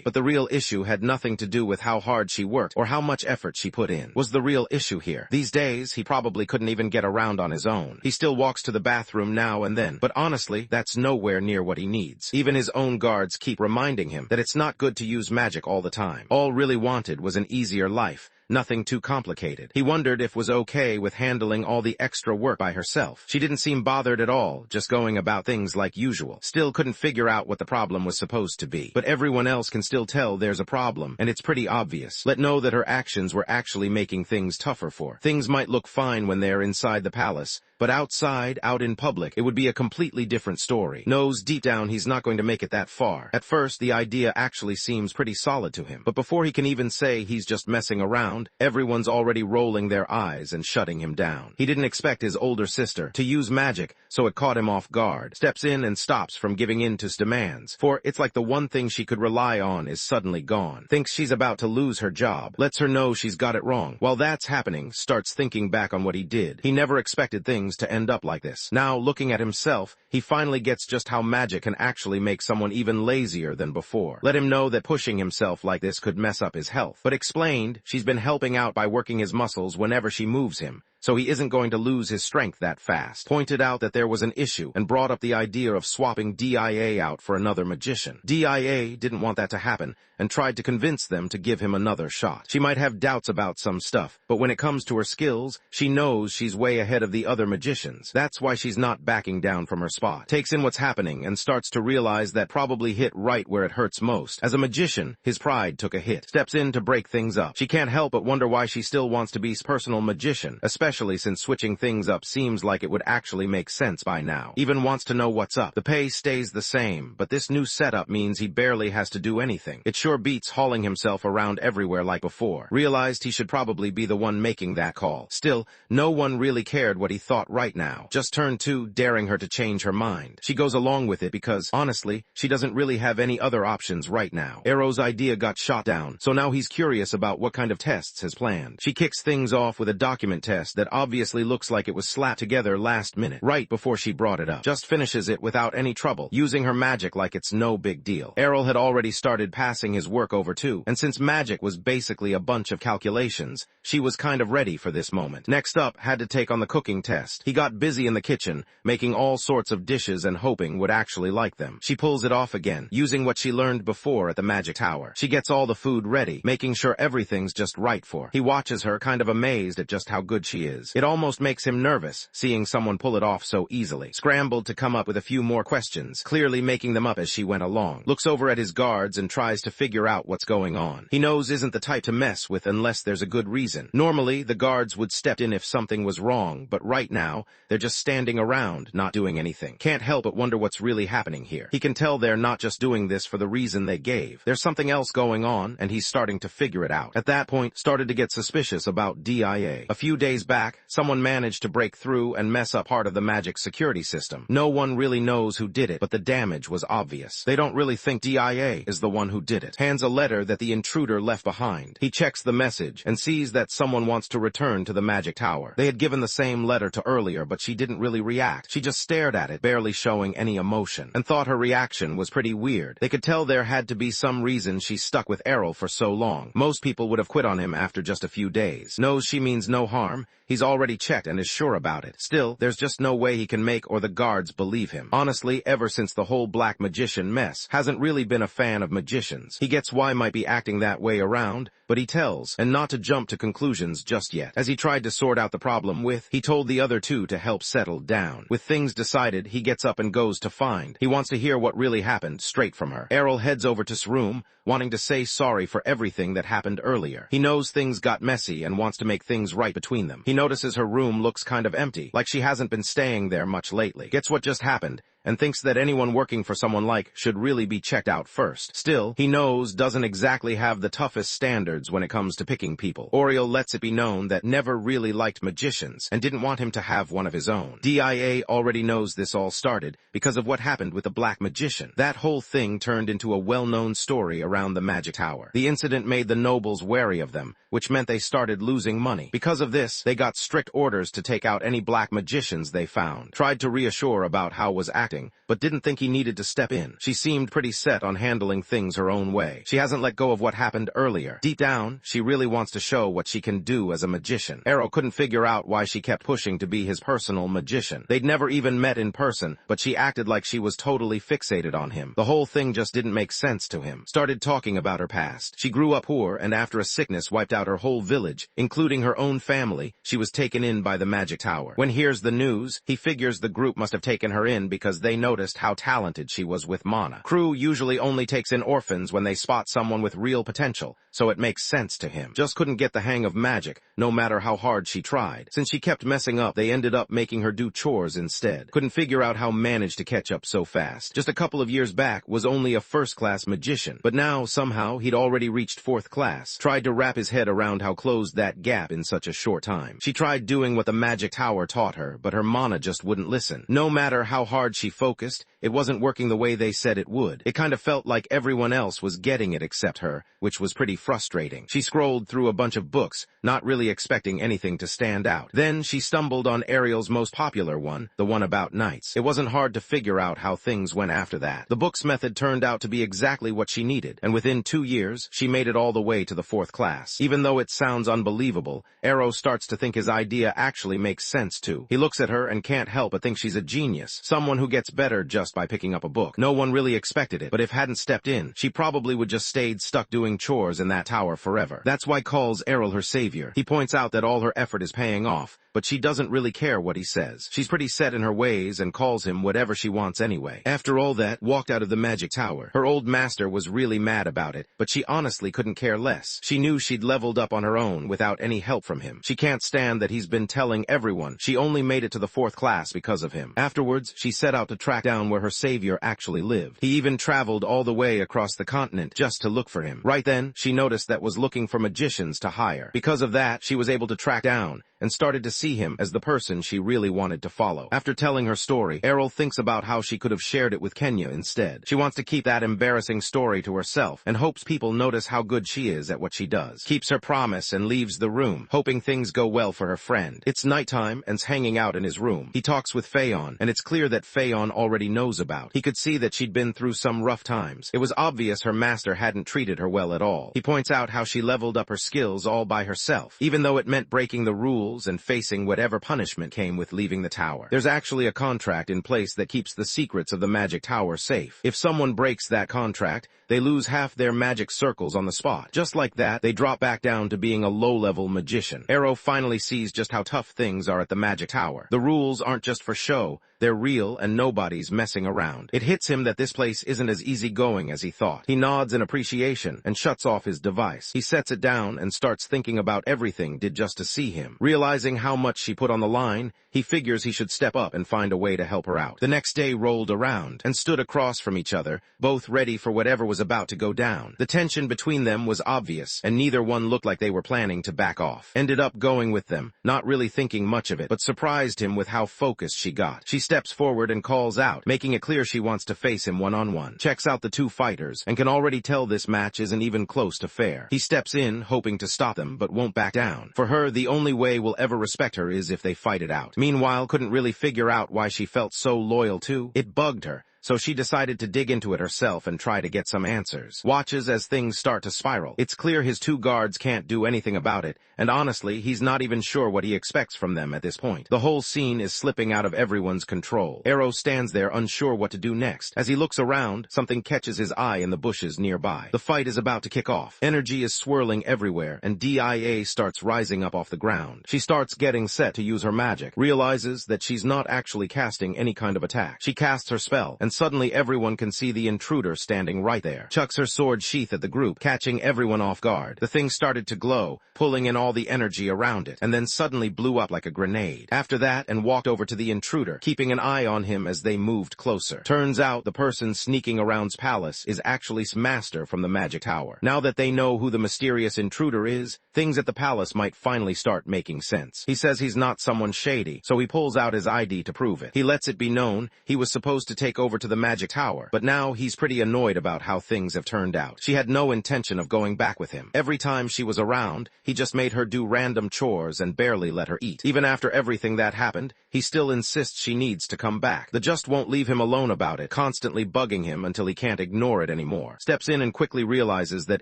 But the real issue had nothing to do with how hard she worked or how much effort she put in. Was the real issue here. These days, he probably couldn't even get around on his own. He still walks to the bathroom now and then, but honestly, that's nowhere near what he needs. Even his own guards keep reminding him that it's not good to use magic all the time. All really wanted was an easier life. Nothing too complicated. He wondered if was okay with handling all the extra work by herself. She didn't seem bothered at all, just going about things like usual. Still couldn't figure out what the problem was supposed to be. But everyone else can still tell there's a problem, and it's pretty obvious. Let know that her actions were actually making things tougher for. Things might look fine when they're inside the palace, but outside, out in public, it would be a completely different story. Knows deep down he's not going to make it that far. At first, the idea actually seems pretty solid to him. But before he can even say he's just messing around, around, everyone's already rolling their eyes and shutting him down. He didn't expect his older sister to use magic, so it caught him off guard. Steps in and stops from giving in to his demands, for it's like the one thing she could rely on is suddenly gone. Thinks she's about to lose her job, lets her know she's got it wrong. While that's happening, starts thinking back on what he did. He never expected things to end up like this. Now, looking at himself, he finally gets just how magic can actually make someone even lazier than before. Let him know that pushing himself like this could mess up his health. But explained, she's been helping out by working his muscles whenever she moves him, so he isn't going to lose his strength that fast. Pointed out that there was an issue and brought up the idea of swapping DIA out for another magician. DIA didn't want that to happen and tried to convince them to give him another shot. She might have doubts about some stuff, but when it comes to her skills, she knows she's way ahead of the other magicians. That's why she's not backing down from her spot. Takes in what's happening and starts to realize that probably hit right where it hurts most. As a magician, his pride took a hit. Steps in to break things up. She can't help but wonder why she still wants to be his personal magician, especially since switching things up seems like it would actually make sense by now. Even wants to know what's up. The pay stays the same, but this new setup means he barely has to do anything. It sure beats hauling himself around everywhere like before. Realized he should probably be the one making that call. Still, no one really cared what he thought right now. Just turned to daring her to change her mind. She goes along with it because, honestly, she doesn't really have any other options right now. Arrow's idea got shot down, so now he's curious about what kind of tests has planned. She kicks things off with a document test that obviously looks like it was slapped together last minute, right before she brought it up. Just finishes it without any trouble, using her magic like it's no big deal. Errol had already started passing his work over too, and since magic was basically a bunch of calculations, she was kind of ready for this moment. Next up, had to take on the cooking test. He got busy in the kitchen, making all sorts of dishes and hoping would actually like them. She pulls it off again, using what she learned before at the magic tower. She gets all the food ready, making sure everything's just right for her. He watches her, kind of amazed at just how good she is. It almost makes him nervous, seeing someone pull it off so easily. Scrambled to come up with a few more questions, clearly making them up as she went along. Looks over at his guards and tries to figure out what's going on. He knows isn't the type to mess with unless there's a good reason. Normally, the guards would step in if something was wrong, but right now, they're just standing around, not doing anything. Can't help but wonder what's really happening here. He can tell they're not just doing this for the reason they gave. There's something else going on, and he's starting to figure it out. At that point, started to get suspicious about DIA. A few days back, someone managed to break through and mess up part of the magic security system. No one really knows who did it, but the damage was obvious. They don't really think DIA is the one who did it. Hands a letter that the intruder left behind. He checks the message and sees that someone wants to return to the magic tower. They had given the same letter to earlier, but she didn't really react. She just stared at it, barely showing any emotion, and thought her reaction was pretty weird. They could tell there had to be some reason she stuck with Errol for so long. Most people would have quit on him after just a few days. Knows she means no harm. He's already checked and is sure about it. Still, there's just no way he can make or the guards believe him. Honestly, ever since the whole black magician mess, hasn't really been a fan of magicians. He gets why might be acting that way around, but he tells, and not to jump to conclusions just yet. As he tried to sort out the problem with, he told the other two to help settle down. With things decided, he gets up and goes to find. He wants to hear what really happened straight from her. Errol heads over to his room, wanting to say sorry for everything that happened earlier. He knows things got messy and wants to make things right between them. He notices her room looks kind of empty, like she hasn't been staying there much lately. Gets what just happened, and thinks that anyone working for someone like should really be checked out first. Still, he knows doesn't exactly have the toughest standards when it comes to picking people. Oriel lets it be known that never really liked magicians and didn't want him to have one of his own. DIA already knows this all started because of what happened with the black magician. That whole thing turned into a well-known story around the magic tower. The incident made the nobles wary of them, which meant they started losing money. Because of this, they got strict orders to take out any black magicians they found. Tried to reassure about how was acting, but didn't think he needed to step in. She seemed pretty set on handling things her own way. She hasn't let go of what happened earlier. Deep down, she really wants to show what she can do as a magician. Arrow couldn't figure out why she kept pushing to be his personal magician. They'd never even met in person, but she acted like she was totally fixated on him. The whole thing just didn't make sense to him. Started talking about her past. She grew up poor, and after a sickness wiped out her whole village, including her own family, she was taken in by the magic tower. When he hears the news, he figures the group must have taken her in because because they noticed how talented she was with mana. Crew usually only takes in orphans when they spot someone with real potential, so it makes sense to him. Just couldn't get the hang of magic, no matter how hard she tried. Since she kept messing up, they ended up making her do chores instead. Couldn't figure out how managed to catch up so fast. Just a couple of years back was only a first-class magician, but now somehow he'd already reached 4th class. Tried to wrap his head around how closed that gap in such a short time. She tried doing what the magic tower taught her, but her mana just wouldn't listen. No matter how hard she focused, it wasn't working the way they said it would. It kind of felt like everyone else was getting it except her, which was pretty frustrating. She scrolled through a bunch of books, not really expecting anything to stand out. Then she stumbled on Ariel's most popular one, the one about knights. It wasn't hard to figure out how things went after that. The book's method turned out to be exactly what she needed, and within 2 years, she made it all the way to the 4th class. Even though it sounds unbelievable, Arrow starts to think his idea actually makes sense too. He looks at her and can't help but think she's a genius, someone who gets better just by picking up a book. No one really expected it, but if hadn't stepped in, she probably would just stayed stuck doing chores in that tower forever. That's why calls Errol her savior. He points out that all her effort is paying off, but she doesn't really care what he says. She's pretty set in her ways and calls him whatever she wants anyway. After all that, walked out of the magic tower. Her old master was really mad about it, but she honestly couldn't care less. She knew she'd leveled up on her own without any help from him. She can't stand that he's been telling everyone she only made it to the 4th class because of him. Afterwards, she set out to track down where her savior actually lived. He even traveled all the way across the continent just to look for him. Right then, she noticed that was looking for magicians to hire. Because of that, she was able to track down and started to see him as the person she really wanted to follow. After telling her story, Errol thinks about how she could have shared it with Kenya instead. She wants to keep that embarrassing story to herself and hopes people notice how good she is at what she does. Keeps her promise and leaves the room, hoping things go well for her friend. It's nighttime and's hanging out in his room. He talks with Phaon, and it's clear that Phaon already knows about. He could see that she'd been through some rough times. It was obvious her master hadn't treated her well at all. He points out how she leveled up her skills all by herself, even though it meant breaking the rules and facing whatever punishment came with leaving the tower. There's actually a contract in place that keeps the secrets of the magic tower safe. If someone breaks that contract, they lose half their magic circles on the spot. Just like that, they drop back down to being a low-level magician. Arrow finally sees just how tough things are at the magic tower. The rules aren't just for show, they're real and nobody's messing around. It hits him that this place isn't as easygoing as he thought. He nods in appreciation and shuts off his device. He sets it down and starts thinking about everything did just to see him. Realizing how much she put on the line, he figures he should step up and find a way to help her out. The next day rolled around and stood across from each other, both ready for whatever was about to go down. The tension between them was obvious, and neither one looked like they were planning to back off. Ended up going with them, not really thinking much of it, but surprised him with how focused she got. She steps forward and calls out, making it clear she wants to face him one-on-one. Checks out the two fighters, and can already tell this match isn't even close to fair. He steps in, hoping to stop them, but won't back down. For her, the only way we'll ever respect her is if they fight it out. Meanwhile, couldn't really figure out why she felt so loyal too. It bugged her, so she decided to dig into it herself and try to get some answers. Watches as things start to spiral. It's clear his two guards can't do anything about it, and honestly, he's not even sure what he expects from them at this point. The whole scene is slipping out of everyone's control. Arrow stands there unsure what to do next. As he looks around, something catches his eye in the bushes nearby. The fight is about to kick off. Energy is swirling everywhere, and DIA starts rising up off the ground. She starts getting set to use her magic, realizes that she's not actually casting any kind of attack. She casts her spell, and suddenly everyone can see the intruder standing right there. Chucks her sword sheath at the group, catching everyone off guard. The thing started to glow, pulling in all the energy around it, and then suddenly blew up like a grenade. After that, and walked over to the intruder, keeping an eye on him as they moved closer. Turns out the person sneaking around's palace is actually Master from the magic tower. Now that they know who the mysterious intruder is, things at the palace might finally start making sense. He says he's not someone shady, so he pulls out his ID to prove it. He lets it be known he was supposed to take over to the magic tower, but now he's pretty annoyed about how things have turned out. She had no intention of going back with him. Every time she was around, he just made her do random chores and barely let her eat. Even after everything that happened, he still insists she needs to come back. The just won't leave him alone about it, constantly bugging him until he can't ignore it anymore. Steps in and quickly realizes that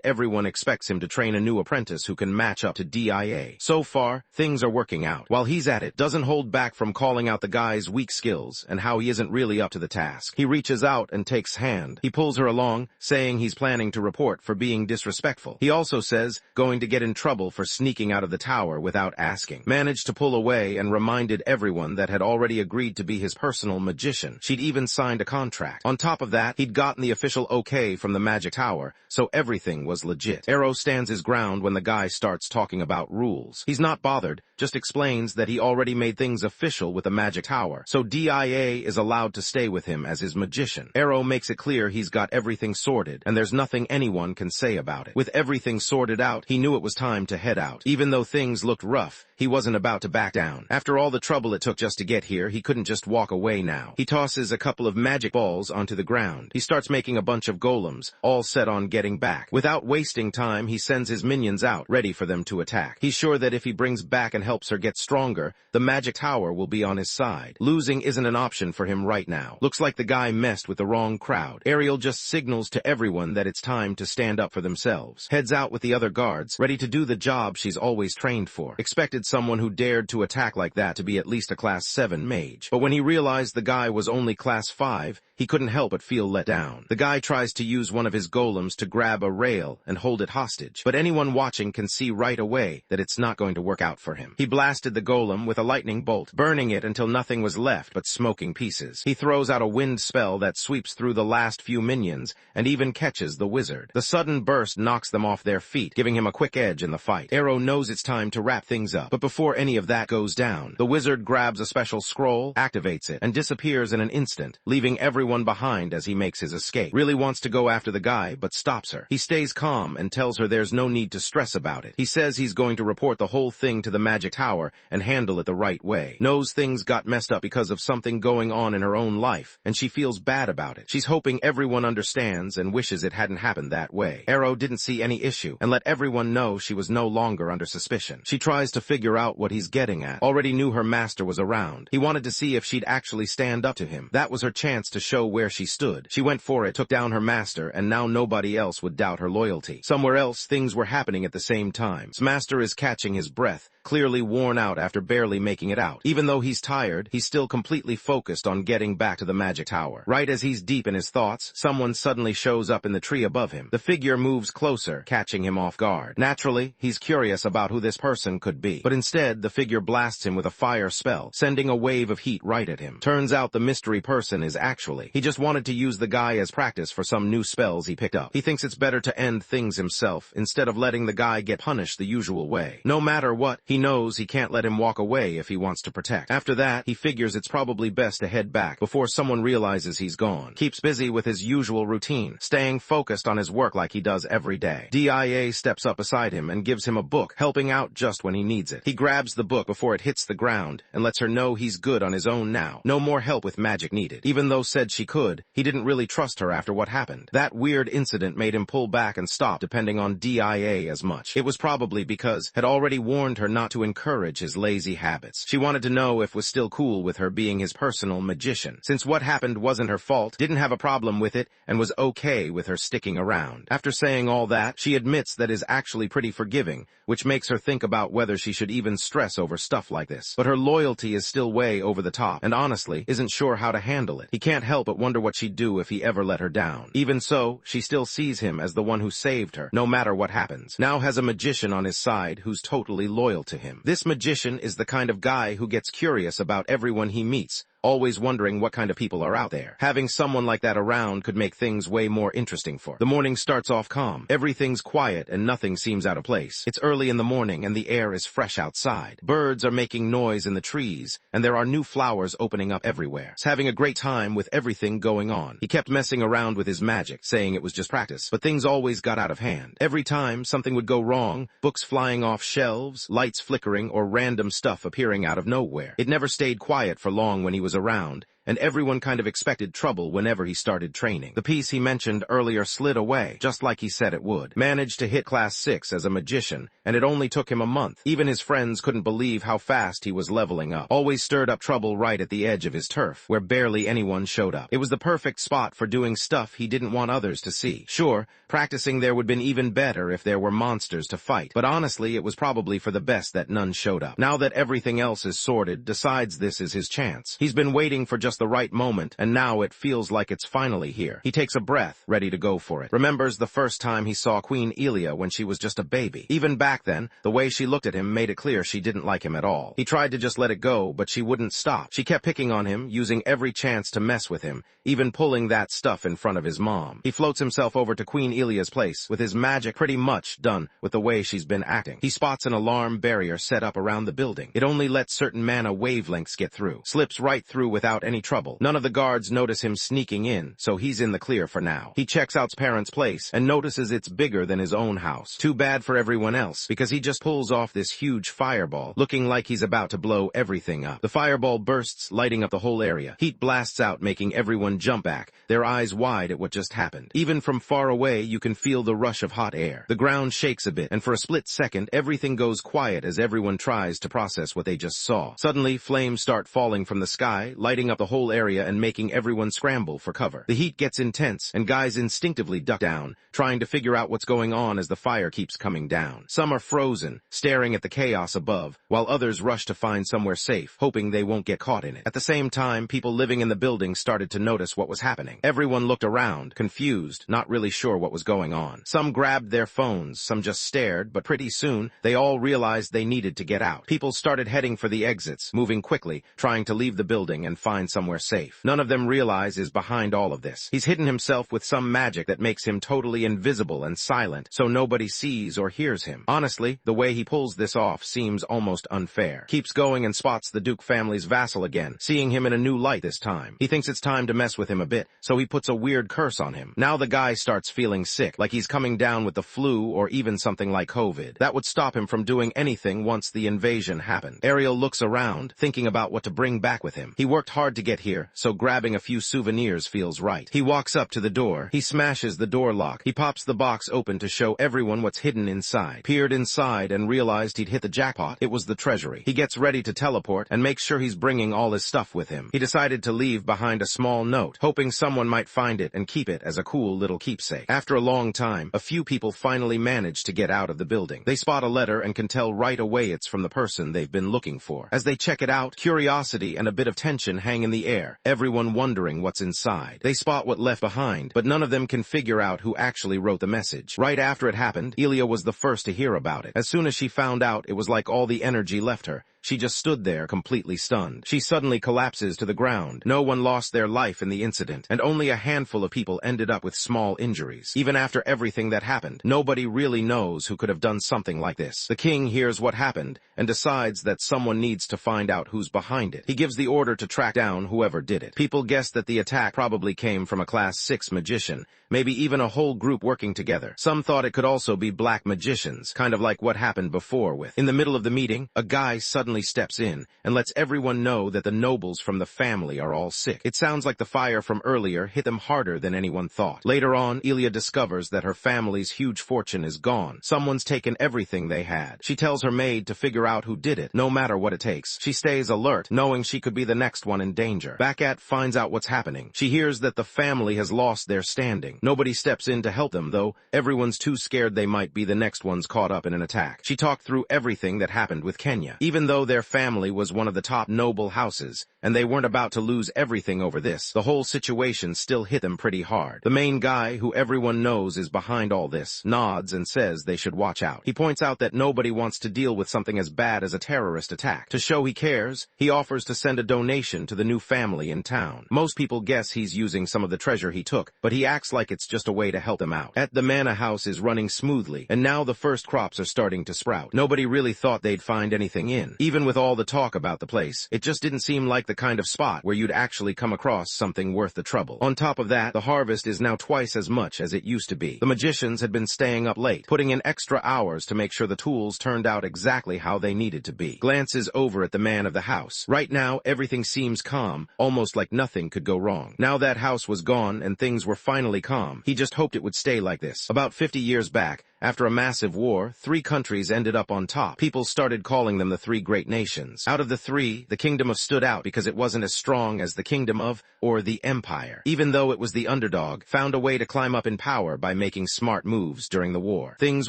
everyone expects him to train a new apprentice who can match up to DIA. So far, things are working out. While he's at it, doesn't hold back from calling out the guy's weak skills and how he isn't really up to the task. He reaches out and takes hand. He pulls her along, saying he's planning to report for being disrespectful. He also says going to get in trouble for sneaking out of the tower without asking. Managed to pull away and reminded everyone that had already agreed to be his personal magician. She'd even signed a contract. On top of that, he'd gotten the official okay from the magic tower, so everything was legit. Arrow stands his ground when the guy starts talking about rules. He's not bothered, just explains that he already made things official with the magic tower, so DIA is allowed to stay with him as his magician. Arrow makes it clear he's got everything sorted, and there's nothing anyone can say about it. With everything sorted out, he knew it was time to head out. Even though things looked rough, he wasn't about to back down. After all the trouble it took just to get here, he couldn't just walk away now. He tosses a couple of magic balls onto the ground. He starts making a bunch of golems, all set on getting back. Without wasting time, he sends his minions out, ready for them to attack. He's sure that if he brings back and helps her get stronger, the magic tower will be on his side. Losing isn't an option for him right now. Looks like the guy messed with the wrong crowd. Ariel just signals to everyone that it's time to stand up for themselves. Heads out with the other guards, ready to do the job she's always trained for. Expected someone who dared to attack like that to be at least a class 7 mage. But when he realized the guy was only class 5, he couldn't help but feel let down. The guy tries to use one of his golems to grab a rail and hold it hostage, but anyone watching can see right away that it's not going to work out for him. He blasted the golem with a lightning bolt, burning it until nothing was left but smoking pieces. He throws out a wind spell that sweeps through the last few minions and even catches the wizard. The sudden burst knocks them off their feet, giving him a quick edge in the fight. Arrow knows it's time to wrap things up, but before any of that goes down, the wizard grabs a special scroll, activates it, and disappears in an instant, leaving everyone behind as he makes his escape. Really wants to go after the guy, but stops her. He stays calm and tells her there's no need to stress about it. He says he's going to report the whole thing to the magic tower and handle it the right way. Knows things got messed up because of something going on in her own life, and she feels bad about it. She's hoping everyone understands and wishes it hadn't happened that way. Arrow didn't see any issue and let everyone know she was no longer under suspicion. She tries to figure out what he's getting at. Already knew her master was around. He wanted to see if she'd actually stand up to him. That was her chance to show where she stood. She went for it, took down her master, and now nobody else would doubt her loyalty. Somewhere else, things were happening at the same time. His master is catching his breath, clearly worn out after barely making it out. Even though he's tired, he's still completely focused on getting back to the magic tower. Right as he's deep in his thoughts, someone suddenly shows up in the tree above him. The figure moves closer, catching him off guard. Naturally, he's curious about who this person could be, but instead, the figure blasts him with a fire spell, sending a wave of heat right at him. Turns out the mystery person is actually, he just wanted to use the guy as practice for some new spells he picked up. He thinks it's better to end things himself, instead of letting the guy get punished the usual way. No matter what, he knows he can't let him walk away if he wants to protect. After that, he figures it's probably best to head back before someone realizes he's gone. Keeps busy with his usual routine, staying focused on his work like he does every day. DIA steps up beside him and gives him a book, helping out just when he needs it. He grabs the book before it hits the ground and lets her know he's good on his own now. No more help with magic needed. Even though said she could, he didn't really trust her after what happened. That weird incident made him pull back and stop depending on DIA as much. It was probably because had already warned her not to encourage his lazy habits. She wanted to know if was still cool with her being his personal magician. Since what happened wasn't her fault, didn't have a problem with it, and was okay with her sticking around. After saying all that, she admits that is actually pretty forgiving, which makes her think about whether she should even stress over stuff like this. But her loyalty is still way over the top, and honestly, isn't sure how to handle it. He can't help but wonder what she'd do if he ever let her down. Even so, she still sees him as the one who saved her, no matter what happens. Now has a magician on his side who's totally loyal to him. This magician is the kind of guy who gets curious about everyone he meets, always wondering what kind of people are out there. Having someone like that around could make things way more interesting for her. The morning starts off calm. Everything's quiet and nothing seems out of place. It's early in the morning and the air is fresh outside. Birds are making noise in the trees, and there are new flowers opening up everywhere. He's having a great time with everything going on. He kept messing around with his magic, saying it was just practice, but things always got out of hand. Every time something would go wrong, books flying off shelves, lights flickering, or random stuff appearing out of nowhere. It never stayed quiet for long when he was around, and everyone kind of expected trouble whenever he started training. The piece he mentioned earlier slid away, just like he said it would. Managed to hit class 6 as a magician, and it only took him a month. Even his friends couldn't believe how fast he was leveling up. Always stirred up trouble right at the edge of his turf, where barely anyone showed up. It was the perfect spot for doing stuff he didn't want others to see. Sure, practicing there would been even better if there were monsters to fight, but honestly it was probably for the best that none showed up. Now that everything else is sorted, decides this is his chance. He's been waiting for just the right moment, and now it feels like it's finally here. He takes a breath, ready to go for it. Remembers the first time he saw Queen Elia when she was just a baby. Even back then, the way she looked at him made it clear she didn't like him at all. He tried to just let it go, but she wouldn't stop. She kept picking on him, using every chance to mess with him, even pulling that stuff in front of his mom. He floats himself over to Queen Elia's place, with his magic pretty much done with the way she's been acting. He spots an alarm barrier set up around the building. It only lets certain mana wavelengths get through. Slips right through without any trouble. None of the guards notice him sneaking in, so he's in the clear for now. He checks out his parents' place and notices it's bigger than his own house. Too bad for everyone else, because he just pulls off this huge fireball, looking like he's about to blow everything up. The fireball bursts, lighting up the whole area. Heat blasts out, making everyone jump back, their eyes wide at what just happened. Even from far away, you can feel the rush of hot air. The ground shakes a bit, and for a split second, everything goes quiet as everyone tries to process what they just saw. Suddenly, flames start falling from the sky, lighting up the whole area and making everyone scramble for cover. The heat gets intense, and guys instinctively duck down, trying to figure out what's going on as the fire keeps coming down. Some are frozen, staring at the chaos above, while others rush to find somewhere safe, hoping they won't get caught in it. At the same time, people living in the building started to notice what was happening. Everyone looked around, confused, not really sure what was going on. Some grabbed their phones, some just stared, but pretty soon, they all realized they needed to get out. People started heading for the exits, moving quickly, trying to leave the building and find somewhere safe. None of them realize is behind all of this. He's hidden himself with some magic that makes him totally invisible and silent, so nobody sees or hears him. Honestly, the way he pulls this off seems almost unfair. Keeps going and spots the Duke family's vassal again, seeing him in a new light this time. He thinks it's time to mess with him a bit, so he puts a weird curse on him. Now the guy starts feeling sick, like he's coming down with the flu or even something like COVID. That would stop him from doing anything once the invasion happened. Ariel looks around, thinking about what to bring back with him. He worked hard to get here, so grabbing a few souvenirs feels right. He walks up to the door. He smashes the door lock. He pops the box open to show everyone what's hidden inside. Peered inside and realized he'd hit the jackpot. It was the treasury. He gets ready to teleport and makes sure he's bringing all his stuff with him. He decided to leave behind a small note, hoping someone might find it and keep it as a cool little keepsake. After a long time, a few people finally manage to get out of the building. They spot a letter and can tell right away it's from the person they've been looking for. As they check it out, curiosity and a bit of tension hang in the air, everyone wondering what's inside. They spot what left behind, but none of them can figure out who actually wrote the message. Right after it happened, Elia was the first to hear about it. As soon as she found out, it was like all the energy left her. She just stood there, completely stunned. She suddenly collapses to the ground. No one lost their life in the incident, and only a handful of people ended up with small injuries. Even after everything that happened, nobody really knows who could have done something like this. The king hears what happened, and decides that someone needs to find out who's behind it. He gives the order to track down whoever did it. People guess that the attack probably came from a Class 6 magician, maybe even a whole group working together. Some thought it could also be black magicians, kind of like what happened before with. In the middle of the meeting, a guy suddenly steps in and lets everyone know that the nobles from the family are all sick. It sounds like the fire from earlier hit them harder than anyone thought. Later on, Elia discovers that her family's huge fortune is gone. Someone's taken everything they had. She tells her maid to figure out who did it, no matter what it takes. She stays alert, knowing she could be the next one in danger. Bakat finds out what's happening. She hears that the family has lost their standing. Nobody steps in to help them, though. Everyone's too scared they might be the next ones caught up in an attack. She talked through everything that happened with Kenya. Even though their family was one of the top noble houses, and they weren't about to lose everything over this, the whole situation still hit them pretty hard. The main guy, who everyone knows is behind all this, nods and says they should watch out. He points out that nobody wants to deal with something as bad as a terrorist attack. To show he cares, he offers to send a donation to the new family in town. Most people guess he's using some of the treasure he took, but he acts like it's just a way to help them out. At the Manor house is running smoothly, and now the first crops are starting to sprout. Nobody really thought they'd find anything in. Even with all the talk about the place, it just didn't seem like the kind of spot where you'd actually come across something worth the trouble. On top of that, the harvest is now twice as much as it used to be. The magicians had been staying up late, putting in extra hours to make sure the tools turned out exactly how they needed to be. Glances over at the man of the house. Right now, everything seems calm, almost like nothing could go wrong. Now that house was gone and things were finally calm, he just hoped it would stay like this. About 50 years back, After a massive war, 3 countries ended up on top. People started calling them the 3 great nations. Out of the 3, the kingdom of stood out because it wasn't as strong as the kingdom of, or the empire. Even though it was the underdog, found a way to climb up in power by making smart moves during the war. Things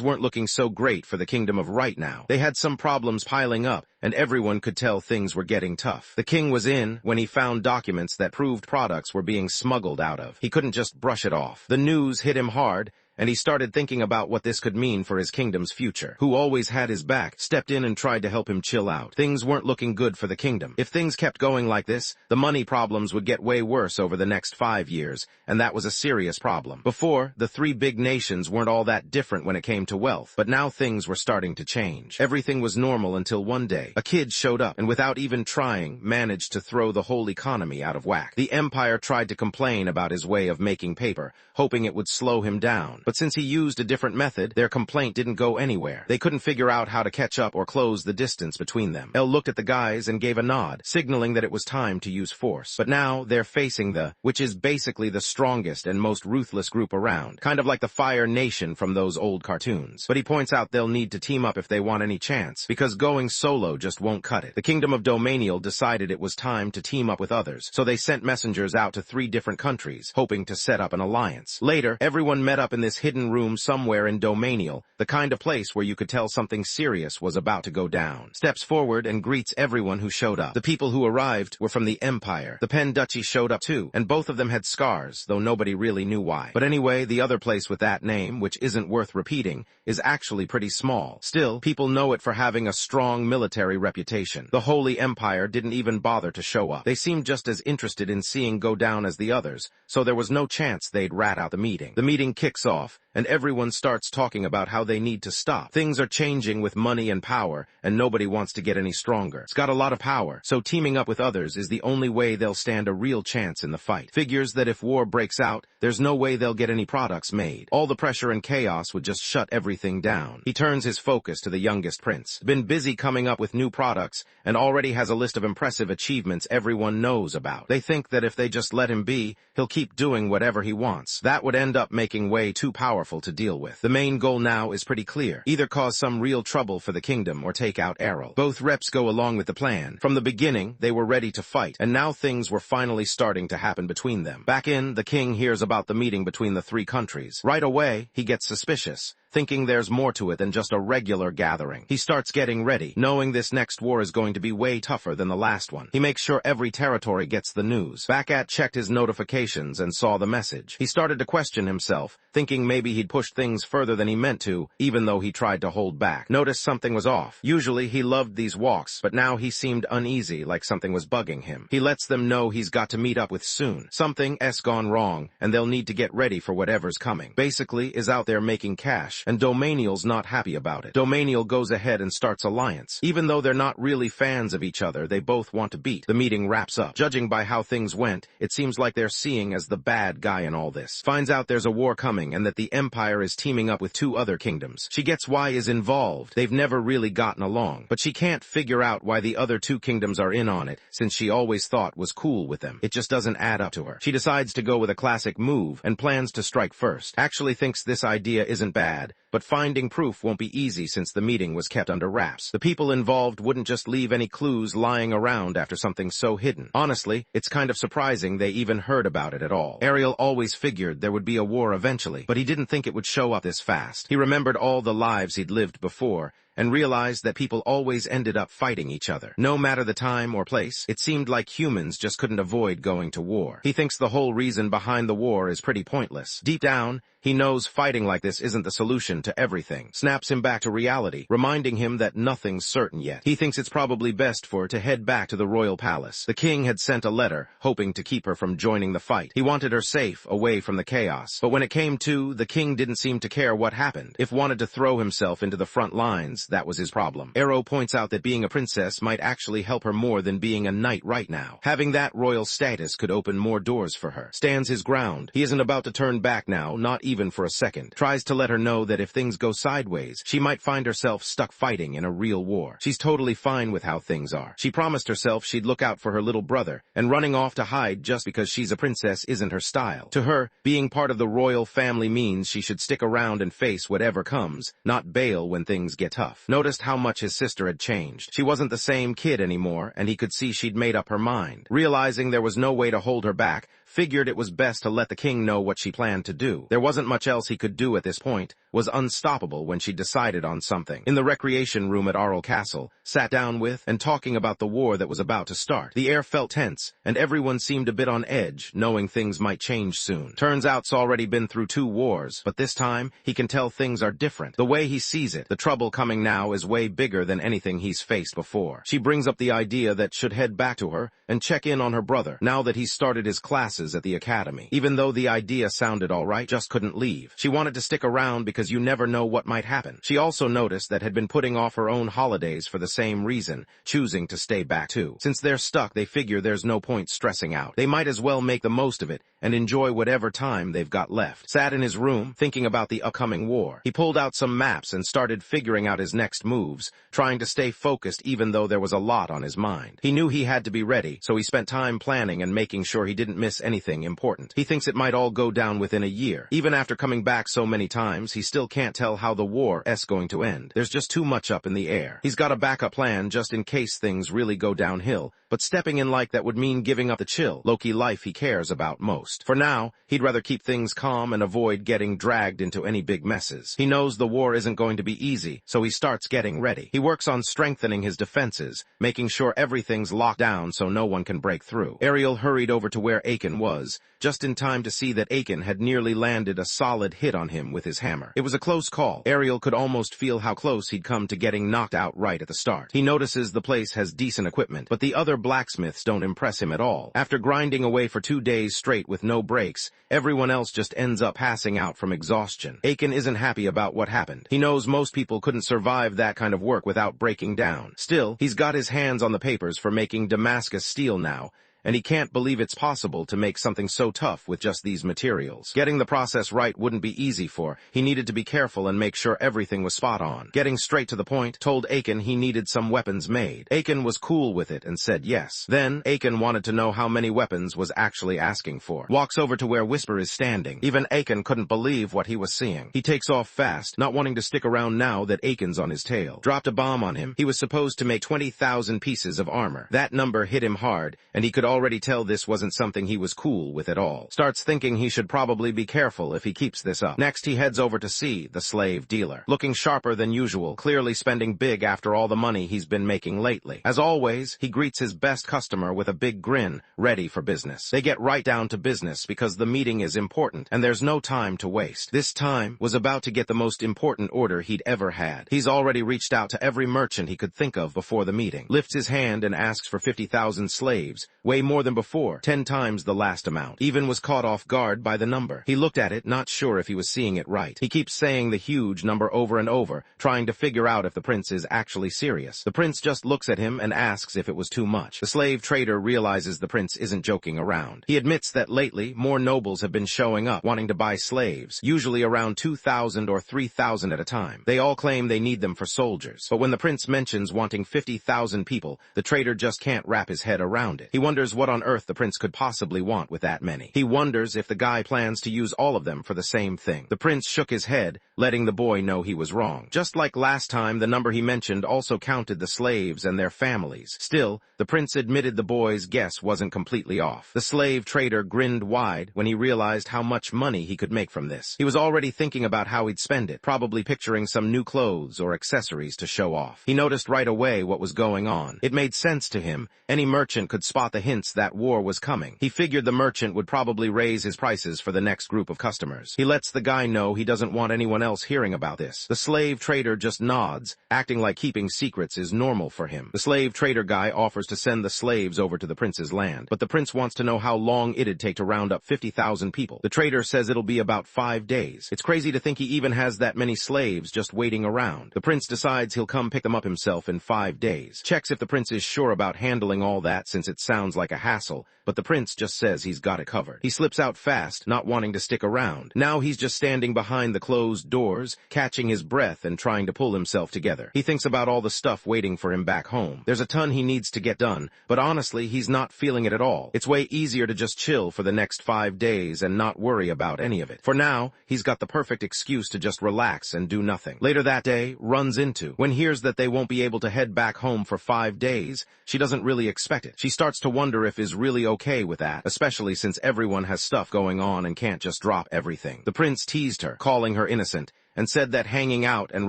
weren't looking so great for the kingdom of right now. They had some problems piling up, and everyone could tell things were getting tough. The king was in when he found documents that proved products were being smuggled out of. He couldn't just brush it off. The news hit him hard, and he started thinking about what this could mean for his kingdom's future. Who always had his back, stepped in and tried to help him chill out. Things weren't looking good for the kingdom. If things kept going like this, the money problems would get way worse over the next 5 years, and that was a serious problem. Before, the 3 big nations weren't all that different when it came to wealth, but now things were starting to change. Everything was normal until one day, a kid showed up, and without even trying, managed to throw the whole economy out of whack. The empire tried to complain about his way of making paper, hoping it would slow him down. But since he used a different method, their complaint didn't go anywhere. They couldn't figure out how to catch up or close the distance between them. Elle looked at the guys and gave a nod, signaling that it was time to use force. But now they're facing which is basically the strongest and most ruthless group around, kind of like the Fire Nation from those old cartoons. But he points out they'll need to team up if they want any chance, because going solo just won't cut it. The kingdom of Domanial decided it was time to team up with others, so they sent messengers out to 3 different countries, hoping to set up an alliance. Later, everyone met up in this hidden room somewhere in Domanial, the kind of place where you could tell something serious was about to go down. Steps forward and greets everyone who showed up. The people who arrived were from the Empire. The Pen Duchy showed up too, and both of them had scars, though nobody really knew why. But anyway, the other place with that name, which isn't worth repeating, is actually pretty small. Still, people know it for having a strong military reputation. The Holy Empire didn't even bother to show up. They seemed just as interested in seeing go down as the others, so there was no chance they'd rat out the meeting. The meeting kicks off, and everyone starts talking about how they need to stop. Things are changing with money and power, and nobody wants to get any stronger. It's got a lot of power, so teaming up with others is the only way they'll stand a real chance in the fight. Figures that if war breaks out, there's no way they'll get any products made. All the pressure and chaos would just shut everything down. He turns his focus to the youngest prince. Been busy coming up with new products, and already has a list of impressive achievements everyone knows about. They think that if they just let him be, he'll keep doing whatever he wants. That would end up making way too powerful to deal with. The main goal now is pretty clear. Either cause some real trouble for the kingdom or take out Errol. Both reps go along with the plan. From the beginning, they were ready to fight, and now things were finally starting to happen between them. Back in, the king hears about the meeting between the 3 countries. Right away, he gets suspicious, thinking there's more to it than just a regular gathering. He starts getting ready, knowing this next war is going to be way tougher than the last one. He makes sure every territory gets the news. Bakat checked his notifications and saw the message. He started to question himself, thinking maybe he'd pushed things further than he meant to, even though he tried to hold back. Noticed something was off. Usually he loved these walks, but now he seemed uneasy, like something was bugging him. He lets them know he's got to meet up with soon. Something's gone wrong, and they'll need to get ready for whatever's coming. Basically, is out there making cash, and Domanial's not happy about it. Domanial goes ahead and starts alliance. Even though they're not really fans of each other, they both want to beat. The meeting wraps up. Judging by how things went, it seems like they're seeing as the bad guy in all this. Finds out there's a war coming and that the Empire is teaming up with 2 other kingdoms. She gets why is involved. They've never really gotten along, but she can't figure out why the other 2 kingdoms are in on it, since she always thought was cool with them. It just doesn't add up to her. She decides to go with a classic move and plans to strike first. Actually thinks this idea isn't bad, but finding proof won't be easy since the meeting was kept under wraps. The people involved wouldn't just leave any clues lying around after something so hidden. Honestly, it's kind of surprising they even heard about it at all. Ariel always figured there would be a war eventually, but he didn't think it would show up this fast. He remembered all the lives he'd lived before, and realized that people always ended up fighting each other. No matter the time or place, it seemed like humans just couldn't avoid going to war. He thinks the whole reason behind the war is pretty pointless. Deep down, he knows fighting like this isn't the solution to everything. Snaps him back to reality, reminding him that nothing's certain yet. He thinks it's probably best for her to head back to the royal palace. The king had sent a letter, hoping to keep her from joining the fight. He wanted her safe, away from the chaos. But when it came to, the king didn't seem to care what happened. If wanted to throw himself into the front lines, that was his problem. Arrow points out that being a princess might actually help her more than being a knight right now. Having that royal status could open more doors for her. Stands his ground. He isn't about to turn back now, not even for a second. Tries to let her know that if things go sideways, she might find herself stuck fighting in a real war. She's totally fine with how things are. She promised herself she'd look out for her little brother, and running off to hide just because she's a princess isn't her style. To her, being part of the royal family means she should stick around and face whatever comes, not bail when things get tough. Noticed how much his sister had changed. She wasn't the same kid anymore, and he could see she'd made up her mind. Realizing there was no way to hold her back, figured it was best to let the king know what she planned to do. There wasn't much else he could do at this point, was unstoppable when she decided on something. In the recreation room at Arl Castle, sat down with and talking about the war that was about to start. The air felt tense, and everyone seemed a bit on edge, knowing things might change soon. Turns out he's already been through 2 wars, but this time, he can tell things are different. The way he sees it, the trouble coming now is way bigger than anything he's faced before. She brings up the idea that should head back to her and check in on her brother, now that he's started his classes at the academy. Even though the idea sounded alright, just couldn't leave. She wanted to stick around because you never know what might happen. She also noticed that had been putting off her own holidays for the same reason, choosing to stay back too. Since they're stuck, they figure there's no point stressing out. They might as well make the most of it and enjoy whatever time they've got left. Sat in his room, thinking about the upcoming war. He pulled out some maps and started figuring out his next moves, trying to stay focused even though there was a lot on his mind. He knew he had to be ready, so he spent time planning and making sure he didn't miss anything important. He thinks it might all go down within a year. Even after coming back so many times, he still can't tell how the war is going to end. There's just too much up in the air. He's got a backup plan just in case things really go downhill, but stepping in like that would mean giving up the chill, low-key life he cares about most. For now, he'd rather keep things calm and avoid getting dragged into any big messes. He knows the war isn't going to be easy, so he starts getting ready. He works on strengthening his defenses, making sure everything's locked down so no one can break through. Ariel hurried over to where Aiken was, just in time to see that Aiken had nearly landed a solid hit on him with his hammer. It was a close call. Ariel could almost feel how close he'd come to getting knocked out right at the start. He notices the place has decent equipment, but the other blacksmiths don't impress him at all. After grinding away for 2 days straight with no breaks, everyone else just ends up passing out from exhaustion. Aiken isn't happy about what happened. He knows most people couldn't survive that kind of work without breaking down. Still, he's got his hands on the papers for making Damascus steel now, and he can't believe it's possible to make something so tough with just these materials. Getting the process right wouldn't be easy for. He needed to be careful and make sure everything was spot on. Getting straight to the point, told Aiken he needed some weapons made. Aiken was cool with it and said yes. Then, Aiken wanted to know how many weapons was actually asking for. Walks over to where Whisper is standing. Even Aiken couldn't believe what he was seeing. He takes off fast, not wanting to stick around now that Aiken's on his tail. Dropped a bomb on him. He was supposed to make 20,000 pieces of armor. That number hit him hard, and he could already tell this wasn't something he was cool with at all. Starts thinking he should probably be careful if he keeps this up. Next, he heads over to see the slave dealer. Looking sharper than usual, clearly spending big after all the money he's been making lately. As always, he greets his best customer with a big grin, ready for business. They get right down to business because the meeting is important, and there's no time to waste. This time was about to get the most important order he'd ever had. He's already reached out to every merchant he could think of before the meeting. Lifts his hand and asks for 50,000 slaves, way more than before, 10 times the last amount. Even was caught off guard by the number. He looked at it, not sure if he was seeing it right. He keeps saying the huge number over and over, trying to figure out if the prince is actually serious. The prince just looks at him and asks if it was too much. The slave trader realizes the prince isn't joking around. He admits that lately, more nobles have been showing up, wanting to buy slaves, usually around 2,000 or 3,000 at a time. They all claim they need them for soldiers. But when the prince mentions wanting 50,000 people, the trader just can't wrap his head around it. He wonders what on earth the prince could possibly want with that many. He wonders if the guy plans to use all of them for the same thing. The prince shook his head, letting the boy know he was wrong. Just like last time, the number he mentioned also counted the slaves and their families. Still, the prince admitted the boy's guess wasn't completely off. The slave trader grinned wide when he realized how much money he could make from this. He was already thinking about how he'd spend it, probably picturing some new clothes or accessories to show off. He noticed right away what was going on. It made sense to him. Any merchant could spot the hints that war was coming. He figured the merchant would probably raise his prices for the next group of customers. He lets the guy know he doesn't want anyone else hearing about this. The slave trader just nods, acting like keeping secrets is normal for him. The slave trader guy offers to send the slaves over to the prince's land, but the prince wants to know how long it'd take to round up 50,000 people. The trader says it'll be about 5 days. It's crazy to think he even has that many slaves just waiting around. The prince decides he'll come pick them up himself in 5 days. Checks if the prince is sure about handling all that since it sounds like like a hassle, but the prince just says he's got it covered. He slips out fast, not wanting to stick around. Now he's just standing behind the closed doors, catching his breath and trying to pull himself together. He thinks about all the stuff waiting for him back home. There's a ton he needs to get done, but honestly, he's not feeling it at all. It's way easier to just chill for the next 5 days and not worry about any of it. For now, he's got the perfect excuse to just relax and do nothing. Later that day, runs into. When hears that they won't be able to head back home for 5 days, she doesn't really expect it. She starts to wonder if is really okay with that, especially since everyone has stuff going on and can't just drop everything. The prince teased her, calling her innocent, and said that hanging out and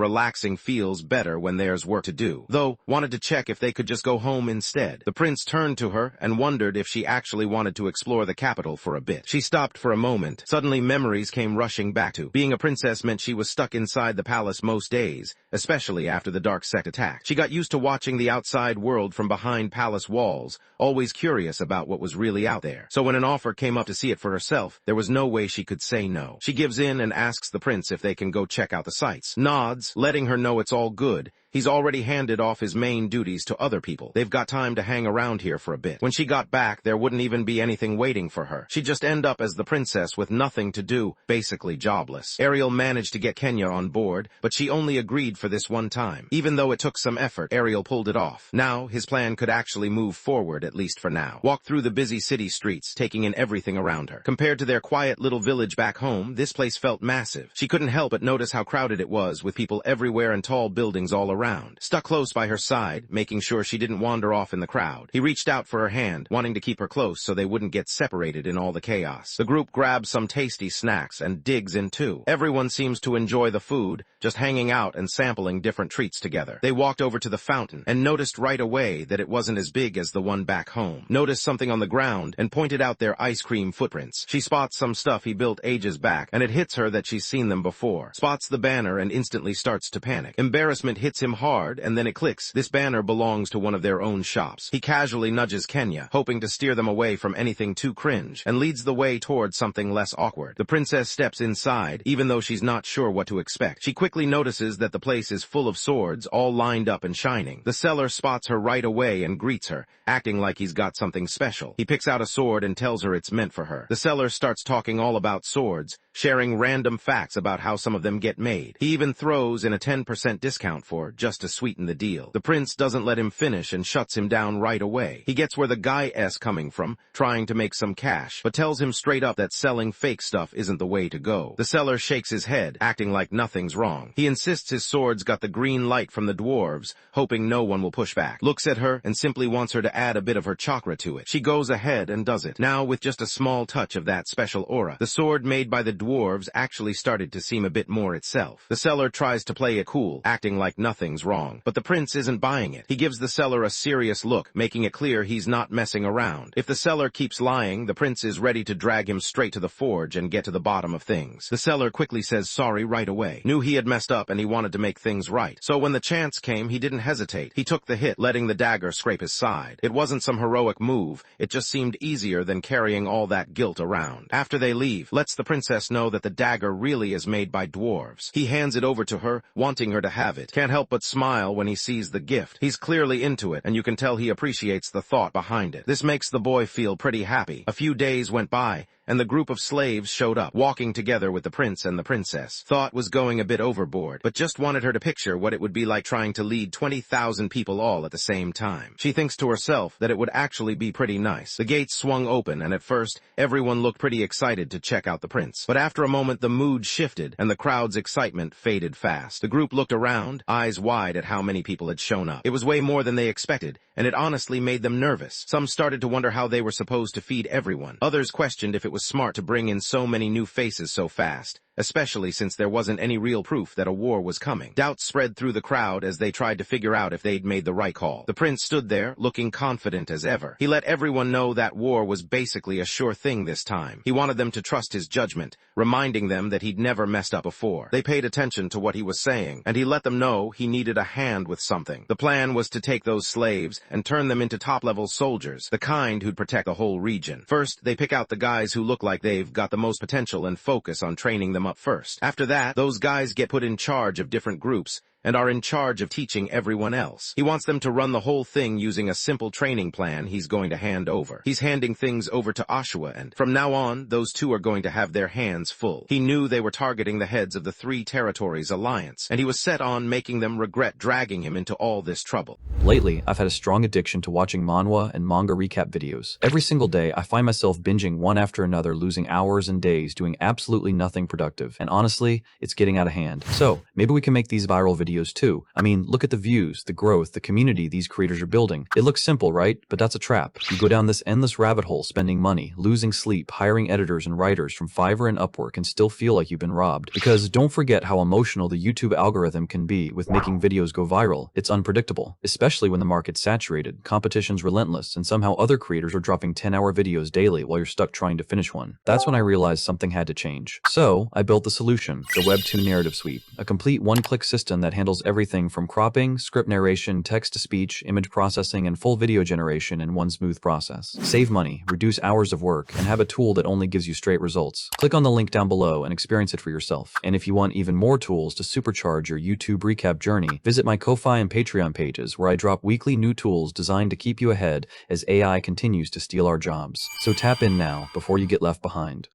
relaxing feels better when there's work to do, though wanted to check if they could just go home instead. The prince turned to her and wondered if she actually wanted to explore the capital for a bit. She stopped for a moment. Suddenly memories came rushing back to. Being a princess meant she was stuck inside the palace most days, especially after the dark sect attack. She got used to watching the outside world from behind palace walls, always curious about what was really out there. So when an offer came up to see it for herself, there was no way she could say no. She gives in and asks the prince if they can go check out the sights. Nods, letting her know it's all good. He's already handed off his main duties to other people. They've got time to hang around here for a bit. When she got back, there wouldn't even be anything waiting for her. She'd just end up as the princess with nothing to do, basically jobless. Ariel managed to get Kenya on board, but she only agreed for this one time. Even though it took some effort, Ariel pulled it off. Now, his plan could actually move forward, at least for now. Walked through the busy city streets, taking in everything around her. Compared to their quiet little village back home, this place felt massive. She couldn't help but notice how crowded it was, with people everywhere and tall buildings all around. Stuck close by her side, making sure she didn't wander off in the crowd. He reached out for her hand, wanting to keep her close so they wouldn't get separated in all the chaos. The group grabs some tasty snacks and digs in too. Everyone seems to enjoy the food, just hanging out and sampling different treats together. They walked over to the fountain and noticed right away that it wasn't as big as the one back home. Noticed something on the ground and pointed out their ice cream footprints. She spots some stuff he built ages back, and it hits her that she's seen them before. Spots the banner and instantly starts to panic. Embarrassment hits him hard, and then it clicks. This banner belongs to one of their own shops. He casually nudges Kenya, hoping to steer them away from anything too cringe, and leads the way towards something less awkward. The princess steps inside, even though she's not sure what to expect. She quickly notices that the place is full of swords, all lined up and shining. The seller spots her right away and greets her, acting like he's got something special. He picks out a sword and tells her it's meant for her. The seller starts talking all about swords, sharing random facts about how some of them get made. He even throws in a 10% discount for, just to sweeten the deal. The prince doesn't let him finish and shuts him down right away. He gets where the guy's coming from, trying to make some cash, but tells him straight up that selling fake stuff isn't the way to go. The seller shakes his head, acting like nothing's wrong. He insists his sword's got the green light from the dwarves, hoping no one will push back. Looks at her and simply wants her to add a bit of her chakra to it. She goes ahead and does it. Now with just a small touch of that special aura, the sword made by the dwarves actually started to seem a bit more itself. The seller tries to play it cool, acting like nothing's wrong, but the prince isn't buying it. He gives the seller a serious look, making it clear he's not messing around. If the seller keeps lying, the prince is ready to drag him straight to the forge and get to the bottom of things. The seller quickly says sorry right away. Knew he had messed up and he wanted to make things right. So when the chance came, he didn't hesitate. He took the hit, letting the dagger scrape his side. It wasn't some heroic move. It just seemed easier than carrying all that guilt around. After they leave, lets the princess know that the dagger really is made by dwarves. He hands it over to her, wanting her to have it. Can't help but smile when he sees the gift. He's clearly into it, and you can tell he appreciates the thought behind it. This makes the boy feel pretty happy. A few days went by, and the group of slaves showed up, walking together with the prince and the princess. Thought was going a bit overboard, but just wanted her to picture what it would be like trying to lead 20,000 people all at the same time. She thinks to herself that it would actually be pretty nice. The gates swung open, and at first, everyone looked pretty excited to check out the prince. But after a moment, the mood shifted, and the crowd's excitement faded fast. The group looked around, eyes wide at how many people had shown up. It was way more than they expected, and it honestly made them nervous. Some started to wonder how they were supposed to feed everyone. Others questioned if it was smart to bring in so many new faces so fast, especially since there wasn't any real proof that a war was coming. Doubts spread through the crowd as they tried to figure out if they'd made the right call. The prince stood there, looking confident as ever. He let everyone know that war was basically a sure thing this time. He wanted them to trust his judgment, reminding them that he'd never messed up before. They paid attention to what he was saying, and he let them know he needed a hand with something. The plan was to take those slaves and turn them into top-level soldiers, the kind who'd protect the whole region. First, they pick out the guys who look like they've got the most potential and focus on training them up first. After that, those guys get put in charge of different groups, and are in charge of teaching everyone else. He wants them to run the whole thing using a simple training plan he's going to hand over. He's handing things over to Ashua, and from now on, those two are going to have their hands full. He knew they were targeting the heads of the Three Territories Alliance, and he was set on making them regret dragging him into all this trouble. Lately, I've had a strong addiction to watching manhwa and manga recap videos. Every single day, I find myself binging one after another, losing hours and days doing absolutely nothing productive. And honestly, it's getting out of hand. So, maybe we can make these viral videos too. I mean, look at the views, the growth, the community these creators are building. It looks simple, right? But that's a trap. You go down this endless rabbit hole, spending money, losing sleep, hiring editors and writers from Fiverr and Upwork, and still feel like you've been robbed. Because don't forget how emotional the YouTube algorithm can be with making videos go viral. It's unpredictable, especially when the market's saturated, competition's relentless, and somehow other creators are dropping 10-hour videos daily while you're stuck trying to finish one. That's when I realized something had to change. So, I built the solution, the Webtoon Narrative Suite, a complete one-click system that handles everything from cropping, script narration, text-to-speech, image processing, and full video generation in one smooth process. Save money, reduce hours of work, and have a tool that only gives you straight results. Click on the link down below and experience it for yourself. And if you want even more tools to supercharge your YouTube recap journey, visit my Ko-Fi and Patreon pages where I drop weekly new tools designed to keep you ahead as AI continues to steal our jobs. So tap in now before you get left behind.